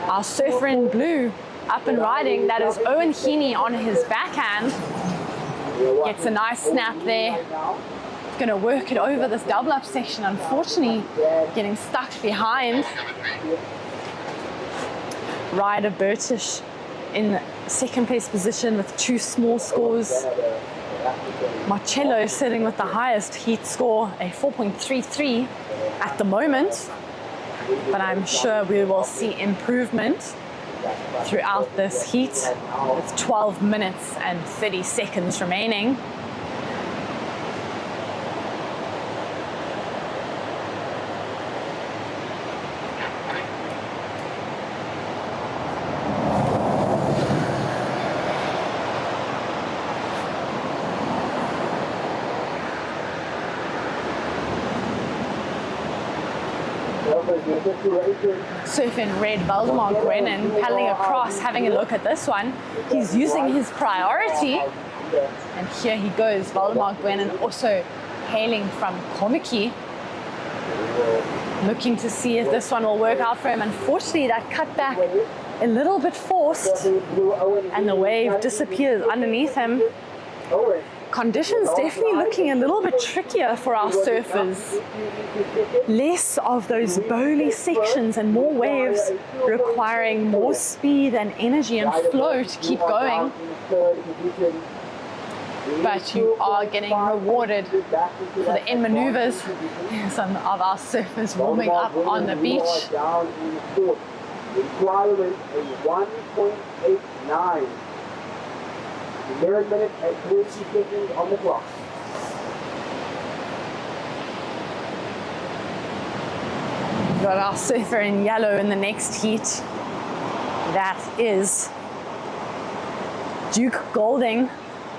Our surfer in blue up and riding, that is Owen Heaney on his backhand. Gets a nice snap there. He's going to work it over this double up section, unfortunately getting stuck behind. Ryder Burtish in second place position with 2 small scores. Marcello sitting with the highest heat score, a 4.33 at the moment. But I'm sure we will see improvement throughout this heat with 12 minutes and 30 seconds remaining. Surfing red, Valdemar Gwennon paddling across, having a look at this one. He's using his priority, and here he goes. Valdemar Gwennon also hailing from Komiki, looking to see if this one will work out for him. Unfortunately, that cut back a little bit forced, and the wave disappears underneath him. Conditions definitely looking a little bit trickier for our surfers. Less of those bowly sections and more waves requiring more speed and energy and flow to keep going. But you are getting rewarded for the end maneuvers. Some of our surfers warming up on the beach. Requiring a 1.89. 11 minutes and 20 seconds on the clock. We've got our surfer in yellow in the next heat. That is Duke Golding,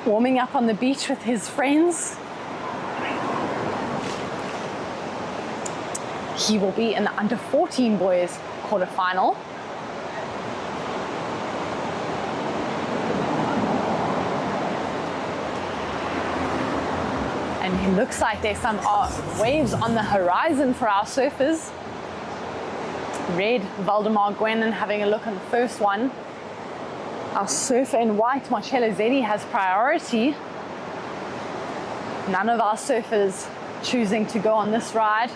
warming up on the beach with his friends. He will be in the under 14 boys quarterfinal. And it looks like there's some waves on the horizon for our surfers. Red, Valdemar Gwennon having a look on the first one. Our surfer in white, Marcello Zeddy, has priority. None of our surfers choosing to go on this ride.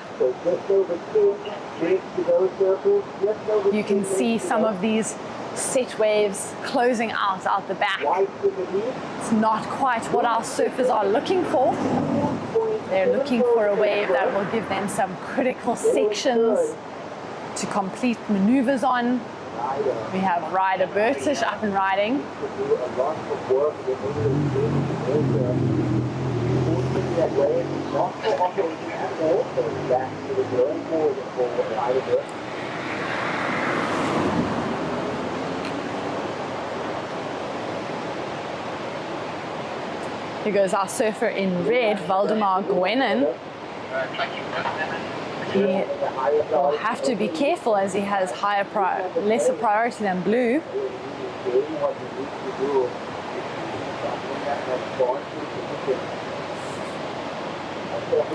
You can see some of these set waves closing out the back. It's not quite what our surfers are looking for. They're looking for a wave that will give them some critical sections to complete maneuvers on. We have Ryder Burtish up and riding. Here goes our surfer in red, Valdemar Gwennon. He will have to be careful as he has lesser priority than blue.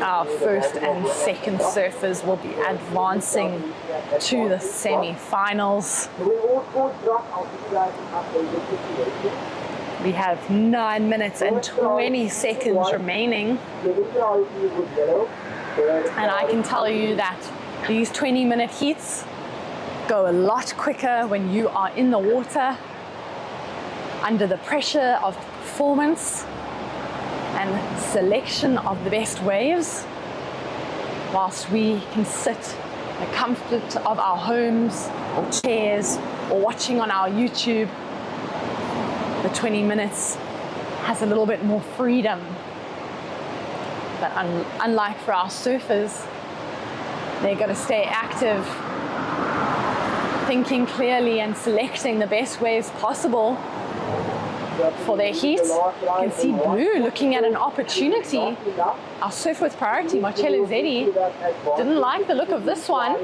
Our first and second surfers will be advancing to the semi-finals. We have 9 minutes and 20 seconds remaining. And I can tell you that these 20-minute heats go a lot quicker when you are in the water under the pressure of performance and selection of the best waves, whilst we can sit in the comfort of our homes or chairs or watching on our YouTube. The 20 minutes has a little bit more freedom. But unlike for our surfers, they're going to stay active, thinking clearly and selecting the best waves possible for their heat. You can see Blue looking at an opportunity. Our surf with priority, Marcello Zeddy, didn't like the look of this one,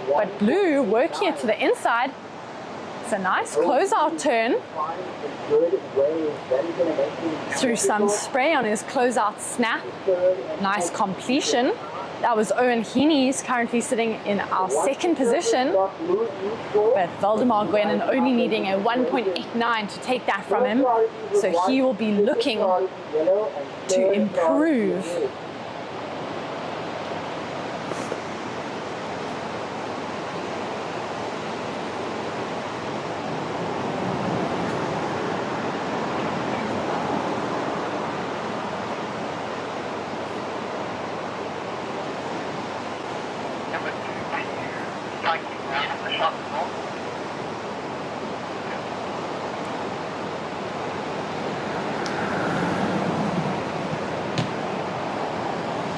but Blue working it to the inside. It's a nice closeout turn. Threw some spray on his closeout snap. Nice completion. That was Owen Heaney. He's currently sitting in our second position, but Valdemar Gwenin only needing a 1.89 to take that from him. So he will be looking to improve.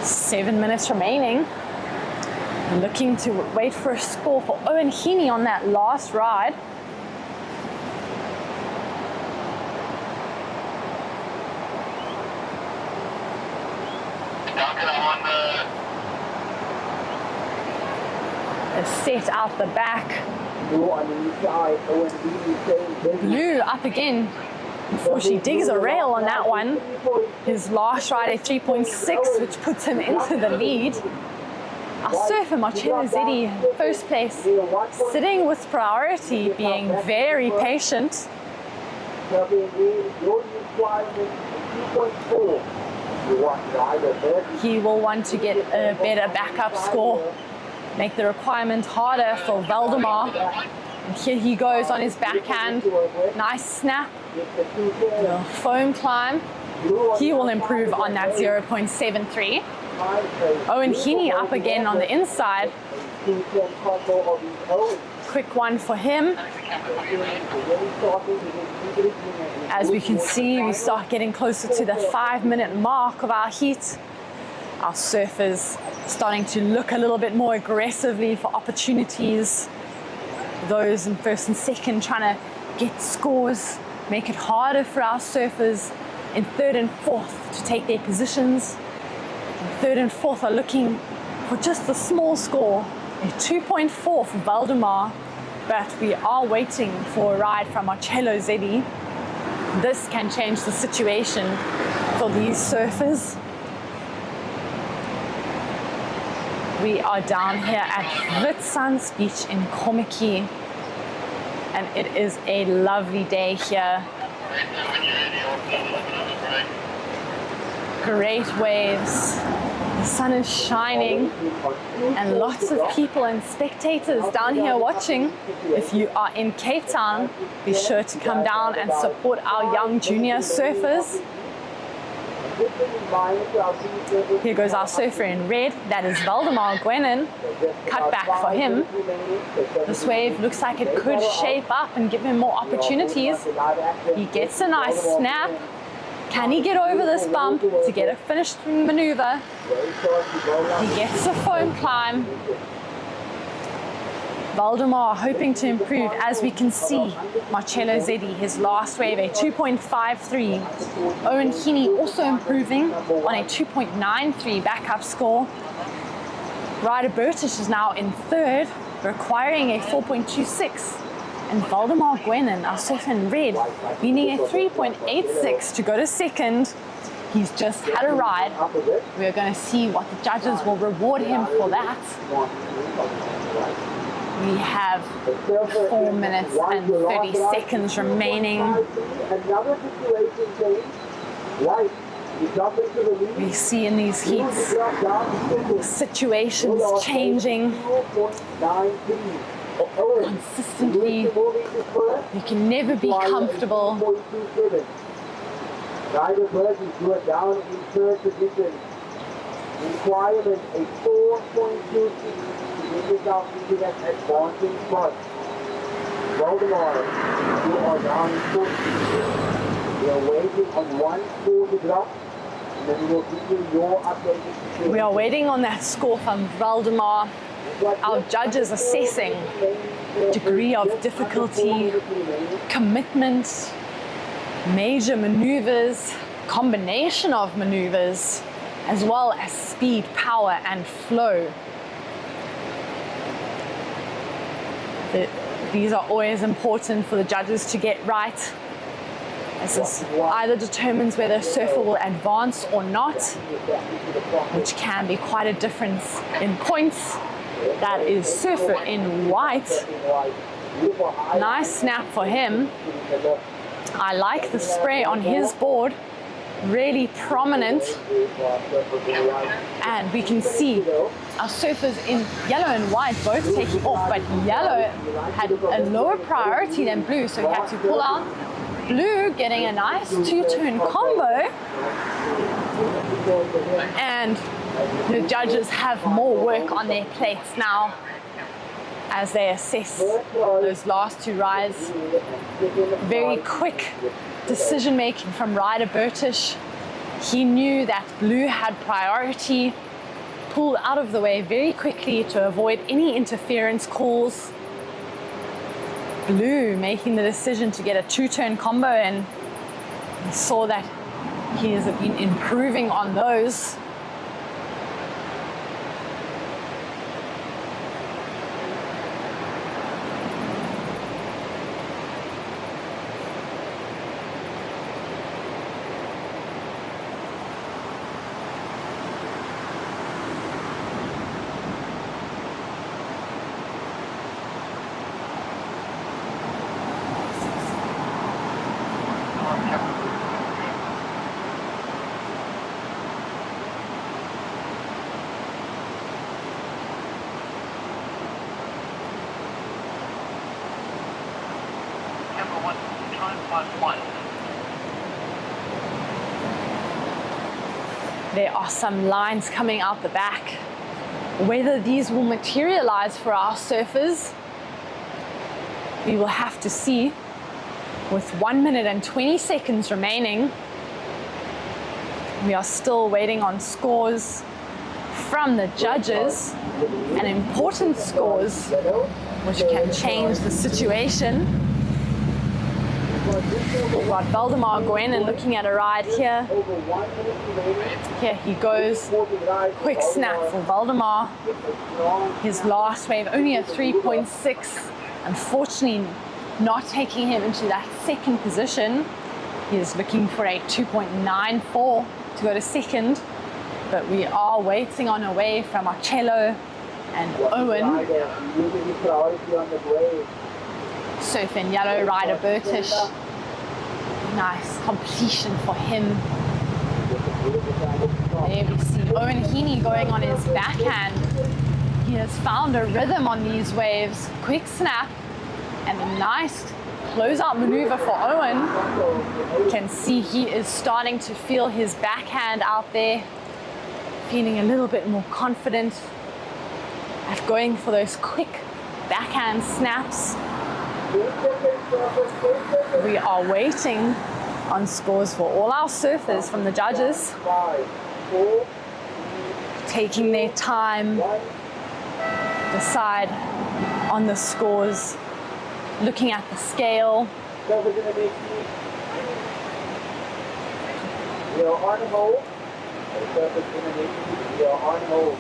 Seven minutes remaining. Looking to wait for a score for Owen Heaney on that last ride. A set out the back. Blue up again. Unfortunately digs a rail on that one. His last ride a 3.6, which puts him into the lead. Our surfer Marcello Zeddy, first place, sitting with priority, being very patient. He will want to get a better backup score, make the requirement harder for Valdemar. And here he goes on his backhand. Nice snap. The foam climb. He will improve on that 0.73. Owen Heaney up again on the inside. Quick one for him. As we can see, we start getting closer to the 5-minute mark of our heat. Our surfers starting to look a little bit more aggressively for opportunities. Those in first and second trying to get scores, make it harder for our surfers in third and fourth to take their positions. And third and fourth are looking for just a small score, a 2.4 for Valdemar, but we are waiting for a ride from Marcello Zeddy. This can change the situation for these surfers. We are down here at Witsands Beach in Kommetjie, and it is a lovely day here. Great waves, the sun is shining, and lots of people and spectators down here watching. If you are in Cape Town, be sure to come down and support our young junior surfers. Here goes our surfer in red, that is Valdemar Gwenin. Cut back for him. This wave looks like it could shape up and give him more opportunities. He gets a nice snap. Can he get over this bump to get a finishing maneuver? He gets a foam climb. Valdemar hoping to improve, as we can see. Marcello Zeddy, his last wave, a 2.53. Owen Heaney also improving on a 2.93 backup score. Ryder Burtish is now in third, requiring a 4.26. And Valdemar Gwenin, our surfer in red, needing a 3.86 to go to second. He's just had a ride. We're going to see what the judges will reward him for that. We have 4 minutes and 30 seconds remaining. We see in these heats situations changing. consistently. You can never be comfortable. Rider Bertie drew it down in third position. Requirement a 4.26 to get yourself into that advancing spot. Valdemar, you are down in fourth position. We are waiting on 1 score to drop, and then we will give you your updated. We are waiting on that score from Valdemar. Our judges assessing degree of difficulty, commitment, major maneuvers, combination of maneuvers, as well as speed, power, and flow. These are always important for the judges to get right, as this either determines whether a surfer will advance or not, which can be quite a difference in points. That is surfer in white. Nice snap for him. I like the spray on his board, really prominent, and we can see our surfers in yellow and white both taking off, but yellow had a lower priority than blue, so he had to pull out. Blue getting a nice two-turn combo, and the judges have more work on their plates now as they assess those last two rides. Very quick decision making from Ryder Bertish. He knew that blue had priority, pulled out of the way very quickly to avoid any interference calls. Blue making the decision to get a two-turn combo, and we saw that he has been improving on those. There are some lines coming out the back. Whether these will materialize for our surfers, we will have to see. With 1 minute and 20 seconds remaining, we are still waiting on scores from the judges, and important scores which can change the situation. We've got Valdemar going and looking at a ride here. Here he goes. Quick snap for Valdemar. His last wave, only a 3.6. Unfortunately, not taking him into that second position. He is looking for a 2.94 to go to second. But we are waiting on a wave from Marcello and Owen. Surf in yellow, Ryder Bertish. Nice completion for him. There we see Owen Heaney going on his backhand. He has found a rhythm on these waves. Quick snap and a nice closeout maneuver for Owen. You can see he is starting to feel his backhand out there. Feeling a little bit more confident at going for those quick backhand snaps. We are waiting on scores for all our surfers from the judges. Taking their time, decide on the scores, looking at the scale. We are on hold. We are on hold.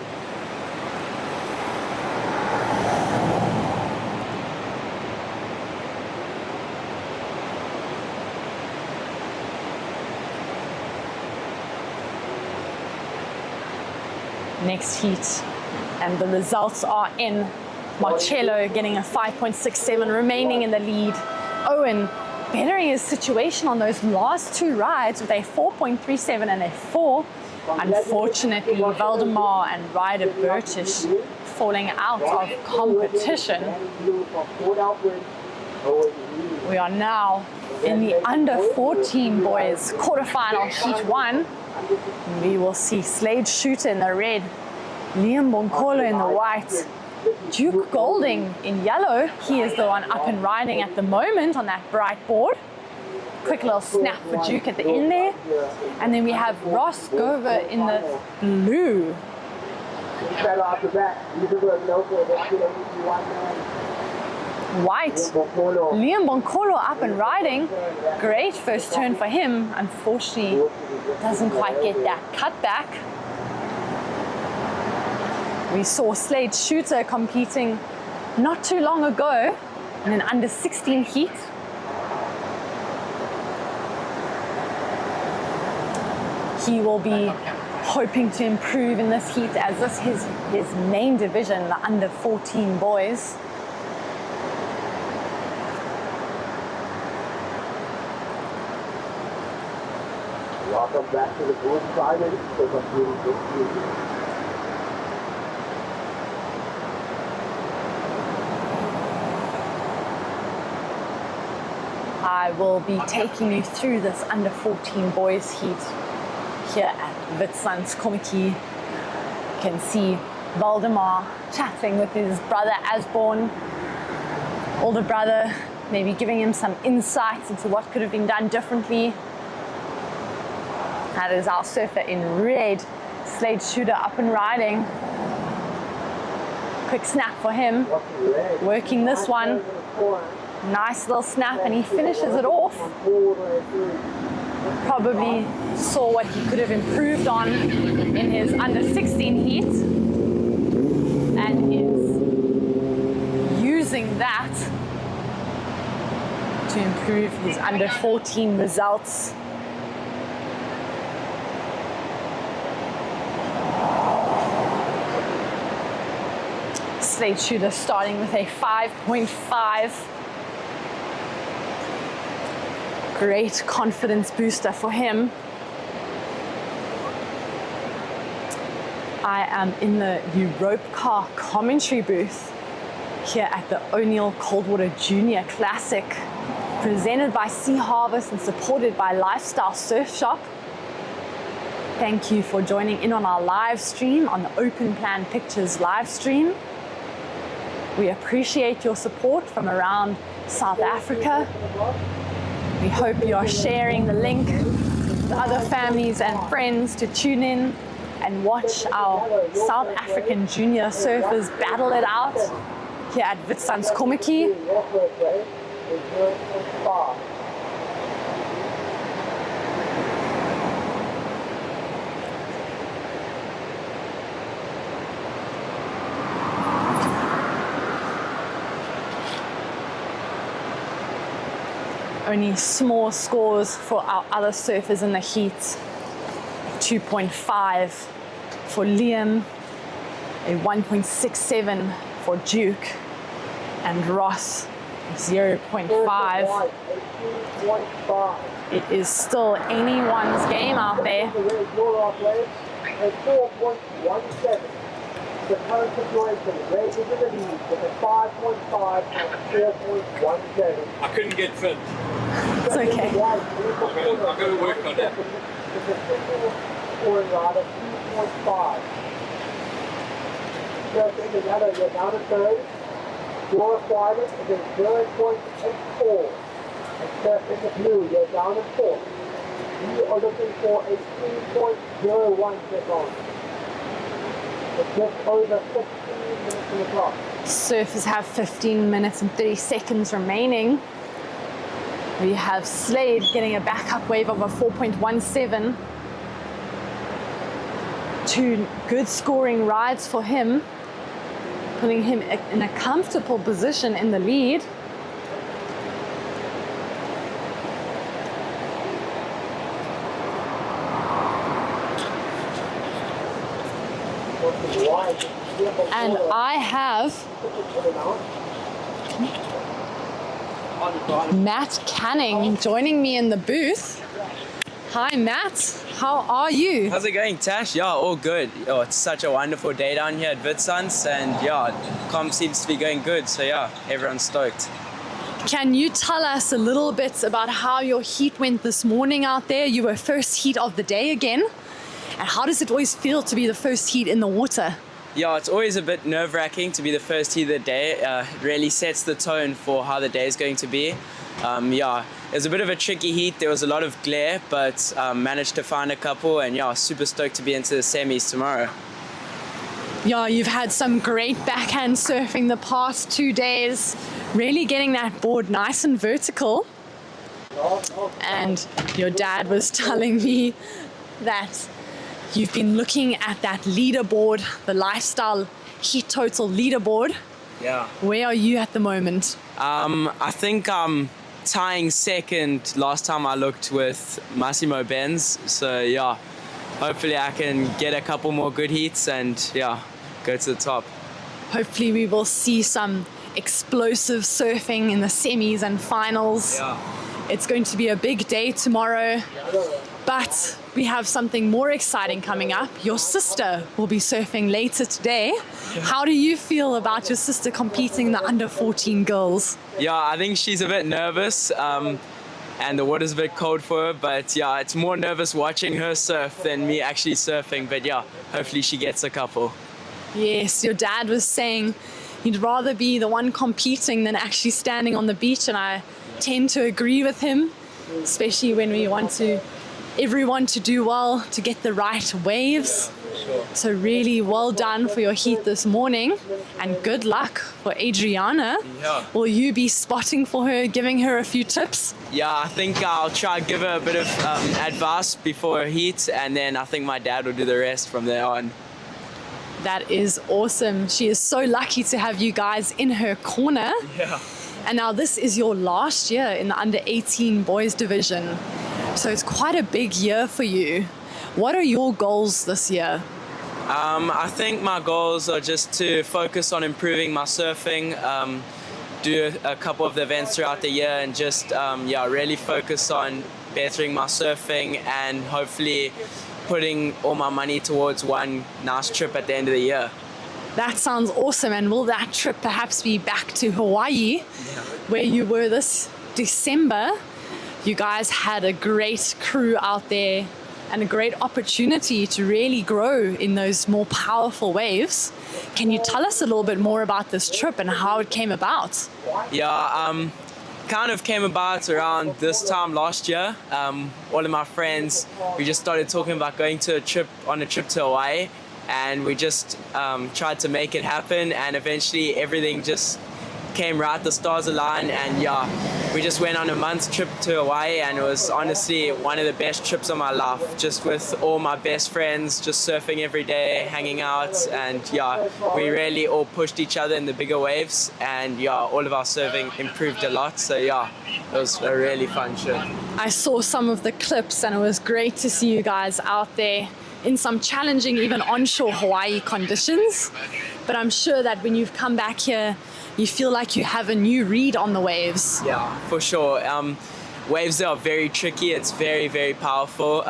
Next heat, and the results are in. Marcello getting a 5.67, remaining in the lead. Owen bettering his situation on those last two rides with a 4.37 and a 4. Unfortunately, Valdemar and Ryder Bertish falling out of competition. We are now in the under 14 boys quarterfinal heat 1. We will see Slade Shooter in the red, Liam Bonkolo in the white, Duke Golding in yellow. He is the one up and riding at the moment on that bright board. Quick little snap for Duke at the end there. And then we have Ross Gover in the blue. White, Liam Bonkolo up and riding. Great first turn for him. Unfortunately, doesn't quite get that cutback. We saw Slade Shooter competing not too long ago in an under 16 heat. He will be hoping to improve in this heat, as this is his main division, the under 14 boys. Welcome back to the booth side. I will be taking you through this under 14 boys heat here at Witwatersrand. You can see Valdemar chatting with his brother Asborn, older brother, maybe giving him some insights into what could have been done differently. That is our surfer in red, Slade Shooter up and riding. Quick snap for him, working this one. Nice little snap, and he finishes it off. Probably saw what he could have improved on in his under 16 heat and is using that to improve his under 14 results. Slade Shooter starting with a 5.5. Great confidence booster for him. I am in the Europcar commentary booth here at the O'Neill Coldwater Junior Classic, presented by Sea Harvest and supported by Lifestyle Surf Shop. Thank you for joining in on our live stream, on the Open Plan Pictures live stream. We appreciate your support from around South Africa. We hope you are sharing the link with other families and friends to tune in and watch our South African junior surfers battle it out here at Witwatersrand. Only small scores for our other surfers in the heat. 2.5 for Liam, a 1.67 for Duke, and Ross 0.5. It is still anyone's game out there. The current situation, Red is in the lead with a 5.5 and 4.17. I couldn't get fit. It's okay. I'm going to work on it. Scoring rather 2.5. Surf in the yellow, you're down to third. Your requirement is a 0.84. And surf in the blue, you're down to fourth. We are looking for a 3.01 second. Just over 15 minutes on the clock. Surfers have 15 minutes and 30 seconds remaining. We have Slade getting a backup wave of a 4.17. Two good scoring rides for him, putting him in a comfortable position in the lead. And I have Matt Canning joining me in the booth. Hi, Matt. How are you? How's it going, Tash? Yeah, all good. Oh, it's such a wonderful day down here at Witsunds, and yeah, comp seems to be going good. So yeah, everyone's stoked. Can you tell us a little bit about how your heat went this morning out there? You were first heat of the day again. And how does it always feel to be the first heat in the water? Yeah, it's always a bit nerve-wracking to be the first heat of the day. It really sets the tone for how the day is going to be. Yeah, it was a bit of a tricky heat. There was a lot of glare, but managed to find a couple, and yeah, super stoked to be into the semis tomorrow. Yeah, you've had some great backhand surfing the past 2 days, really getting that board nice and vertical. And your dad was telling me that you've been looking at that leaderboard, the lifestyle heat total leaderboard. Yeah. Where are you at the moment? I think I'm tying second last time I looked with Massimo Benz. So yeah, hopefully I can get a couple more good heats and yeah, go to the top. Hopefully we will see some explosive surfing in the semis and finals. Yeah. It's going to be a big day tomorrow, but we have something more exciting coming up. Your sister will be surfing later today. How do you feel about your sister competing in the under 14 girls? Yeah, I think she's a bit nervous and the water's a bit cold for her, but yeah, it's more nervous watching her surf than me actually surfing, but yeah, hopefully she gets a couple. Yes, your dad was saying he'd rather be the one competing than actually standing on the beach, and I tend to agree with him, especially when we want everyone to do well, to get the right waves. So really well done for your heat this morning, and good luck for Adriana. Yeah. Will you be spotting for her, giving her a few tips? Yeah, I think I'll try and give her a bit of advice before her heat, and then I think my dad will do the rest from there on. That is awesome. She is so lucky to have you guys in her corner. Yeah. And now this is your last year in the under 18 boys division. So it's quite a big year for you. What are your goals this year? I think my goals are just to focus on improving my surfing, do a couple of the events throughout the year, and just really focus on bettering my surfing and hopefully putting all my money towards one nice trip at the end of the year. That sounds awesome. And will that trip perhaps be back to Hawaii, where you were this December? You guys had a great crew out there and a great opportunity to really grow in those more powerful waves. Can you tell us a little bit more about this trip and how it came about? Yeah, kind of came about around this time last year. All of my friends, we just started talking about going to on a trip to Hawaii, and we just tried to make it happen, and eventually everything just came right, the stars aligned, and yeah, we just went on a month's trip to Hawaii, and it was honestly one of the best trips of my life, just with all my best friends, just surfing every day, hanging out, and yeah, we really all pushed each other in the bigger waves, and yeah, all of our surfing improved a lot, so yeah, it was a really fun trip. I saw some of the clips, and it was great to see you guys out there in some challenging, even onshore Hawaii conditions, but I'm sure that when you've come back here, you feel like you have a new read on the waves. Yeah, for sure. Waves are very tricky. It's very, very powerful.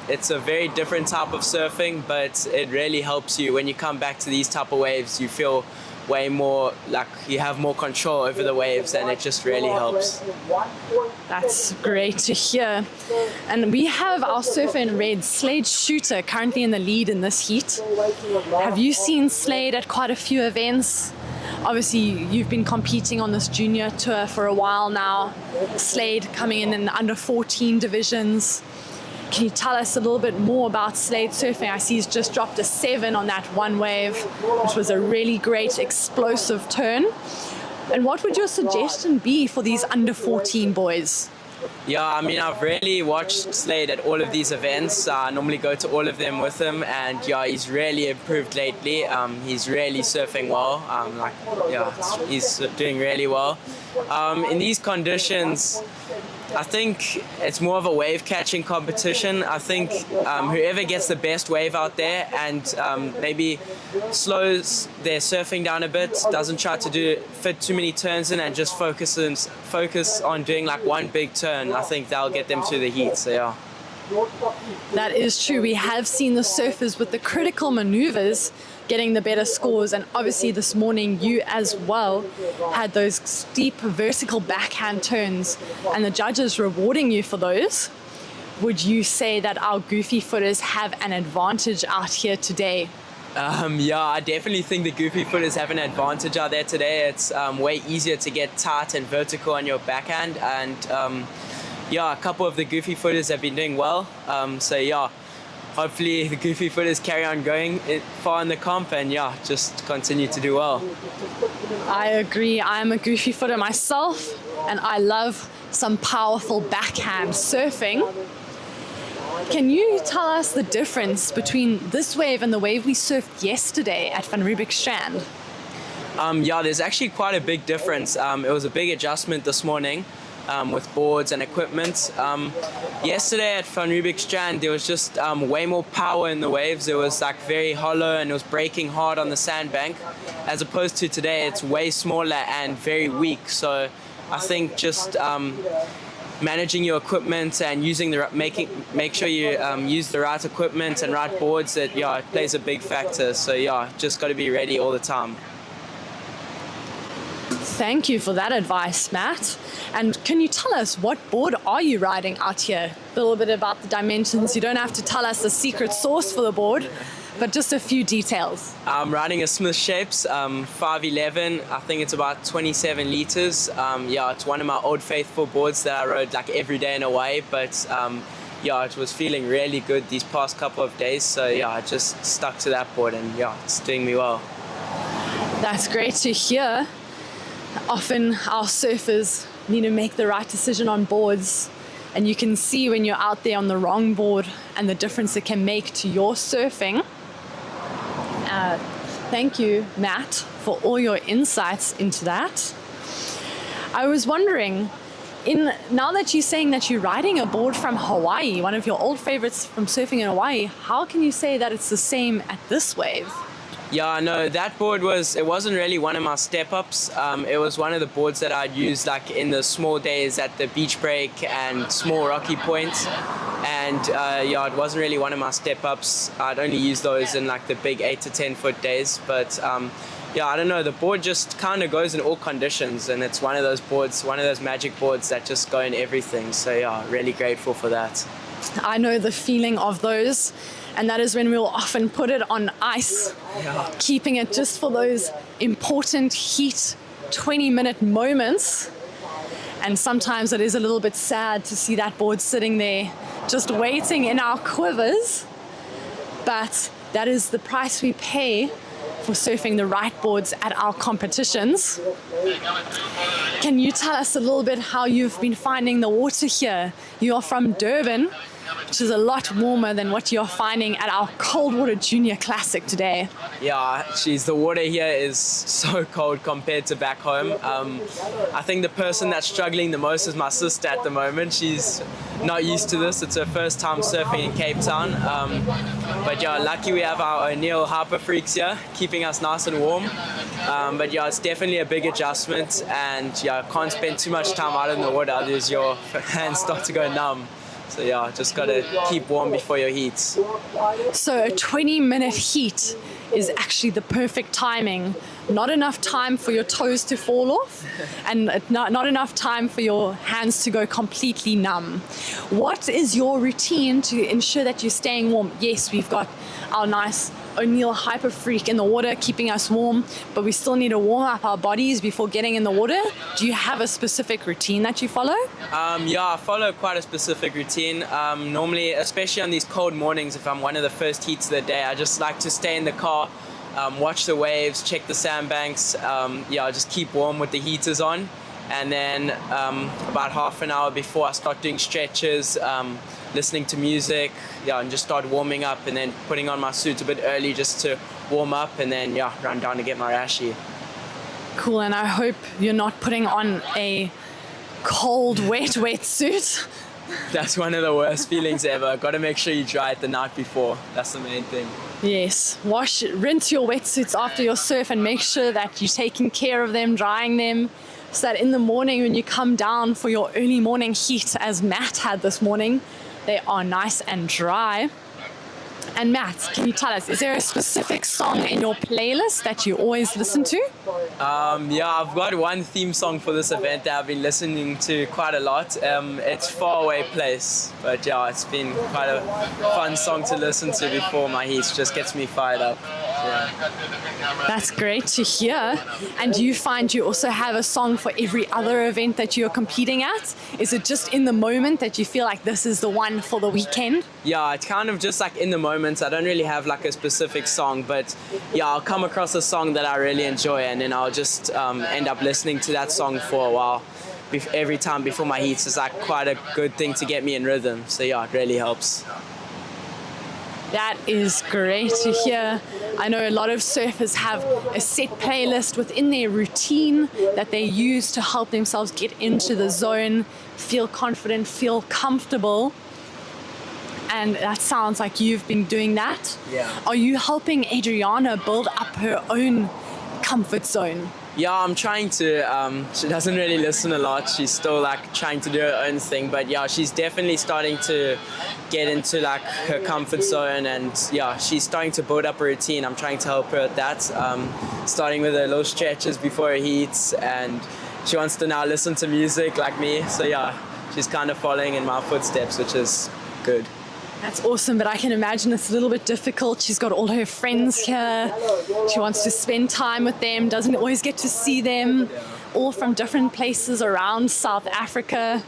It's a very different type of surfing, but it really helps you. When you come back to these type of waves, you feel way more like you have more control over the waves, and it just really helps. That's great to hear. And we have our surfer in red, Slade Shooter, currently in the lead in this heat. Have you seen Slade at quite a few events? Obviously, you've been competing on this junior tour for a while now. Slade coming in the under 14 divisions. Can you tell us a little bit more about Slade surfing? I see he's just dropped a 7 on that one wave, which was a really great explosive turn. And what would your suggestion be for these under 14 boys? Yeah, I mean, I've really watched Slade at all of these events. I normally go to all of them with him, and yeah, he's really improved lately. He's really surfing well. He's doing really well. In these conditions, I think it's more of a wave catching competition. I think whoever gets the best wave out there and maybe slows their surfing down a bit, doesn't try to fit too many turns in, and just focus on doing like one big turn, I think that'll get them to the heat. So yeah. That is true. We have seen the surfers with the critical maneuvers getting the better scores, and obviously this morning you as well had those steep vertical backhand turns and the judges rewarding you for those. Would you say that our goofy footers have an advantage out here today? Yeah, I definitely think the goofy footers have an advantage out there today. It's way easier to get tight and vertical on your backhand, and yeah, a couple of the goofy footers have been doing well. So yeah, hopefully the goofy footers carry on going far in the comp, and yeah, just continue to do well. I agree. I'm a goofy footer myself, and I love some powerful backhand surfing. Can you tell us the difference between this wave and the wave we surfed yesterday at Van Riebeeck Strand? Yeah, there's actually quite a big difference. It was a big adjustment this morning with boards and equipment. Yesterday at Van Riebeeck Strand, there was just way more power in the waves. It was like very hollow and it was breaking hard on the sandbank. As opposed to today, it's way smaller and very weak. So I think just managing your equipment and using the make sure you use the right equipment and right boards, that yeah, it plays a big factor. So yeah, just got to be ready all the time. Thank you for that advice, Matt. And can you tell us what board are you riding out here? A little bit about the dimensions. You don't have to tell us the secret sauce for the board, but just a few details. I'm riding a Smith Shapes 511. I think it's about 27 liters. Yeah, it's one of my old faithful boards that I rode like every day in Hawaii, but yeah, it was feeling really good these past couple of days. So yeah, I just stuck to that board, and yeah, it's doing me well. That's great to hear. Often our surfers need to make the right decision on boards, and you can see when you're out there on the wrong board and the difference it can make to your surfing. Thank you, Matt, for all your insights into that. I was wondering, now that you're saying that you're riding a board from Hawaii, one of your old favorites from surfing in Hawaii, how can you say that it's the same at this wave? Yeah, no, that board wasn't really one of my step-ups. It was one of the boards that I'd use like in the small days at the beach break and small rocky points. And yeah, it wasn't really one of my step-ups. I'd only use those in like the big 8 to 10 foot days. But yeah, I don't know, the board just kind of goes in all conditions, and it's one of those boards, one of those magic boards that just go in everything. So yeah, really grateful for that. I know the feeling of those. And that is when we'll often put it on ice, keeping it just for those important heat 20-minute moments. And sometimes it is a little bit sad to see that board sitting there just waiting in our quivers. But that is the price we pay for surfing the right boards at our competitions. Can you tell us a little bit how you've been finding the water here? You are from Durban, which is a lot warmer than what you're finding at our Coldwater Junior Classic today. Yeah, geez, the water here is so cold compared to back home. I think the person that's struggling the most is my sister at the moment. She's not used to this. It's her first time surfing in Cape Town. But yeah, lucky we have our O'Neill Hyper Freaks here, keeping us nice and warm. But yeah, it's definitely a big adjustment, and yeah, can't spend too much time out in the water, otherwise your hands start to go numb. So yeah, just gotta keep warm before your heats. So a 20-minute heat is actually the perfect timing. Not enough time for your toes to fall off, and not enough time for your hands to go completely numb. What is your routine to ensure that you're staying warm? Yes, we've got our nice O'Neill Hyper Freak in the water keeping us warm, but we still need to warm up our bodies before getting in the water. Do you have a specific routine that you follow? Yeah, I follow quite a specific routine. Normally, especially on these cold mornings, if I'm one of the first heats of the day, I just like to stay in the car, watch the waves, check the sandbanks. Yeah, just keep warm with the heaters on. And then about half an hour before, I start doing stretches, listening to music, yeah, and just start warming up, and then putting on my suit a bit early just to warm up, and then yeah, run down to get my rashi. Cool, and I hope you're not putting on a cold, wet suit. That's one of the worst feelings ever. Got to make sure you dry it the night before. That's the main thing. Yes, rinse your wetsuits after your surf, and make sure that you're taking care of them, drying them, so that in the morning when you come down for your early morning heat, as Matt had this morning, they are nice and dry. And Matt, can you tell us, is there a specific song in your playlist that you always listen to? Yeah, I've got one theme song for this event that I've been listening to quite a lot. It's Far Away Place, but yeah, it's been quite a fun song to listen to before my heats. Just gets me fired up. Yeah. That's great to hear. And do you find you also have a song for every other event that you're competing at? Is it just in the moment that you feel like this is the one for the weekend? Yeah, it's kind of just like in the moment. I don't really have like a specific song, but yeah, I'll come across a song that I really enjoy and then I'll just end up listening to that song for a while. Every time before my heats is like quite a good thing to get me in rhythm. So yeah, it really helps. That is great to hear. I know a lot of surfers have a set playlist within their routine that they use to help themselves get into the zone, feel confident, feel comfortable. And that sounds like you've been doing that. Yeah. Are you helping Adriana build up her own comfort zone? Yeah, I'm trying to. She doesn't really listen a lot. She's still like trying to do her own thing. But yeah, she's definitely starting to get into like her comfort zone. And yeah, she's starting to build up a routine. I'm trying to help her at that. Starting with her little stretches before her heats. And she wants to now listen to music like me. So yeah, she's kind of following in my footsteps, which is good. That's awesome, but I can imagine it's a little bit difficult. She's got all her friends here. She wants to spend time with them, doesn't always get to see them, all from different places around South Africa.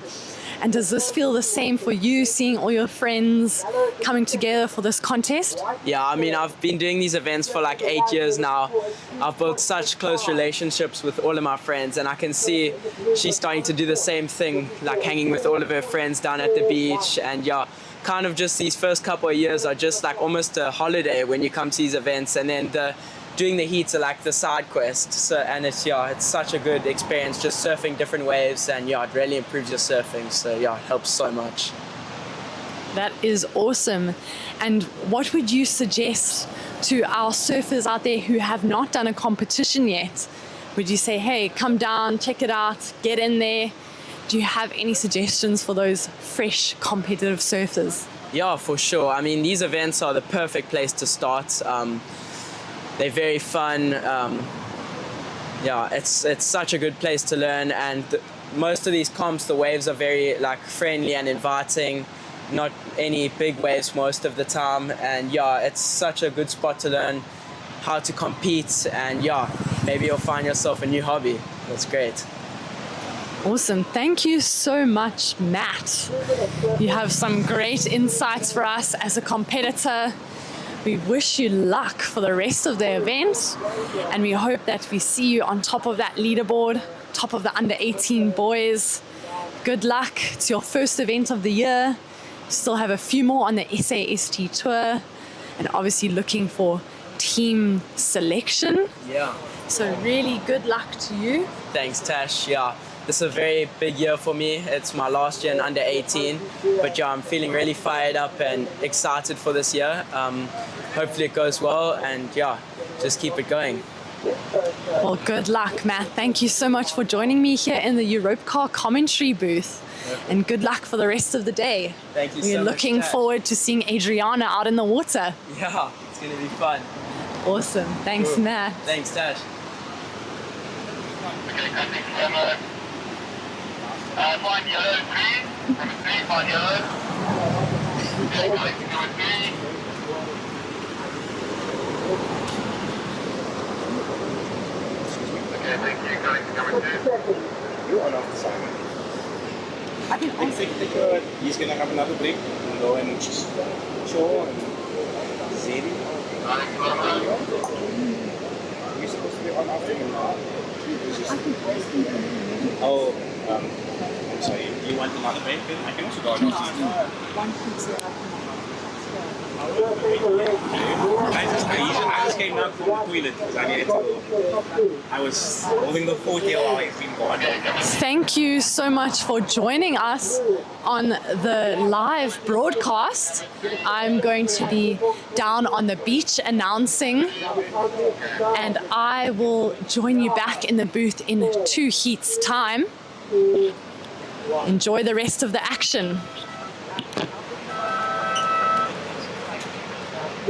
And does this feel the same for you, seeing all your friends coming together for this contest? Yeah, I mean, I've been doing these events for like 8 years now. I've built such close relationships with all of my friends, and I can see she's starting to do the same thing, like hanging with all of her friends down at the beach. And yeah, kind of just these first couple of years are just like almost a holiday when you come to these events, and then doing the heats are like the side quest. So, and it's such a good experience just surfing different waves, and yeah, it really improves your surfing. So yeah, it helps so much. That is awesome. And what would you suggest to our surfers out there who have not done a competition yet? Would you say, hey, come down, check it out, get in there? Do you have any suggestions for those fresh competitive surfers? Yeah, for sure. I mean, these events are the perfect place to start. They're very fun. Yeah, it's such a good place to learn. And most of these comps, the waves are very like friendly and inviting. Not any big waves most of the time. And yeah, it's such a good spot to learn how to compete. And yeah, maybe you'll find yourself a new hobby. That's great. Awesome. Thank you so much, Matt. You have some great insights for us as a competitor. We wish you luck for the rest of the event, and we hope that we see you on top of that leaderboard, top of the under 18 boys. Good luck. It's your first event of the year. Still have a few more on the SAST tour, and obviously looking for team selection. Yeah. So really good luck to you. Thanks, Tash. Yeah. This is a very big year for me. It's my last year in under 18, but yeah, I'm feeling really fired up and excited for this year. Hopefully it goes well, and yeah, just keep it going. Well, good luck, Matt. Thank you so much for joining me here in the Europcar commentary booth, and good luck for the rest of the day. Thank you so much. We're looking forward to seeing Adriana out in the water. Yeah, it's going to be fun. Awesome. Thanks, Cool. Matt. Thanks, Tash. Find yellow, green. Number 3, find yellow. Okay, collecting number 3. Okay, thank you. Collecting number 2. You on off the side. I think he's going to have another break and go and show and Zedi. We're supposed to be on after him now. Oh, I'm sorry. Do you want another break? I can also go on I just came out from the toilet because I needed to. I was holding the fort here while it's been gone. Thank you so much for joining us on the live broadcast. I'm going to be down on the beach announcing, and I will join you back in the booth in 2 heats time. Enjoy the rest of the action. I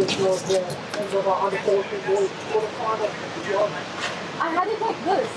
had to take this.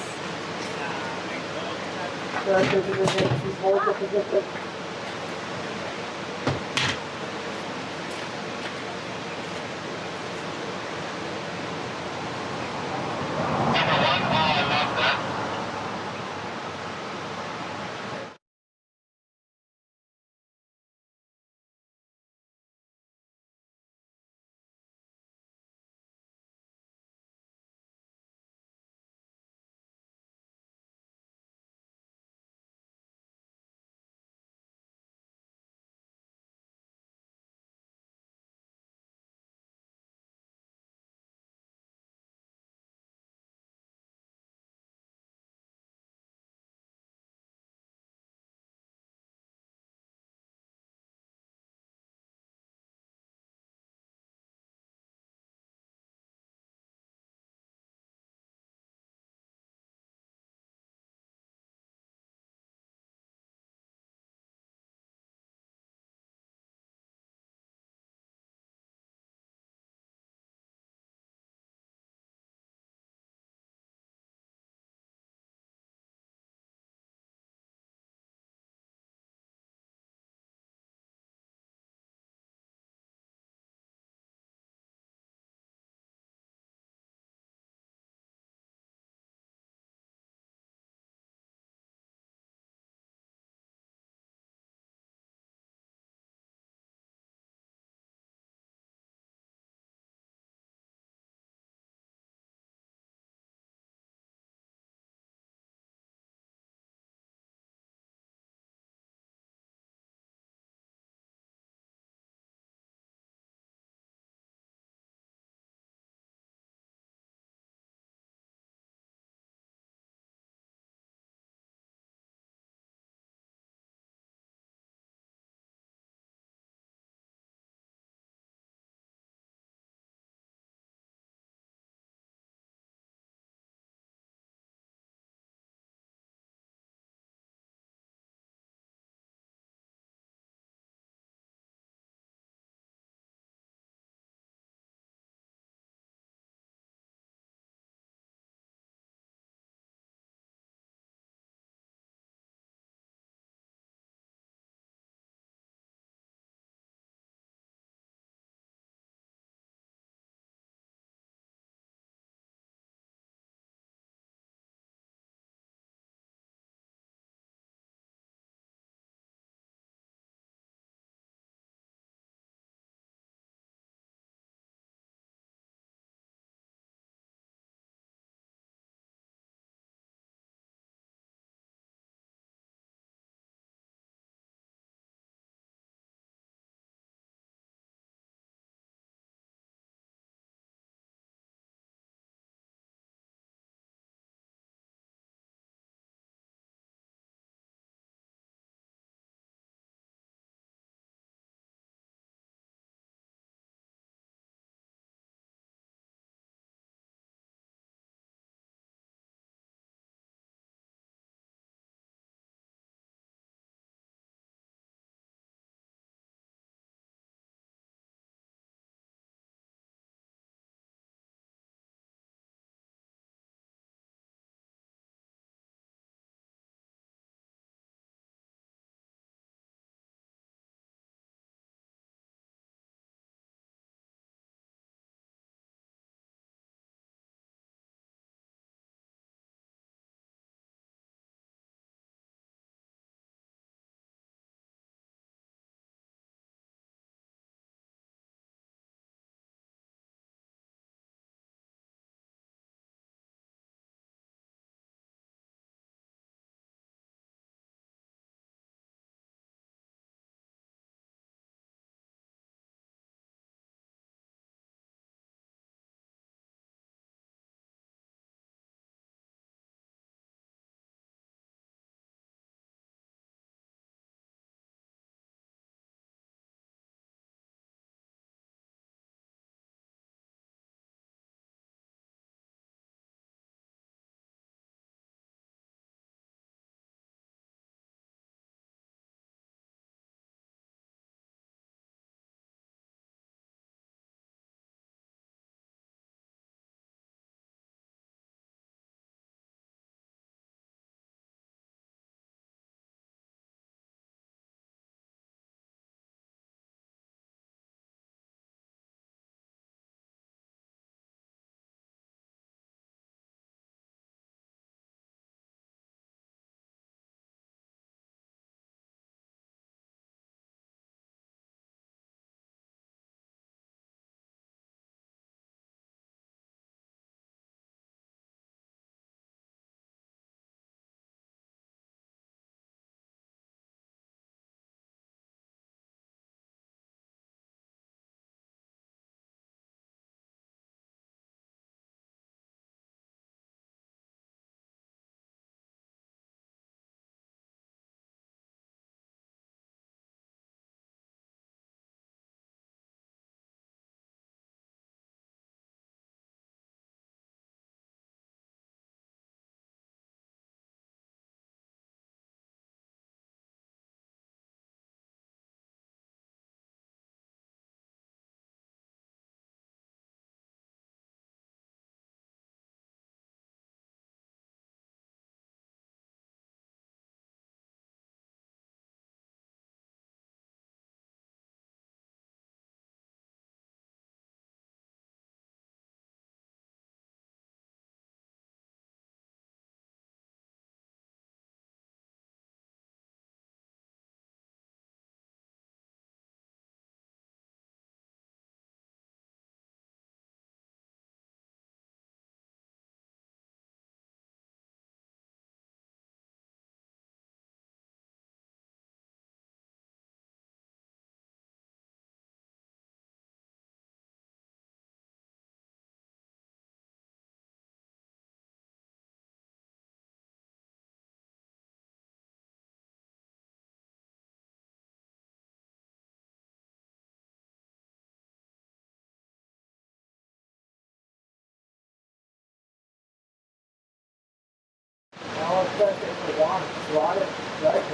press it for one, slide it, right?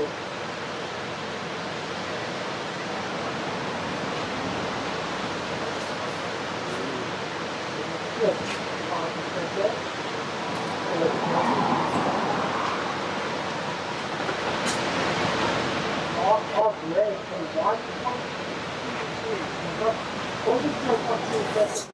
Off leg from one, 1, 2, 3.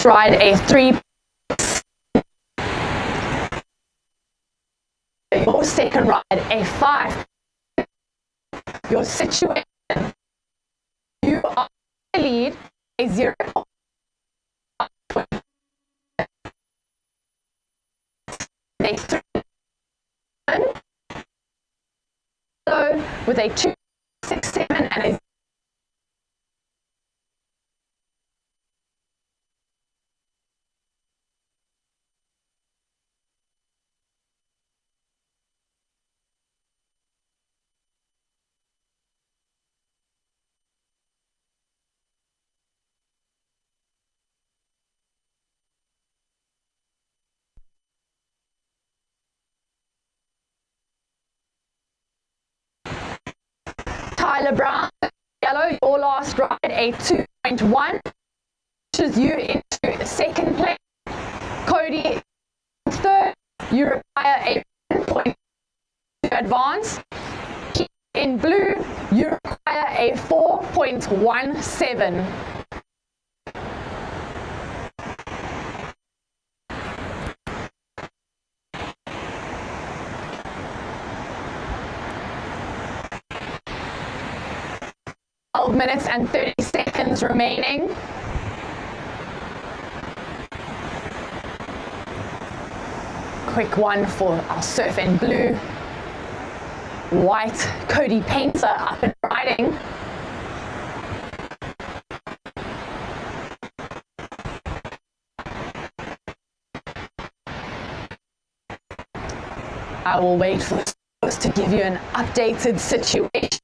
ride a 3. Your second ride a 5. Your situation, you are in the lead a 0. A 3. So with a 2, 6, 7 and a Tyler Brown, yellow, your last ride a 2.1, pushes you into second place. Cody, third, you require a 1 to advance. In blue, you require a 4.17. Minutes and 30 seconds remaining. Quick one for our surf in blue. White, Cody Painter up and riding. I will wait for this to give you an updated situation.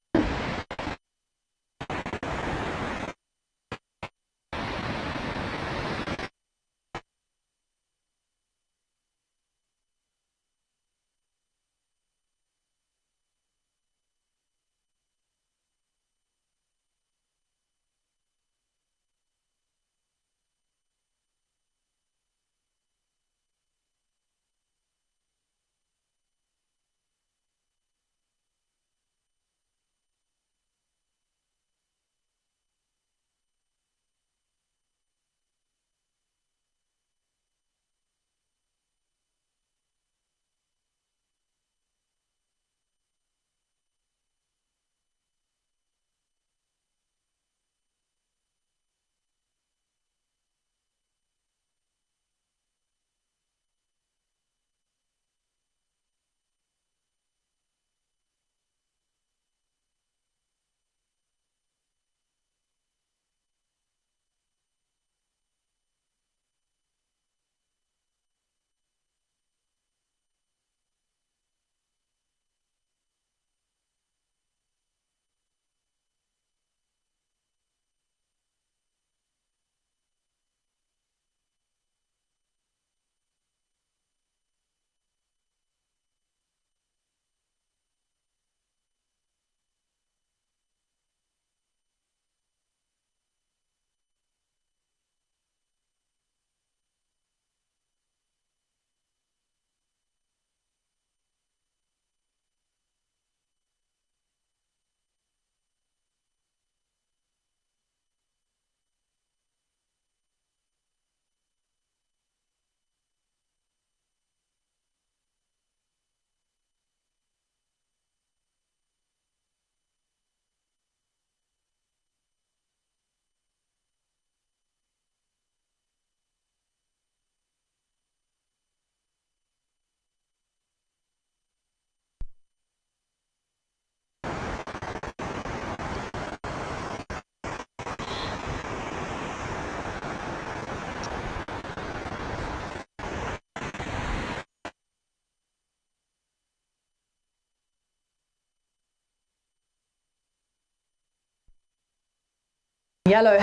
Yellow.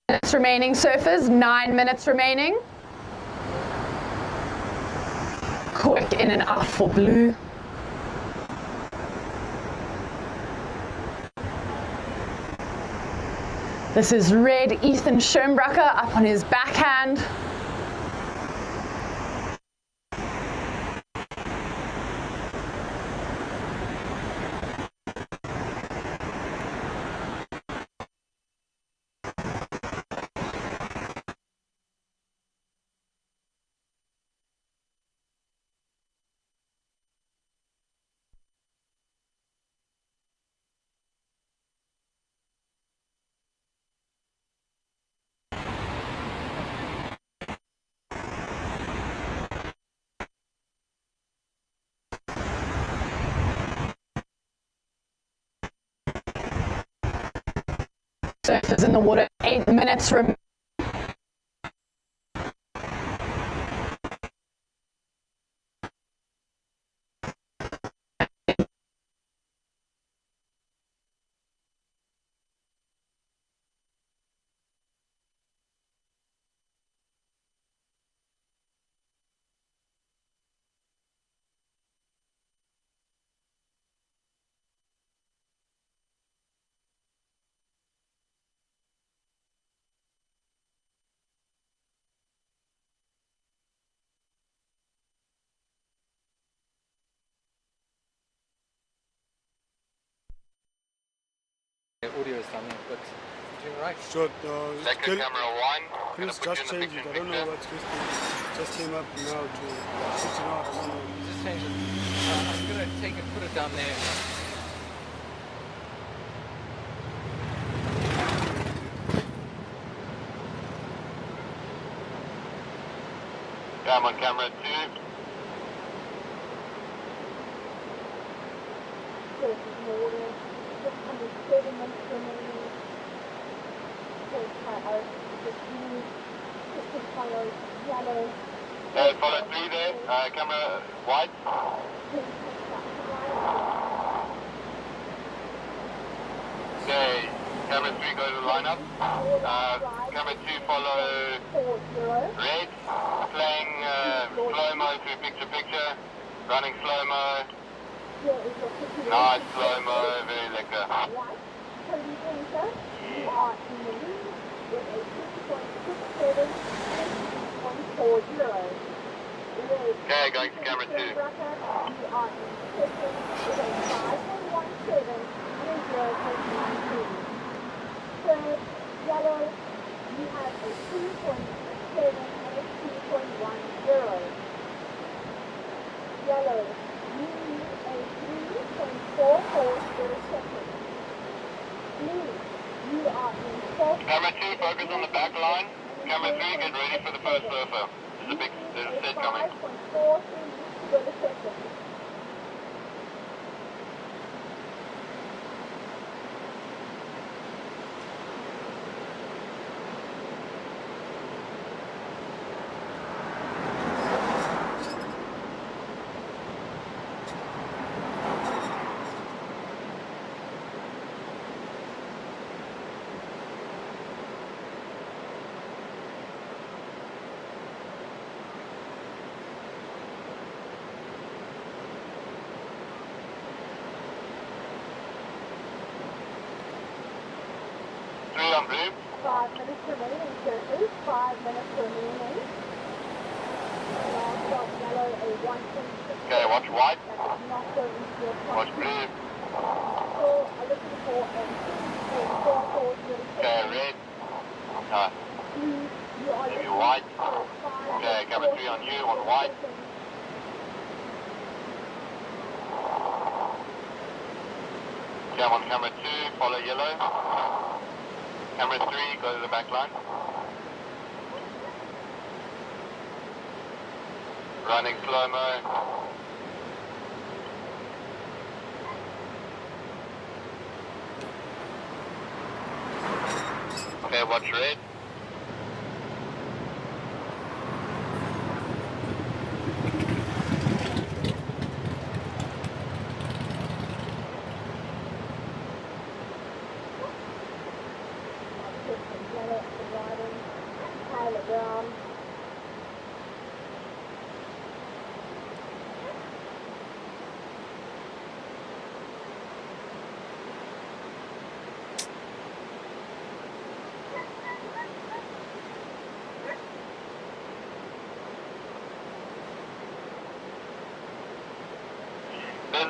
Minutes remaining, surfers, 9 minutes remaining. check in and out for blue. This is red, Ethan Schoenbracker up on his backhand. Surfers in the water, 8 minutes remaining. Audio is down there, but doing right. Short, Second camera one. Chris just changed it. I don't know what Chris just came up now to switch it off. I don't know. Just change it. I'm gonna take it, put it down there. I'm on camera 2. Follow 3 there, camera wide. Okay, camera 3 go to the lineup. Camera 2 follow red, playing slow-mo through picture-picture, running slow-mo. Nice slow-mo, very lekker. Okay, going to camera 2. Yellow, you have a 2.7 and a 2.10. Yellow, you need a 3.44 seconds. Blue, you are in 4th. Camera 2, focus on the back line. Camera 3, get ready for the first surfer. There's a set coming. 5.43 seconds. On blue. 5 minutes remaining, surfers. 5 minutes remaining. Last stop yellow, a 1.6. Okay, watch white. Not going into your front. Watch blue. So, I'm looking for a 2.44. Okay, red. Blue, you are maybe white. Okay, camera 3 on you, on white. Okay, I'm on camera 2, follow yellow. Camera 3, go to the back line. Running slow-mo. Okay, watch red.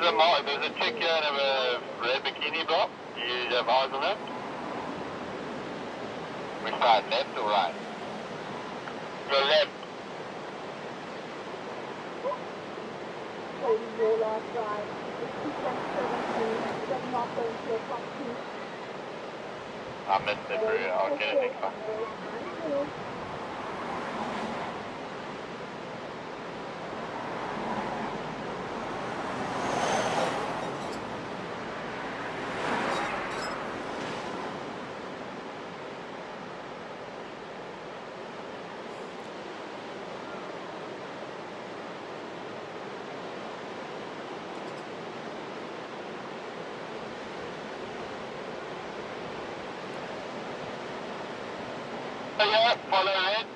there's a chick here in a red bikini, bro. You have eyes on it? Which side, left or right? Go left. Your last ride. It's 2.17. Does not go into your top two. I missed it, bro. I'll get it next time. Yeah, follow it.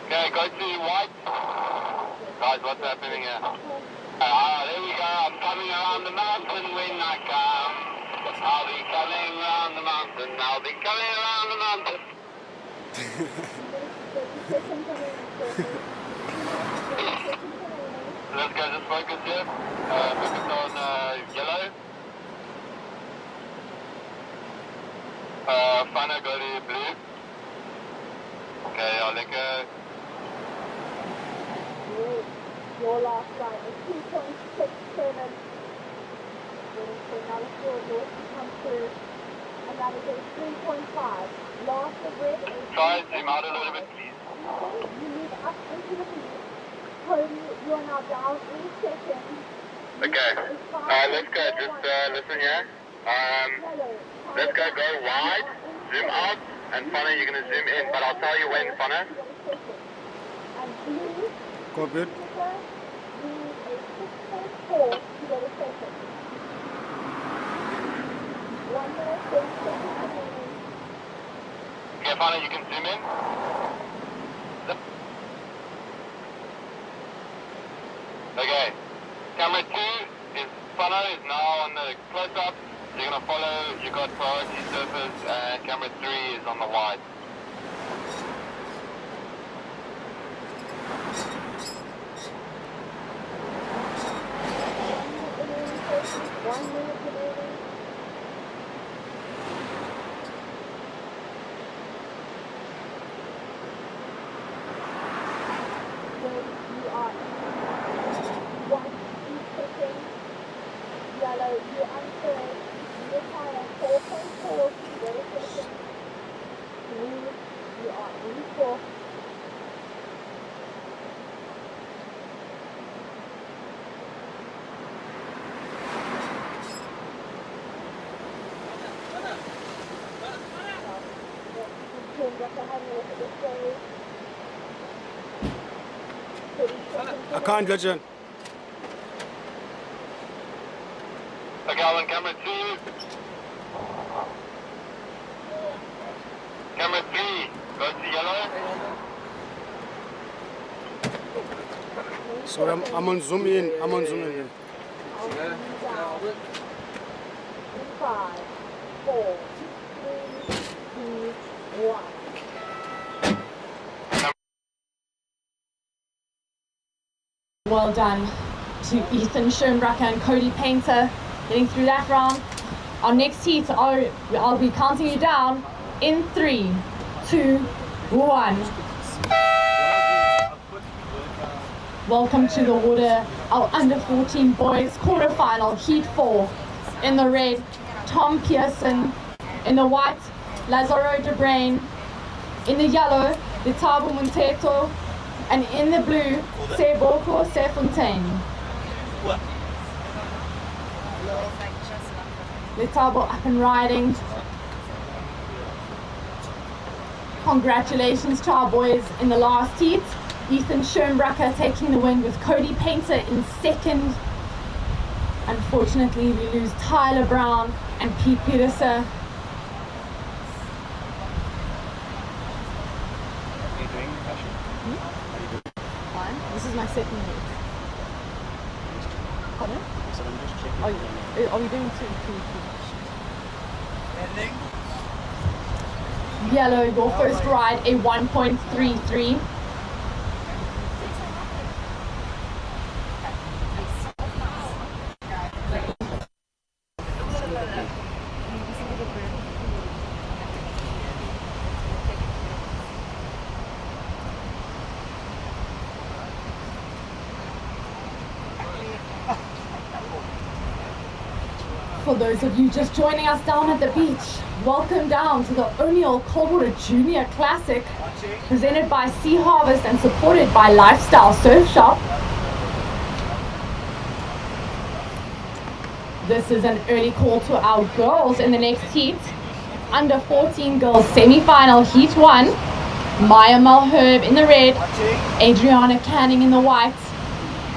Okay, go to white. Guys, what's happening here? There we go. I'm coming around the mountain when I come. I'll be coming around the mountain. I'll be coming around the mountain. Let's go, just focus here. Focus on yellow. Fana, go to blue. Okay, I'll let go. Your last ride is 2.67. Waiting for another four doors to come through. And that is a 3.5. Lost of red is... Try and zoom out a little bit, please. You move up into the lead. Cody, you are now down in second. Okay, let's go, just listen here. Let's go wide, zoom out, and Fana, you're going to zoom in, but I'll tell you when, Fana. Go good. Okay, Fana, you can zoom in. Okay, camera 2 is Fana is now on the close-up. You're going to follow, you got priority surface, and camera 3 is on the wide. Yellow, you answer. This time on 4.4, very second. Blue, you are in fourth. I can't, Legend. Okay, on camera 2. Camera 3, go to yellow. So I'm on zoom in. I'm on zoom in. 5, 4, 3, 2, 1. Well done to Ethan Schoenbracker and Cody Painter getting through that round. Our next heat, I'll be counting you down in 3, 2, 1. Welcome to the order, our under 14 boys quarterfinal heat 4. In the red, Tom Pearson. In the white, Lazaro De Brain. In the yellow, Letabo Monteto. And in the blue, Seboko Sefontaine. Letabo up and riding. Congratulations to our boys in the last heat. Ethan Schoenbracker taking the win with Cody Painter in second. Unfortunately, we lose Tyler Brown and Pete Peterson. This is my second heat. Pardon? Are we doing two? Yellow, your first ride, a 1.33. For those of you just joining us down at the beach, welcome down to the O'Neill Coldwater Junior Classic, presented by Sea Harvest and supported by Lifestyle Surf Shop. This is an early call to our girls in the next heat. Under 14 girls semi-final heat 1. Maya Malherb in the red, Adriana Canning in the white,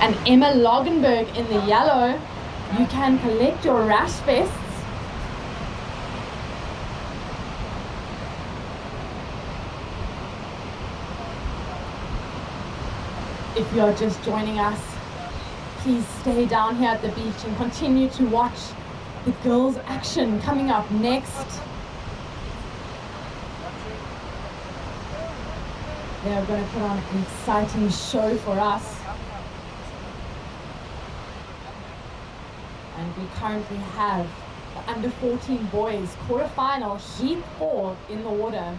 and Emma Logenberg in the yellow. You can collect your rash vests. If you're just joining us, please stay down here at the beach and continue to watch the girls' action coming up next. They're going to put on an exciting show for us. And we currently have the under 14 boys quarterfinal heat 4 in the water.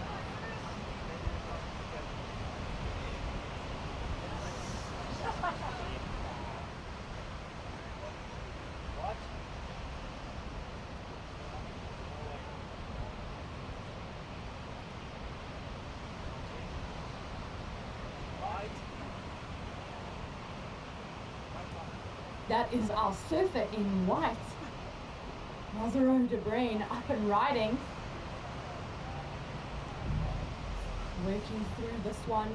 That is our surfer in white, Mazzaro de Brain, up and riding. Working through this one.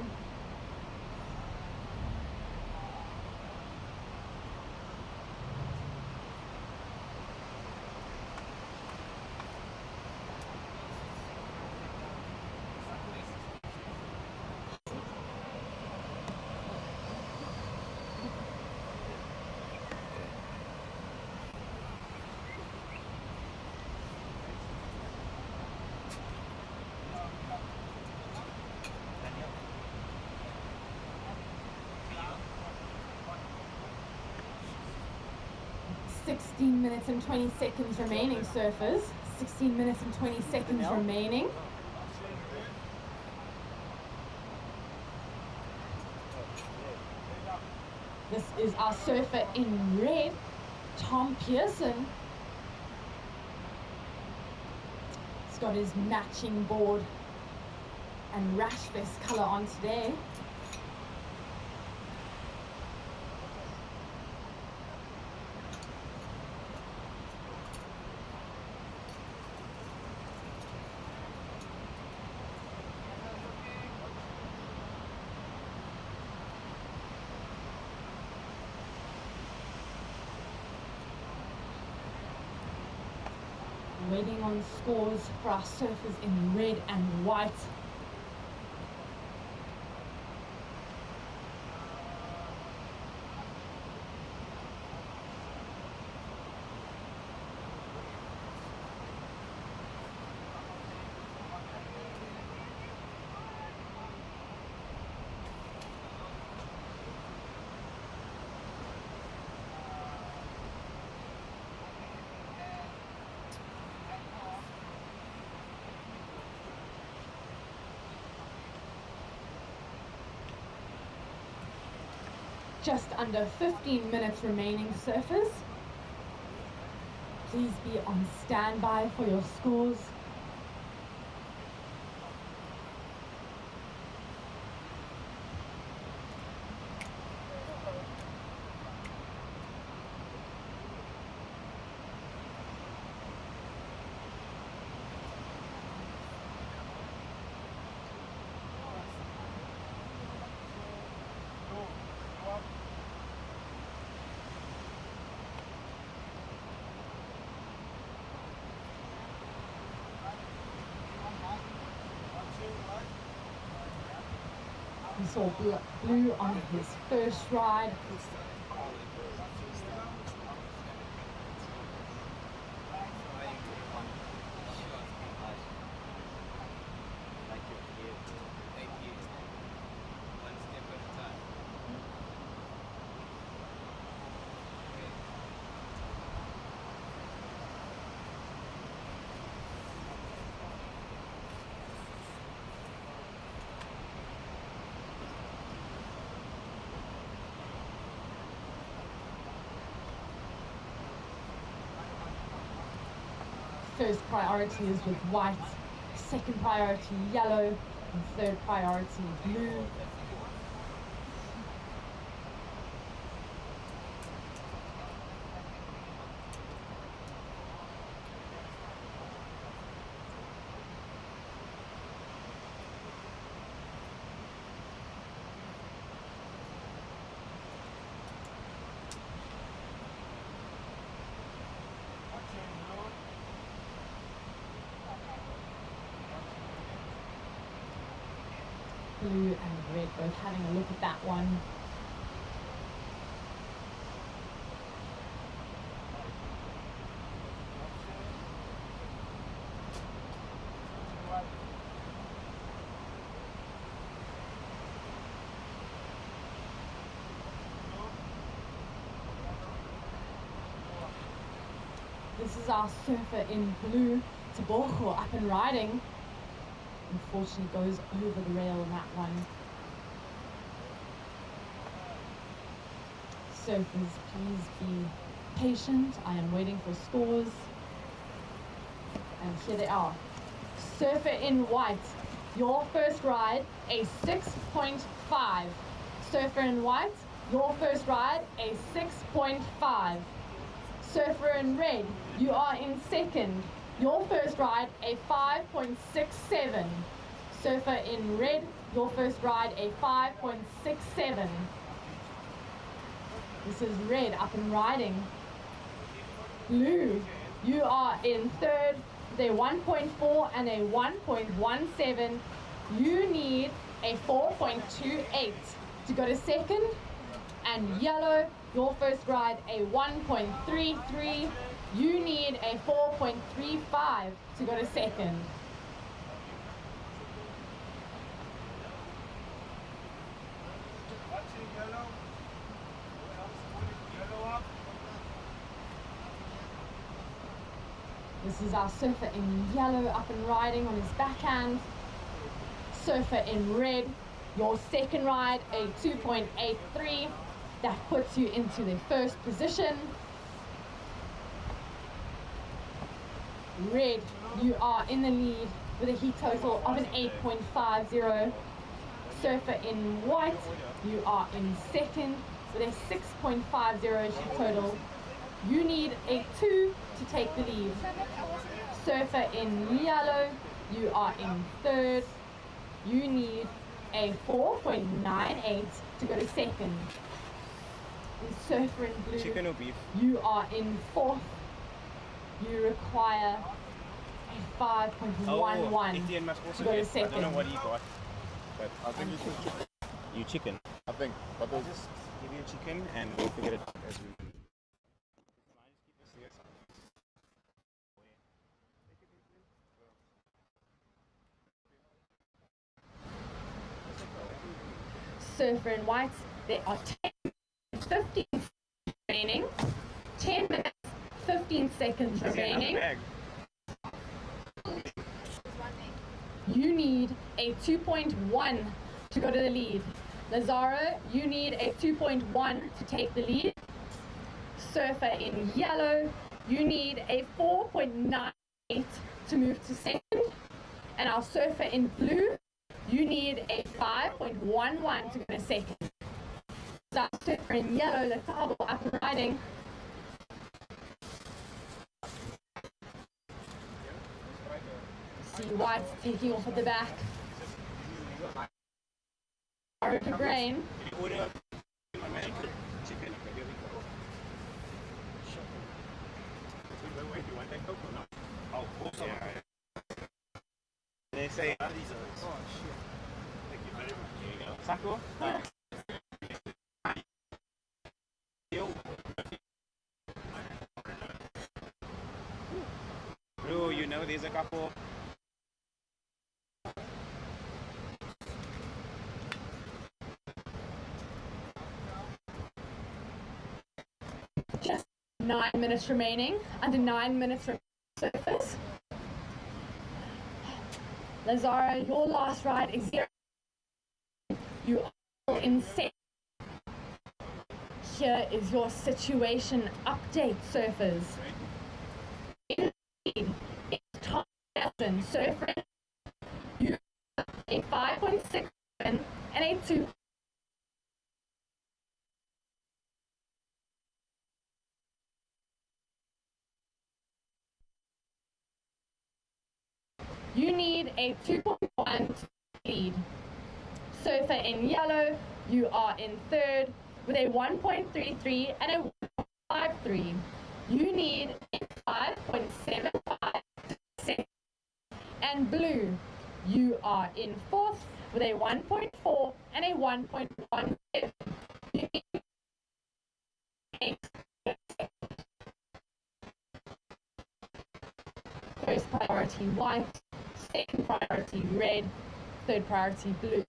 "16 minutes and 20 seconds remaining, surfers. 16 minutes and 20 seconds remaining. This is our surfer in red, Tom Pearson. He's got his matching board and rash vest colour on today. Waiting on scores for our surfers in red and white. Just under 15 minutes remaining, surfers. Please be on standby for your scores. We saw Blue on his first ride. first priority is with white, second priority yellow, and third priority blue. Blue and red both having a look at that one. This is our surfer in blue, Taborgo, up and riding. Unfortunately goes over the rail on that one. Surfers, please be patient. I am waiting for scores. And here they are. Surfer in white, your first ride, a 6.5. Surfer in white, your first ride, a 6.5. Surfer in red, you are in second. Your first ride, a 5.67. Surfer in red, your first ride, a 5.67. This is red, up and riding. Blue, you are in third with a 1.4 and a 1.17. You need a 4.28 to go to second. And yellow, your first ride, a 1.33. You need a 4.35 to go to second. This is our surfer in yellow up and riding on his backhand. Surfer in red, your second ride, a 2.83. That puts you into the first position. Red, you are in the lead with a heat total of an 8.50. Surfer in white, you are in second with a 6.50 heat total. You need a 2 to take the lead. Surfer in yellow, you are in third. You need a 4.98 to go to second. And surfer in blue, Chicken or beef? You are in fourth. You require a 5.11 to go to second. I don't know what he got, but I think you should. You chicken. I think. But I'll just give you a chicken and we'll figure it out as we. Surfer in white, there are 15 remaining. 10 minutes, 15 seconds remaining. You need a 2.1 to go to the lead. Lazaro, you need a 2.1 to take the lead. Surfer in yellow, you need a 4.98 to move to second. And our surfer in blue, you need a 5.11 to go to second. So our surfer in yellow, Letabo, up and riding. See white's taking off at the back. Orange grain. They say, oh shit. Thank you very much. Here you go. Sako? Bro, you know there's a couple. Just 9 minutes remaining. Under 9 minutes remaining surface. Lazaro, your last ride is 0. You are in set. Here is your situation update, surfers. In surfer, you a 5.6 and a 2. You need a 2.1 lead. Surfer in yellow, you are in third with a 1.33 and a 1.53. You need a 5.75 second. And blue, you are in fourth with a 1.4 and a 1.17. You need 8. First priority white, second priority red, third priority blue.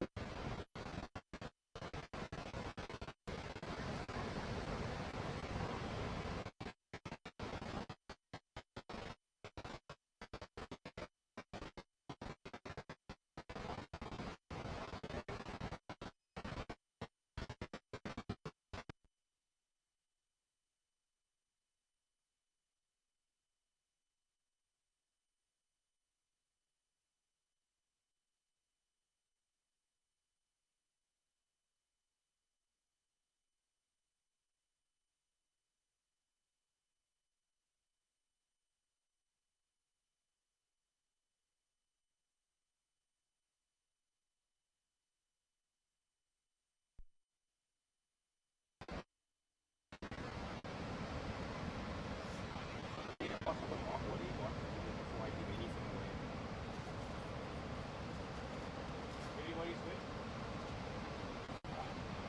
Everybody's good?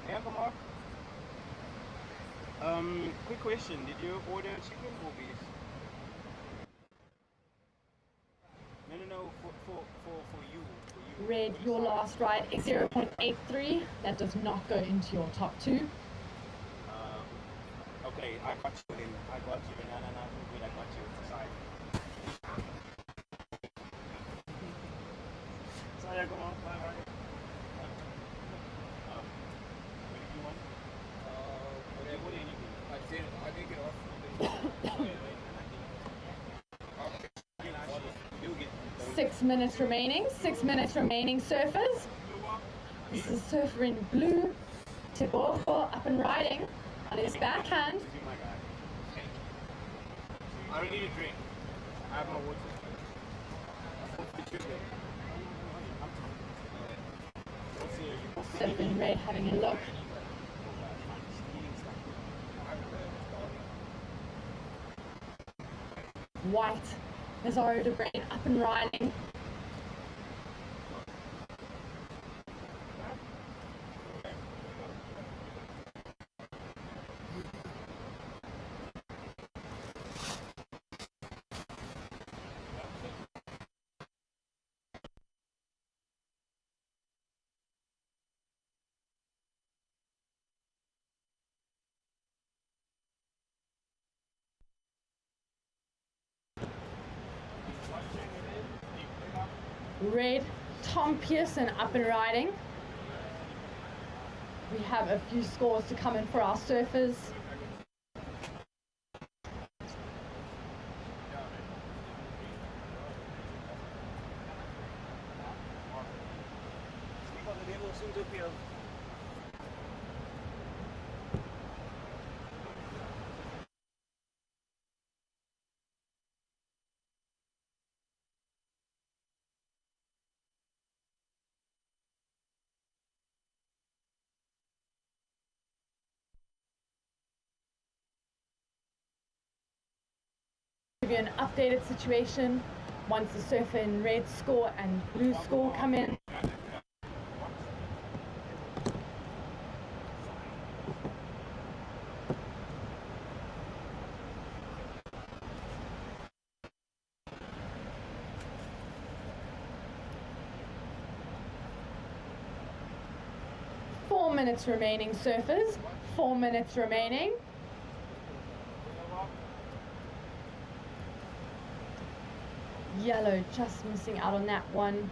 Innerkom. Quick question. Did you order chicken or beef? No. For you. Red, your last ride is 0.83. That does not go into your top 2. Okay, I got you then. No, good, I got you. Sorry. Sorry, come on. Bye. What did you want? What did you need? I did get off. You'll get 6 minutes remaining. 6 minutes remaining, surfers. This is surfer in blue. Tiboko up and riding on his backhand. I don't need a drink. I have my water. Surfing red having a look. White, Nazaro de Brain up and riding. Red, Tom Pearson up and riding. We have a few scores to come in for our surfers. Give you an updated situation once the surfer in red score and blue score come in. Four minutes remaining, surfers. 4 minutes remaining. Yellow just missing out on that one.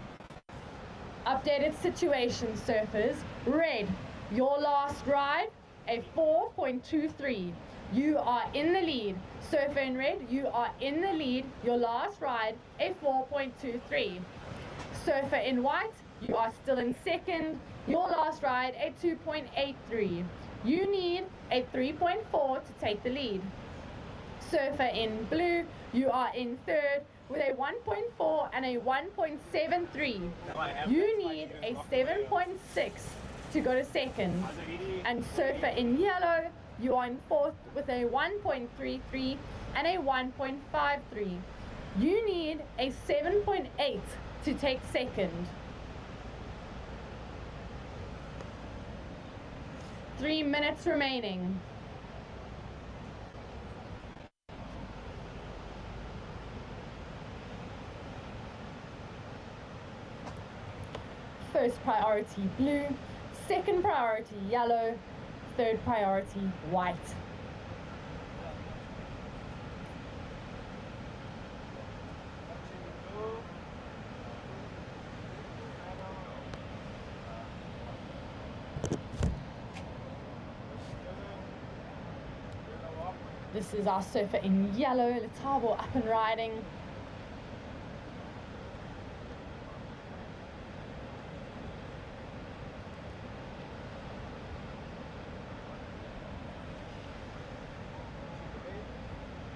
Updated situation, surfers. Red, your last ride, a 4.23. you are in the lead. Surfer in red, you are in the lead. Your last ride, a 4.23. Surfer in white, you are still in second. Your last ride, a 2.83. You need a 3.4 to take the lead. Surfer in blue, you are in third with a 1.4 and a 1.73. You need a 7.6 to go to second. And surfer in yellow, you are in fourth with a 1.33 and a 1.53. You need a 7.8 to take second. 3 minutes remaining. First priority blue, second priority yellow, third priority white. This is our surfer in yellow, Letabo up and riding.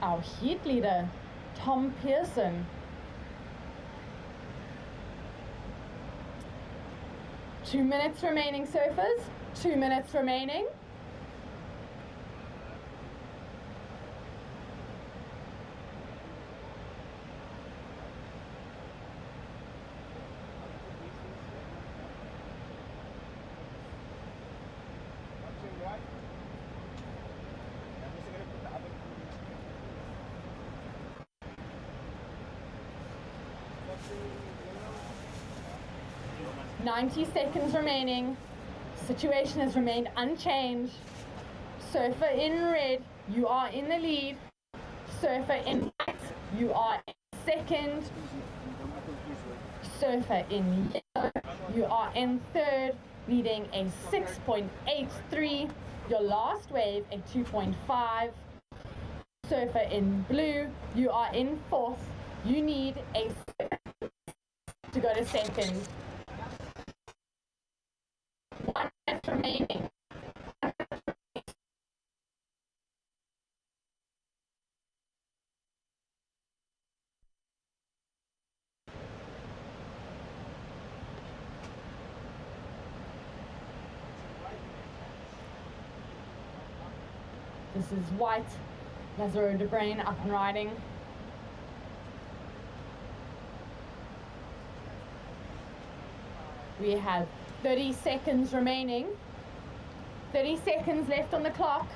Our heat leader, Tom Pearson. Two minutes remaining, surfers. 2 minutes remaining. Right. 90 seconds remaining. Situation has remained unchanged. Surfer in red, you are in the lead. Surfer in white, you are in second. Surfer in yellow, you are in third, needing a 6.83. Your last wave, a 2.5. Surfer in blue, you are in fourth. You need a 7 to go to second. 1 minute remaining. This is white, Lazaro de Brain up and riding. We have 30 seconds remaining. 30 seconds left on the clock.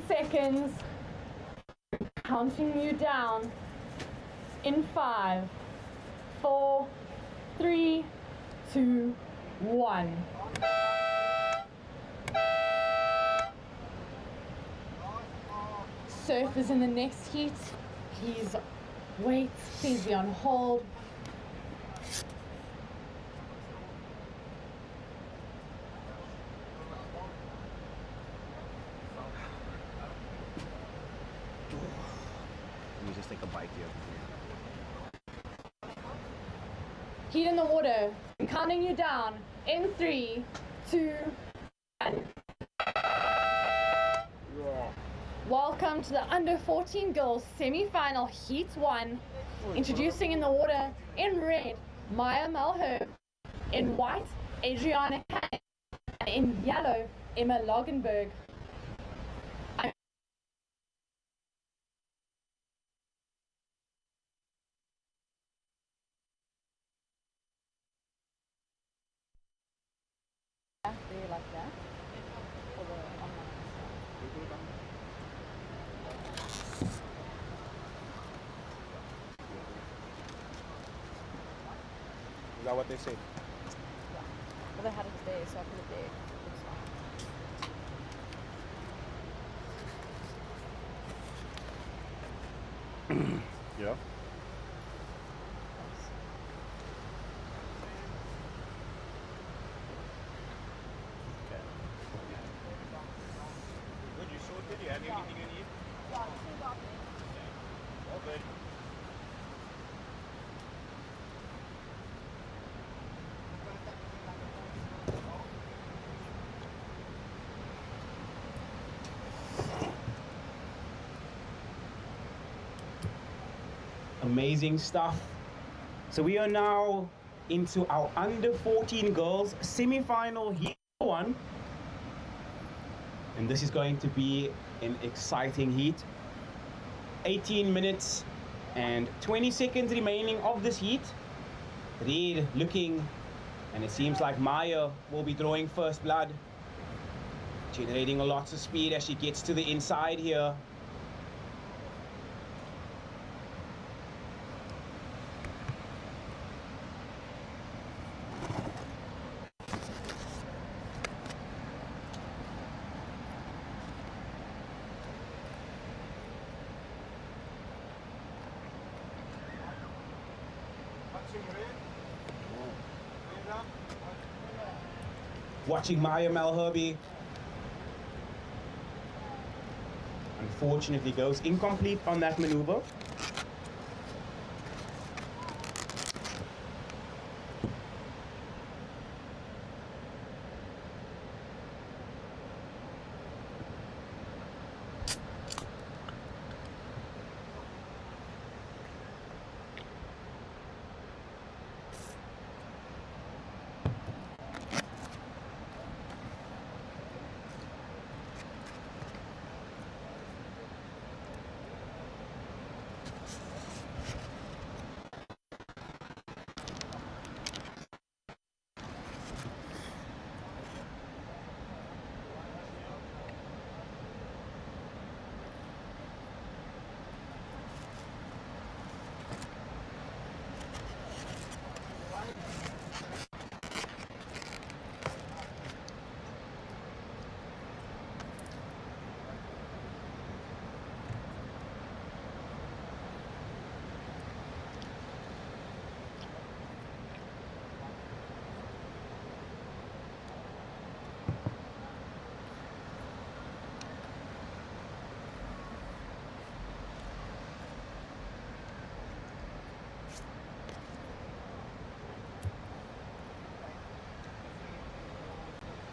Seconds, counting you down in 5, 4, 3, 2, 1. Surfers in the next heat, please wait, please be on hold. Just take a bite here. Heat in the water. I'm counting you down in 3, 2, 1. Welcome to the Under 14 Girls Semi-Final Heat 1. Introducing in the water in red, Maya Malherb. In white, Adriana Canning. And in yellow, Emma Logenberg. Do you like that? For the online Is that what they say? Yeah. Well, they had it today, so I put it there. It's fine. Yeah. Good, you sorted? You have everything you need? All good. Amazing stuff. So we are now into our under 14 girls semi-final heat 1. And this is going to be an exciting heat. 18 minutes and 20 seconds remaining of this heat. Red looking, and it seems like Maya will be drawing first blood. Generating a lot of speed as she gets to the inside here. Watching Maya Malherbe. Unfortunately goes incomplete on that maneuver.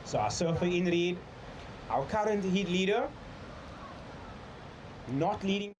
So our surfer in red, our current heat leader, not leading.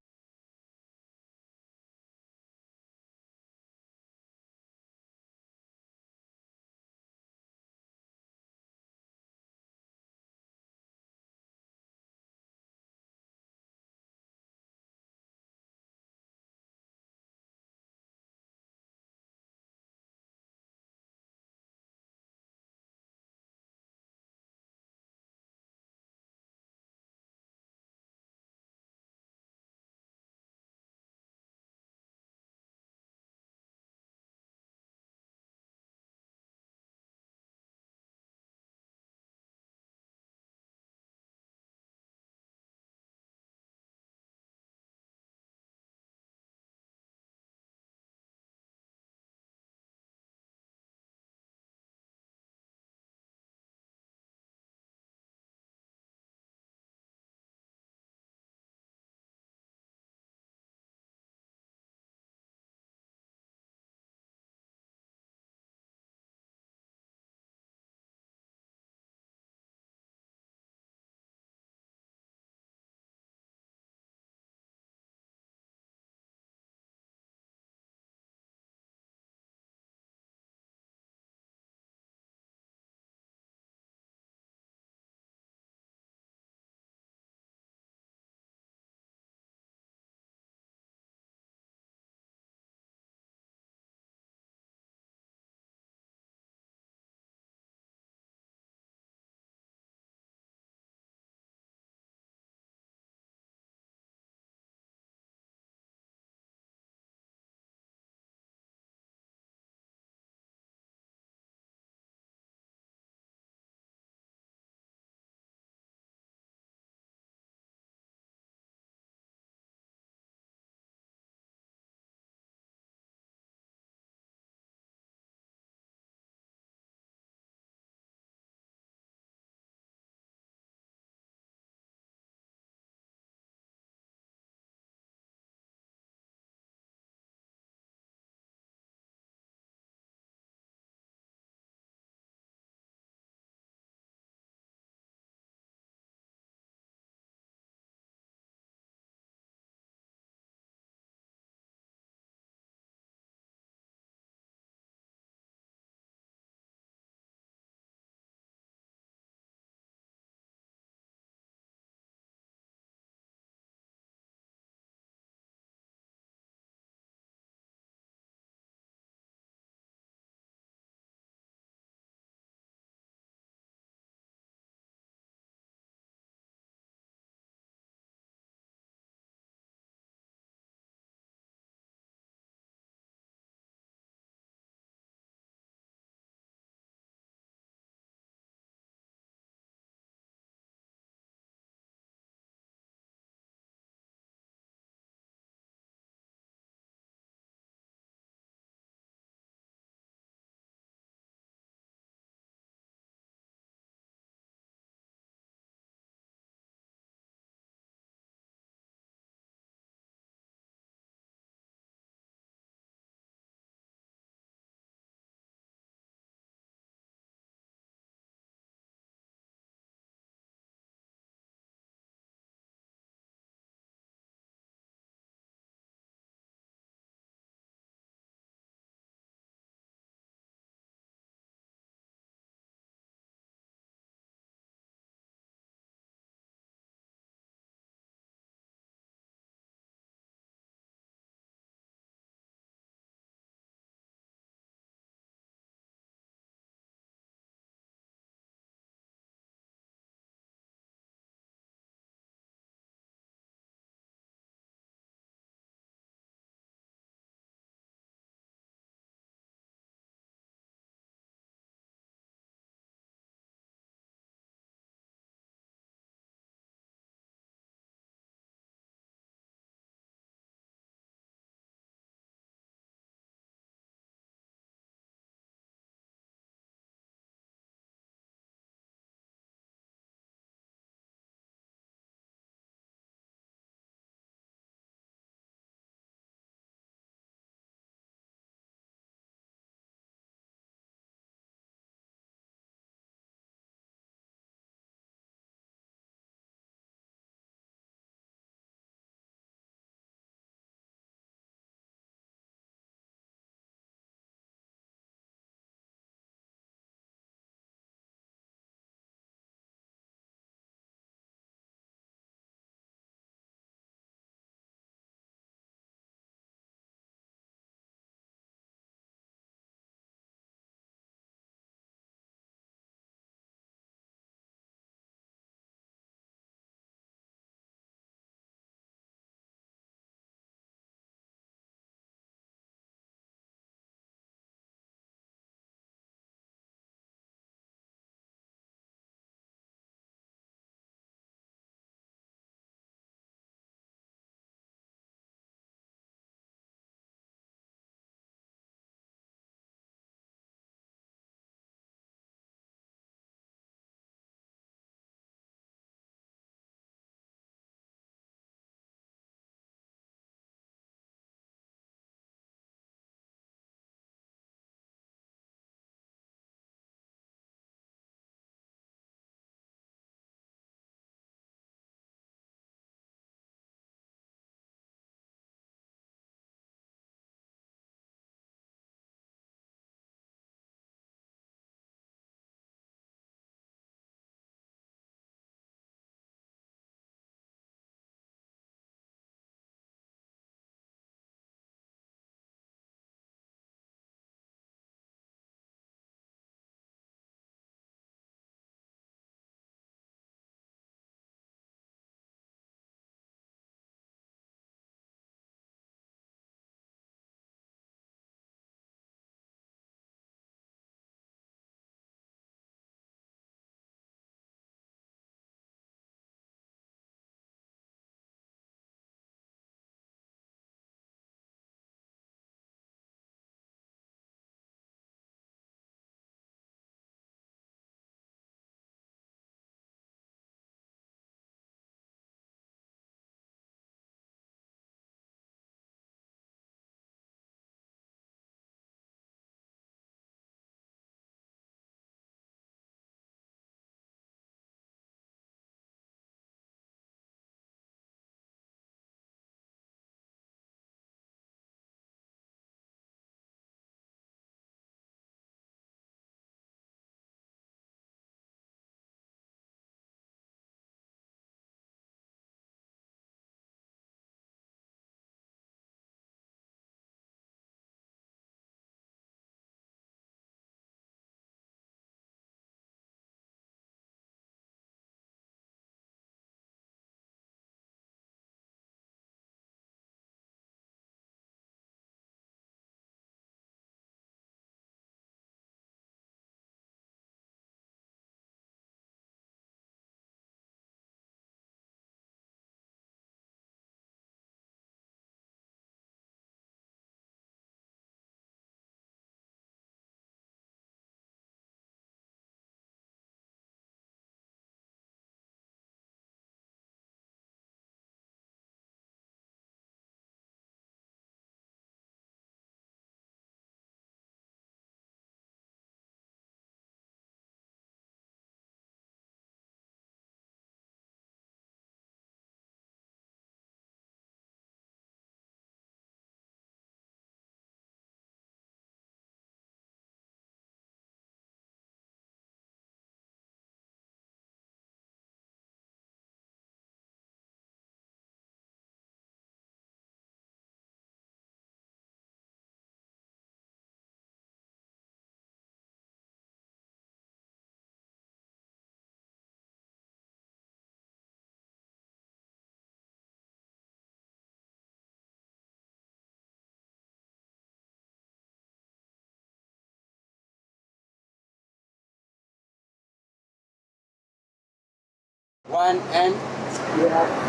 1 and...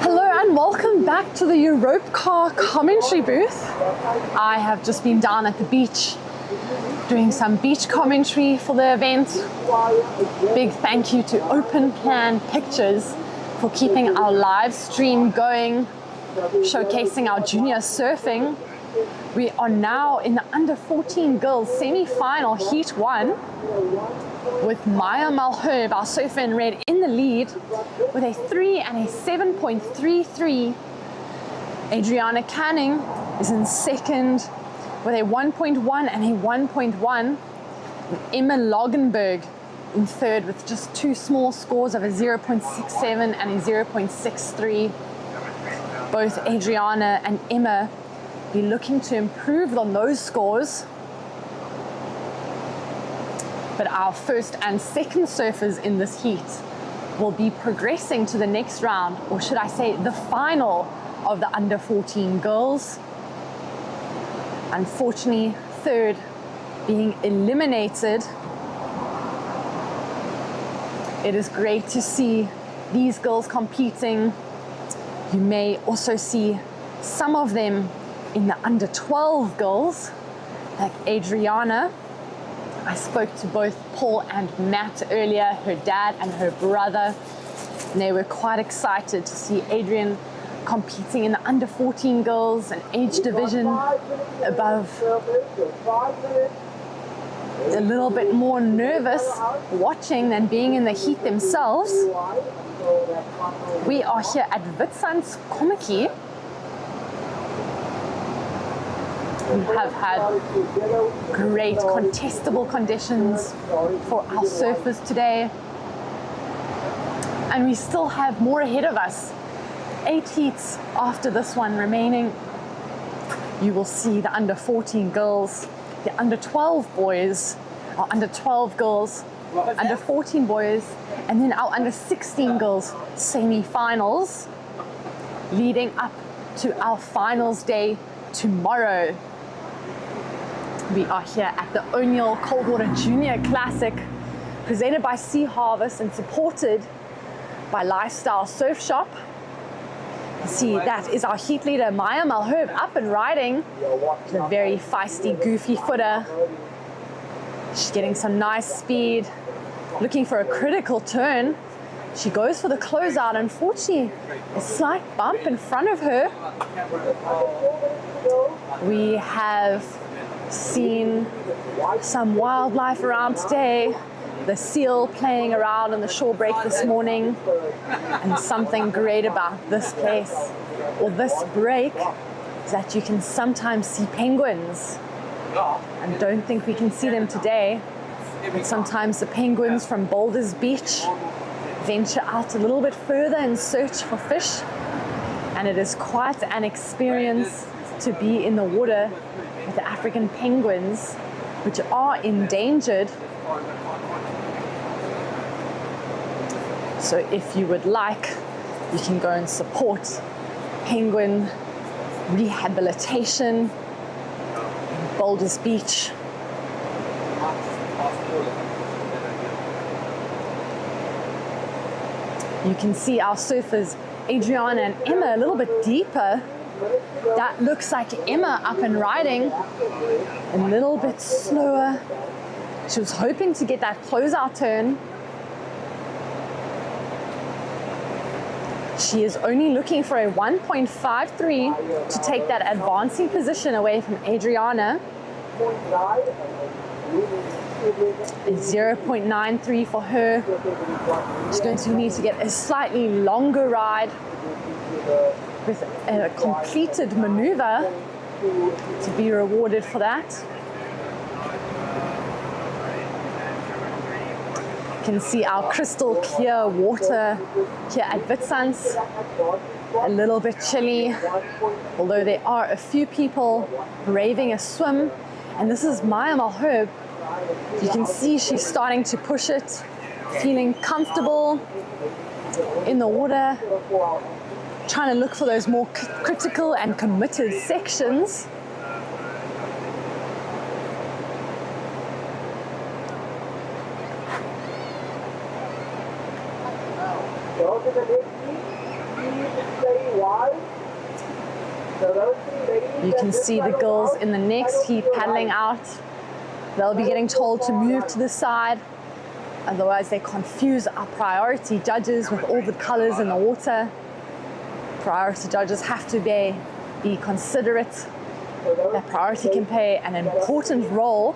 Hello and welcome back to the Europcar commentary booth. I have just been down at the beach doing some beach commentary for the event. Big thank you to Open Plan Pictures for keeping our live stream going, showcasing our junior surfing. We are now in the under 14 girls semi-final heat 1 with Maya Malherbe, our surfer in red, in the lead with a 3 and a 7.33. Adriana Canning is in second with a 1.1 and a 1.1. Emma Logenberg in third with just 2 small scores of a 0.67 and a 0.63. Both Adriana and Emma be looking to improve on those scores. But our first and second surfers in this heat will be progressing to the next round, or should I say the final of the under 14 girls. Unfortunately, third being eliminated. It is great to see these girls competing. You may also see some of them in the under 12 girls, like Adriana. I spoke to both Paul and Matt earlier, her dad and her brother, and they were quite excited to see Adrian competing in the under 14 girls, an age division above. A little bit more nervous watching than being in the heat themselves. We are here at Witsands Kommetjie. We have had great contestable conditions for our surfers today. And we still have more ahead of us. 8 heats after this one remaining. You will see the under 14 girls, the under 12 boys, our under 12 girls, under 14 boys, and then our under 16 girls semi-finals, leading up to our finals day tomorrow. We are here at the O'Neill Coldwater Junior Classic, presented by Sea Harvest and supported by Lifestyle Surf Shop. You see, that is our heat leader, Maya Malherbe, up and riding. She's a very feisty, goofy footer. She's getting some nice speed, looking for a critical turn. She goes for the closeout. Unfortunately, a slight bump in front of her. We have seen some wildlife around today. The seal playing around on the shore break this morning. And something great about this place, or this break, is that you can sometimes see penguins. I don't think we can see them today, but sometimes the penguins from Boulders Beach venture out a little bit further in search for fish. And it is quite an experience to be in the water with the African penguins, which are endangered. So if you would like, you can go and support penguin rehabilitation in Boulders Beach. You can see our surfers, Adriana and Emma, a little bit deeper. That looks like Emma up and riding, a little bit slower. She was hoping to get that closeout turn. She is only looking for a 1.53 to take that advancing position away from Adriana. A 0.93 for her. She's going to need to get a slightly longer ride with a completed maneuver to be rewarded for that. You can see our crystal clear water here at Witsands. A little bit chilly, although there are a few people braving a swim. And this is Maya Malherbe. You can see she's starting to push it, feeling comfortable in the water, trying to look for those more critical and committed sections. Those in the next heat, please stay wide. So those 3 ladies You can see the girls in the next heat paddling out. They'll be getting told to move to the side. Otherwise they confuse our priority judges with all the colors in the water. Priority judges have to be considerate. That priority can play an important role,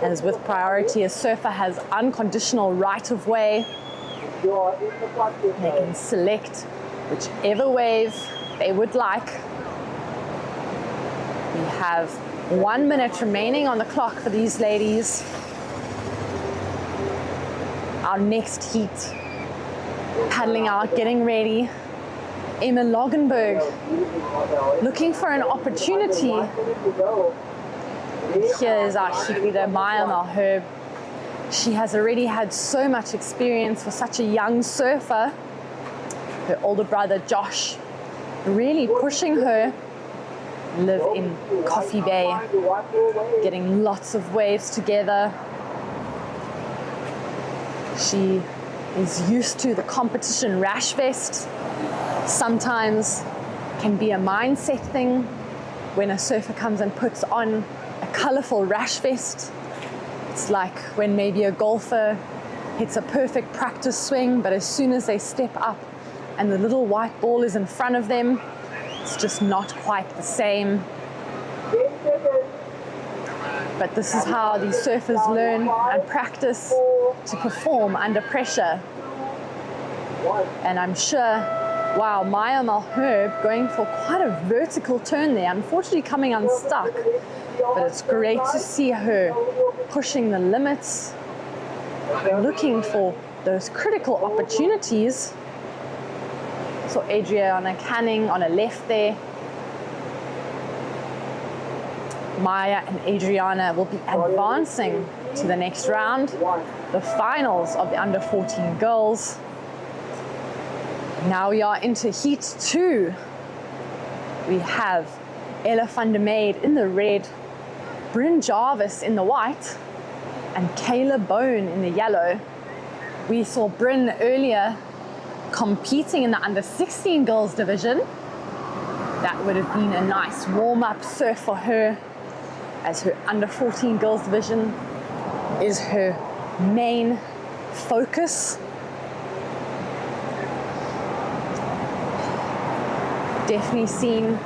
as with priority, a surfer has unconditional right of way. They can select whichever wave they would like. We have 1 minute remaining on the clock for these ladies. Our next heat, paddling out, getting ready. Emma Logenberg, looking for an opportunity. Here is our heat leader, Maya Malherb. She has already had so much experience for such a young surfer. Her older brother, Josh, really pushing her. Live in Coffee Bay, getting lots of waves together. She is used to the competition rash vest. Sometimes can be a mindset thing when a surfer comes and puts on a colorful rash vest. It's like when maybe a golfer hits a perfect practice swing, but as soon as they step up and the little white ball is in front of them, it's just not quite the same. But this is how these surfers learn and practice to perform under pressure. And I'm sure, wow, Maya Malherb going for quite a vertical turn there, unfortunately coming unstuck. But it's great to see her pushing the limits, looking for those critical opportunities. So Adriana Canning on a left there. Maya and Adriana will be advancing to the next round, the finals of the under 14 girls. Now we are into Heat 2. We have Ella van der Meid in the red, Bryn Jarvis in the white, and Kayla Bone in the yellow. We saw Bryn earlier competing in the under 16 girls division. That would have been a nice warm-up surf for her, as her under 14 girls division is her main focus. Definitely seen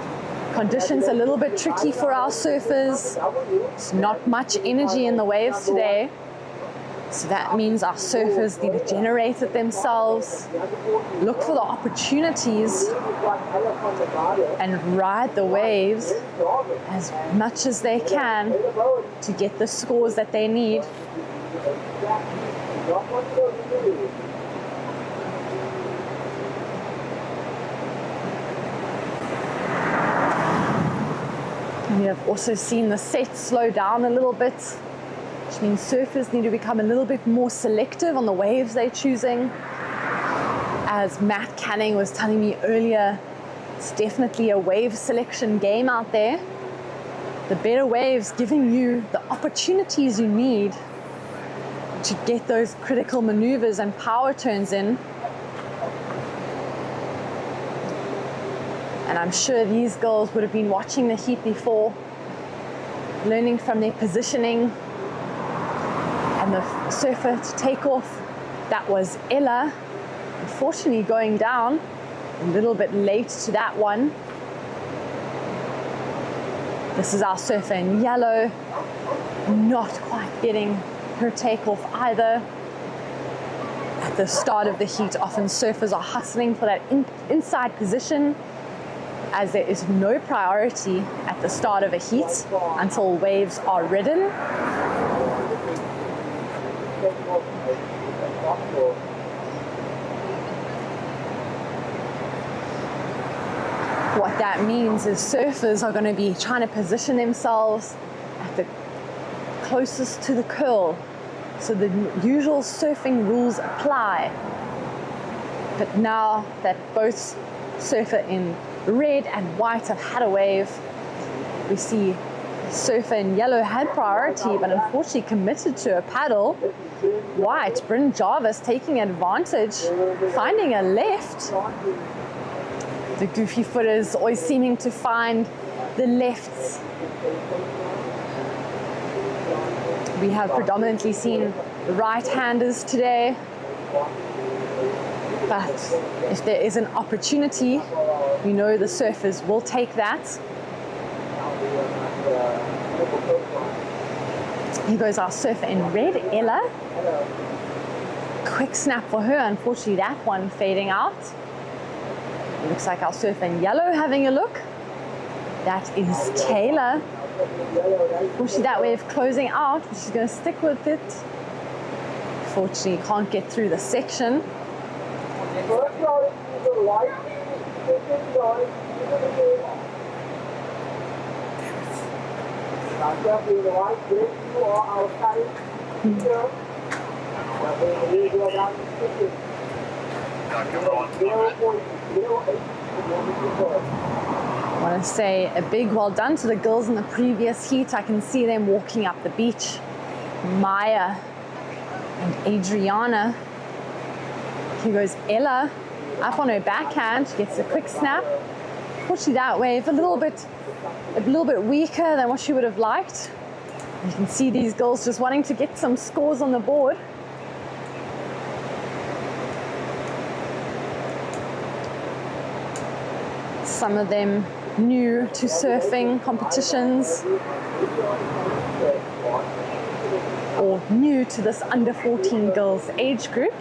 conditions a little bit tricky for our surfers. There's not much energy in the waves today. So that means our surfers need to generate it themselves, look for the opportunities, and ride the waves as much as they can to get the scores that they need. We have also seen the set slow down a little bit, which means surfers need to become a little bit more selective on the waves they're choosing. As Matt Canning was telling me earlier, it's definitely a wave selection game out there. The better waves giving you the opportunities you need to get those critical maneuvers and power turns in. And I'm sure these girls would have been watching the heat before, learning from their positioning. And the surfer to take off, that was Ella. Unfortunately going down a little bit late to that one. This is our surfer in yellow, not quite getting her takeoff either. At the start of the heat, often surfers are hustling for that inside position, as there is no priority at the start of a heat until waves are ridden. What that means is surfers are going to be trying to position themselves at the closest to the curl, so the usual surfing rules apply. But now that both surfer in red and white have had a wave, we see a Surfer in yellow had priority, but unfortunately committed to a paddle. White, Bryn Jarvis taking advantage, finding a left. The goofy footers always seeming to find the lefts. We have predominantly seen right-handers today, but if there is an opportunity, we know the surfers will take that. Here goes our surfer in red, Ella. Quick snap for her, unfortunately that one fading out. Looks like our surfer in yellow having a look. That is Taylor. Unfortunately that way of closing out, but she's going to stick with it. Unfortunately can't get through the section. I want to say a big well done to the girls in the previous heat. I can see them walking up the beach. Maya and Adriana. Here goes Ella up on her backhand. She gets a quick snap. Unfortunately that wave a little bit weaker than what she would have liked. You can see these girls just wanting to get some scores on the board. Some of them new to surfing competitions or new to this under 14 girls age group.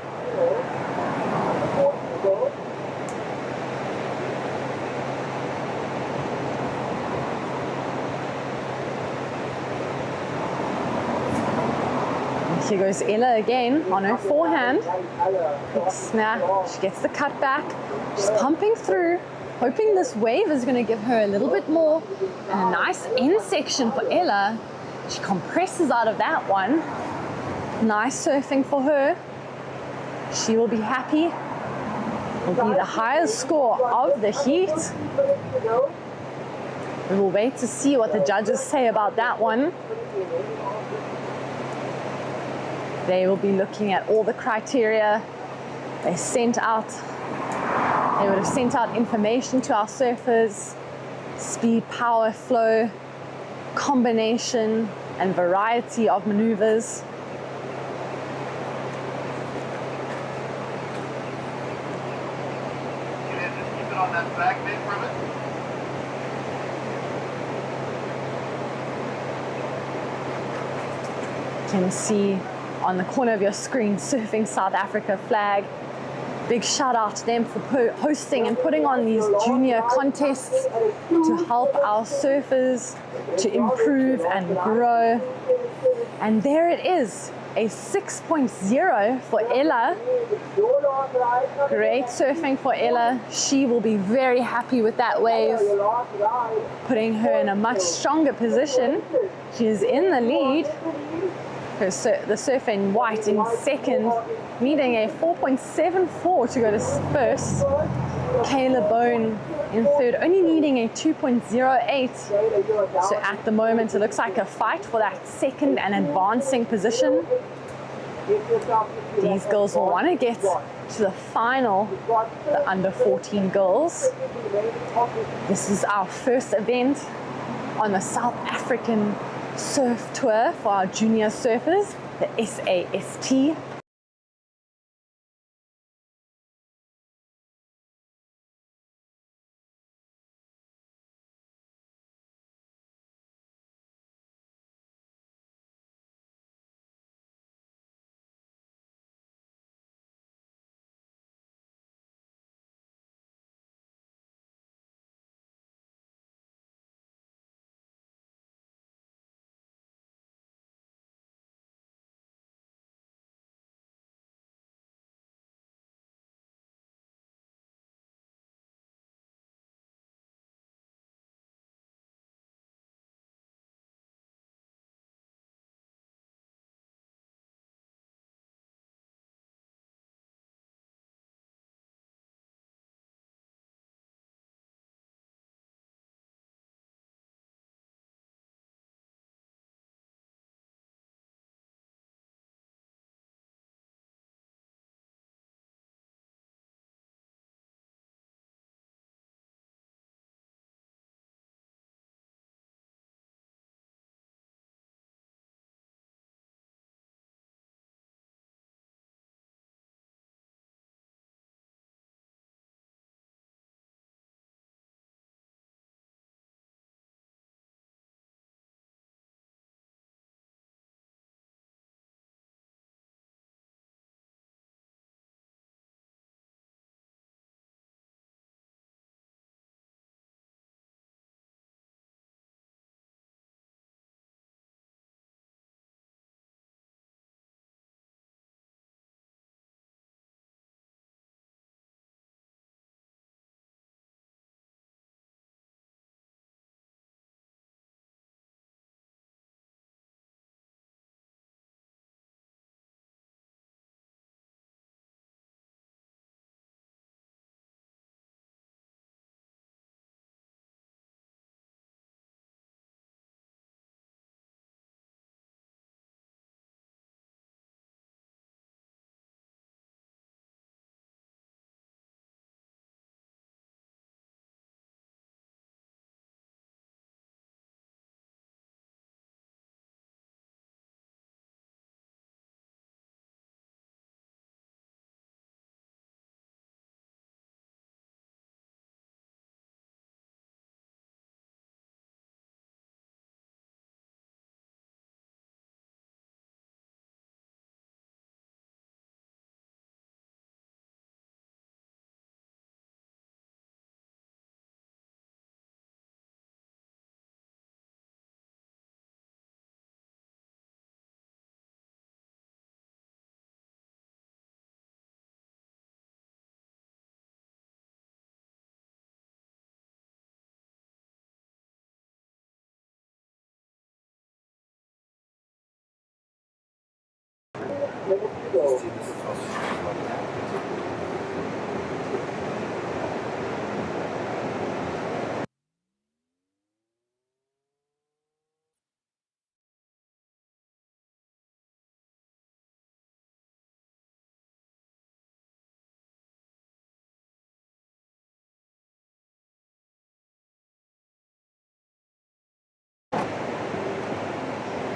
Here goes Ella again on her forehand. Quick snap, she gets the cut back. She's pumping through, hoping this wave is going to give her a little bit more. And a nice end section for Ella. She compresses out of that one. Nice surfing for her. She will be happy. Will be the highest score of the heat. We will wait to see what the judges say about that one. They will be looking at all the criteria. They would have sent out information to our surfers, speed, power, flow, combination, and variety of maneuvers. Keep it on that back bit from it. You can see on the corner of your screen, Surfing South Africa flag. Big shout out to them for hosting and putting on these junior contests to help our surfers to improve and grow. And there it is, a 6.0 for Ella. Great surfing for Ella. She will be very happy with that wave, putting her in a much stronger position. She is in the lead. The surfer in white in second, needing a 4.74 to go to first. Kayla Bone in third, only needing a 2.08. So at the moment, it looks like a fight for that second and advancing position. These girls will want to get to the final, the under 14 girls. This is our first event on the South African Surf Tour for our junior surfers, the SAST.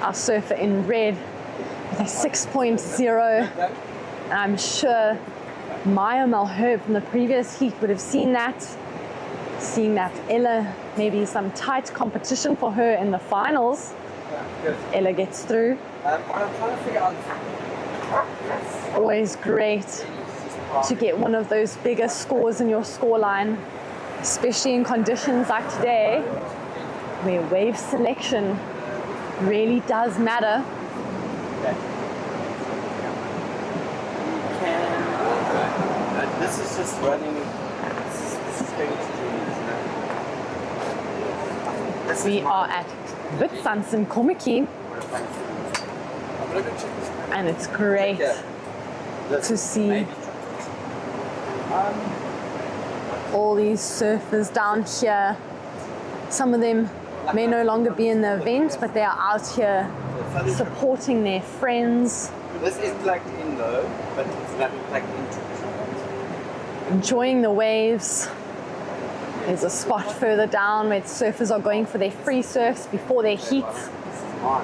Our surfer in red with a 6.0. And I'm sure Maya Malherbe from the previous heat would have seen that. Seeing that Ella, maybe some tight competition for her in the finals. Ella gets through. Always great to get one of those bigger scores in your scoreline, especially in conditions like today, where wave selection really does matter. This is just running. This is going to We are at Witsuns in Kommetjie, and it's great to see all these surfers down here. Some of them may no longer be in the event, but they are out here supporting their friends. This is plugged in though, but it's not plugged into. Enjoying the waves. There's a spot further down where surfers are going for their free surfs before their heats. So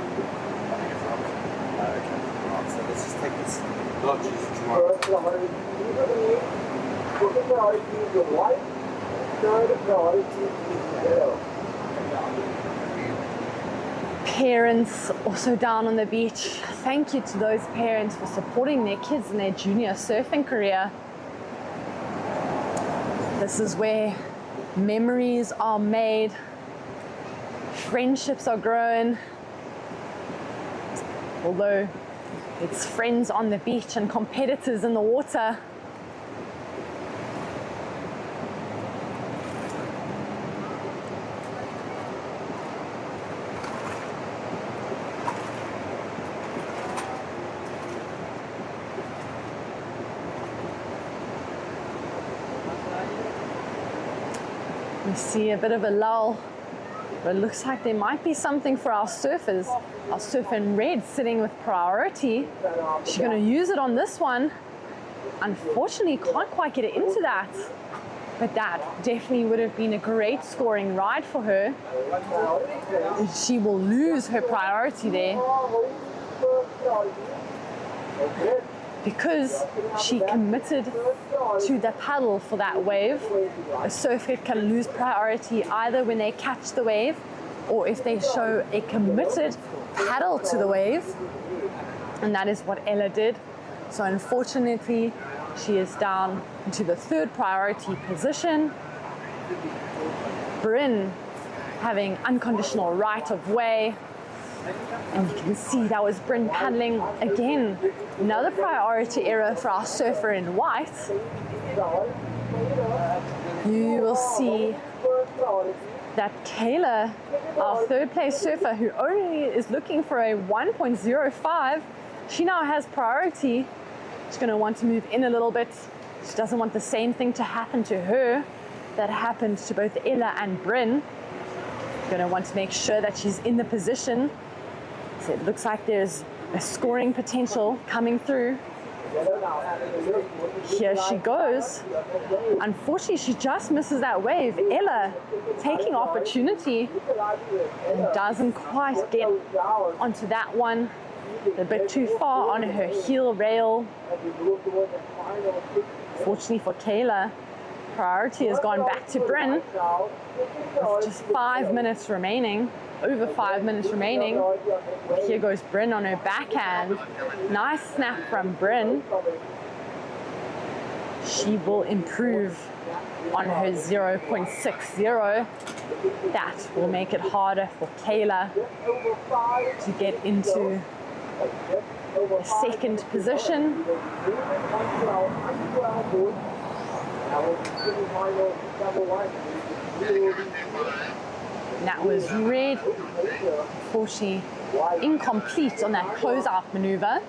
let's just take this lodges tomorrow. Parents also down on the beach. Thank you to those parents for supporting their kids in their junior surfing career. This is where memories are made, friendships are grown. Although it's friends on the beach and competitors in the water. We see a bit of a lull, but it looks like there might be something for our surfers. Our surfer in red sitting with priority. She's going to use it on this one. Unfortunately, can't quite get it into that, but that definitely would have been a great scoring ride for her. She will lose her priority there because she committed to the paddle for that wave. A surfer can lose priority either when they catch the wave or if they show a committed paddle to the wave, and that is what Ella did. So unfortunately, she is down into the third priority position. Bryn having unconditional right of way. And you can see that was Bryn paddling again. Another priority error for our surfer in white. You will see that Kayla, our third place surfer, who only is looking for a 1.05, she now has priority. She's going to want to move in a little bit. She doesn't want the same thing to happen to her that happened to both Ella and Bryn. Going to want to make sure that she's in the position. So it looks like there's a scoring potential coming through. Here she goes. Unfortunately, she just misses that wave. Ella taking opportunity and doesn't quite get onto that one. A bit too far on her heel rail. Fortunately for Kayla, priority has gone back to Bryn with just 5 minutes remaining, over 5 minutes remaining. Here goes Bryn on her backhand. Nice snap from Bryn. She will improve on her 0.60. That will make it harder for Kayla to get into the second position. That was red. Unfortunately, incomplete on that closeout maneuver.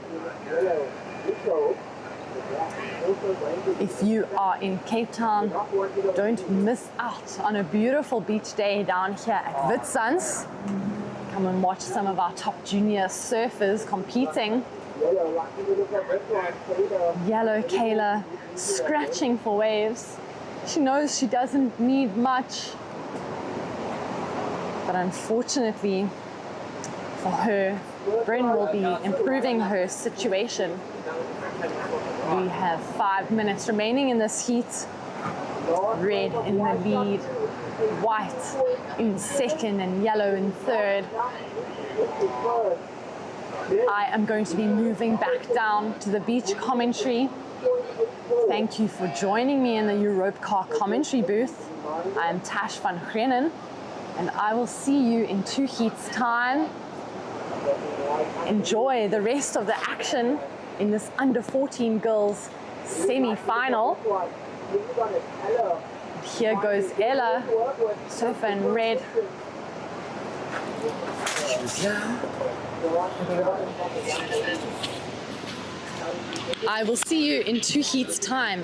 If you are in Cape Town, don't miss out on a beautiful beach day down here at Witsunds. Come and watch some of our top junior surfers competing. Yellow Kayla scratching for waves. She knows she doesn't need much, but unfortunately for her, Bryn will be improving her situation. We have 5 minutes remaining in this heat. Red in the lead, white in second and yellow in third. I am going to be moving back down to the beach commentary. Thank you for joining me in the Europcar commentary booth. I am Tash van Grennen, and I will see you in 2 heats time. Enjoy the rest of the action in this under 14 girls semi-final. Here goes Ella, surfer in red. I will see you in 2 heats time.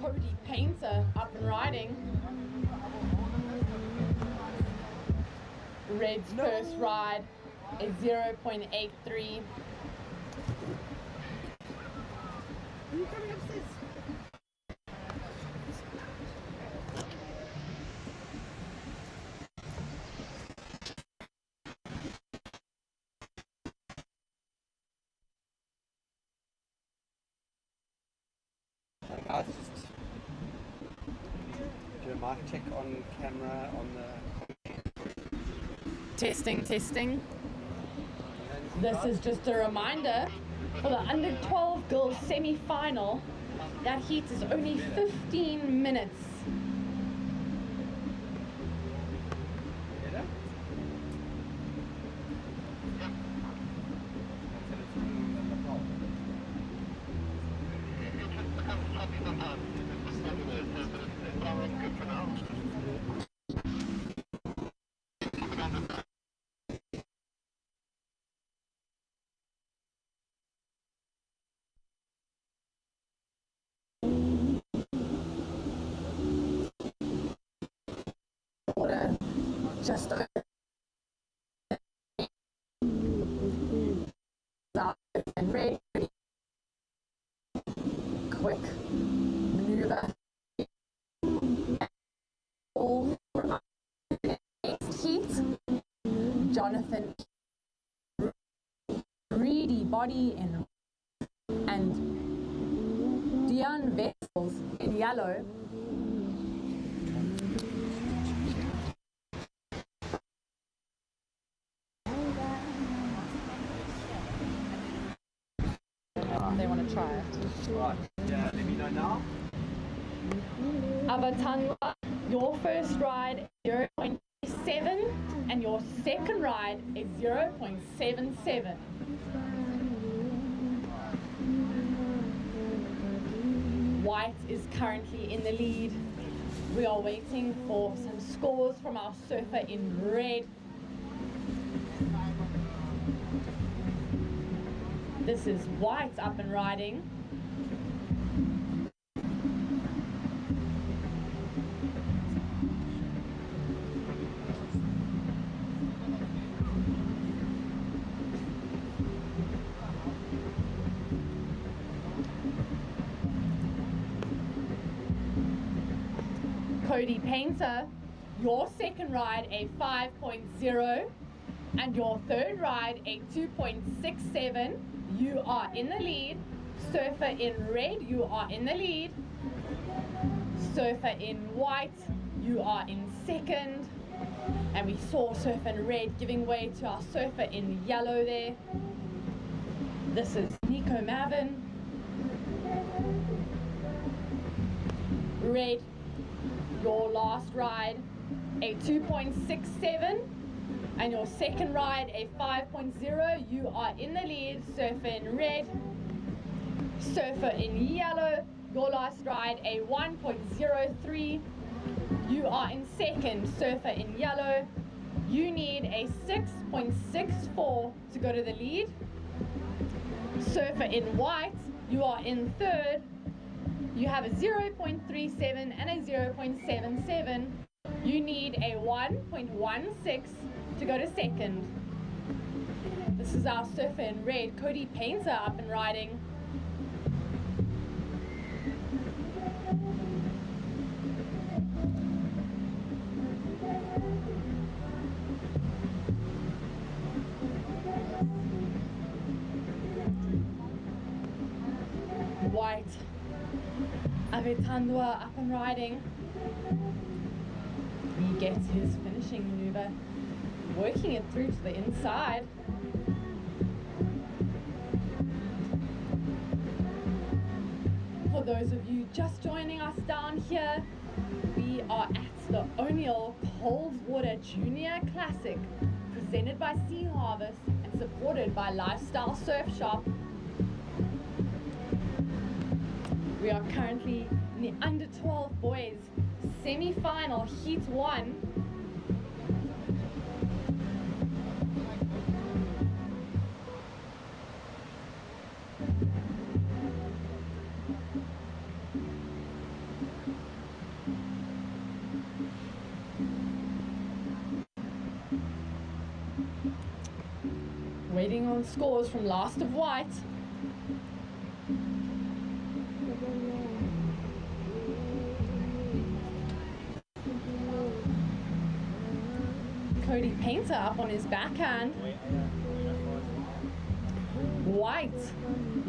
Cody Painter up and riding. Red's first ride is 0.83. Are you coming upstairs? Guys, just do a mic check on camera on the. Testing. This is just a reminder for the under 12 girls semi-final. That heat is only 15 minutes. Just and ready. Quick maneuver. All heat. Jonathan, greedy body and Dion Vessels in yellow. They want to try it. Right, yeah, let me know now. Avatanga, your first ride 0.7 and your second ride is 0.77. White is currently in the lead. We are waiting for some scores from our surfer in red. This is White up and riding. Cody Painter, your second ride a 5.0 and your third ride a 2.67. You are in the lead. Surfer in red, you are in the lead. Surfer in white, you are in second. And we saw surfer in red giving way to our surfer in yellow there. This is Nico Mavin. Red, your last ride, a 2.67. And your second ride, a 5.0. You are in the lead. Surfer in red. Surfer in yellow. Your last ride, a 1.03. You are in second. Surfer in yellow. You need a 6.64 to go to the lead. Surfer in white. You are in third. You have a 0.37 and a 0.77. You need a 1.16 to go to second. This is our surfer in red, Cody Painter up and riding. White, Avetandwa up and riding. He gets his finishing maneuver, working it through to the inside. For those of you just joining us down here, we are at the O'Neill Cold Water Junior Classic, presented by Sea Harvest and supported by Lifestyle Surf Shop. We are currently in the under 12 boys semi-final heat 1. Waiting on scores from last of white. Cody Painter up on his backhand. White,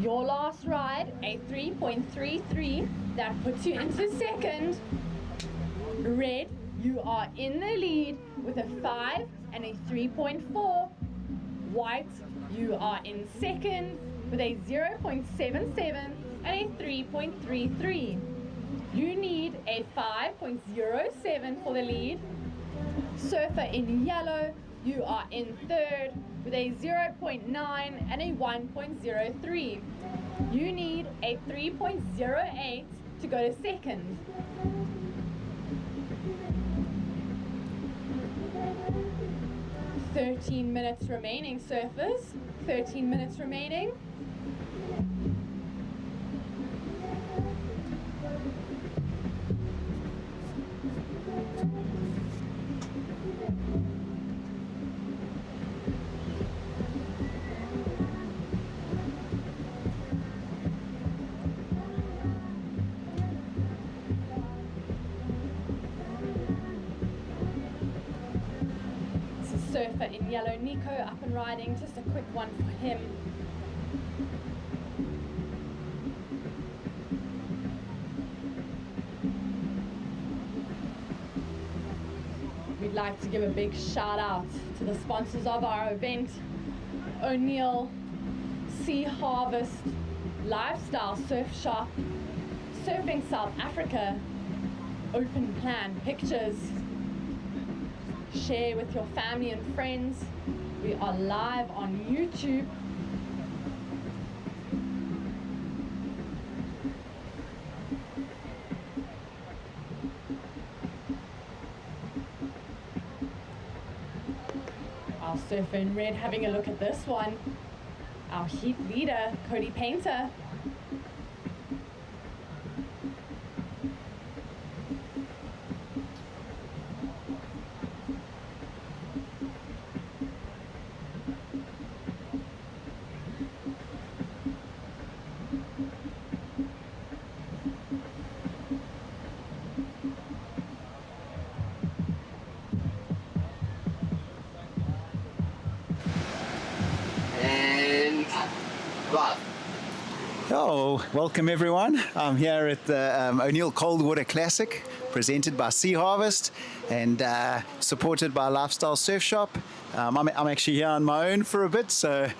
your last ride, a 3.33. That puts you into second. Red, you are in the lead with a 5 and a 3.4. White, you are in second with a 0.77 and a 3.33. You need a 5.07 for the lead. Surfer in yellow, you are in third with a 0.9 and a 1.03. You need a 3.08 to go to second. "13 minutes remaining, surfers. 13 minutes remaining." Surfer in yellow, Nico up and riding, just a quick one for him. We'd like to give a big shout out to the sponsors of our event: O'Neill, Sea Harvest, Lifestyle Surf Shop, Surfing South Africa, Open Plan Pictures. Share with your family and friends. We are live on YouTube. Our surfer in red having a look at this one. Our heat leader, Cody Painter. Hello, welcome everyone. I'm here at the O'Neill Coldwater Classic, presented by Sea Harvest and supported by Lifestyle Surf Shop. I'm actually here on my own for a bit, so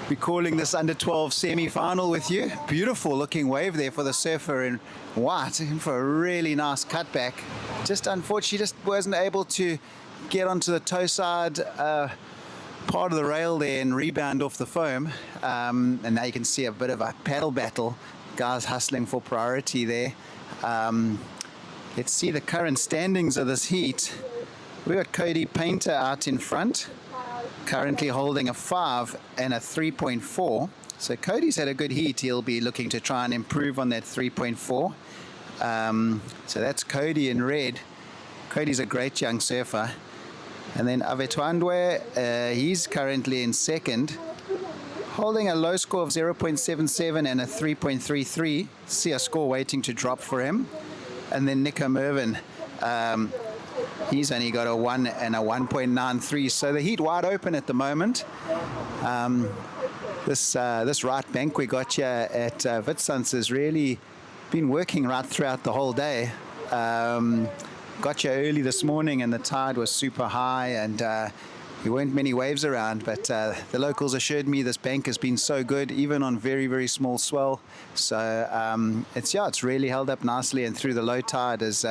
we're calling this under 12 semi-final with you. Beautiful looking wave there for the surfer in white, in for a really nice cutback. Just unfortunately, just wasn't able to get onto the toe side part of the rail there and rebound off the foam, and now you can see a bit of a paddle battle, guys hustling for priority there. Let's see the current standings of this heat. We've got Cody Painter out in front, currently holding a 5 and a 3.4. So Cody's had a good heat. He'll be looking to try and improve on that 3.4. So that's Cody in red. Cody's a great young surfer. And then Avetwandwe, he's currently in second, holding a low score of 0.77 and a 3.33. See a score waiting to drop for him. And then Nico Mervin, he's only got a 1 and a 1.93. So the heat wide open at the moment. This right bank we got here at Witsunds has really been working right throughout the whole day. Got here early this morning and the tide was super high and there weren't many waves around, but the locals assured me this bank has been so good even on very, very small swell. So it's really held up nicely, and through the low tide has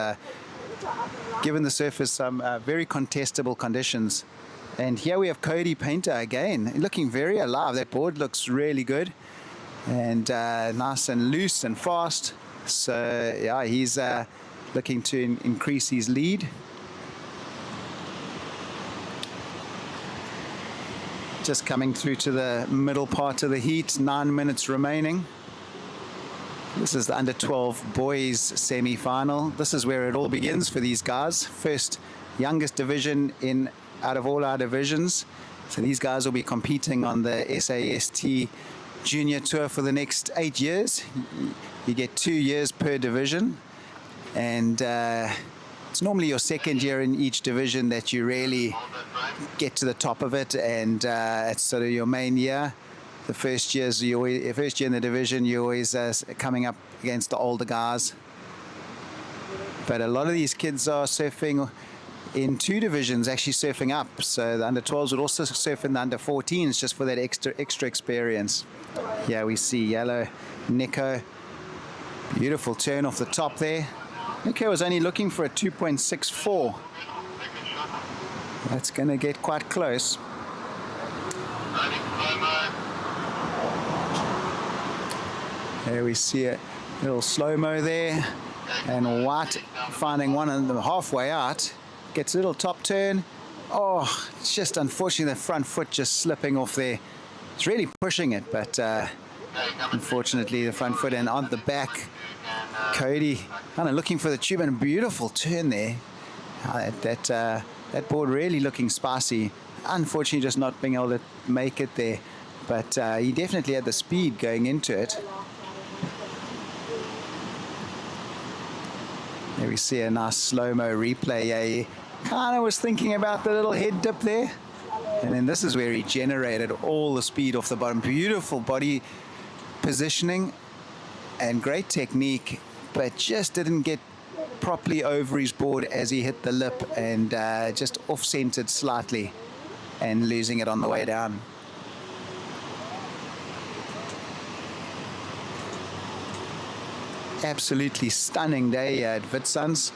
given the surfers some very contestable conditions. And here we have Cody Painter again, looking very alive. That board looks really good and nice and loose and fast. So yeah, he's looking to increase his lead. Just coming through to the middle part of the heat, 9 minutes remaining. This is the under 12 boys semi-final. This is where it all begins for these guys. First youngest division in out of all our divisions. So these guys will be competing on the SAST Junior Tour for the next 8 years. You get 2 years per division, and it's normally your second year in each division that you really get to the top of it, and it's sort of your main year. The first year in the division, you're always coming up against the older guys. But a lot of these kids are surfing in 2 divisions, actually surfing up. So the under 12s would also surf in the under 14s just for that extra experience. Yeah, we see yellow Nico. Beautiful turn off the top there. Nico was only looking for a 2.64. That's going to get quite close. There we see a little slow-mo there, and White finding one and halfway out, gets a little top turn. Oh, it's just unfortunately the front foot just slipping off there. It's really pushing it, but unfortunately the front foot and on the back. Cody kind of looking for the tube, and a beautiful turn there. That board really looking spicy. Unfortunately just not being able to make it there, but he definitely had the speed going into it. There we see a nice slow-mo replay. Yeah, he kind of was thinking about the little head dip there. And then this is where he generated all the speed off the bottom. Beautiful body positioning and great technique, but just didn't get properly over his board as he hit the lip, and just off-centered slightly and losing it on the way down. Absolutely stunning day at Witsunds.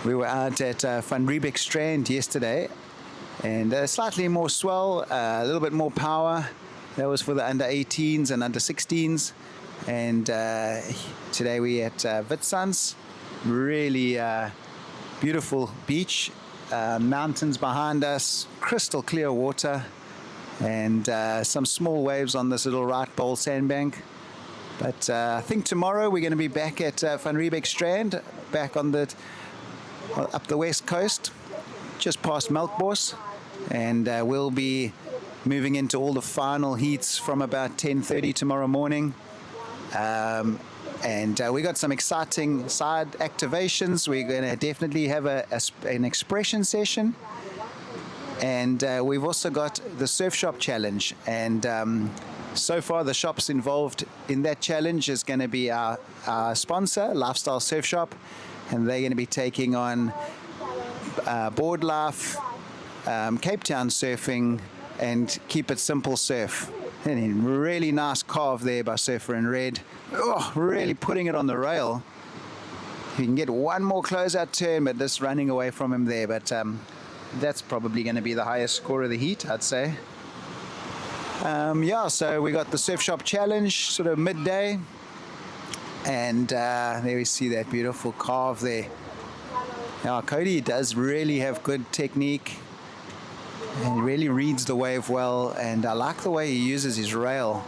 We were out at Van Riebeck Strand yesterday, and slightly more swell, a little bit more power. That was for the under 18s and under 16s. And today we at Witsunds. Really beautiful beach, mountains behind us, crystal clear water, and some small waves on this little right bowl sandbank. But I think tomorrow we're going to be back at Van Riebeck Strand, back on up the west coast, just past Melbas, and we'll be moving into all the final heats from about 10:30 tomorrow morning. And we got some exciting side activations. We're going to definitely have an expression session, and we've also got the Surf Shop Challenge, and so far the shops involved in that challenge is going to be our sponsor, Lifestyle Surf Shop, and they're going to be taking on Board Life, Cape Town Surfing, and Keep It Simple Surf. And a really nice carve there by Surfer in Red. Oh, really putting it on the rail. You can get one more closeout turn, but just running away from him there. But that's probably going to be the highest score of the heat, I'd say. Yeah, so we got the Surf Shop Challenge, sort of midday. And there we see that beautiful carve there. Now, Cody does really have good technique. And he really reads the wave well, and I like the way he uses his rail.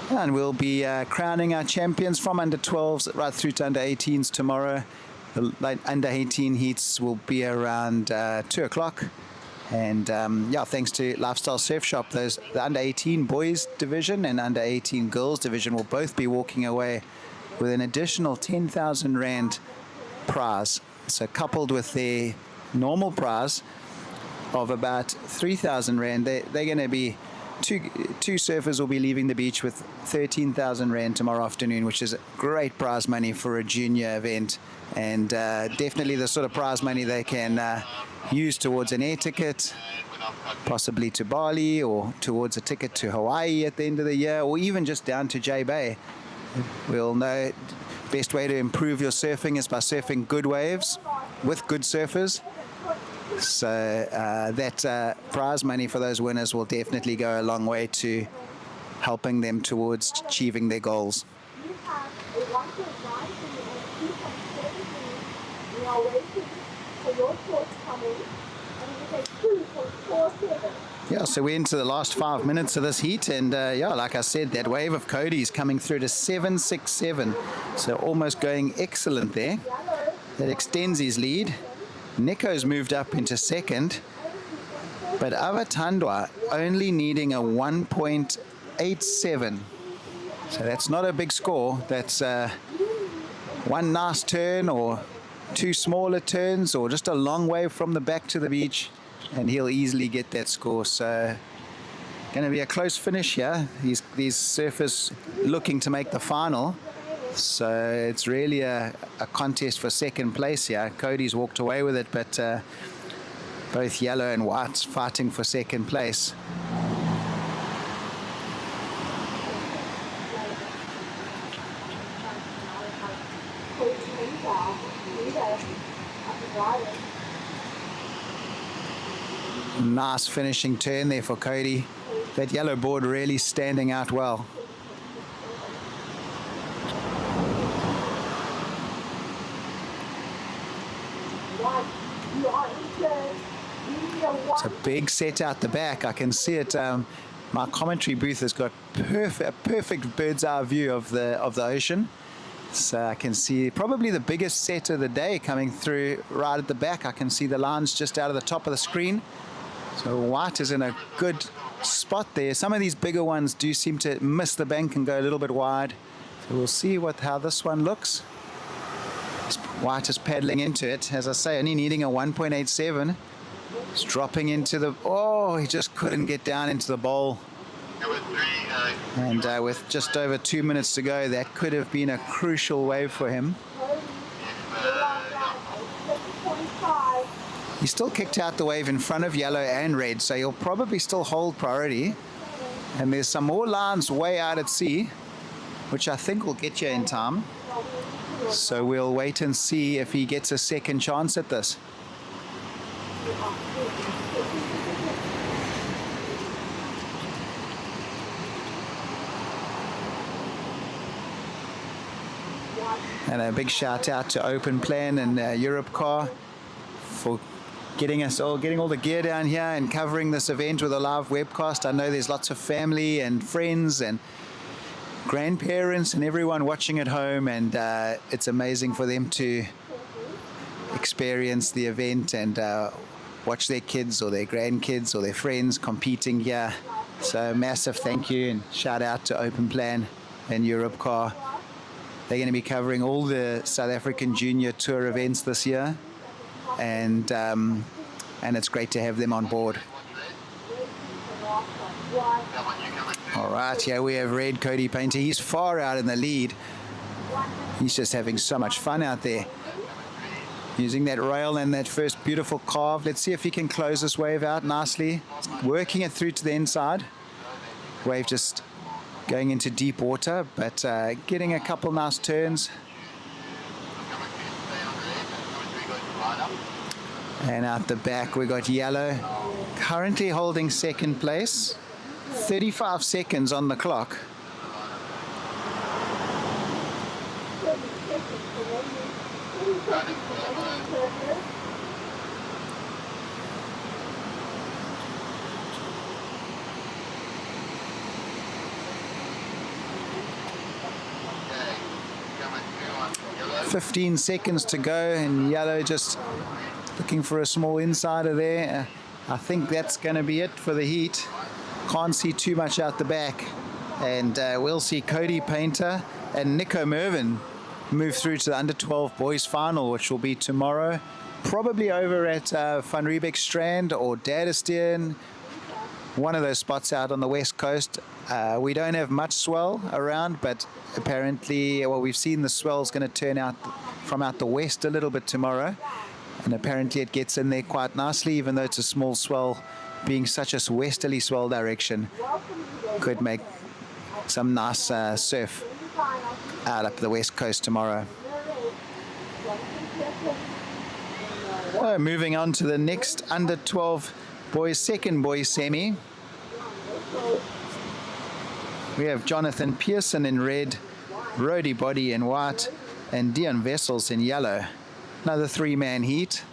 And we'll be crowning our champions from under 12s right through to under 18s tomorrow. The under 18 heats will be around 2 o'clock. And yeah, thanks to Lifestyle Surf Shop, the under 18 boys division and under 18 girls division will both be walking away with an additional 10,000 Rand prize. So coupled with their normal prize of about 3,000 Rand, they're going to be, two surfers will be leaving the beach with 13,000 Rand tomorrow afternoon, which is great prize money for a junior event, and definitely the sort of prize money they can use towards an air ticket, possibly to Bali, or towards a ticket to Hawaii at the end of the year, or even just down to J Bay. We all know the best way to improve your surfing is by surfing good waves with good surfers. So that prize money for those winners will definitely go a long way to helping them towards achieving their goals. You have a 1.9 and 2.17. We are waiting for your forthcoming, and it is a 2.47. Yeah, so we're into the last 5 minutes of this heat, and yeah, like I said, that wave of Cody's coming through to 767, so almost going excellent there. That extends his lead. Nico's moved up into second, but Avatandwa only needing a 1.87. So that's not a big score. That's one nice turn or two smaller turns or just a long way from the back to the beach, and he'll easily get that score. So going to be a close finish here. These surfers looking to make the final. So it's really a contest for second place here. Cody's walked away with it, but both yellow and white's fighting for second place. Nice finishing turn there for Cody. That yellow board really standing out well. It's a big set out the back. I can see it. My commentary booth has got a perfect bird's eye view of the ocean. So I can see probably the biggest set of the day coming through right at the back. I can see the lines just out of the top of the screen. So white is in a good spot there. Some of these bigger ones do seem to miss the bank and go a little bit wide. So we'll see how this one looks. White is paddling into it. As I say, only needing a 1.87. It's dropping into the... Oh, he just couldn't get down into the bowl. And with just over 2 minutes to go, that could have been a crucial wave for him. He still kicked out the wave in front of yellow and red, so he'll probably still hold priority. And there's some more lines way out at sea, which I think will get you in time. So we'll wait and see if he gets a second chance at this. And a big shout out to Open Plan and Innerkom for getting all the gear down here and covering this event with a live webcast. I know there's lots of family and friends and grandparents and everyone watching at home, and it's amazing for them to experience the event and watch their kids or their grandkids or their friends competing here. So massive thank you and shout out to Open Plan and Innerkom. They're going to be covering all the South African Junior Tour events this year, and it's great to have them on board. All right, here we have Red Cody Painter. He's far out in the lead. He's just having so much fun out there, using that rail and that first beautiful carve. Let's see if he can close this wave out nicely. Working it through to the inside. Wave just going into deep water, but getting a couple nice turns. And out the back we got yellow, currently holding second place. 35 seconds on the clock. Okay. 15 seconds to go, and yellow just looking for a small insider there. I think that's going to be it for the heat. Can't see too much out the back, and we'll see Cody Painter and Nico Mervin move through to the under 12 boys final, which will be tomorrow, probably over at Van Riebeck Strand or Derdesteen, one of those spots out on the west coast. We don't have much swell around, but apparently, well, we've seen the swell is going to turn out from out the west a little bit tomorrow, and apparently it gets in there quite nicely, even though it's a small swell. Being such a westerly swell direction could make some nice surf out up the west coast tomorrow. Moving on to the next under 12 boys, second boys semi. We have Jonathan Pearson in red, Rody Body in white, and Dion Vessels in yellow. Another three-man heat.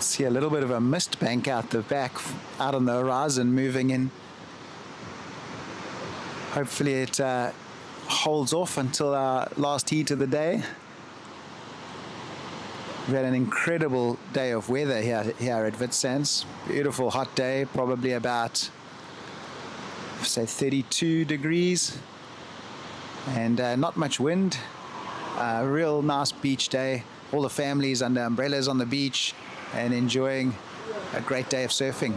See a little bit of a mist bank out the back, out on the horizon, moving in. Hopefully it holds off until our last heat of the day. We've had an incredible day of weather here at Witsands. Beautiful hot day, probably about, say, 32 degrees, and not much wind. Real nice beach day. All the families under umbrellas on the beach and enjoying a great day of surfing.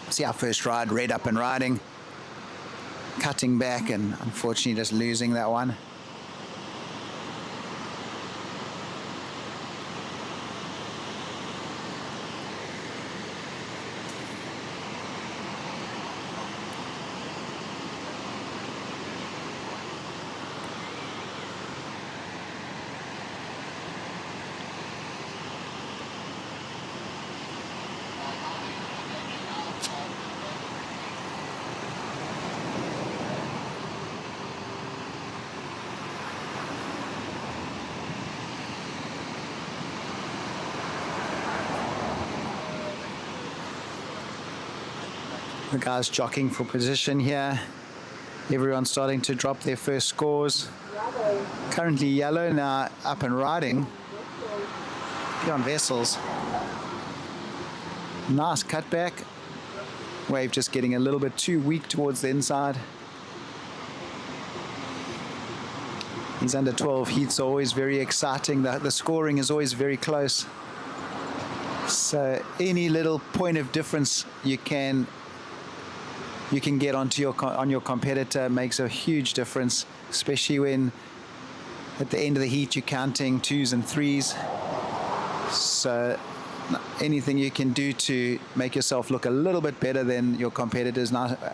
See our first ride, Red up and riding, cutting back and unfortunately just losing that one. The guys jockeying for position here. Everyone's starting to drop their first scores. Currently yellow, now up and riding. Beyond Vessels. Nice cutback. Wave just getting a little bit too weak towards the inside. These under 12 heats are always very exciting. The scoring is always very close. So any little point of difference you can get onto your competitor makes a huge difference, especially when at the end of the heat you're counting 2s and 3s. So anything you can do to make yourself look a little bit better than your competitors,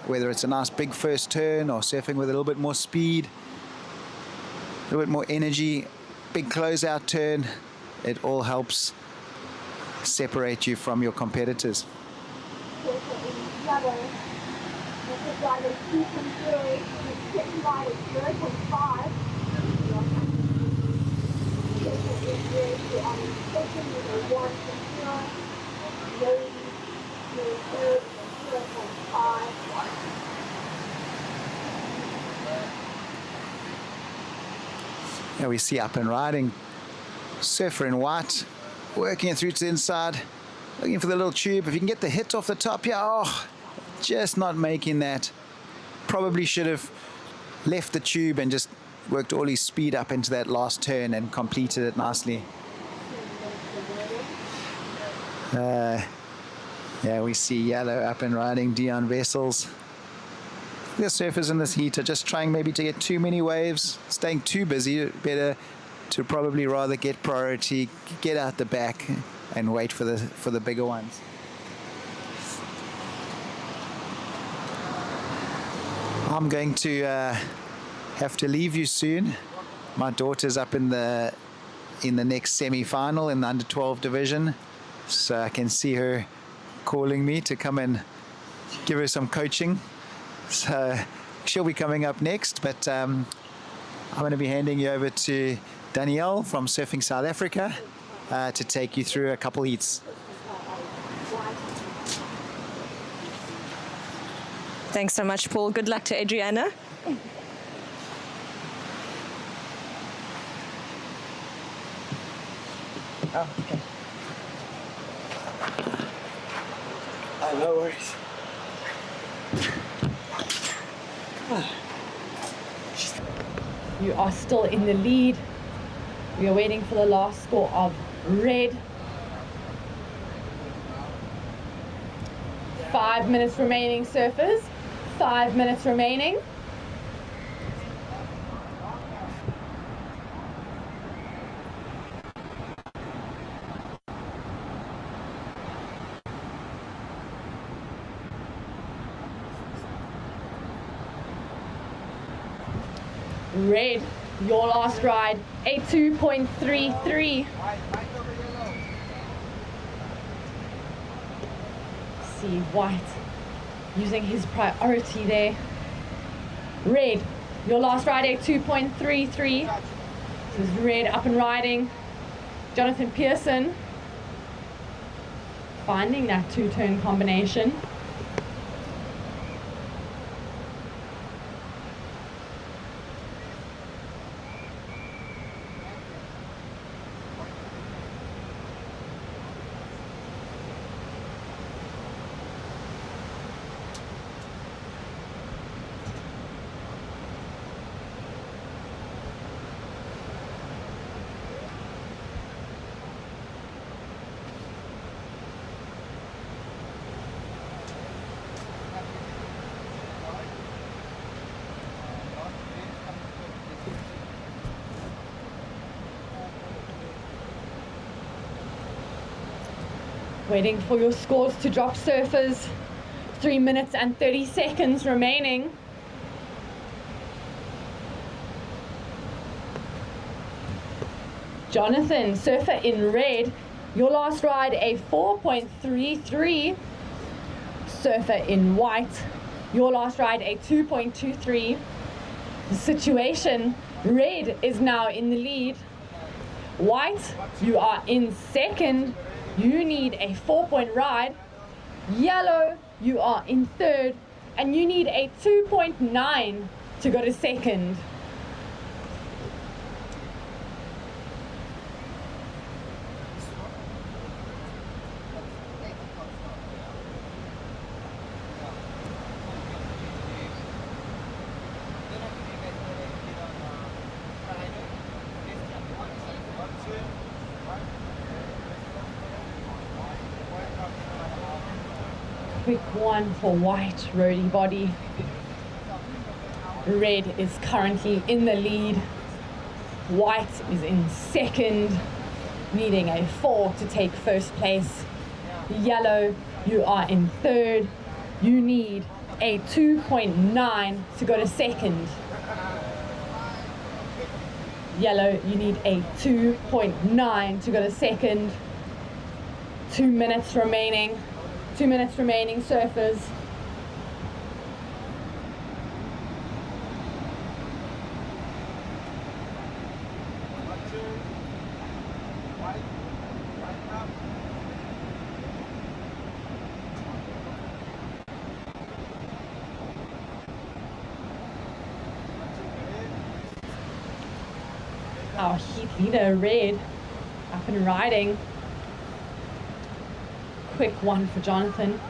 whether it's a nice big first turn or surfing with a little bit more speed, a little bit more energy, big closeout turn, it all helps separate you from your competitors. Here we see up and riding, surfer in white, working it through to the inside, looking for the little tube. If you can get the hit off the top here, oh, just not making that. Probably should have left the tube and just worked all his speed up into that last turn and completed it nicely. Yeah, we see yellow up and riding, Dion Vessels. The surfers in this heat are just trying maybe to get too many waves, staying too busy. Better to probably rather get priority, get out the back and wait for the bigger ones. I'm going to have to leave you soon. My daughter's up in the next semi-final in the under 12 division, so I can see her calling me to come and give her some coaching. So she'll be coming up next, but I'm going to be handing you over to Danielle from Surfing South Africa to take you through a couple heats. Thanks so much, Paul. Good luck to Adriana. Oh, okay. No worries. You are still in the lead. We are waiting for the last score of red. 5 minutes remaining, surfers. 5 minutes remaining. Red, your last ride, a 2.33. See white using his priority there. Red, your last ride, a 2.33. This is red up and riding. Jonathan Pearson finding that two-turn combination. Waiting for your scores to drop, surfers. 3 minutes and 30 seconds remaining. Jonathan, surfer in red. Your last ride, a 4.33. Surfer in white. Your last ride, a 2.23. The situation, red is now in the lead. White, you are in second. You need a 4-point ride. Yellow, you are in third, and you need a 2.9 to go to second. Quick one for white roadie body. Red is currently in the lead. White is in second, needing a 4 to take first place. Yellow, you are in third. You need a 2.9 to go to second. Yellow, you need a 2.9 to go to second. 2 minutes remaining. 2 minutes remaining, surfers. Our heat leader, red, up and riding. Quick one for Jonathan.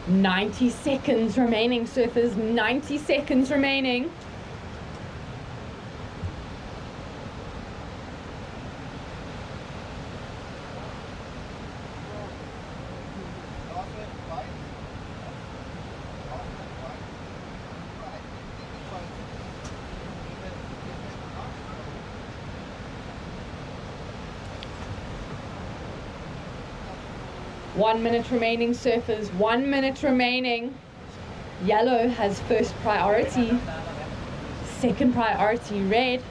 "90 seconds remaining, surfers, 90 seconds remaining. One minute remaining, surfers, 1 minute remaining. Yellow has first priority. Second priority, red.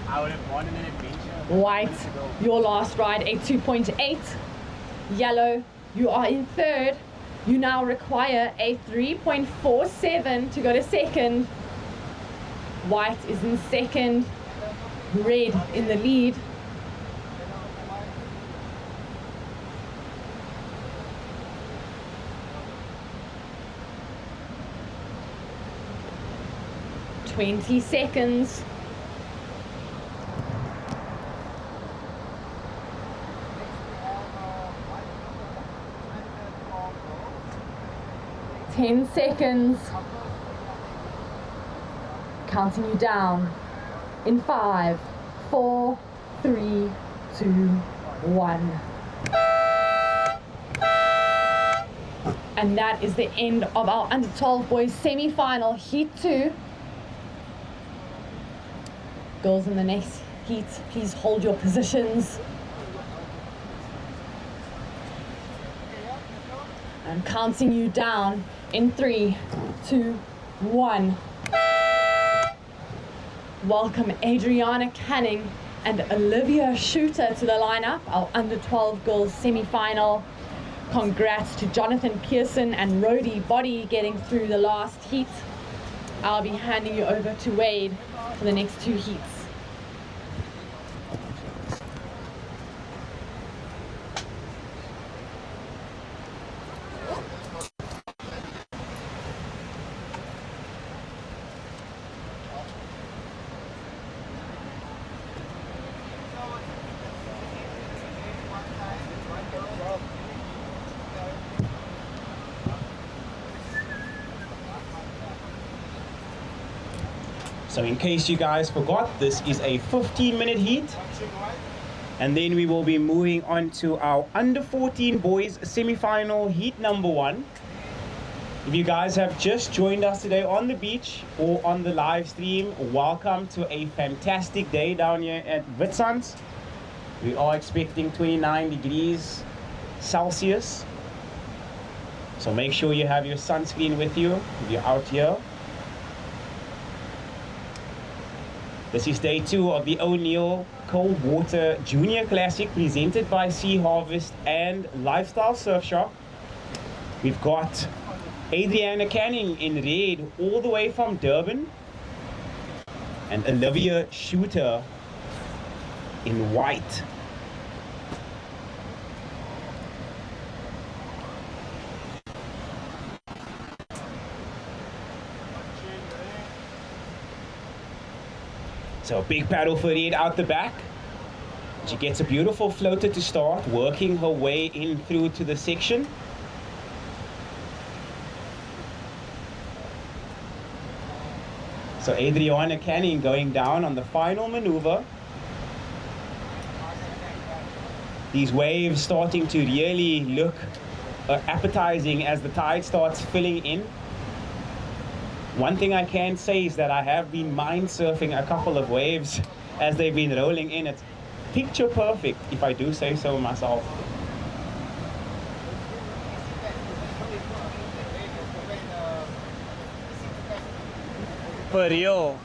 I would have won in an adventure. White, your last ride, a 2.8. Yellow, you are in third. You now require a 3.47 to go to second. White is in second. Red in the lead. "20 seconds. "10 seconds. Counting you down. In 5, 4, 3, 2, 1. And that is the end of our under 12 boys semi-final heat 2. Girls in the next heat, please hold your positions. I'm counting you down in 3, 2, 1. Welcome Adriana Canning and Olivia Shooter to the lineup, our under 12 girls semi-final. Congrats to Jonathan Pearson and Rhodey Body getting through the last heat. I'll be handing you over to Wade for the next 2 heats. So in case you guys forgot, this is a 15-minute heat. And then we will be moving on to our under 14 boys semi-final heat number 1. If you guys have just joined us today on the beach or on the live stream, welcome to a fantastic day down here at Witsunds. We are expecting 29 degrees Celsius. So make sure you have your sunscreen with you if you're out here. This is day 2 of the O'Neill Cold Water Junior Classic presented by Sea Harvest and Lifestyle Surf Shop. We've got Adriana Canning in red all the way from Durban and Olivia Shooter in white. So big paddle for Red out the back. She gets a beautiful floater to start, working her way in through to the section. So Adriana Canning going down on the final maneuver. These waves starting to really look appetizing as the tide starts filling in. One thing I can say is that I have been mind surfing a couple of waves as they've been rolling in. It's picture perfect, if I do say so myself. For real.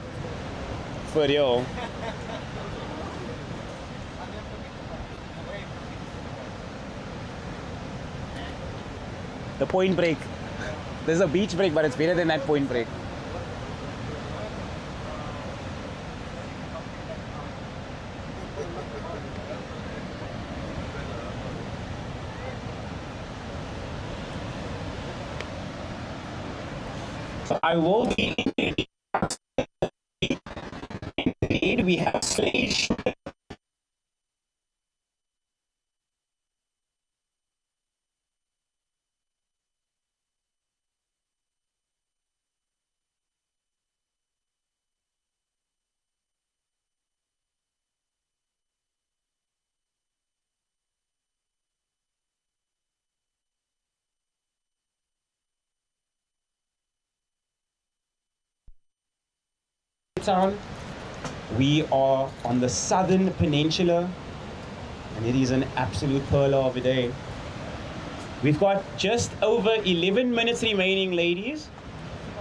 For real. The point break. There's a beach break, but it's better than that point break. So I will be in we have Sledge. Town. We are on the southern peninsula and it is an absolute pearl of a day. We've got just over 11 minutes remaining, ladies.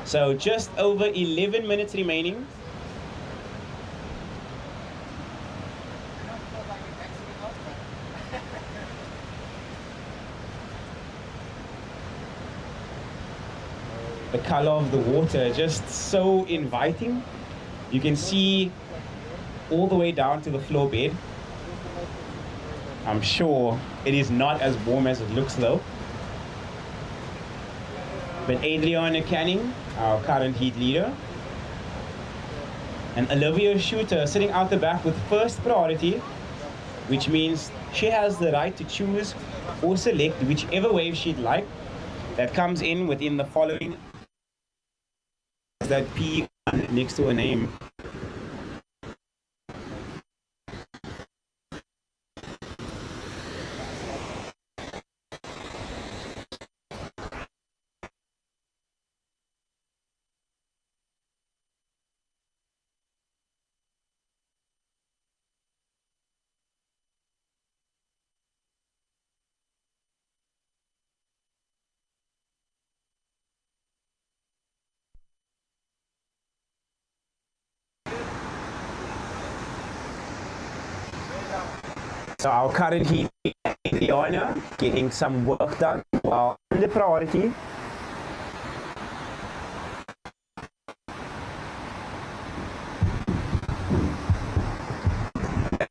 So just over 11 minutes remaining. The color of the water just so inviting. You can see all the way down to the floor bed. I'm sure it is not as warm as it looks though. But Adriana Canning, our current heat leader, and Olivia Shooter sitting out the back with first priority, which means she has the right to choose or select whichever wave she'd like that comes in within the following that P next to a name. So our current heat, Adriana, getting some work done while under priority.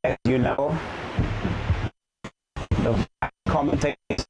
As you know, the commentators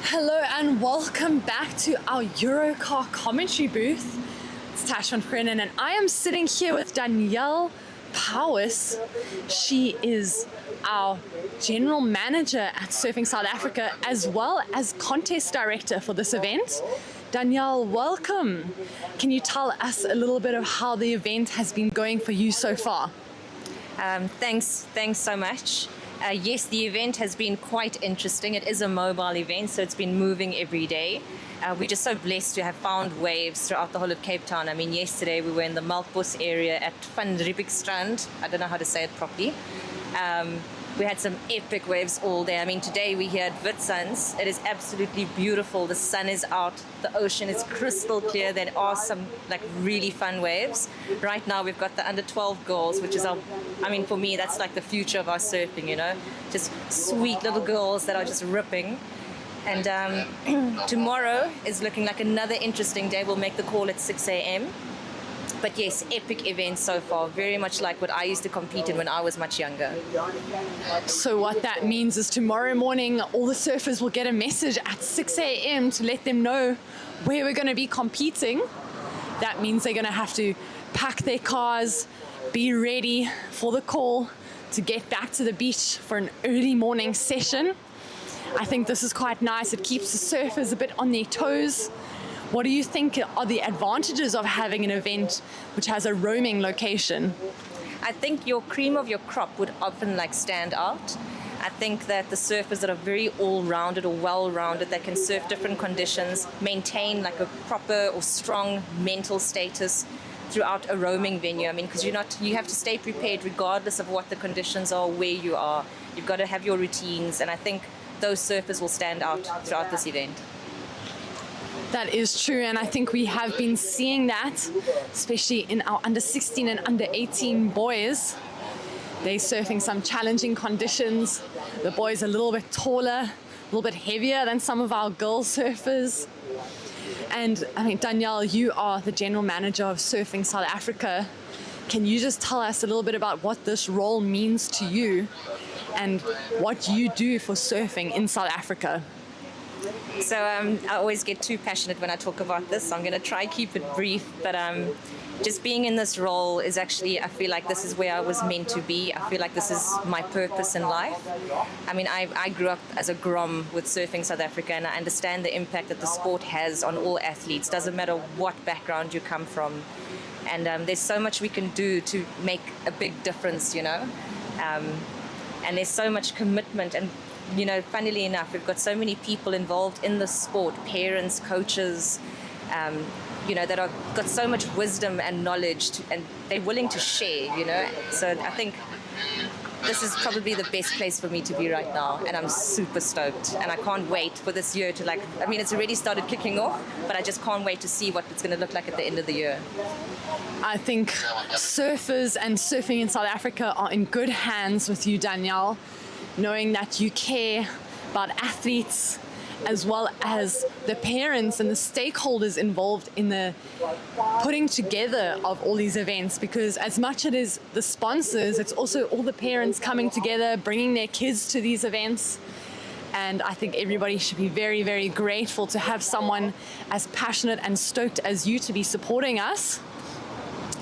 Hello and welcome back to our Eurocar commentary booth. It's Tash van Brennan and I am sitting here with Danielle Powis. She is our general manager at Surfing South Africa as well as contest director for this event. Danielle, welcome. Can you tell us a little bit of how the event has been going for you so far? Thanks so much. Yes, the event has been quite interesting. It is a mobile event, so it's been moving every day. We're just so blessed to have found waves throughout the whole of Cape Town. I mean, yesterday we were in the Melbas area at Van Riebeekstrand. I don't know how to say it properly. We had some epic waves all day. I mean, today we're here at Witsuns. It is absolutely beautiful. The sun is out. The ocean is crystal clear. There are some like really fun waves. Right now we've got the under 12 girls, which is I mean, for me, that's like the future of our surfing, you know? Just sweet little girls that are just ripping. And tomorrow is looking like another interesting day. We'll make the call at 6 a.m. But yes, epic events so far, very much like what I used to compete in when I was much younger. So what that means is tomorrow morning, all the surfers will get a message at 6 a.m. to let them know where we're going to be competing. That means they're going to have to pack their cars, be ready for the call to get back to the beach for an early morning session. I think this is quite nice. It keeps the surfers a bit on their toes. What do you think are the advantages of having an event which has a roaming location? I think your cream of your crop would often like stand out. I think that the surfers that are very all-rounded or well-rounded, that can surf different conditions, maintain like a proper or strong mental status throughout a roaming venue. I mean, because you have to stay prepared regardless of what the conditions are, where you are. You've got to have your routines, and I think those surfers will stand out throughout this event. That is true, and I think we have been seeing that, especially in our under 16 and under 18 boys. They're surfing some challenging conditions. The boys are a little bit taller, a little bit heavier than some of our girl surfers. And I mean, Danielle, you are the general manager of Surfing South Africa. Can you just tell us a little bit about what this role means to you and what you do for surfing in South Africa? So I always get too passionate when I talk about this, so I'm going to try keep it brief, but just being in this role is actually, I feel like this is where I was meant to be. I feel like this is my purpose in life. I mean, I grew up as a grom with Surfing South Africa, and I understand the impact that the sport has on all athletes. Doesn't matter what background you come from. And there's so much we can do to make a big difference, you know. And there's so much commitment, and you know, funnily enough, we've got so many people involved in the sport, parents, coaches, you know, that have got so much wisdom and knowledge, and they're willing to share, you know. So I think this is probably the best place for me to be right now, and I'm super stoked, and I can't wait for this year to I mean, it's already started kicking off, but I just can't wait to see what it's going to look like at the end of the year. I think surfers and surfing in South Africa are in good hands with you, Danielle, knowing that you care about athletes as well as the parents and the stakeholders involved in the putting together of all these events, because as much as it is the sponsors, it's also all the parents coming together, bringing their kids to these events. And I think everybody should be very, very grateful to have someone as passionate and stoked as you to be supporting us.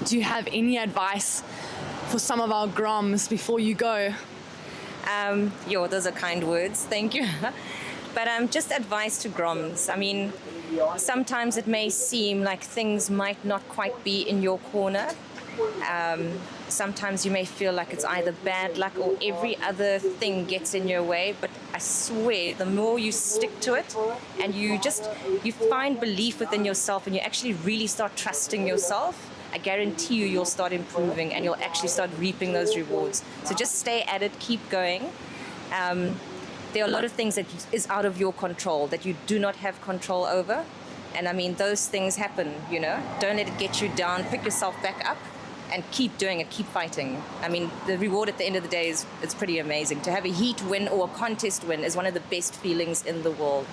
Do you have any advice for some of our groms before you go? Those are kind words, thank you. But just advice to groms. I mean, sometimes it may seem like things might not quite be in your corner. Sometimes you may feel like it's either bad luck or every other thing gets in your way, but I swear the more you stick to it and you find belief within yourself and you actually really start trusting yourself, I guarantee you'll start improving and you'll actually start reaping those rewards. So just stay at it, keep going. There are a lot of things that is out of your control that you do not have control over. And I mean, those things happen, you know. Don't let it get you down, pick yourself back up and keep doing it, keep fighting. I mean, the reward at the end of the day it's pretty amazing. To have a heat win or a contest win is one of the best feelings in the world.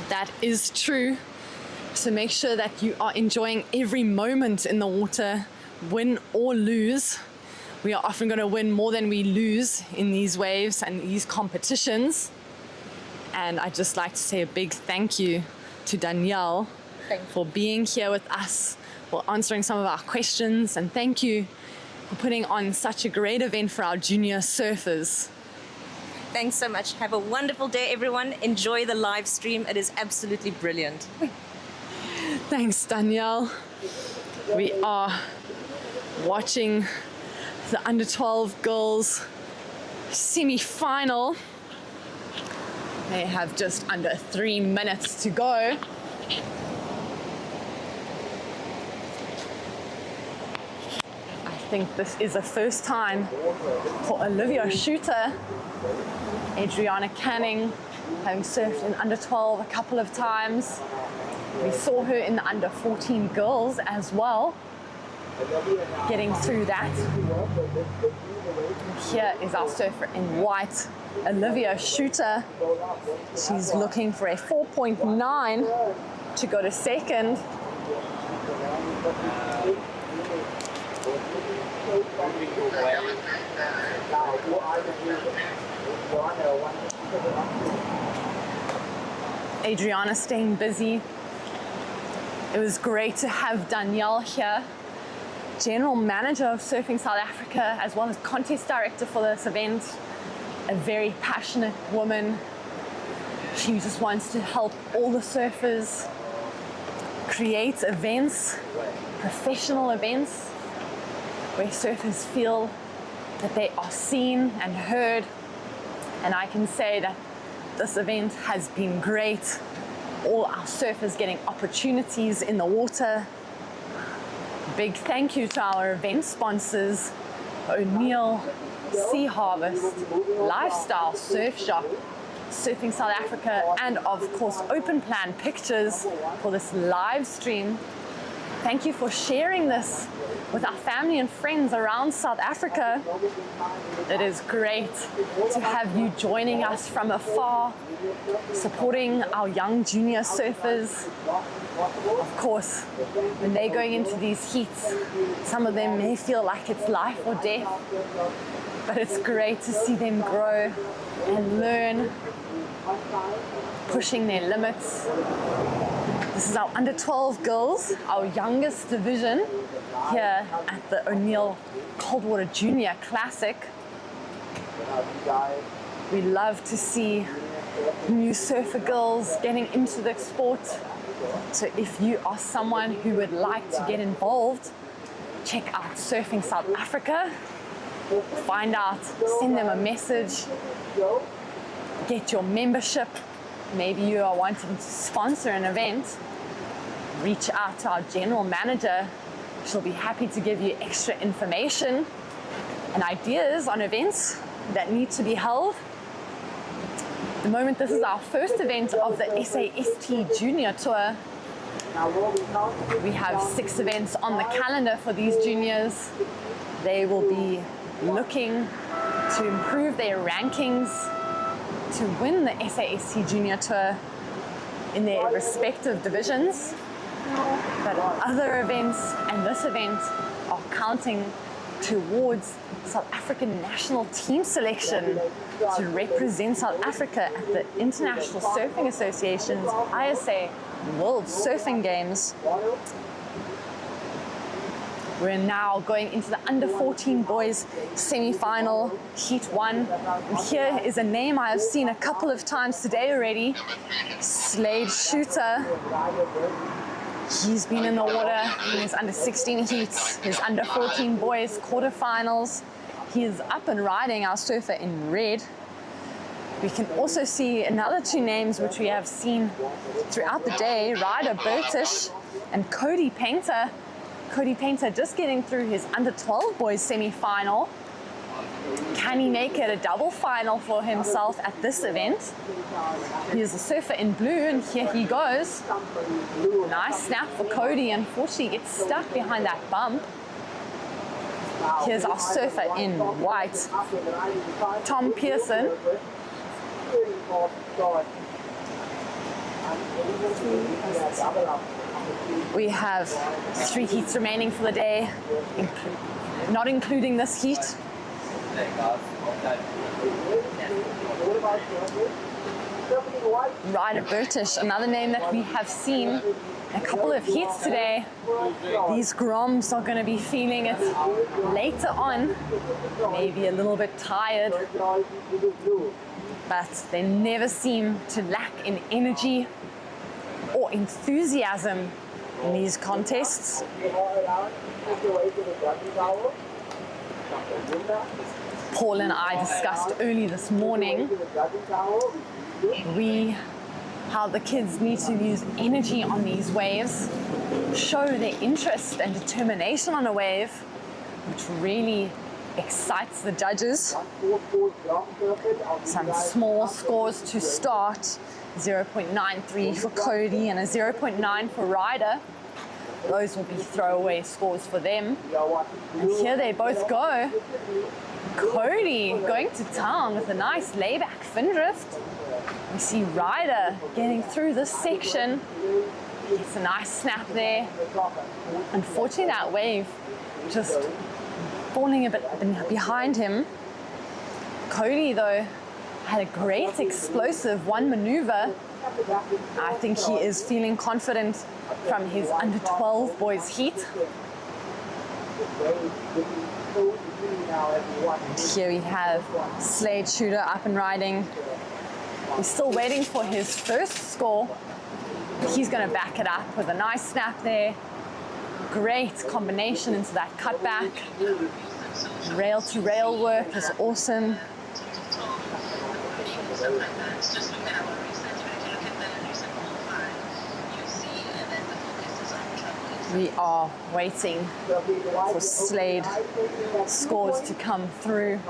That is true. So make sure that you are enjoying every moment in the water, win or lose. We are often going to win more than we lose in these waves and these competitions. And I'd just like to say a big thank you to Danielle for being here with us, for answering some of our questions, and thank you for putting on such a great event for our junior surfers. Thanks so much. Have a wonderful day, everyone. Enjoy the live stream. It is absolutely brilliant. Thanks, Danielle. We are watching the under 12 girls semi-final. They have just under 3 minutes to go. I think this is the first time for Olivia Shooter. Adriana Canning, having surfed in under 12 a couple of times. We saw her in the under 14 girls as well, getting through that. Here is our surfer in white, Olivia Shooter. She's looking for a 4.9 to go to second. Adriana staying busy. It was great to have Danielle here, General Manager of Surfing South Africa, as well as Contest Director for this event. A very passionate woman. She just wants to help all the surfers create events, professional events, where surfers feel that they are seen and heard. And I can say that this event has been great. All our surfers getting opportunities in the water. Big thank you to our event sponsors, O'Neill, Sea Harvest, Lifestyle Surf Shop, Surfing South Africa, and of course Open Plan Pictures for this live stream. Thank you for sharing this with our family and friends around South Africa. It is great to have you joining us from afar, supporting our young junior surfers. Of course, when they're going into these heats, some of them may feel like it's life or death, but it's great to see them grow and learn, pushing their limits. This is our under 12 girls, our youngest division here at the O'Neill Coldwater Junior Classic. We love to see new surfer girls getting into the sport. So if you are someone who would like to get involved, check out Surfing South Africa, find out, send them a message, get your membership. Maybe you are wanting to sponsor an event, reach out to our general manager. She'll be happy to give you extra information and ideas on events that need to be held. At the moment, this is our first event of the SAST Junior Tour. We have 6 events on the calendar for these juniors. They will be looking to improve their rankings to win the SAST Junior Tour in their respective divisions. But other events and this event are counting towards South African national team selection to represent South Africa at the International Surfing Association's ISA World Surfing Games. We're now going into the under 14 boys semi-final heat 1. And here is a name I have seen a couple of times today already, Slade Shooter. He's been in the water in his under 16 heats, his under 14 boys quarterfinals. He is up and riding our surfer in red. We can also see another two names which we have seen throughout the day, Ryder Burtish and Cody Painter. Cody Painter just getting through his under 12 boys semi-final. Can he make it a double final for himself at this event? Here's a surfer in blue, and here he goes. Nice snap for Cody. Unfortunately, he gets stuck behind that bump. Here's our surfer in white, Tom Pearson. We have 3 heats remaining for the day, not including this heat. Ryder Burtish, another name that we have seen a couple of heats today. These Groms are going to be feeling it later on, maybe a little bit tired, but they never seem to lack in energy or enthusiasm in these contests. Paul and I discussed early this morning how the kids need to use energy on these waves, show their interest and determination on a wave, which really excites the judges. Some small scores to start, 0.93 for Cody and a 0.9 for Ryder. Those will be throwaway scores for them. And here they both go. Cody going to town with a nice layback fin drift. We see Ryder getting through this section. It's a nice snap there. Unfortunately, that wave just falling a bit behind him. Cody, though, had a great explosive one maneuver. I think he is feeling confident from his under 12 boys heat. And here we have Slade Shooter up and riding. He's still waiting for his first score. He's going to back it up with a nice snap there. Great combination into that cutback. Rail to rail work is awesome. We are waiting for Slade scores to come through.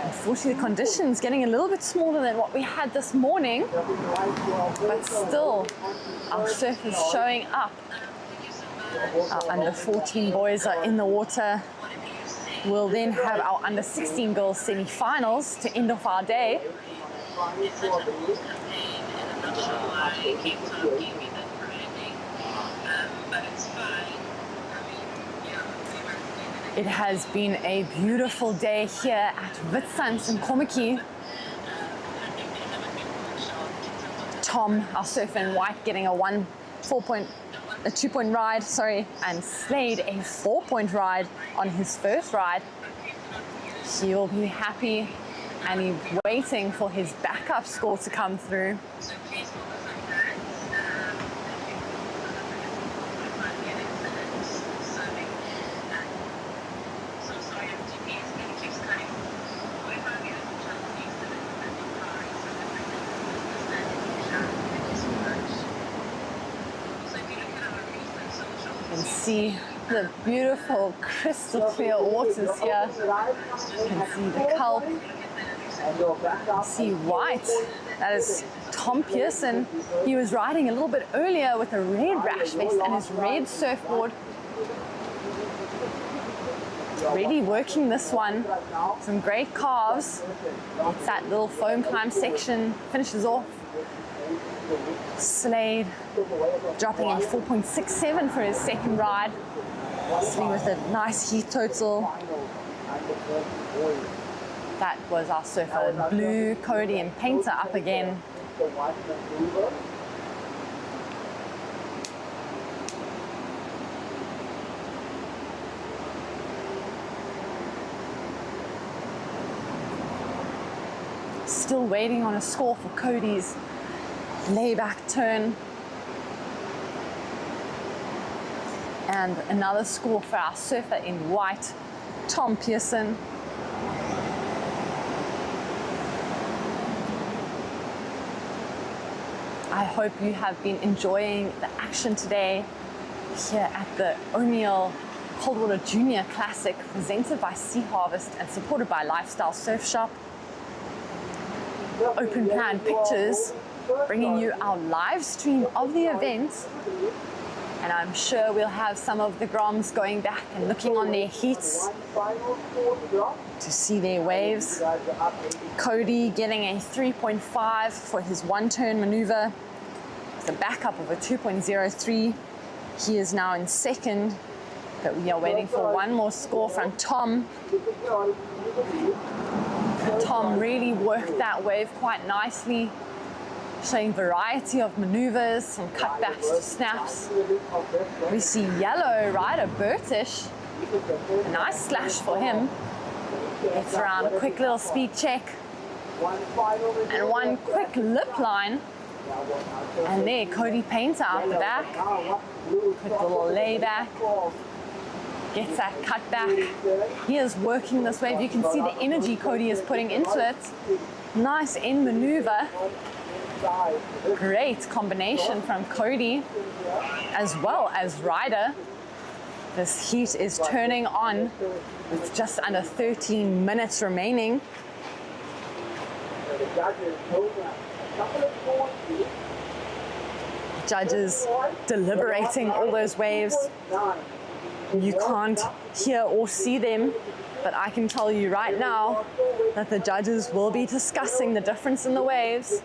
Unfortunately, the conditions getting a little bit smaller than what we had this morning, but still, our surfers showing up. Our under 14 boys are in the water. We'll then have our under 16 girls semi-finals to end off our day. It has been a beautiful day here at Witsuns in Kommetjie. Tom, our surfer in white, getting a 2-point ride, and Slade a 4-point ride on his first ride. He will be happy, and he's waiting for his backup score to come through. See the beautiful crystal clear waters here. You can see the kelp. You see white. That is Tom Pearson. He was riding a little bit earlier with a red rash vest and his red surfboard. Really working this one. Some great carves. It's that little foam climb section. Finishes off. Slade dropping a 4.67 for his second ride. Sitting with a nice heat total. That was our surfer Blue, Cody and Painter up again. Still waiting on a score for Cody's layback turn. And another score for our surfer in white, Tom Pearson. I hope you have been enjoying the action today here at the O'Neill Coldwater Junior Classic, presented by Sea Harvest and supported by Lifestyle Surf Shop. Open Plan Pictures bringing you our live stream of the event, and I'm sure we'll have some of the Groms going back and looking on their heats to see their waves. Cody getting a 3.5 for his one turn maneuver with a backup of a 2.03. He is now in second, but we are waiting for one more score from Tom. Tom really worked that wave quite nicely, showing variety of maneuvers, some cutbacks to snaps. We see yellow rider Bertish, a nice slash for him. Gets around a quick little speed check and one quick lip line. And there, Cody Painter out the back. Quick little layback. Gets that cut back. He is working this wave. You can see the energy Cody is putting into it. Nice end maneuver. Great combination from Cody as well as Ryder. This heat is turning on with just under 13 minutes remaining. Judges deliberating all those waves. You can't hear or see them, but I can tell you right now that the judges will be discussing the difference in the waves,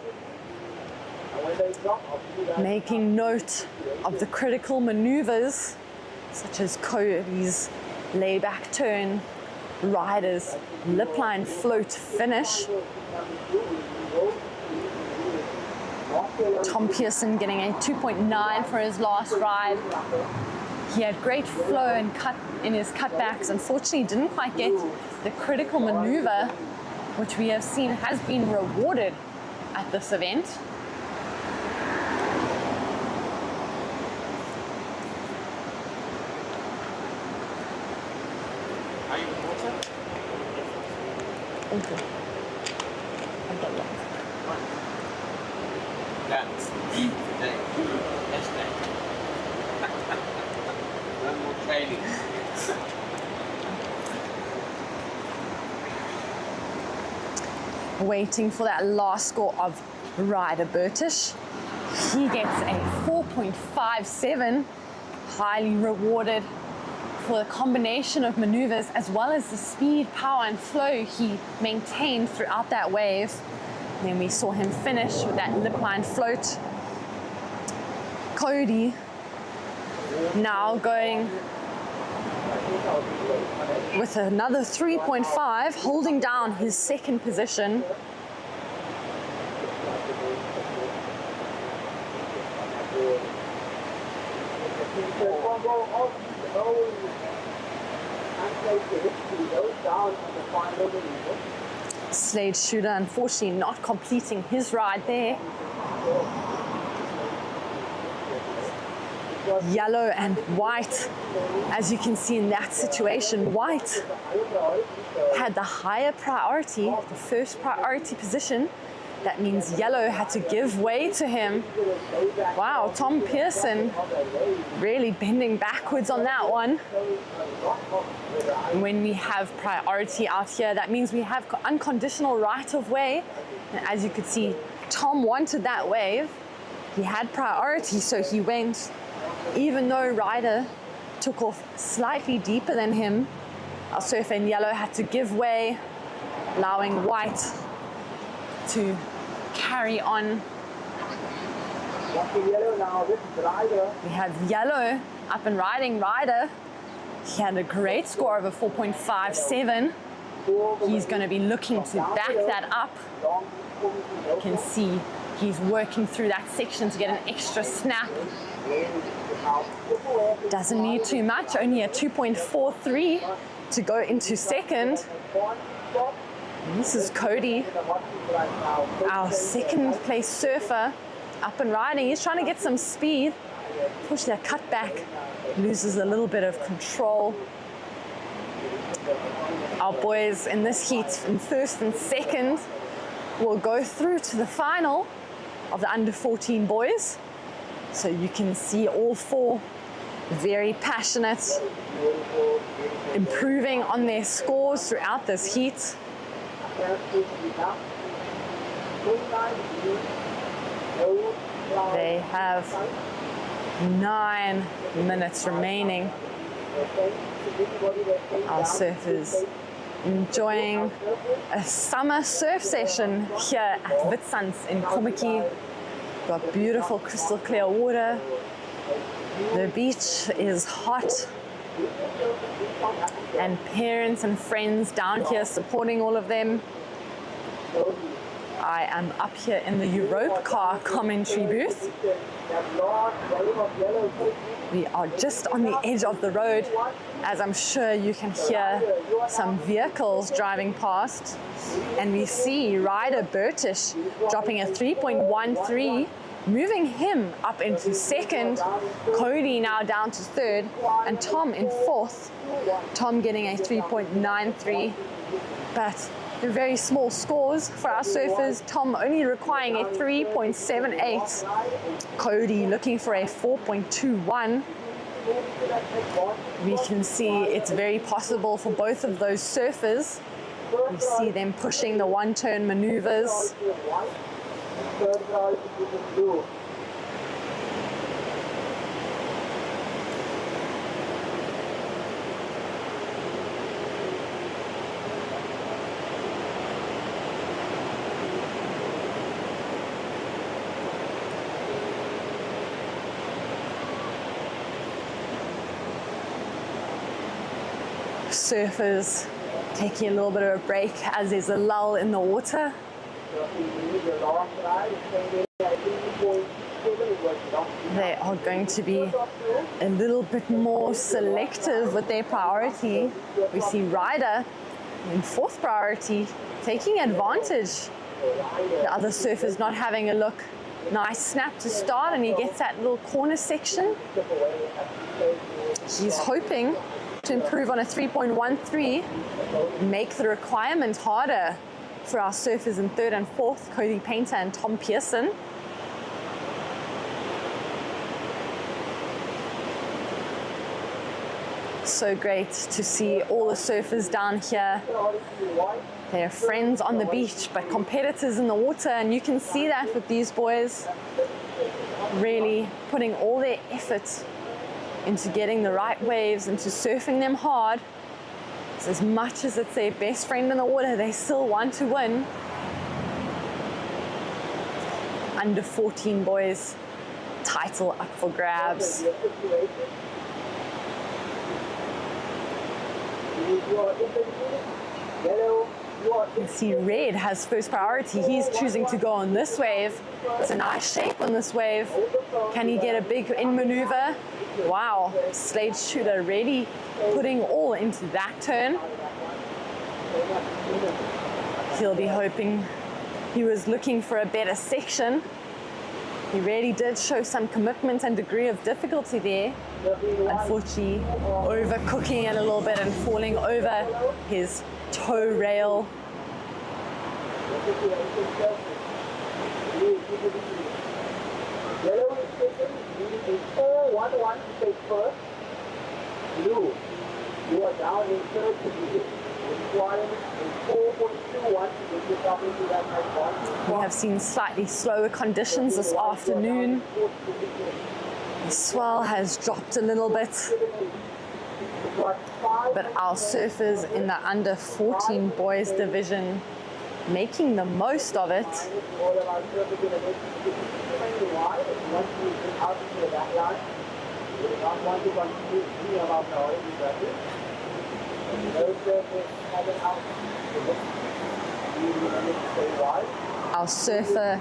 making note of the critical maneuvers such as Cody's layback turn, Ryder's lip line float finish. Tom Pearson getting a 2.9 for his last ride. He had great flow and cut in his cutbacks. Unfortunately, didn't quite get the critical maneuver, which we have seen has been rewarded at this event. Are you with water? Okay. I've got lots. That's deep today. Hashtag. No more training. Waiting for that last score of Ryder Bertish. He gets a 4.57, highly rewarded for the combination of maneuvers as well as the speed, power and flow he maintained throughout that wave. Then we saw him finish with that lip line float. Cody now going with another 3.5, holding down his second position. Slade Shooter unfortunately not completing his ride there. Yellow and white, as you can see in that situation, white had the higher priority, the first priority position. That means yellow had to give way to him. Wow, Tom Pearson really bending backwards on that one. When we have priority out here, that means we have unconditional right of way. And as you could see, Tom wanted that wave. He had priority, so he went. Even though Ryder took off slightly deeper than him, Our surfer in yellow had to give way, allowing white to carry on. We have yellow up and riding Ryder. He had a great score of a 4.57. He's going to be looking to back that up. You can see he's working through that section to get an extra snap. Doesn't need too much, only a 2.43 to go into second. This is Cody, our second place surfer, up and riding. He's trying to get some speed. Push that cut back, loses a little bit of control. Our boys in this heat in first and second will go through to the final of the under 14 boys. So you can see all four very passionate, improving on their scores throughout this heat. They have 9 minutes remaining. Our surfers enjoying a summer surf session here at Witsands in Kommetjie. Got beautiful crystal clear water. The beach is hot. And parents and friends down here supporting all of them. I am up here in the Europe car commentary booth. We are just on the edge of the road, as I'm sure you can hear some vehicles driving past. And we see Ryder Burtish dropping a 3.13, moving him up into second. Cody now down to third, and Tom in fourth. Tom getting a 3.93, but they're very small scores for our surfers. Tom only requiring a 3.78. Cody looking for a 4.21. We can see it's very possible for both of those surfers. We see them pushing the one-turn maneuvers. Surfers taking a little bit of a break as there's a lull in the water. They are going to be a little bit more selective with their priority. We see Ryder in fourth priority, taking advantage. The other surfer's not having a look. Nice snap to start, and he gets that little corner section. He's hoping to improve on a 3.13, make the requirement harder for our surfers in third and fourth, Cody Painter and Tom Pearson. So great to see all the surfers down here. They're friends on the beach, but competitors in the water, and you can see that with these boys really putting all their effort into getting the right waves, into surfing them hard. So as much as it's their best friend in the water, they still want to win. Under 14 boys, title up for grabs. You can see Red has first priority. He's choosing to go on this wave. It's a nice shape on this wave. Can he get a big in maneuver? Wow, Slade Shooter really putting all into that turn. He'll be hoping. He was looking for a better section. He really did show some commitment and degree of difficulty there. Unfortunately, overcooking it a little bit and falling over his toe rail. Yellow is taken, leading a 4-1-1 to take first. Blue, you are down in third position, requiring a 4.21 to get yourself into that next box. We have seen slightly slower conditions this afternoon. The swell has dropped a little bit. But our surfers in the under 14 boys division making the most of it. Our surfer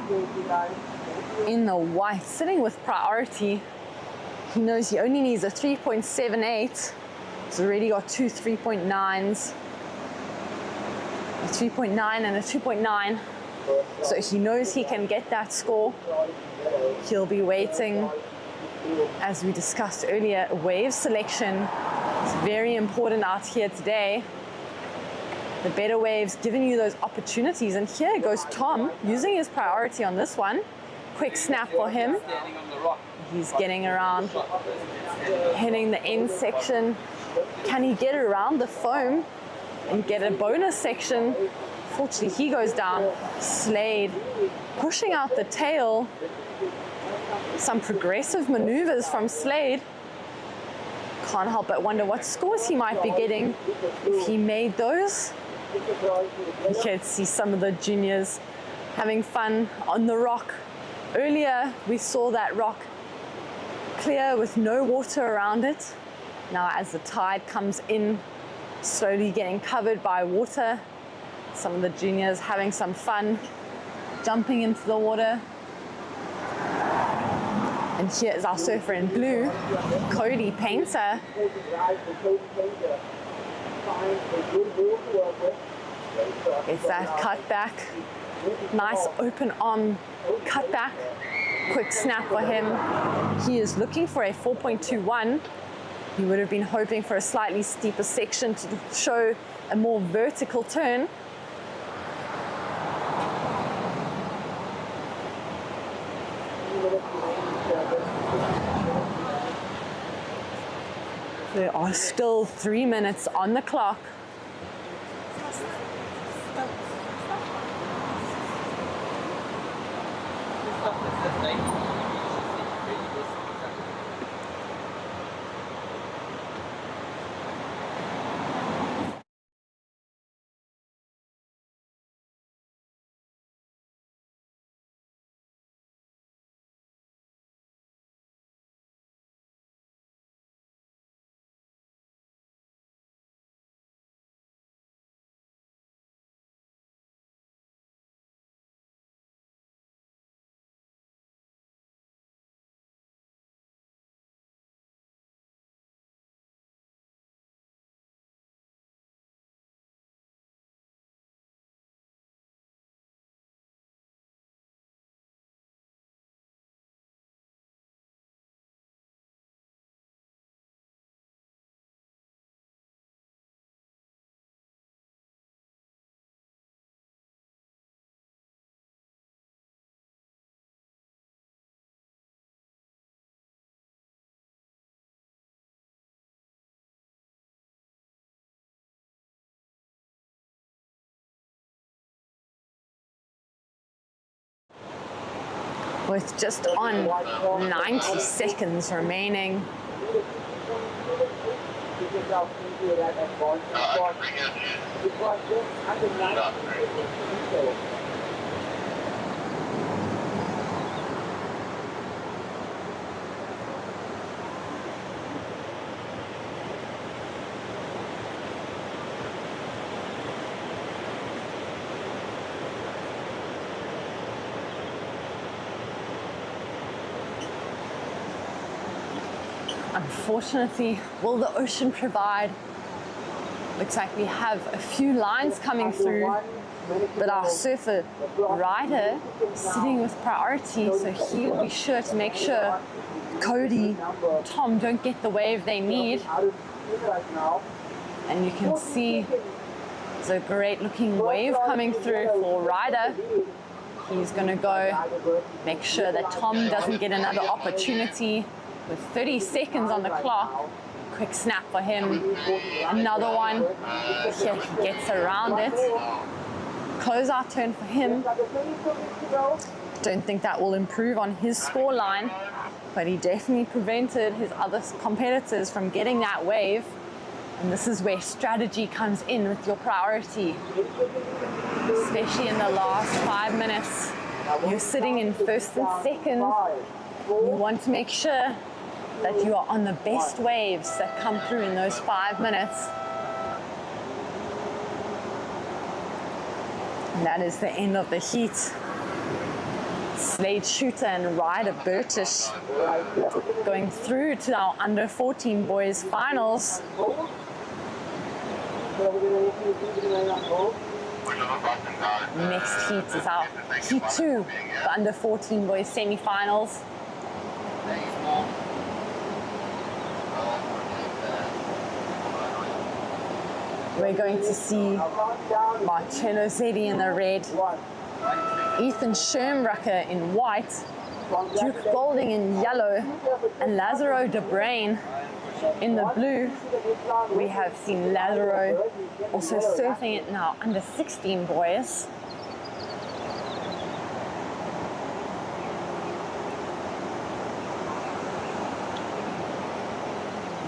in the white, sitting with priority. He knows he only needs a 3.78. He's already got two 3.9s. A 3.9 and a 2.9. So he knows he can get that score. He'll be waiting, as we discussed earlier, wave selection is very important out here today. The better waves giving you those opportunities. And here goes Tom using his priority on this one. Quick snap for him. He's getting around, hitting the end section. Can he get around the foam and get a bonus section? Fortunately, he goes down. Slade pushing out the tail. Some progressive maneuvers from Slade. Can't help but wonder what scores he might be getting if he made those. You can see some of the juniors having fun on the rock. Earlier, we saw that rock clear with no water around it. Now, as the tide comes in, slowly getting covered by water, some of the juniors having some fun, jumping into the water. And here is our surfer in blue, Cody Painter. It's that cut back, nice open arm cut back, quick snap for him. He is looking for a 4.21. He would have been hoping for a slightly steeper section to show a more vertical turn. There are still 3 minutes on the clock. With just on 90 seconds remaining. Unfortunately, will the ocean provide? Looks like we have a few lines coming through, but our surfer rider sitting with priority, so he will be sure to make sure Cody, Tom don't get the wave they need. And you can see there's a great looking wave coming through for Ryder. He's going to go make sure that Tom doesn't get another opportunity. With 30 seconds on the clock, quick snap for him. Another one. Here he gets around it. Closeout turn for him. Don't think that will improve on his score line, but he definitely prevented his other competitors from getting that wave. And this is where strategy comes in with your priority, especially in the last 5 minutes. You're sitting in first and second. You want to make sure that you are on the best waves that come through in those 5 minutes. And that is the end of the heat. Slade Shooter and Ryder Burtish going through to our under 14 boys finals. Next heat is our heat 2, the under 14 boys semi-finals. We're going to see Marcello Zeddy in the red, Ethan Schirmbracher in white, Duke Golding in yellow, and Lazaro De Brain in the blue. We have seen Lazaro also surfing it now under 16 boys.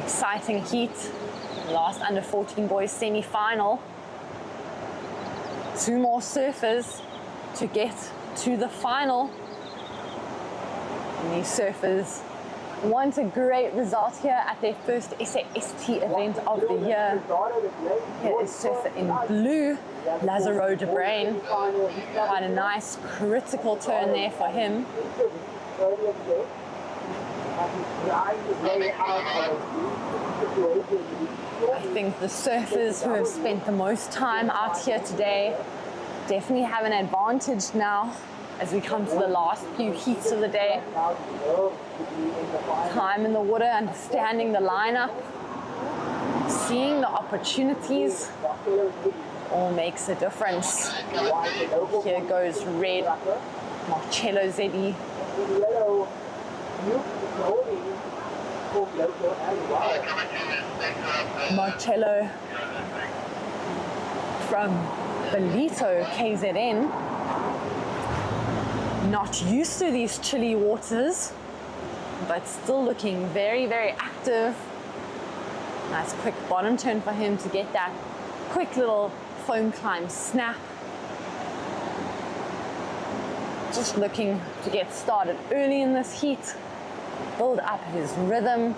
Exciting heat. Last under 14 boys semi-final. 2 more surfers to get to the final. And these surfers want a great result here at their first SAST event of the year. Here is surfer in blue, Lazaro De Brain. Quite a nice critical turn there for him. I think the surfers who have spent the most time out here today definitely have an advantage now as we come to the last few heats of the day. Time in the water, understanding the lineup, seeing the opportunities, all makes a difference. Here goes red, Marcello Zeddy. Marcello from Belito, KZN. Not used to these chilly waters, but still looking very, very active. Nice quick bottom turn for him to get that quick little foam climb snap. Just looking to get started early in this heat, build up his rhythm.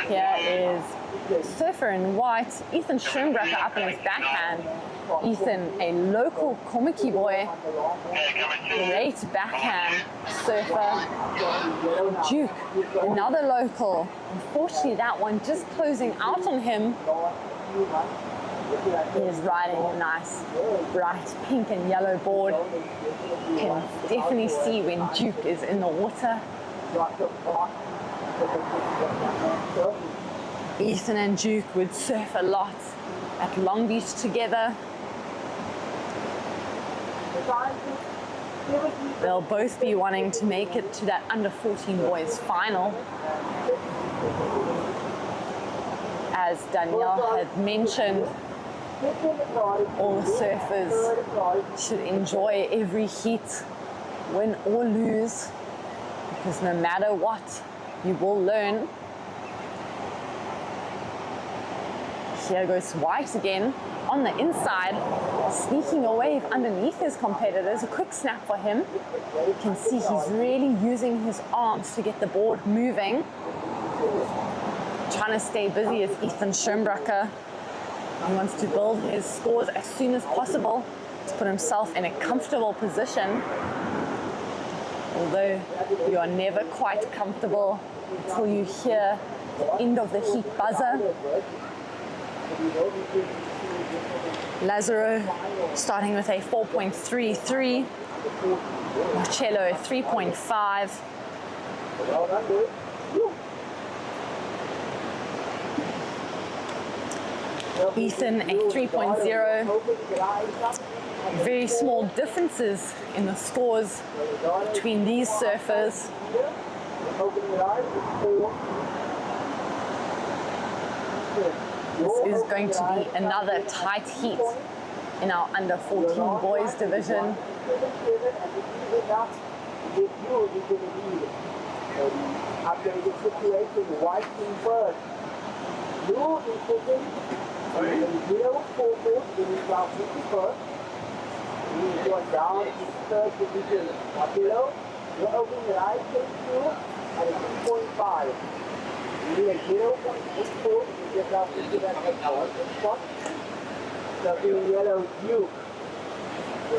Here is surfer in white, Ethan Schirmbracher up in his backhand. Ethan, a local Komiki boy, great backhand surfer. Duke, another local. Unfortunately, that one just closing out on him. He is riding a nice, bright pink and yellow board. You can definitely see when Duke is in the water. Ethan and Duke would surf a lot at Longbeach together. They'll both be wanting to make it to that under 14 boys final. As Danielle had mentioned, all the surfers should enjoy every heat, win or lose, because no matter what, you will learn. Here goes White again on the inside, sneaking away underneath his competitors. A quick snap for him. You can see he's really using his arms to get the board moving. Trying to stay busy is Ethan Schirmbracher. He wants to build his scores as soon as possible to put himself in a comfortable position. Although you are never quite comfortable until you hear the end of the heat buzzer. Lazaro starting with a 4.33, Marcello 3.5. Ethan a 3.0. Very small differences in the scores between these surfers. This is going to be another tight heat in our under 14 boys division. Blue is taking 0 4 in round 51st. You are down in third position. Marcelo, you're opening right, take 2 at a 2.5. You need a 0.84 to get down into that spot. So in yellow, you're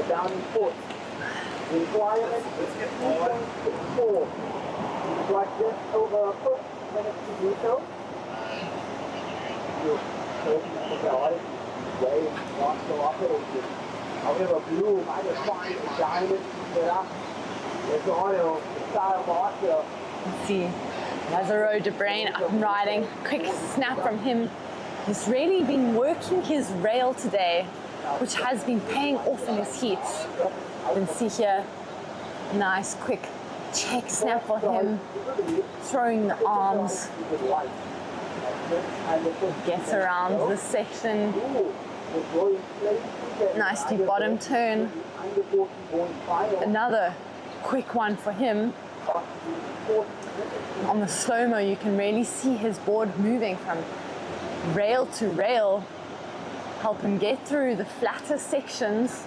down in fourth. Requirement is 2.64. You've got just over 4 minutes to do so. You're taking the priority way not so operated. However, blue might have found a diamond set up. There's auto style marker. Let's see. Lazaro De Brain up and riding. Quick snap from him. He's really been working his rail today, which has been paying off in his heats. You can see here, nice quick check snap for him, throwing the arms, gets around this section, nicely bottom turn, another quick one for him. On the slow-mo you can really see his board moving from rail to rail, help him get through the flatter sections.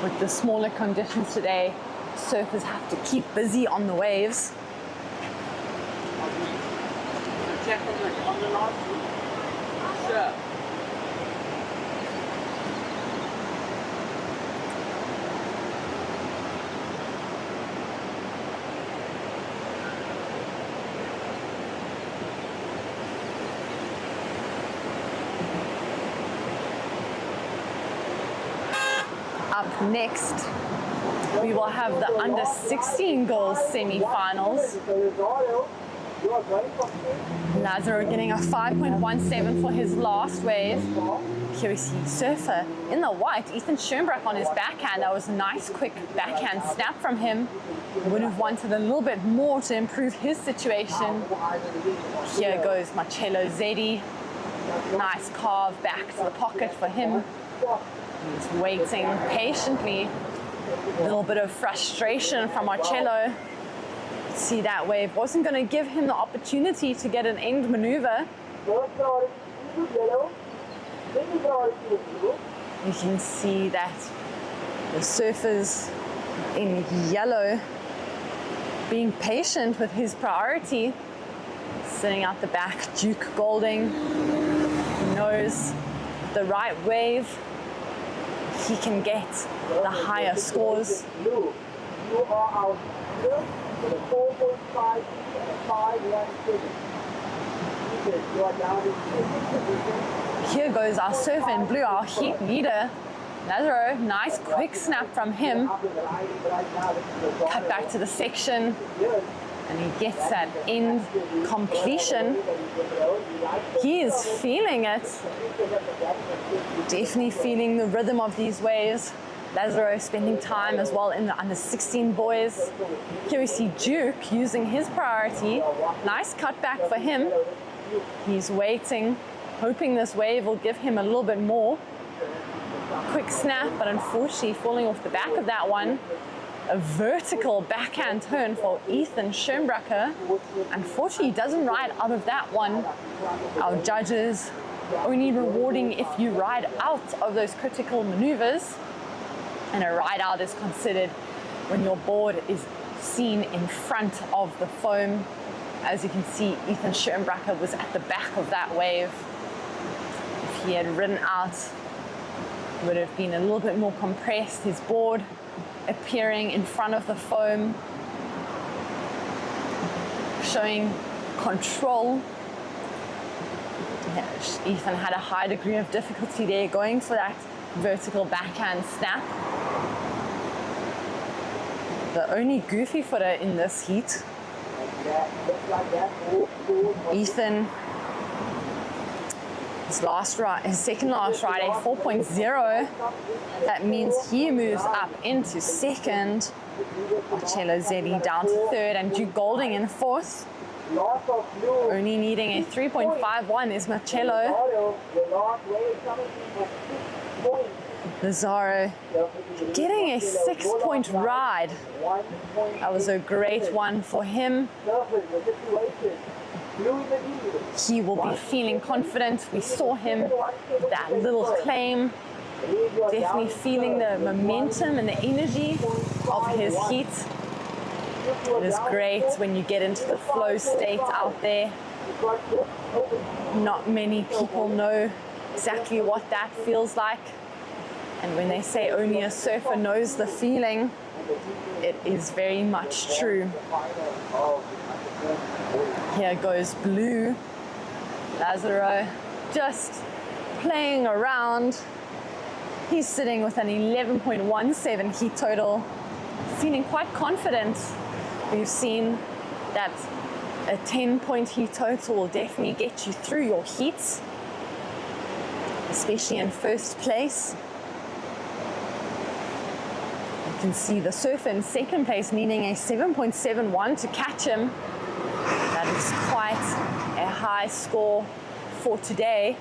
With the smaller conditions today, surfers have to keep busy on the waves. Up next, we will have the under 16 girls semi-finals. Lazaro getting a 5.17 for his last wave. Here we see surfer in the white, Ethan Schoenbrock on his backhand. That was a nice quick backhand snap from him. Would have wanted a little bit more to improve his situation. Here goes Marcello Zeddy. Nice carve back to the pocket for him. He's waiting patiently. A little bit of frustration from Marcello. See, that wave wasn't going to give him the opportunity to get an end maneuver. You can see that the surfer's in yellow being patient with his priority. Sitting out the back, Duke Golding knows the right wave. He can get the higher scores. You are out here with a 4.5 and a 5.16. You are down in position. Here goes our surfer in blue, our heat leader. Lazaro, nice quick snap from him. Cut back to the section. And he gets that end completion. He is feeling it. Definitely feeling the rhythm of these waves. Lazaro spending time as well in the under 16 boys. Here we see Duke using his priority. Nice cutback for him. He's waiting, hoping this wave will give him a little bit more. Quick snap, but unfortunately falling off the back of that one. A vertical backhand turn for Ethan Schoenbrocker. Unfortunately, he doesn't ride out of that one. Our judges only rewarding if you ride out of those critical maneuvers. And a ride out is considered when your board is seen in front of the foam. As you can see, Ethan Schoenbrocker was at the back of that wave. If he had ridden out, it would have been a little bit more compressed. His board appearing in front of the foam, showing control. Yeah, Ethan had a high degree of difficulty there going for that vertical backhand snap. The only goofy footer in this heat. Ethan, his second last ride, a 4.0. That means he moves up into second. Marcello Zeddy down to third, and Duke Golding in fourth. Only needing a 3.51 is Marcello. Lazaro getting a 6-point ride. That was a great one for him. He will be feeling confident. We saw him with that little claim. Definitely feeling the momentum and the energy of his heat. It is great when you get into the flow state out there. Not many people know exactly what that feels like. And when they say only a surfer knows the feeling, it is very much true. Here goes Blue. Lazaro just playing around. He's sitting with an 11.17 heat total, feeling quite confident. We've seen that a 10-point heat total will definitely get you through your heats, especially in first place. You can see the surfer in second place needing a 7.71 to catch him. That is quite a high score for today.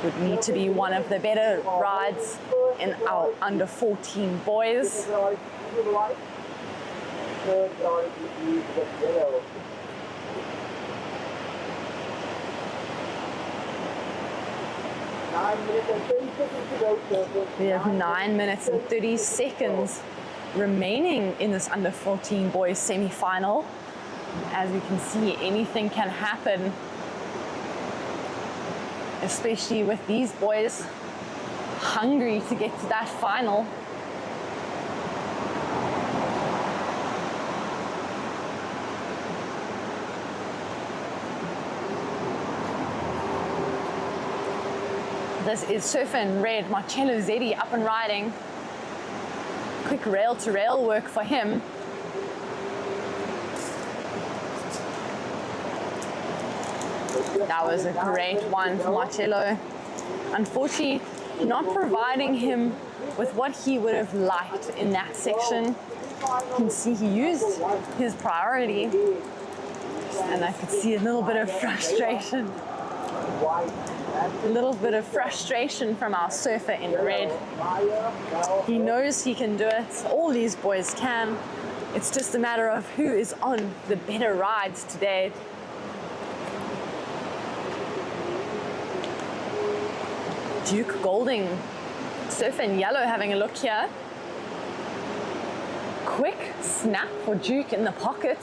Would need to be one of the better rides in our under 14 boys. We have 9 minutes and 30 seconds remaining in this under 14 boys semi-final. As we can see, anything can happen, especially with these boys hungry to get to that final. This is surfer in red, Marcello Zeddy, up and riding. Quick rail-to-rail work for him. That was a great one for Marcello. Unfortunately, not providing him with what he would have liked in that section. You can see he used his priority, and I could see a little bit of frustration. A little bit of frustration from our surfer in red. He knows he can do it. All these boys can. It's just a matter of who is on the better rides today. Duke Golding, surfer in yellow, having a look here. Quick snap for Duke in the pocket.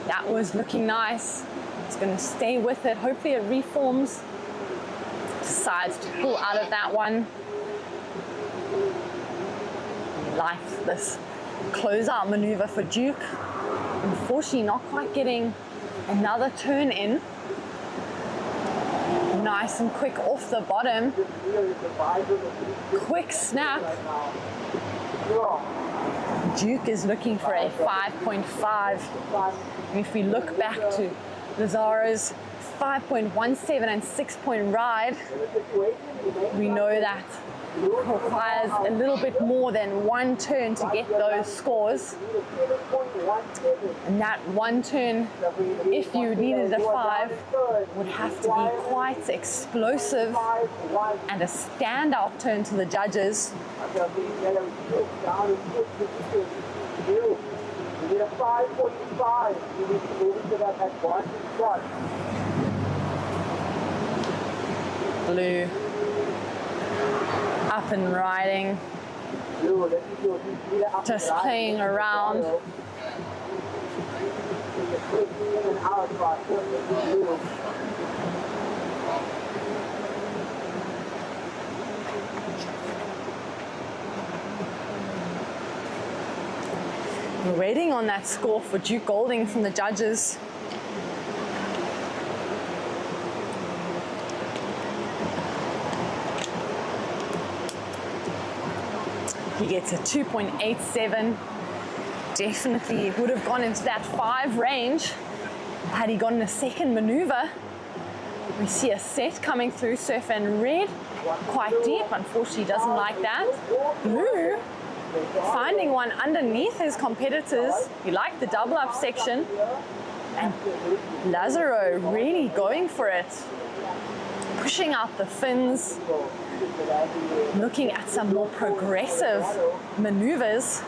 That was looking nice. It's going to stay with it. Hopefully it reforms. Decides to pull out of that one. Like this closeout maneuver for Duke. Unfortunately, not quite getting another turn in. Nice and quick off the bottom. Quick snap. Duke is looking for a 5.5. And if we look back to Lazaro's 5.17 and 6-point ride, we know that requires a little bit more than one turn to get those scores. And that one turn, if you needed a 5, would have to be quite explosive and a standout turn to the judges. You need a 5.5. You need to move into that at one front. Blue up and riding, just playing around. We're waiting on that score for Duke Golding from the judges. He gets a 2.87. Definitely would have gone into that 5 range had he gotten a second maneuver. We see a set coming through, surfer in red, quite deep. Unfortunately, doesn't like that. Blue finding one underneath his competitors. He liked the double up section. And Lazaro really going for it. pushing out the fins, looking at some more progressive maneuvers,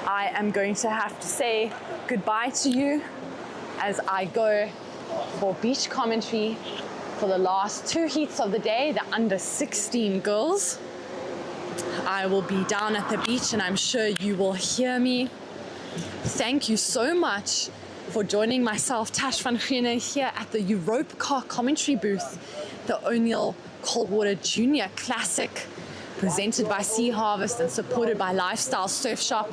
I am going to have to say goodbye to you as I go for beach commentary for the last 2 heats of the day, the under 16 girls. I will be down at the beach and I'm sure you will hear me. Thank you so much for joining myself, Tash van Giene, here at the Europe Car Commentary booth, the O'Neill Coldwater Junior Classic, presented by Sea Harvest and supported by Lifestyle Surf Shop.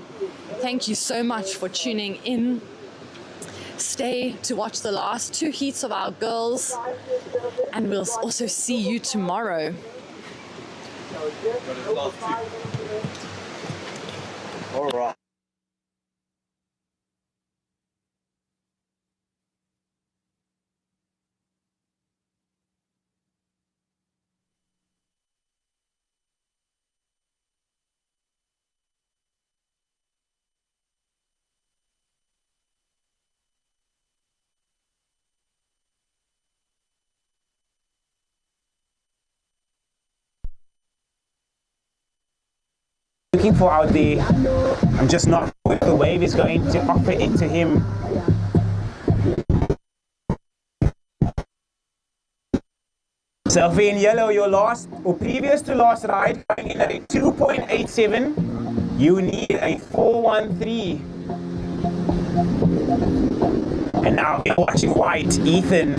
Thank you so much for tuning in. Stay to watch the last 2 heats of our girls, and we'll also see you tomorrow. All right. Looking for out there. I'm just not sure if the wave is going to offer it to him. Surfer in yellow, your last or previous to last ride coming in at a 2.87. You need a 413. And now you're watching white, Ethan.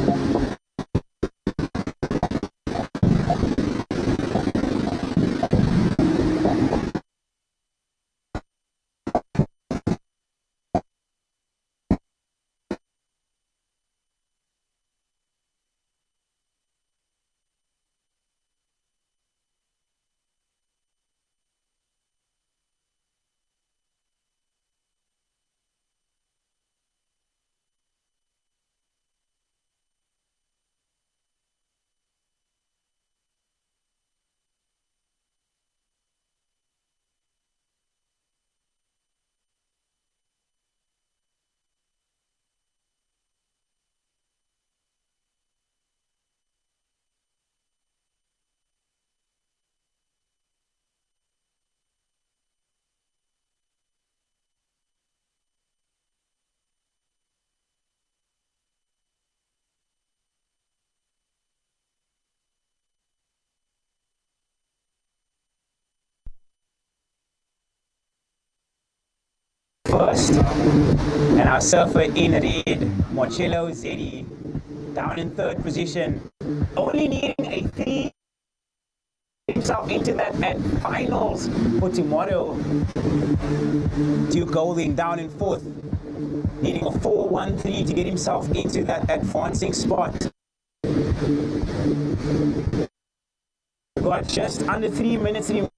First, and our surfer in red, Marcello Zeddy, down in 3rd position, only needing a 3 himself into that finals for tomorrow. Duke Golding down in 4th, needing a 4.13 to get himself into that advancing spot. We've got just under 3 minutes remaining.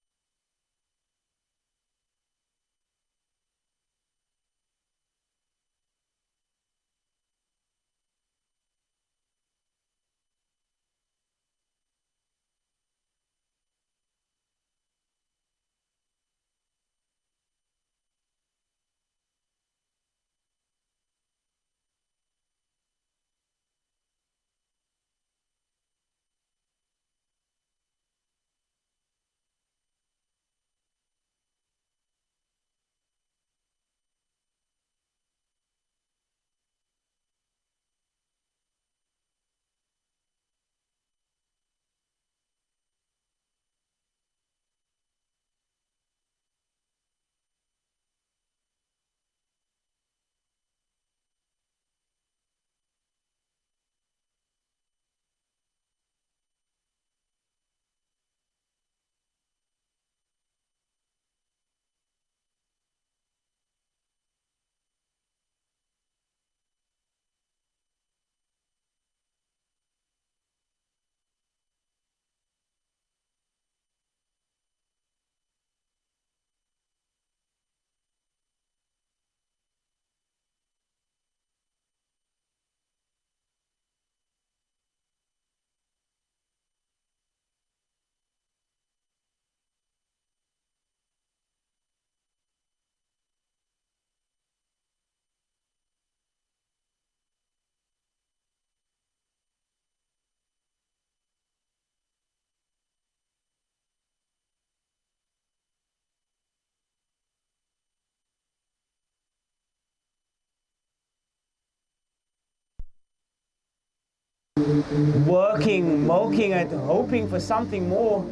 working, milking it, hoping for something more.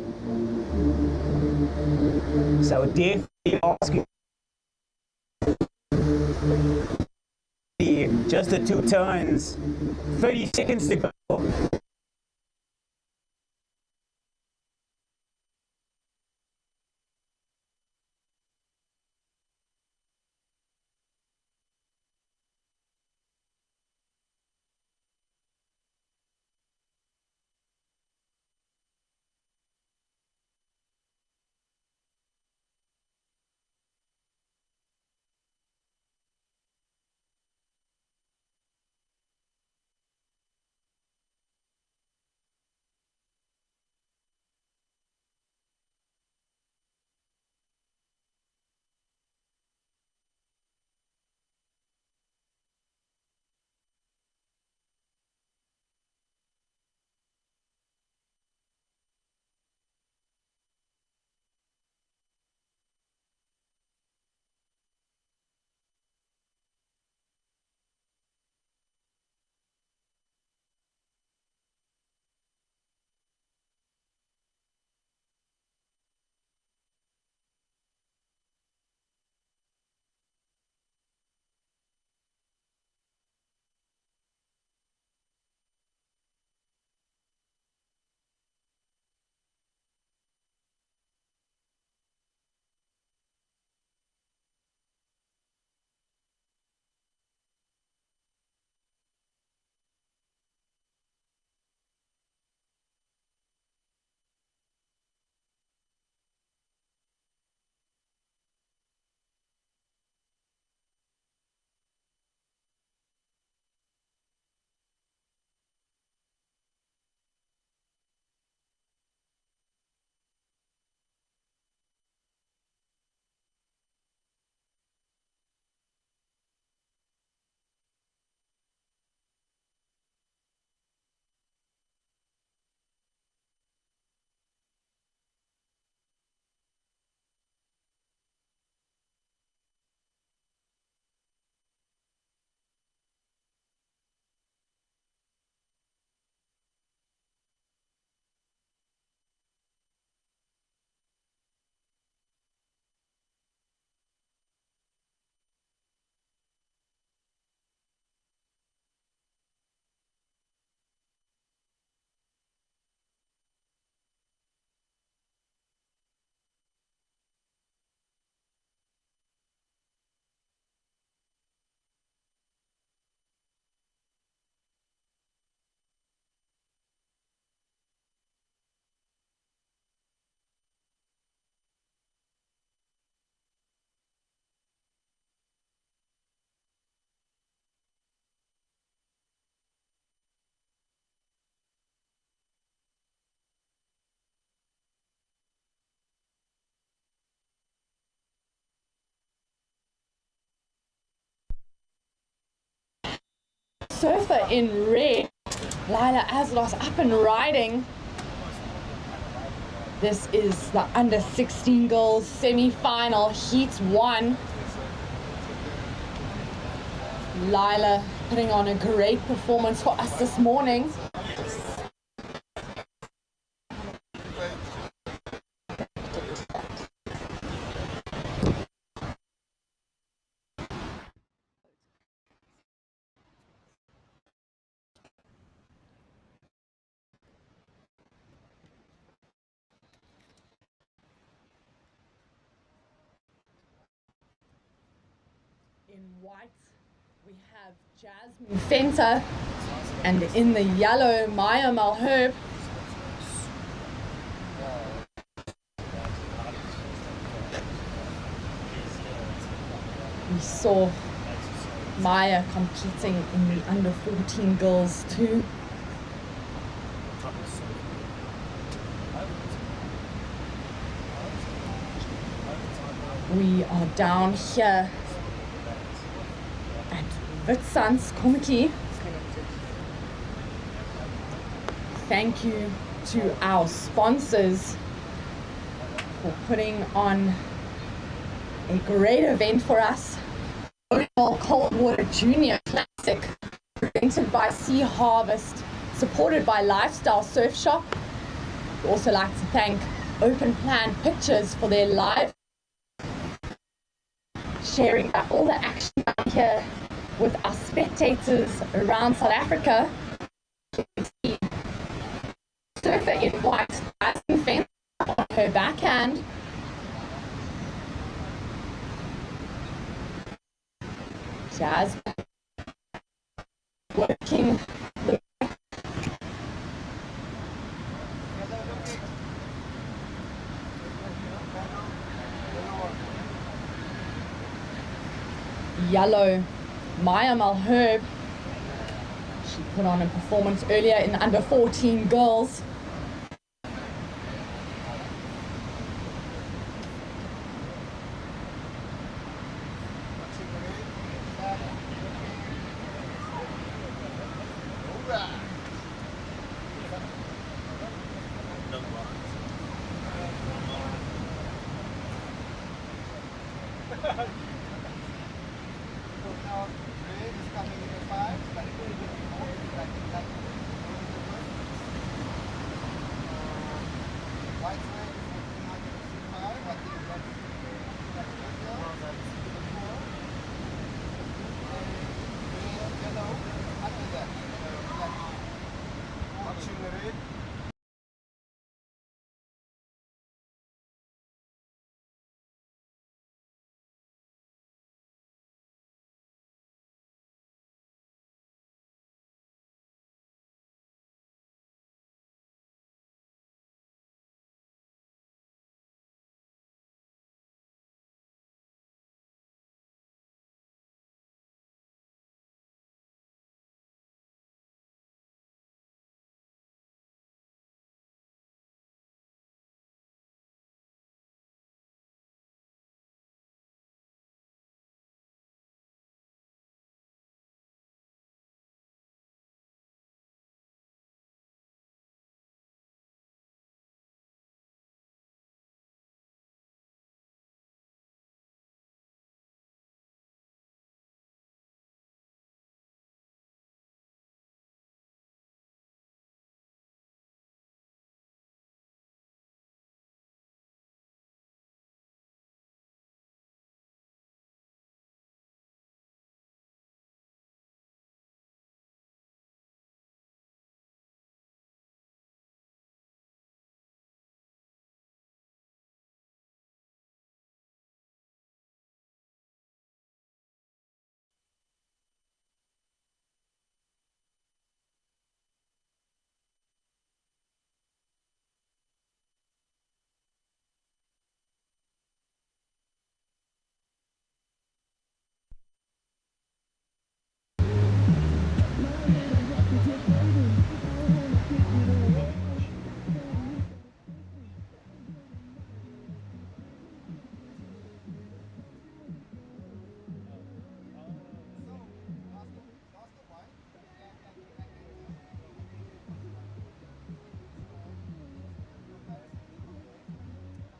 So definitely asking just the 2 turns, 30 seconds to go. Surfer in red, Lila Aslos up and riding. This is the under 16 girls semi-final Heats 1. Lila putting on a great performance for us this morning. In white, we have Jasmine Fenter, and in the yellow, Maya Malherb. We saw Maya competing in the under 14 girls too. We are down here at Witsands Kommetjie. Thank you to our sponsors for putting on a great event for us. Quarterfinal Cold Water Junior Classic, presented by Sea Harvest supported by Lifestyle Surf Shop. We'd also like to thank Open Plan Pictures for their live sharing all the action down here with our spectators around South Africa. Surfer in white, Dyson fence on her backhand. Jazz working the yellow Maya Malherb. She put on a performance earlier in the under 14 girls.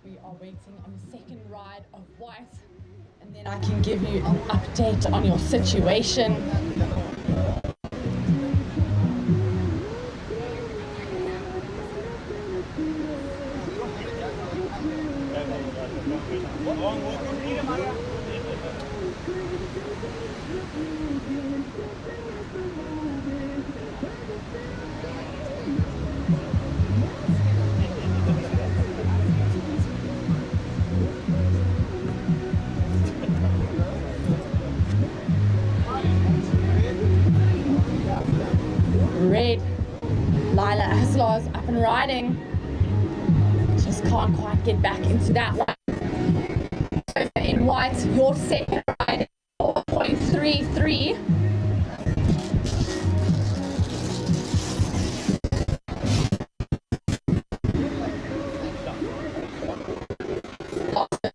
We are waiting on the second ride of white, and then I can give you an update on your situation. Red, Lila Aslar's up and riding. Just can't quite get back into that one. In white, your second ride, 4.33.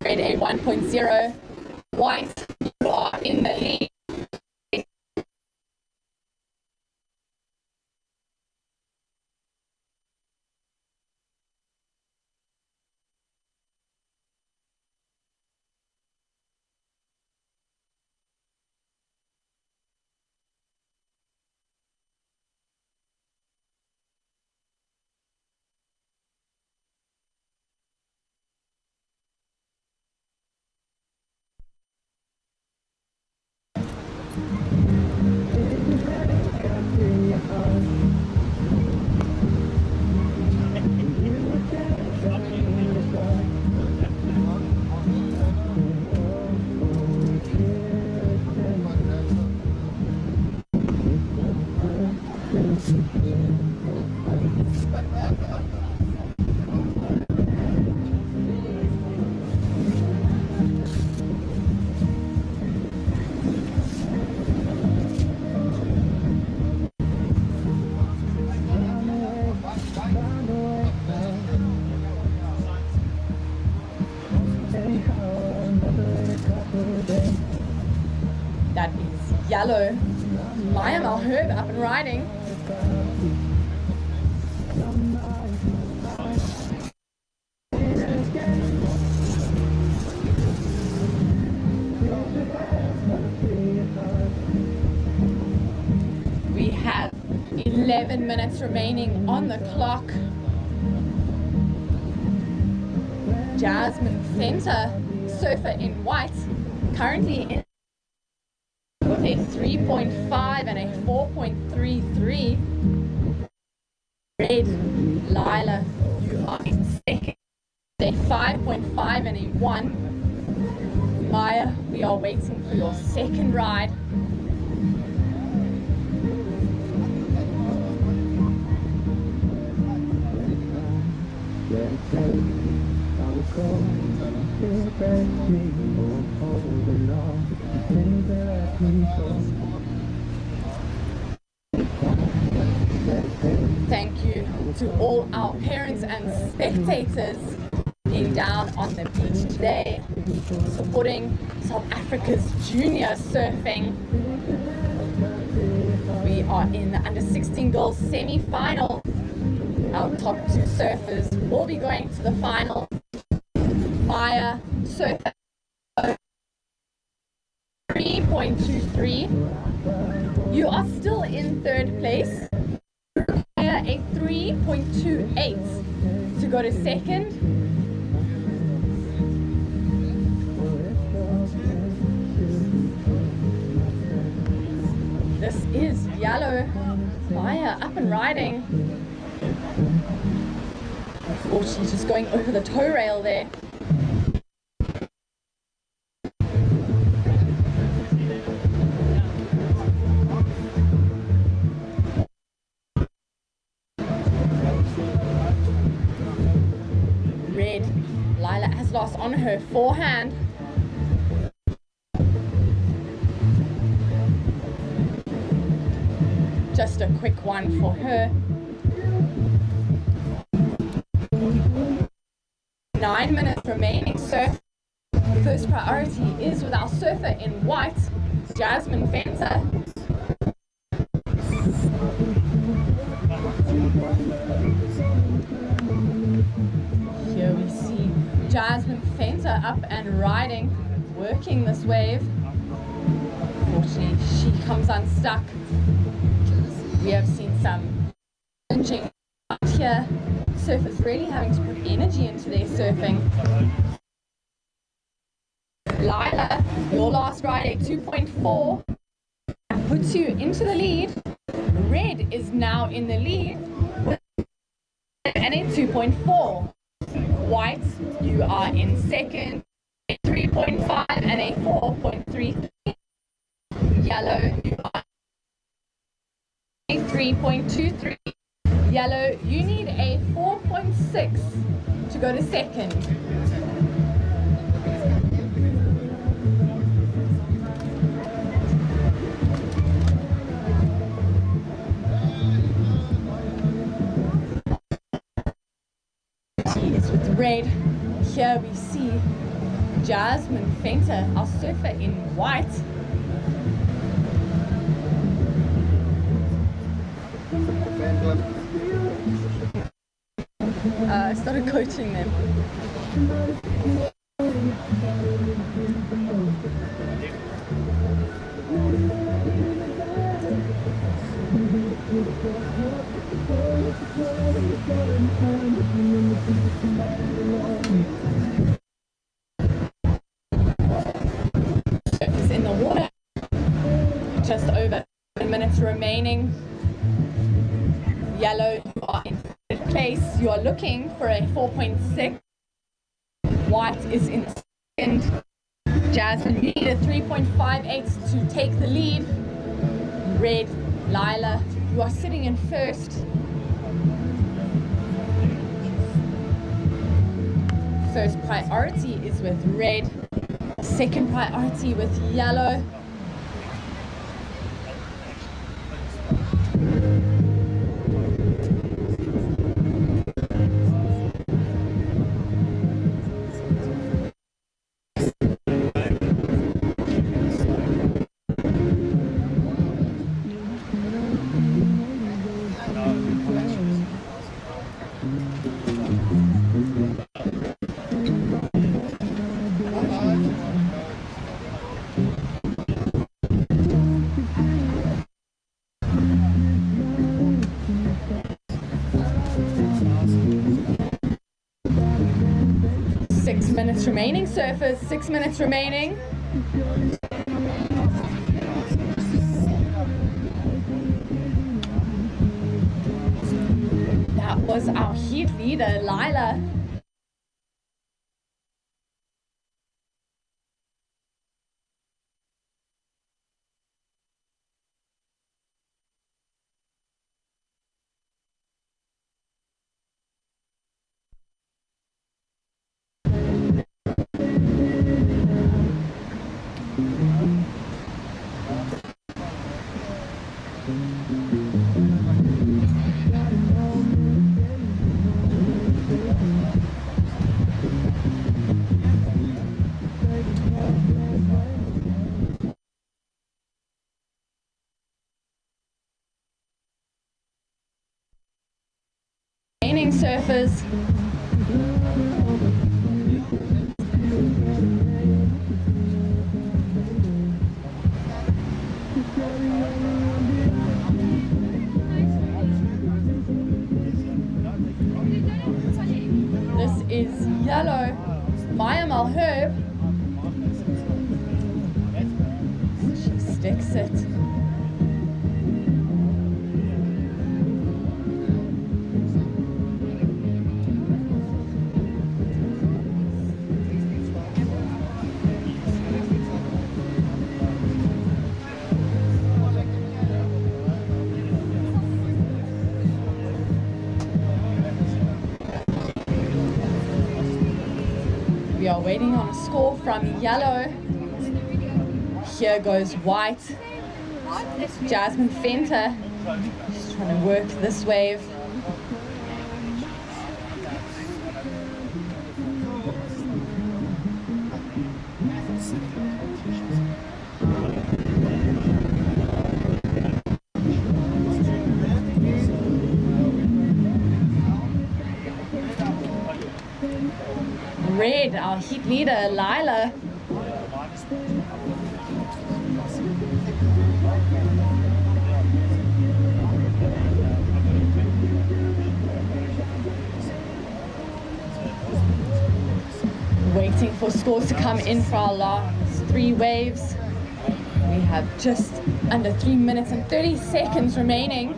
Red A 1.0. White, you are in the lead. yellow. Maya Malherbe up and riding. We have 11 minutes remaining on the clock. Jasmine Fenter, surfer in white, currently in with a 3.5 and a 4.33. Red, Lila, you are in second. A 5.5 and a 1. Maya, we are waiting for your second ride. Thank you to all our parents and spectators being down on the beach today, supporting South Africa's junior surfing. We are in the under 16 girls semi-final. Our top two surfers will be going to the final. Maya surfer 3.23. You are still in third place. Maya a 3.28 to go to second. This is yellow. Maya up and riding. Oh, she's just going over the tow rail there. Red, Lila has lost on her forehand. Just a quick one for her. 9 minutes remaining surf. First priority is with our surfer in white, Jasmine Fenter. Here we see Jasmine Fenter up and riding, working this wave. Unfortunately, she comes unstuck. We have seen some challenging out here. Surfers really having to put energy into their surfing. Lila, your last ride at 2.4 puts you into the lead. Red is now in the lead and at 2.4. White, you are in second at 3.5 and a 4.3. Yellow, you are a 3.23. Yellow, you need a 4.6 to go to second. Is with red. Here we see Jasmine Fenter, our surfer in white. I started coaching them. Surfers in the water. Just over 10 minutes remaining. Yellow, you are in third place. You are looking for a 4.6. White is in second. Jasmine, you need a 3.58 to take the lead. Red, Lila, you are sitting in first. First priority is with red. Second priority with yellow. 6 minutes remaining, surfers. 6 minutes remaining. That was our heat leader, Lila. Remaining surfers. This is yellow, Maya Malherb. She sticks it. We are waiting on a score from yellow. Here goes white. Jasmine Fenter. She's trying to work this wave. Red, our heat leader, Lila. Waiting for scores to come in for our last 3 waves. We have just under 3 minutes and 30 seconds remaining.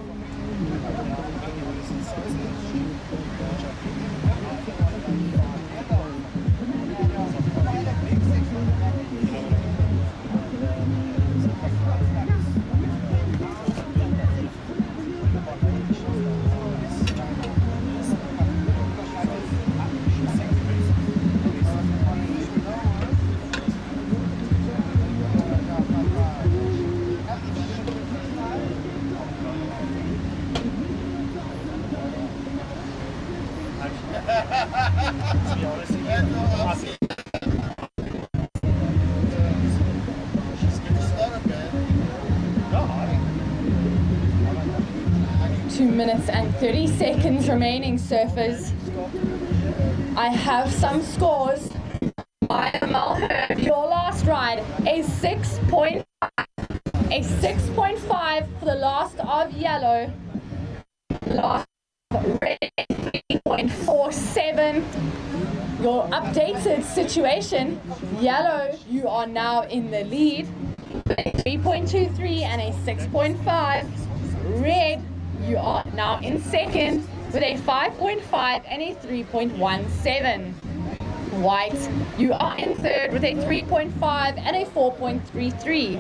Minutes and 30 seconds remaining, surfers. I have some scores. Maya Malherb, your last ride, a 6.5. A 6.5 for the last of yellow. Last red, 3.47. Your updated situation, yellow, you are now in the lead. A 3.23 and a 6.5. Red, you are now in second with a 5.5 and a 3.17. White, you are in third with a 3.5 and a 4.33.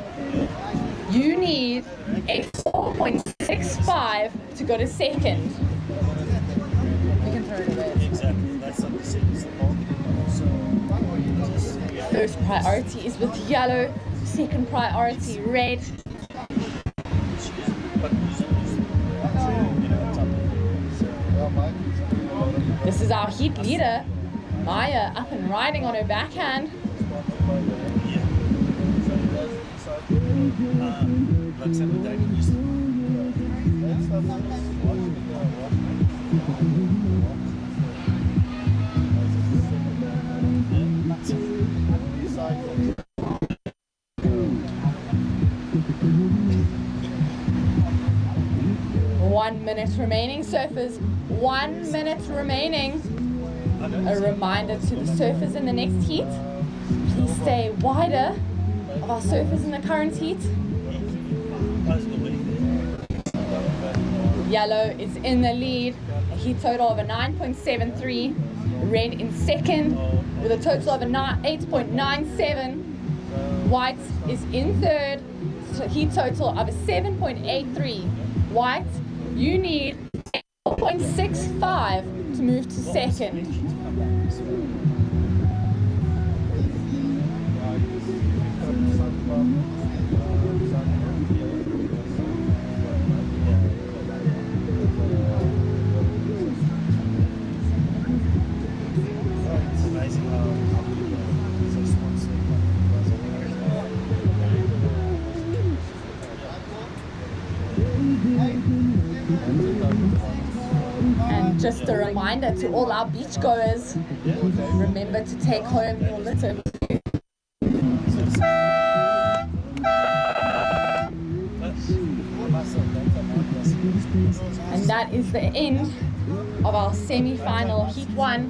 You need a 4.65 to go to second. You can turn it away. Exactly, that's not the same as the ball. First priority is with yellow, second priority red. This is our heat leader, Maya, up and riding on her backhand. .1 minute remaining, surfers. 1 minute remaining. A reminder to the surfers in the next heat, please stay wider of our surfers in the current heat. Yellow is in the lead, a heat total of a 9.73. Red in second with a total of a 8.97. White is in third, so heat total of a 7.83. White, you need 4.65 to move to second. And just a reminder to all our beachgoers, remember to take home your litter. And that is the end of our semi-final Heat 1.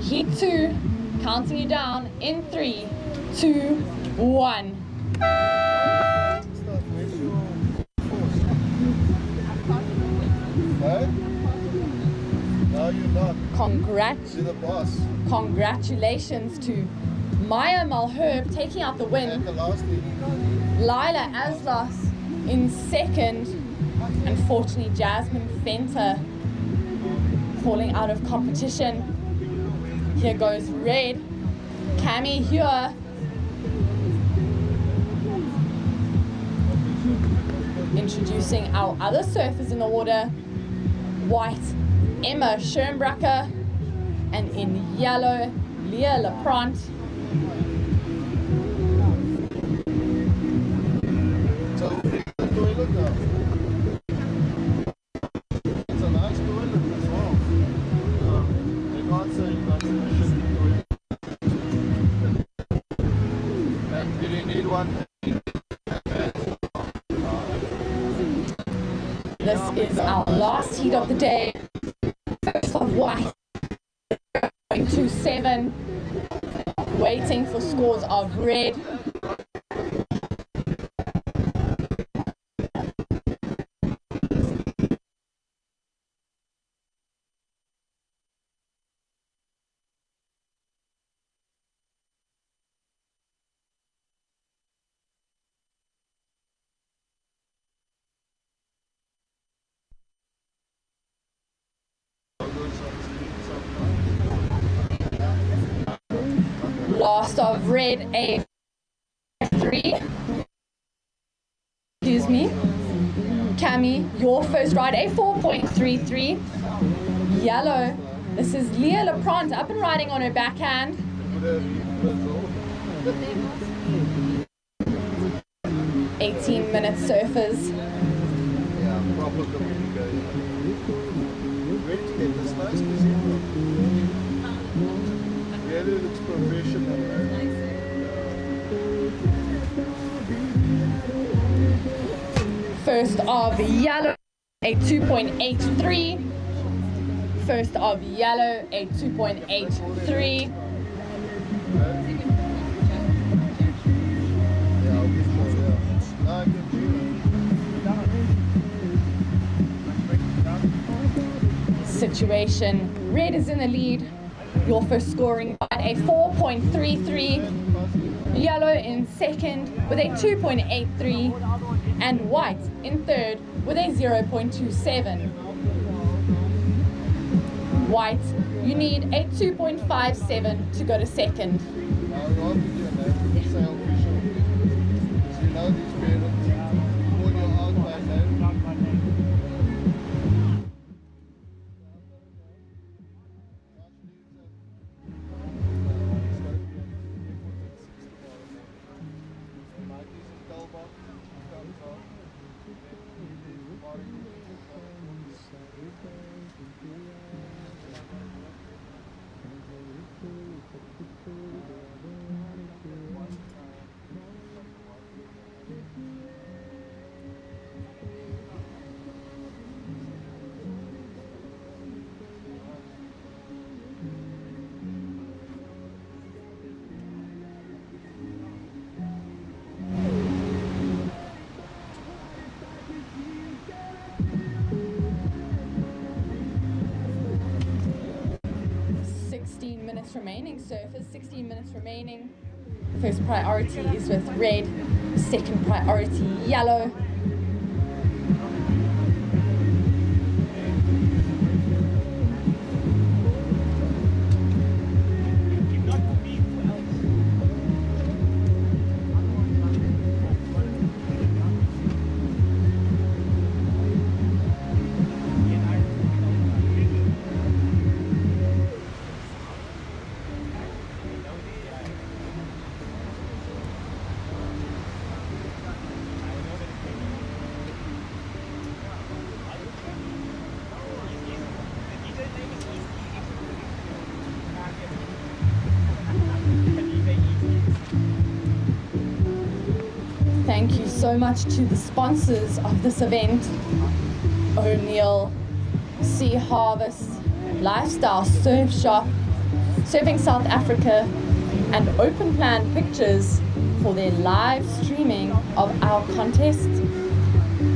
Heat 2, counting you down in 3, 2, 1. No, you're not. You're the boss. Congratulations to Maya Malherb taking out the win. Lila Aslos in second. Unfortunately, Jasmine Fenter falling out of competition. Here goes red. Cami here. Introducing our other surfers in the water. White, Emma Schoenbracker, and in yellow, Leah Laprant. It's a nice toilet as well. They can't say that's a shitty toilet. And do you need one? This is our last heat of the day. First of white, 27, waiting for scores of red. Last of red, a 3. Excuse me. Cami, your first ride, a 4.33. Yellow, this is Leah Laprant up and riding on her backhand. 18-minute surfers. Yeah, proper communication. Where did you get this nice casino? Really looks professional. First of yellow, a 2.83. First of yellow, a 2.83. Situation, red is in the lead. Your first scoring at a 4.33. Yellow in second with a 2.83. And white in third with a 0.27. White, you need a 2.57 to go to second. minutes remaining, surfers, 16 minutes remaining. First priority is with red, second priority yellow. Thank you so much to the sponsors of this event, O'Neill, Sea Harvest, Lifestyle Surf Shop, Surfing South Africa, and Open Plan Pictures for their live streaming of our contest.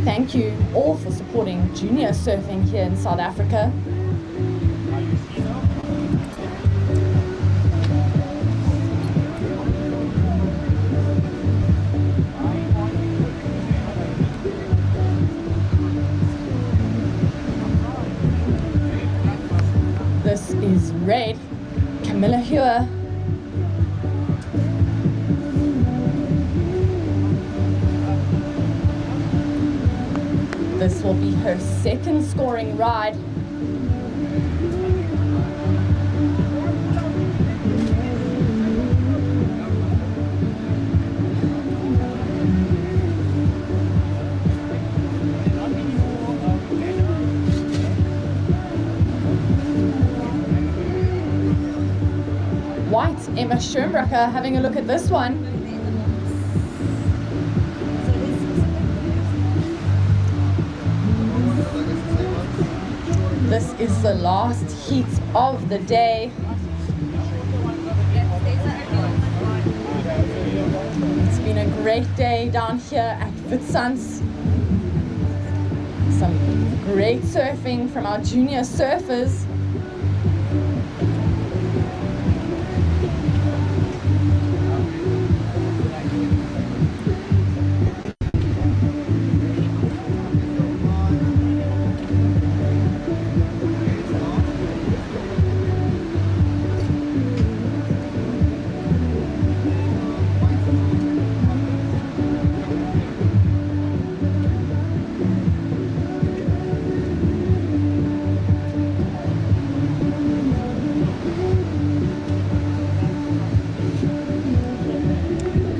Thank you all for supporting junior surfing here in South Africa. This is red, Camilla Hewer. This will be her second scoring ride. White, Emma Schoenbrucker, having a look at this one. This is the last heat of the day. It's been a great day down here at Witsunds. Some great surfing from our junior surfers.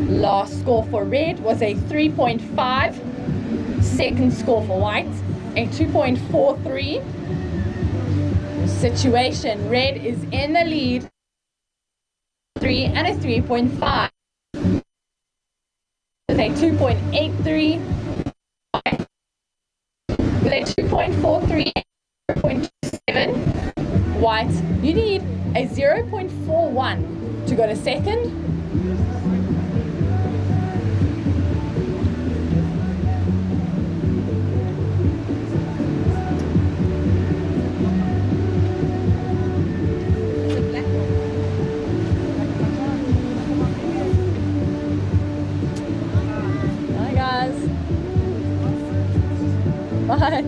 Last score for red was a 3.5. Second score for white, a 2.43. Situation, red is in the lead. 3 and a 3.5. With a 2.83. With a 2.43, 0.27. White, you need a 0.41 to go to second. Bye.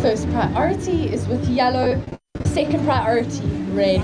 First priority is with yellow, second priority, red.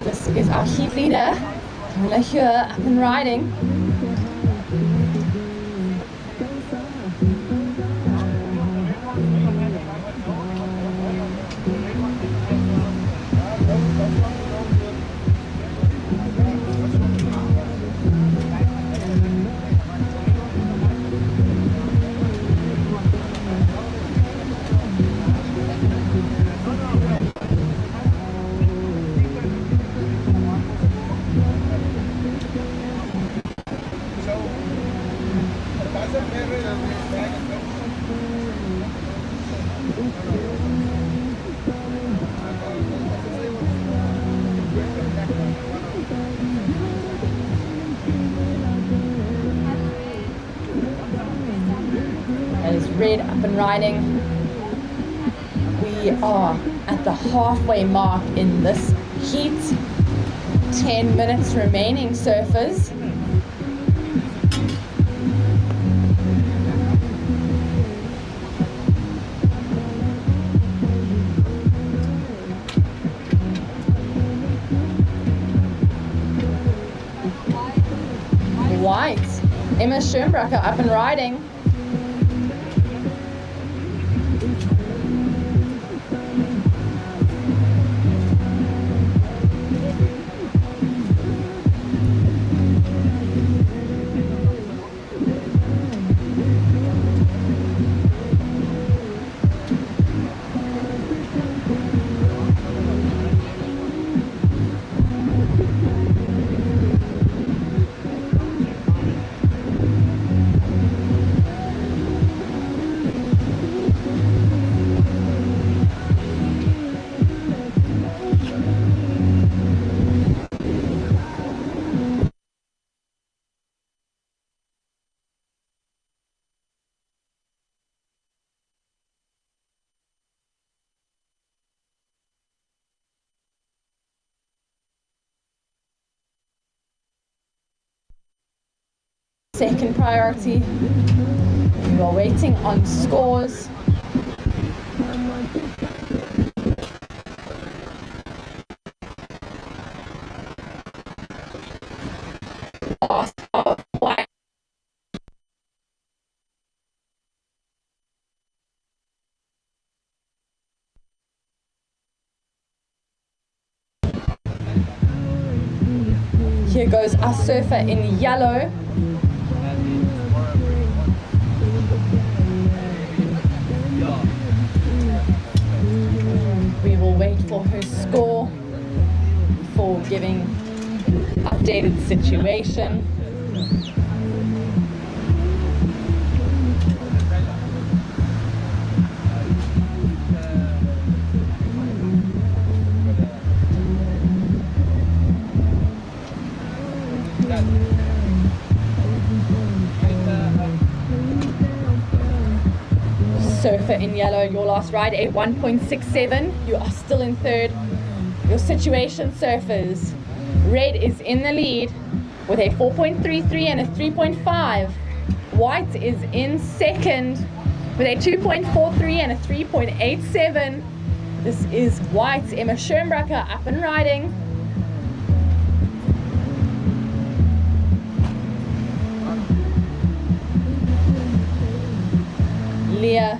This is our heat leader, Camilla here, up and riding. That is red up and riding. We are at the halfway mark in this heat. 10 minutes remaining, surfers. White, Emma Schönbracher up and riding. Second priority. We are waiting on scores. Here goes our surfer in yellow. We will wait for her score before giving updated situation. Surfer in yellow, your last ride, a 1.67. You are still in third. Your situation, surfers. Red is in the lead with a 4.33 and a 3.5. White is in second with a 2.43 and a 3.87. This is White's Emma Schönbracher up and riding. Leah,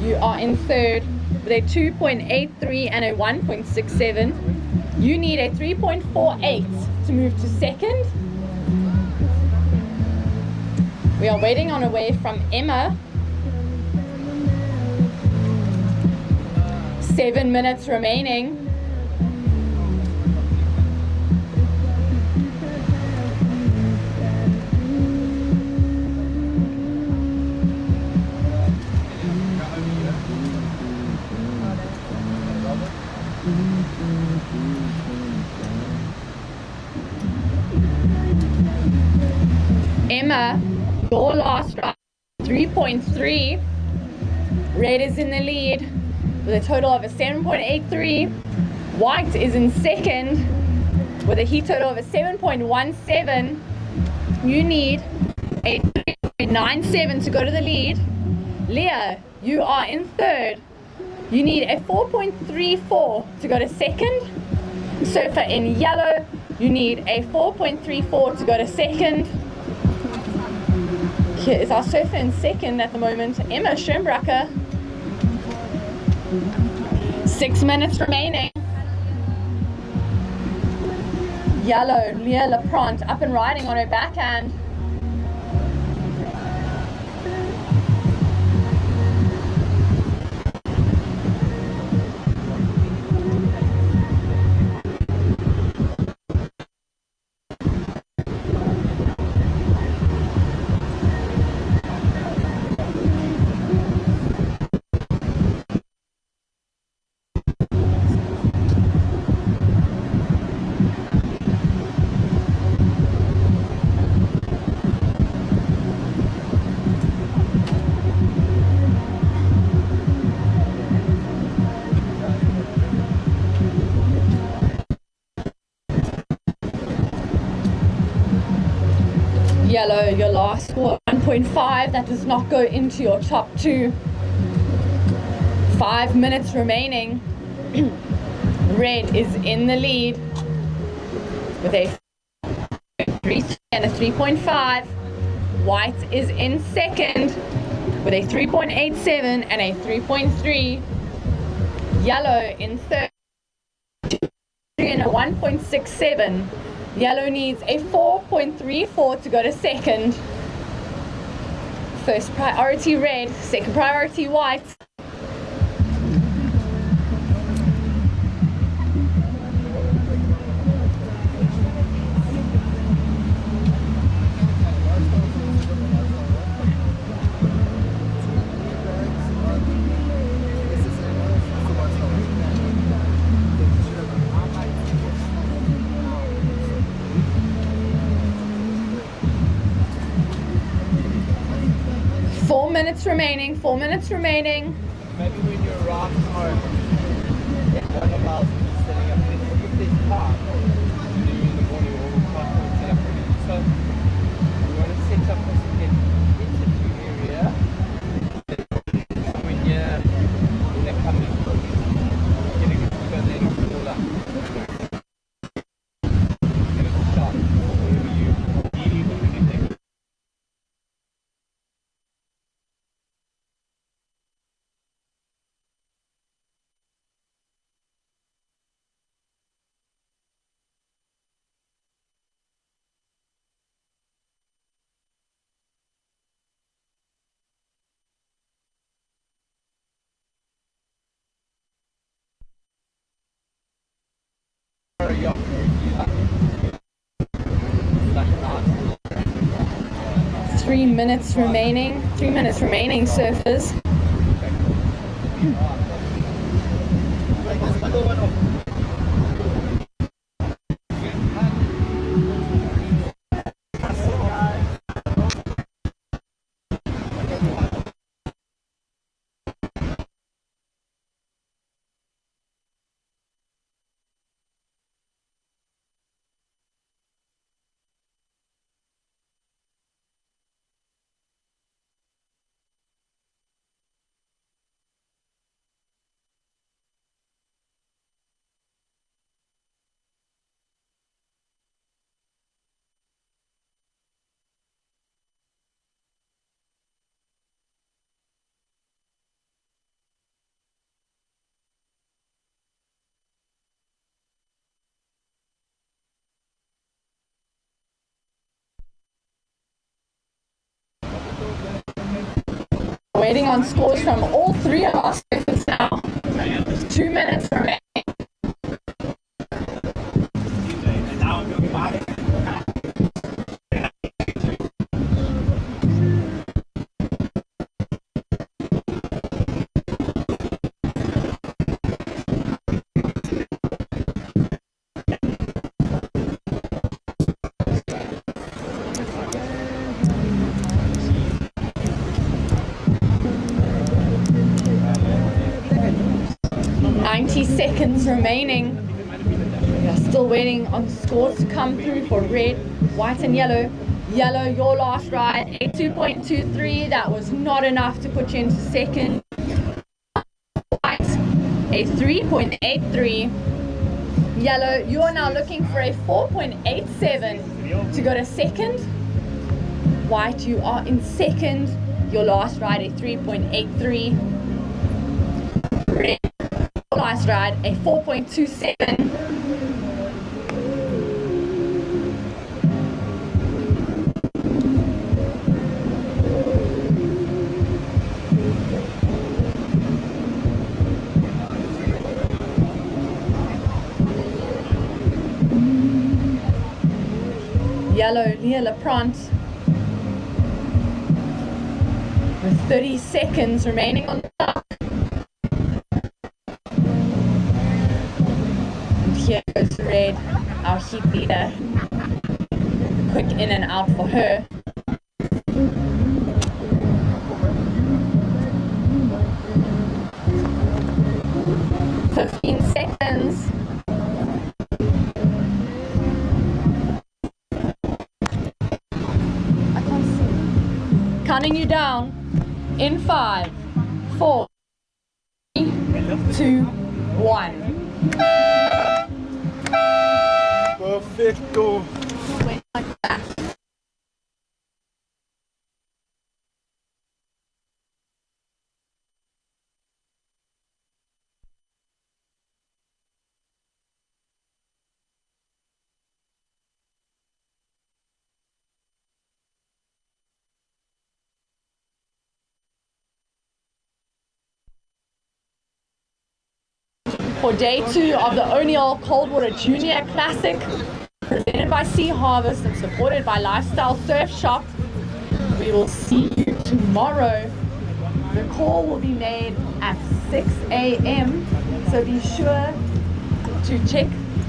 you are in third with a 2.83 and a 1.67. You need a 3.48 to move to second. We are waiting on a wave from Emma. 7 minutes remaining. Emma, your last ride, 3.3. Red is in the lead with a total of a 7.83. White is in second with a heat total of a 7.17. You need a 3.97 to go to the lead. Leah, you are in third. You need a 4.34 to go to second. Surfer in yellow, you need a 4.34 to go to second. Here is our surfer in second at the moment, Emma Schönbracher. 6 minutes remaining. Yellow, Leah Laprant up and riding on her backhand. Yellow, your last score 1.5. That does not go into your top 2. 5 minutes remaining. Red is in the lead with a 3 and a 3.5. White is in second with a 3.87 and a 3.3. Yellow in third and a 1.67. Yellow needs a 4.34 to go to second. First priority red, second priority white. Four minutes remaining, 4 minutes remaining. Maybe when you're around home, one of us is setting up this park. In the morning, all the park will set up ready. So we want to set up this interview area. When they're coming, getting it to go there and pull up. Give us a shot. Wherever you really want to get there. Three minutes remaining, surfers. Waiting on scores from all three of our surfers now. 2 minutes remaining. Seconds remaining. We are still waiting on scores to come through for red, white and yellow. Yellow, your last ride, a 2.23. That was not enough to put you into second. White, a 3.83. Yellow, you are now looking for a 4.87 to go to second. White, you are in second. Your last ride, a 3.83. Red, last ride, a 4.27. Yellow, Leah LaPrante with 30 seconds remaining on the clock. Here goes red, our heat leader. Quick in and out for her. "15 seconds. Counting you down in 5, 4, 3, 2, 1. Perfecto. Like that. For day 2 of the O'Neill Coldwater Junior Classic, presented by Sea Harvest and supported by Lifestyle Surf Shop. We will see you tomorrow. The call will be made at 6 a.m. So be sure to check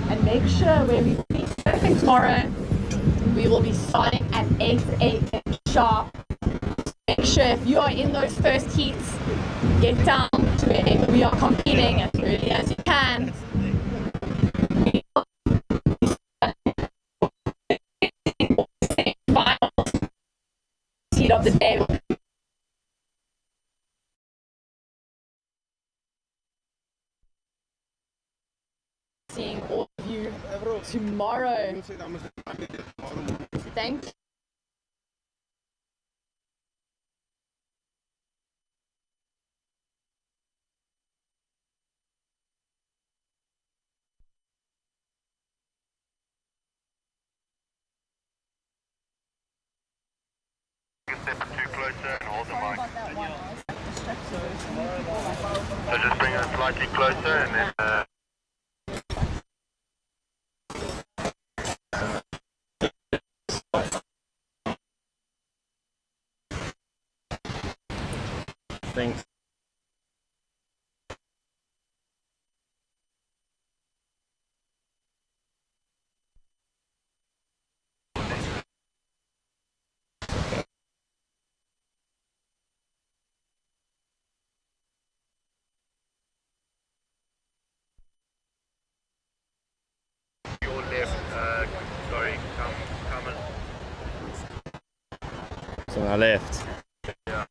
and make sure where we will be surfing tomorrow. We will be starting at 8 a.m. sharp. Make sure if you are in those first heats, get down to wherever we are competing as early as you can. Finals heat of the day. Seeing all of you tomorrow. Thank you. Step too closer and hold the mic. So just bring it slightly closer and then Thanks. your left, sorry, come So I left. yeah.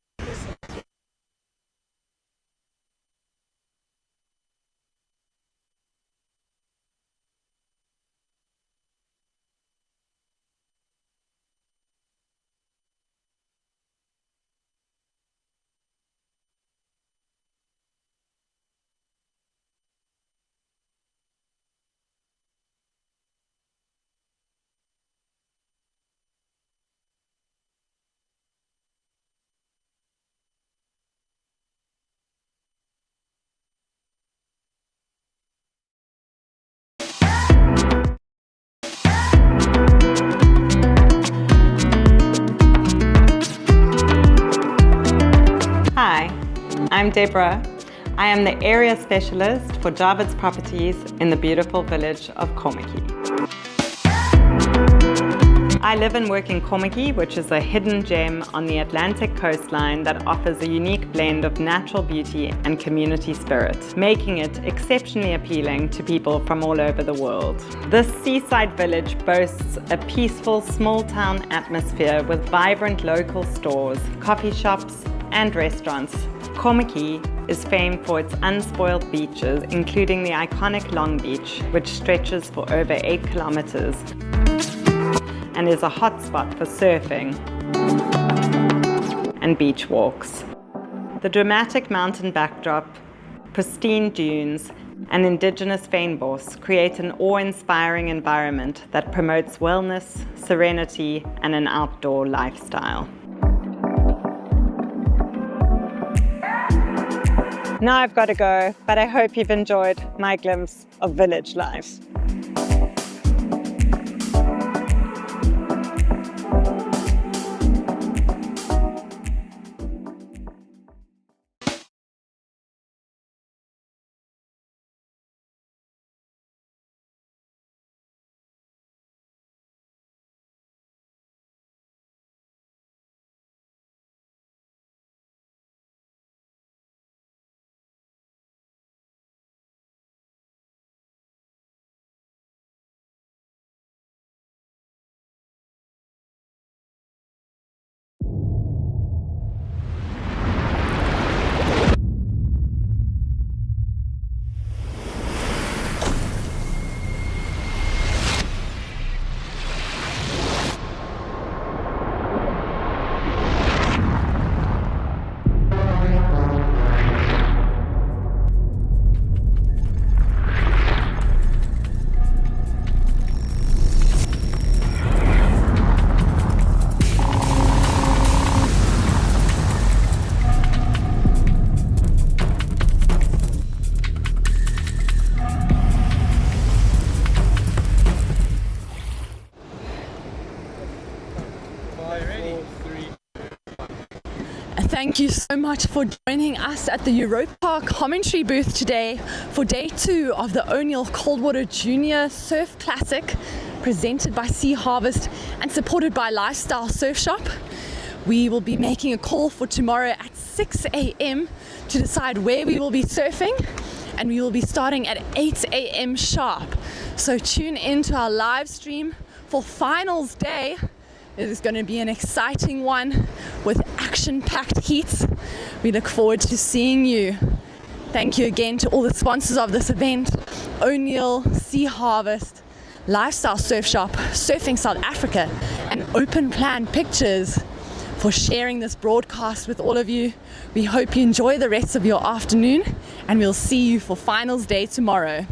Hi, I'm Deborah. I am the area specialist for Jarvis Properties in the beautiful village of Kommetjie. I live and work in Kommetjie, which is a hidden gem on the Atlantic coastline that offers a unique blend of natural beauty and community spirit, making it exceptionally appealing to people from all over the world. This seaside village boasts a peaceful small-town atmosphere with vibrant local stores, coffee shops, and restaurants. Kommetjie is famed for its unspoiled beaches, including the iconic Longbeach, which stretches for over 8 kilometers and is a hotspot for surfing and beach walks. The dramatic mountain backdrop, pristine dunes, and indigenous fynbos create an awe-inspiring environment that promotes wellness, serenity, and an outdoor lifestyle. Now I've got to go, but I hope you've enjoyed my glimpse of village life. Thank you so much for joining us at the Europa commentary booth today for day 2 of the O'Neill Coldwater Junior Surf Classic, presented by Sea Harvest and supported by Lifestyle Surf Shop. We will be making a call for tomorrow at 6 a.m. to decide where we will be surfing, and we will be starting at 8 a.m. sharp. So tune in to our live stream for finals day. It is going to be an exciting one with action-packed heats. We look forward to seeing you. Thank you again to all the sponsors of this event: O'Neill, Sea Harvest, Lifestyle Surf Shop, Surfing South Africa, and Open Plan Pictures for sharing this broadcast with all of you. We hope you enjoy the rest of your afternoon, and we'll see you for finals day tomorrow.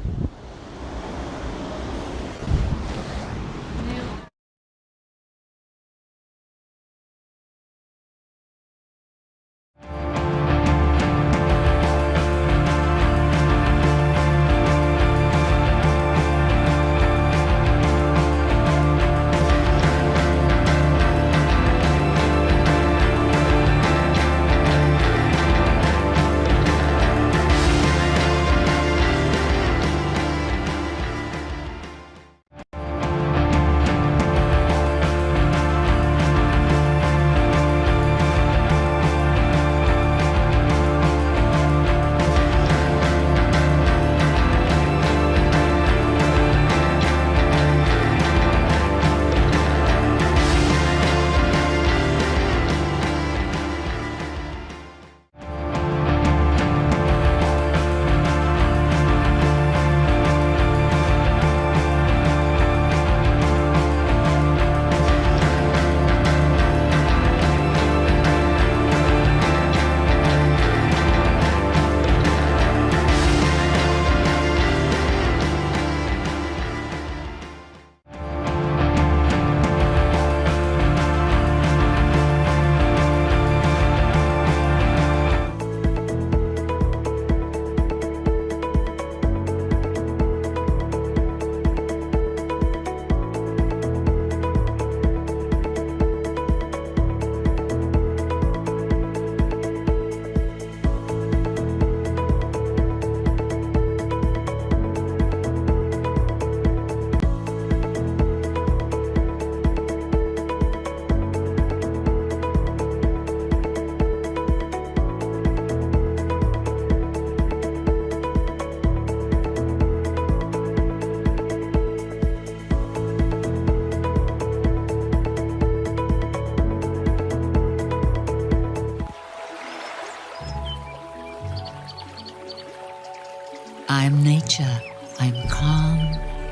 I'm nature, I'm calm,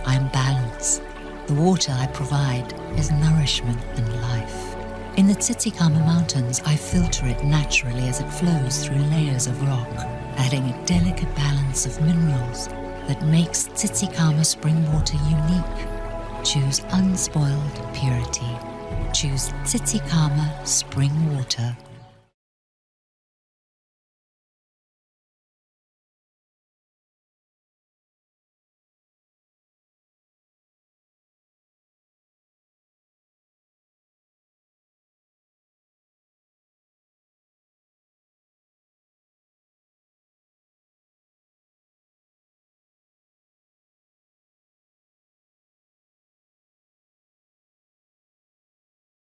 I'm balance. The water I provide is nourishment and life. In the Tsitsikamma Mountains, I filter it naturally as it flows through layers of rock, adding a delicate balance of minerals that makes Tsitsikamma spring water unique. Choose unspoiled purity. Choose Tsitsikamma spring water.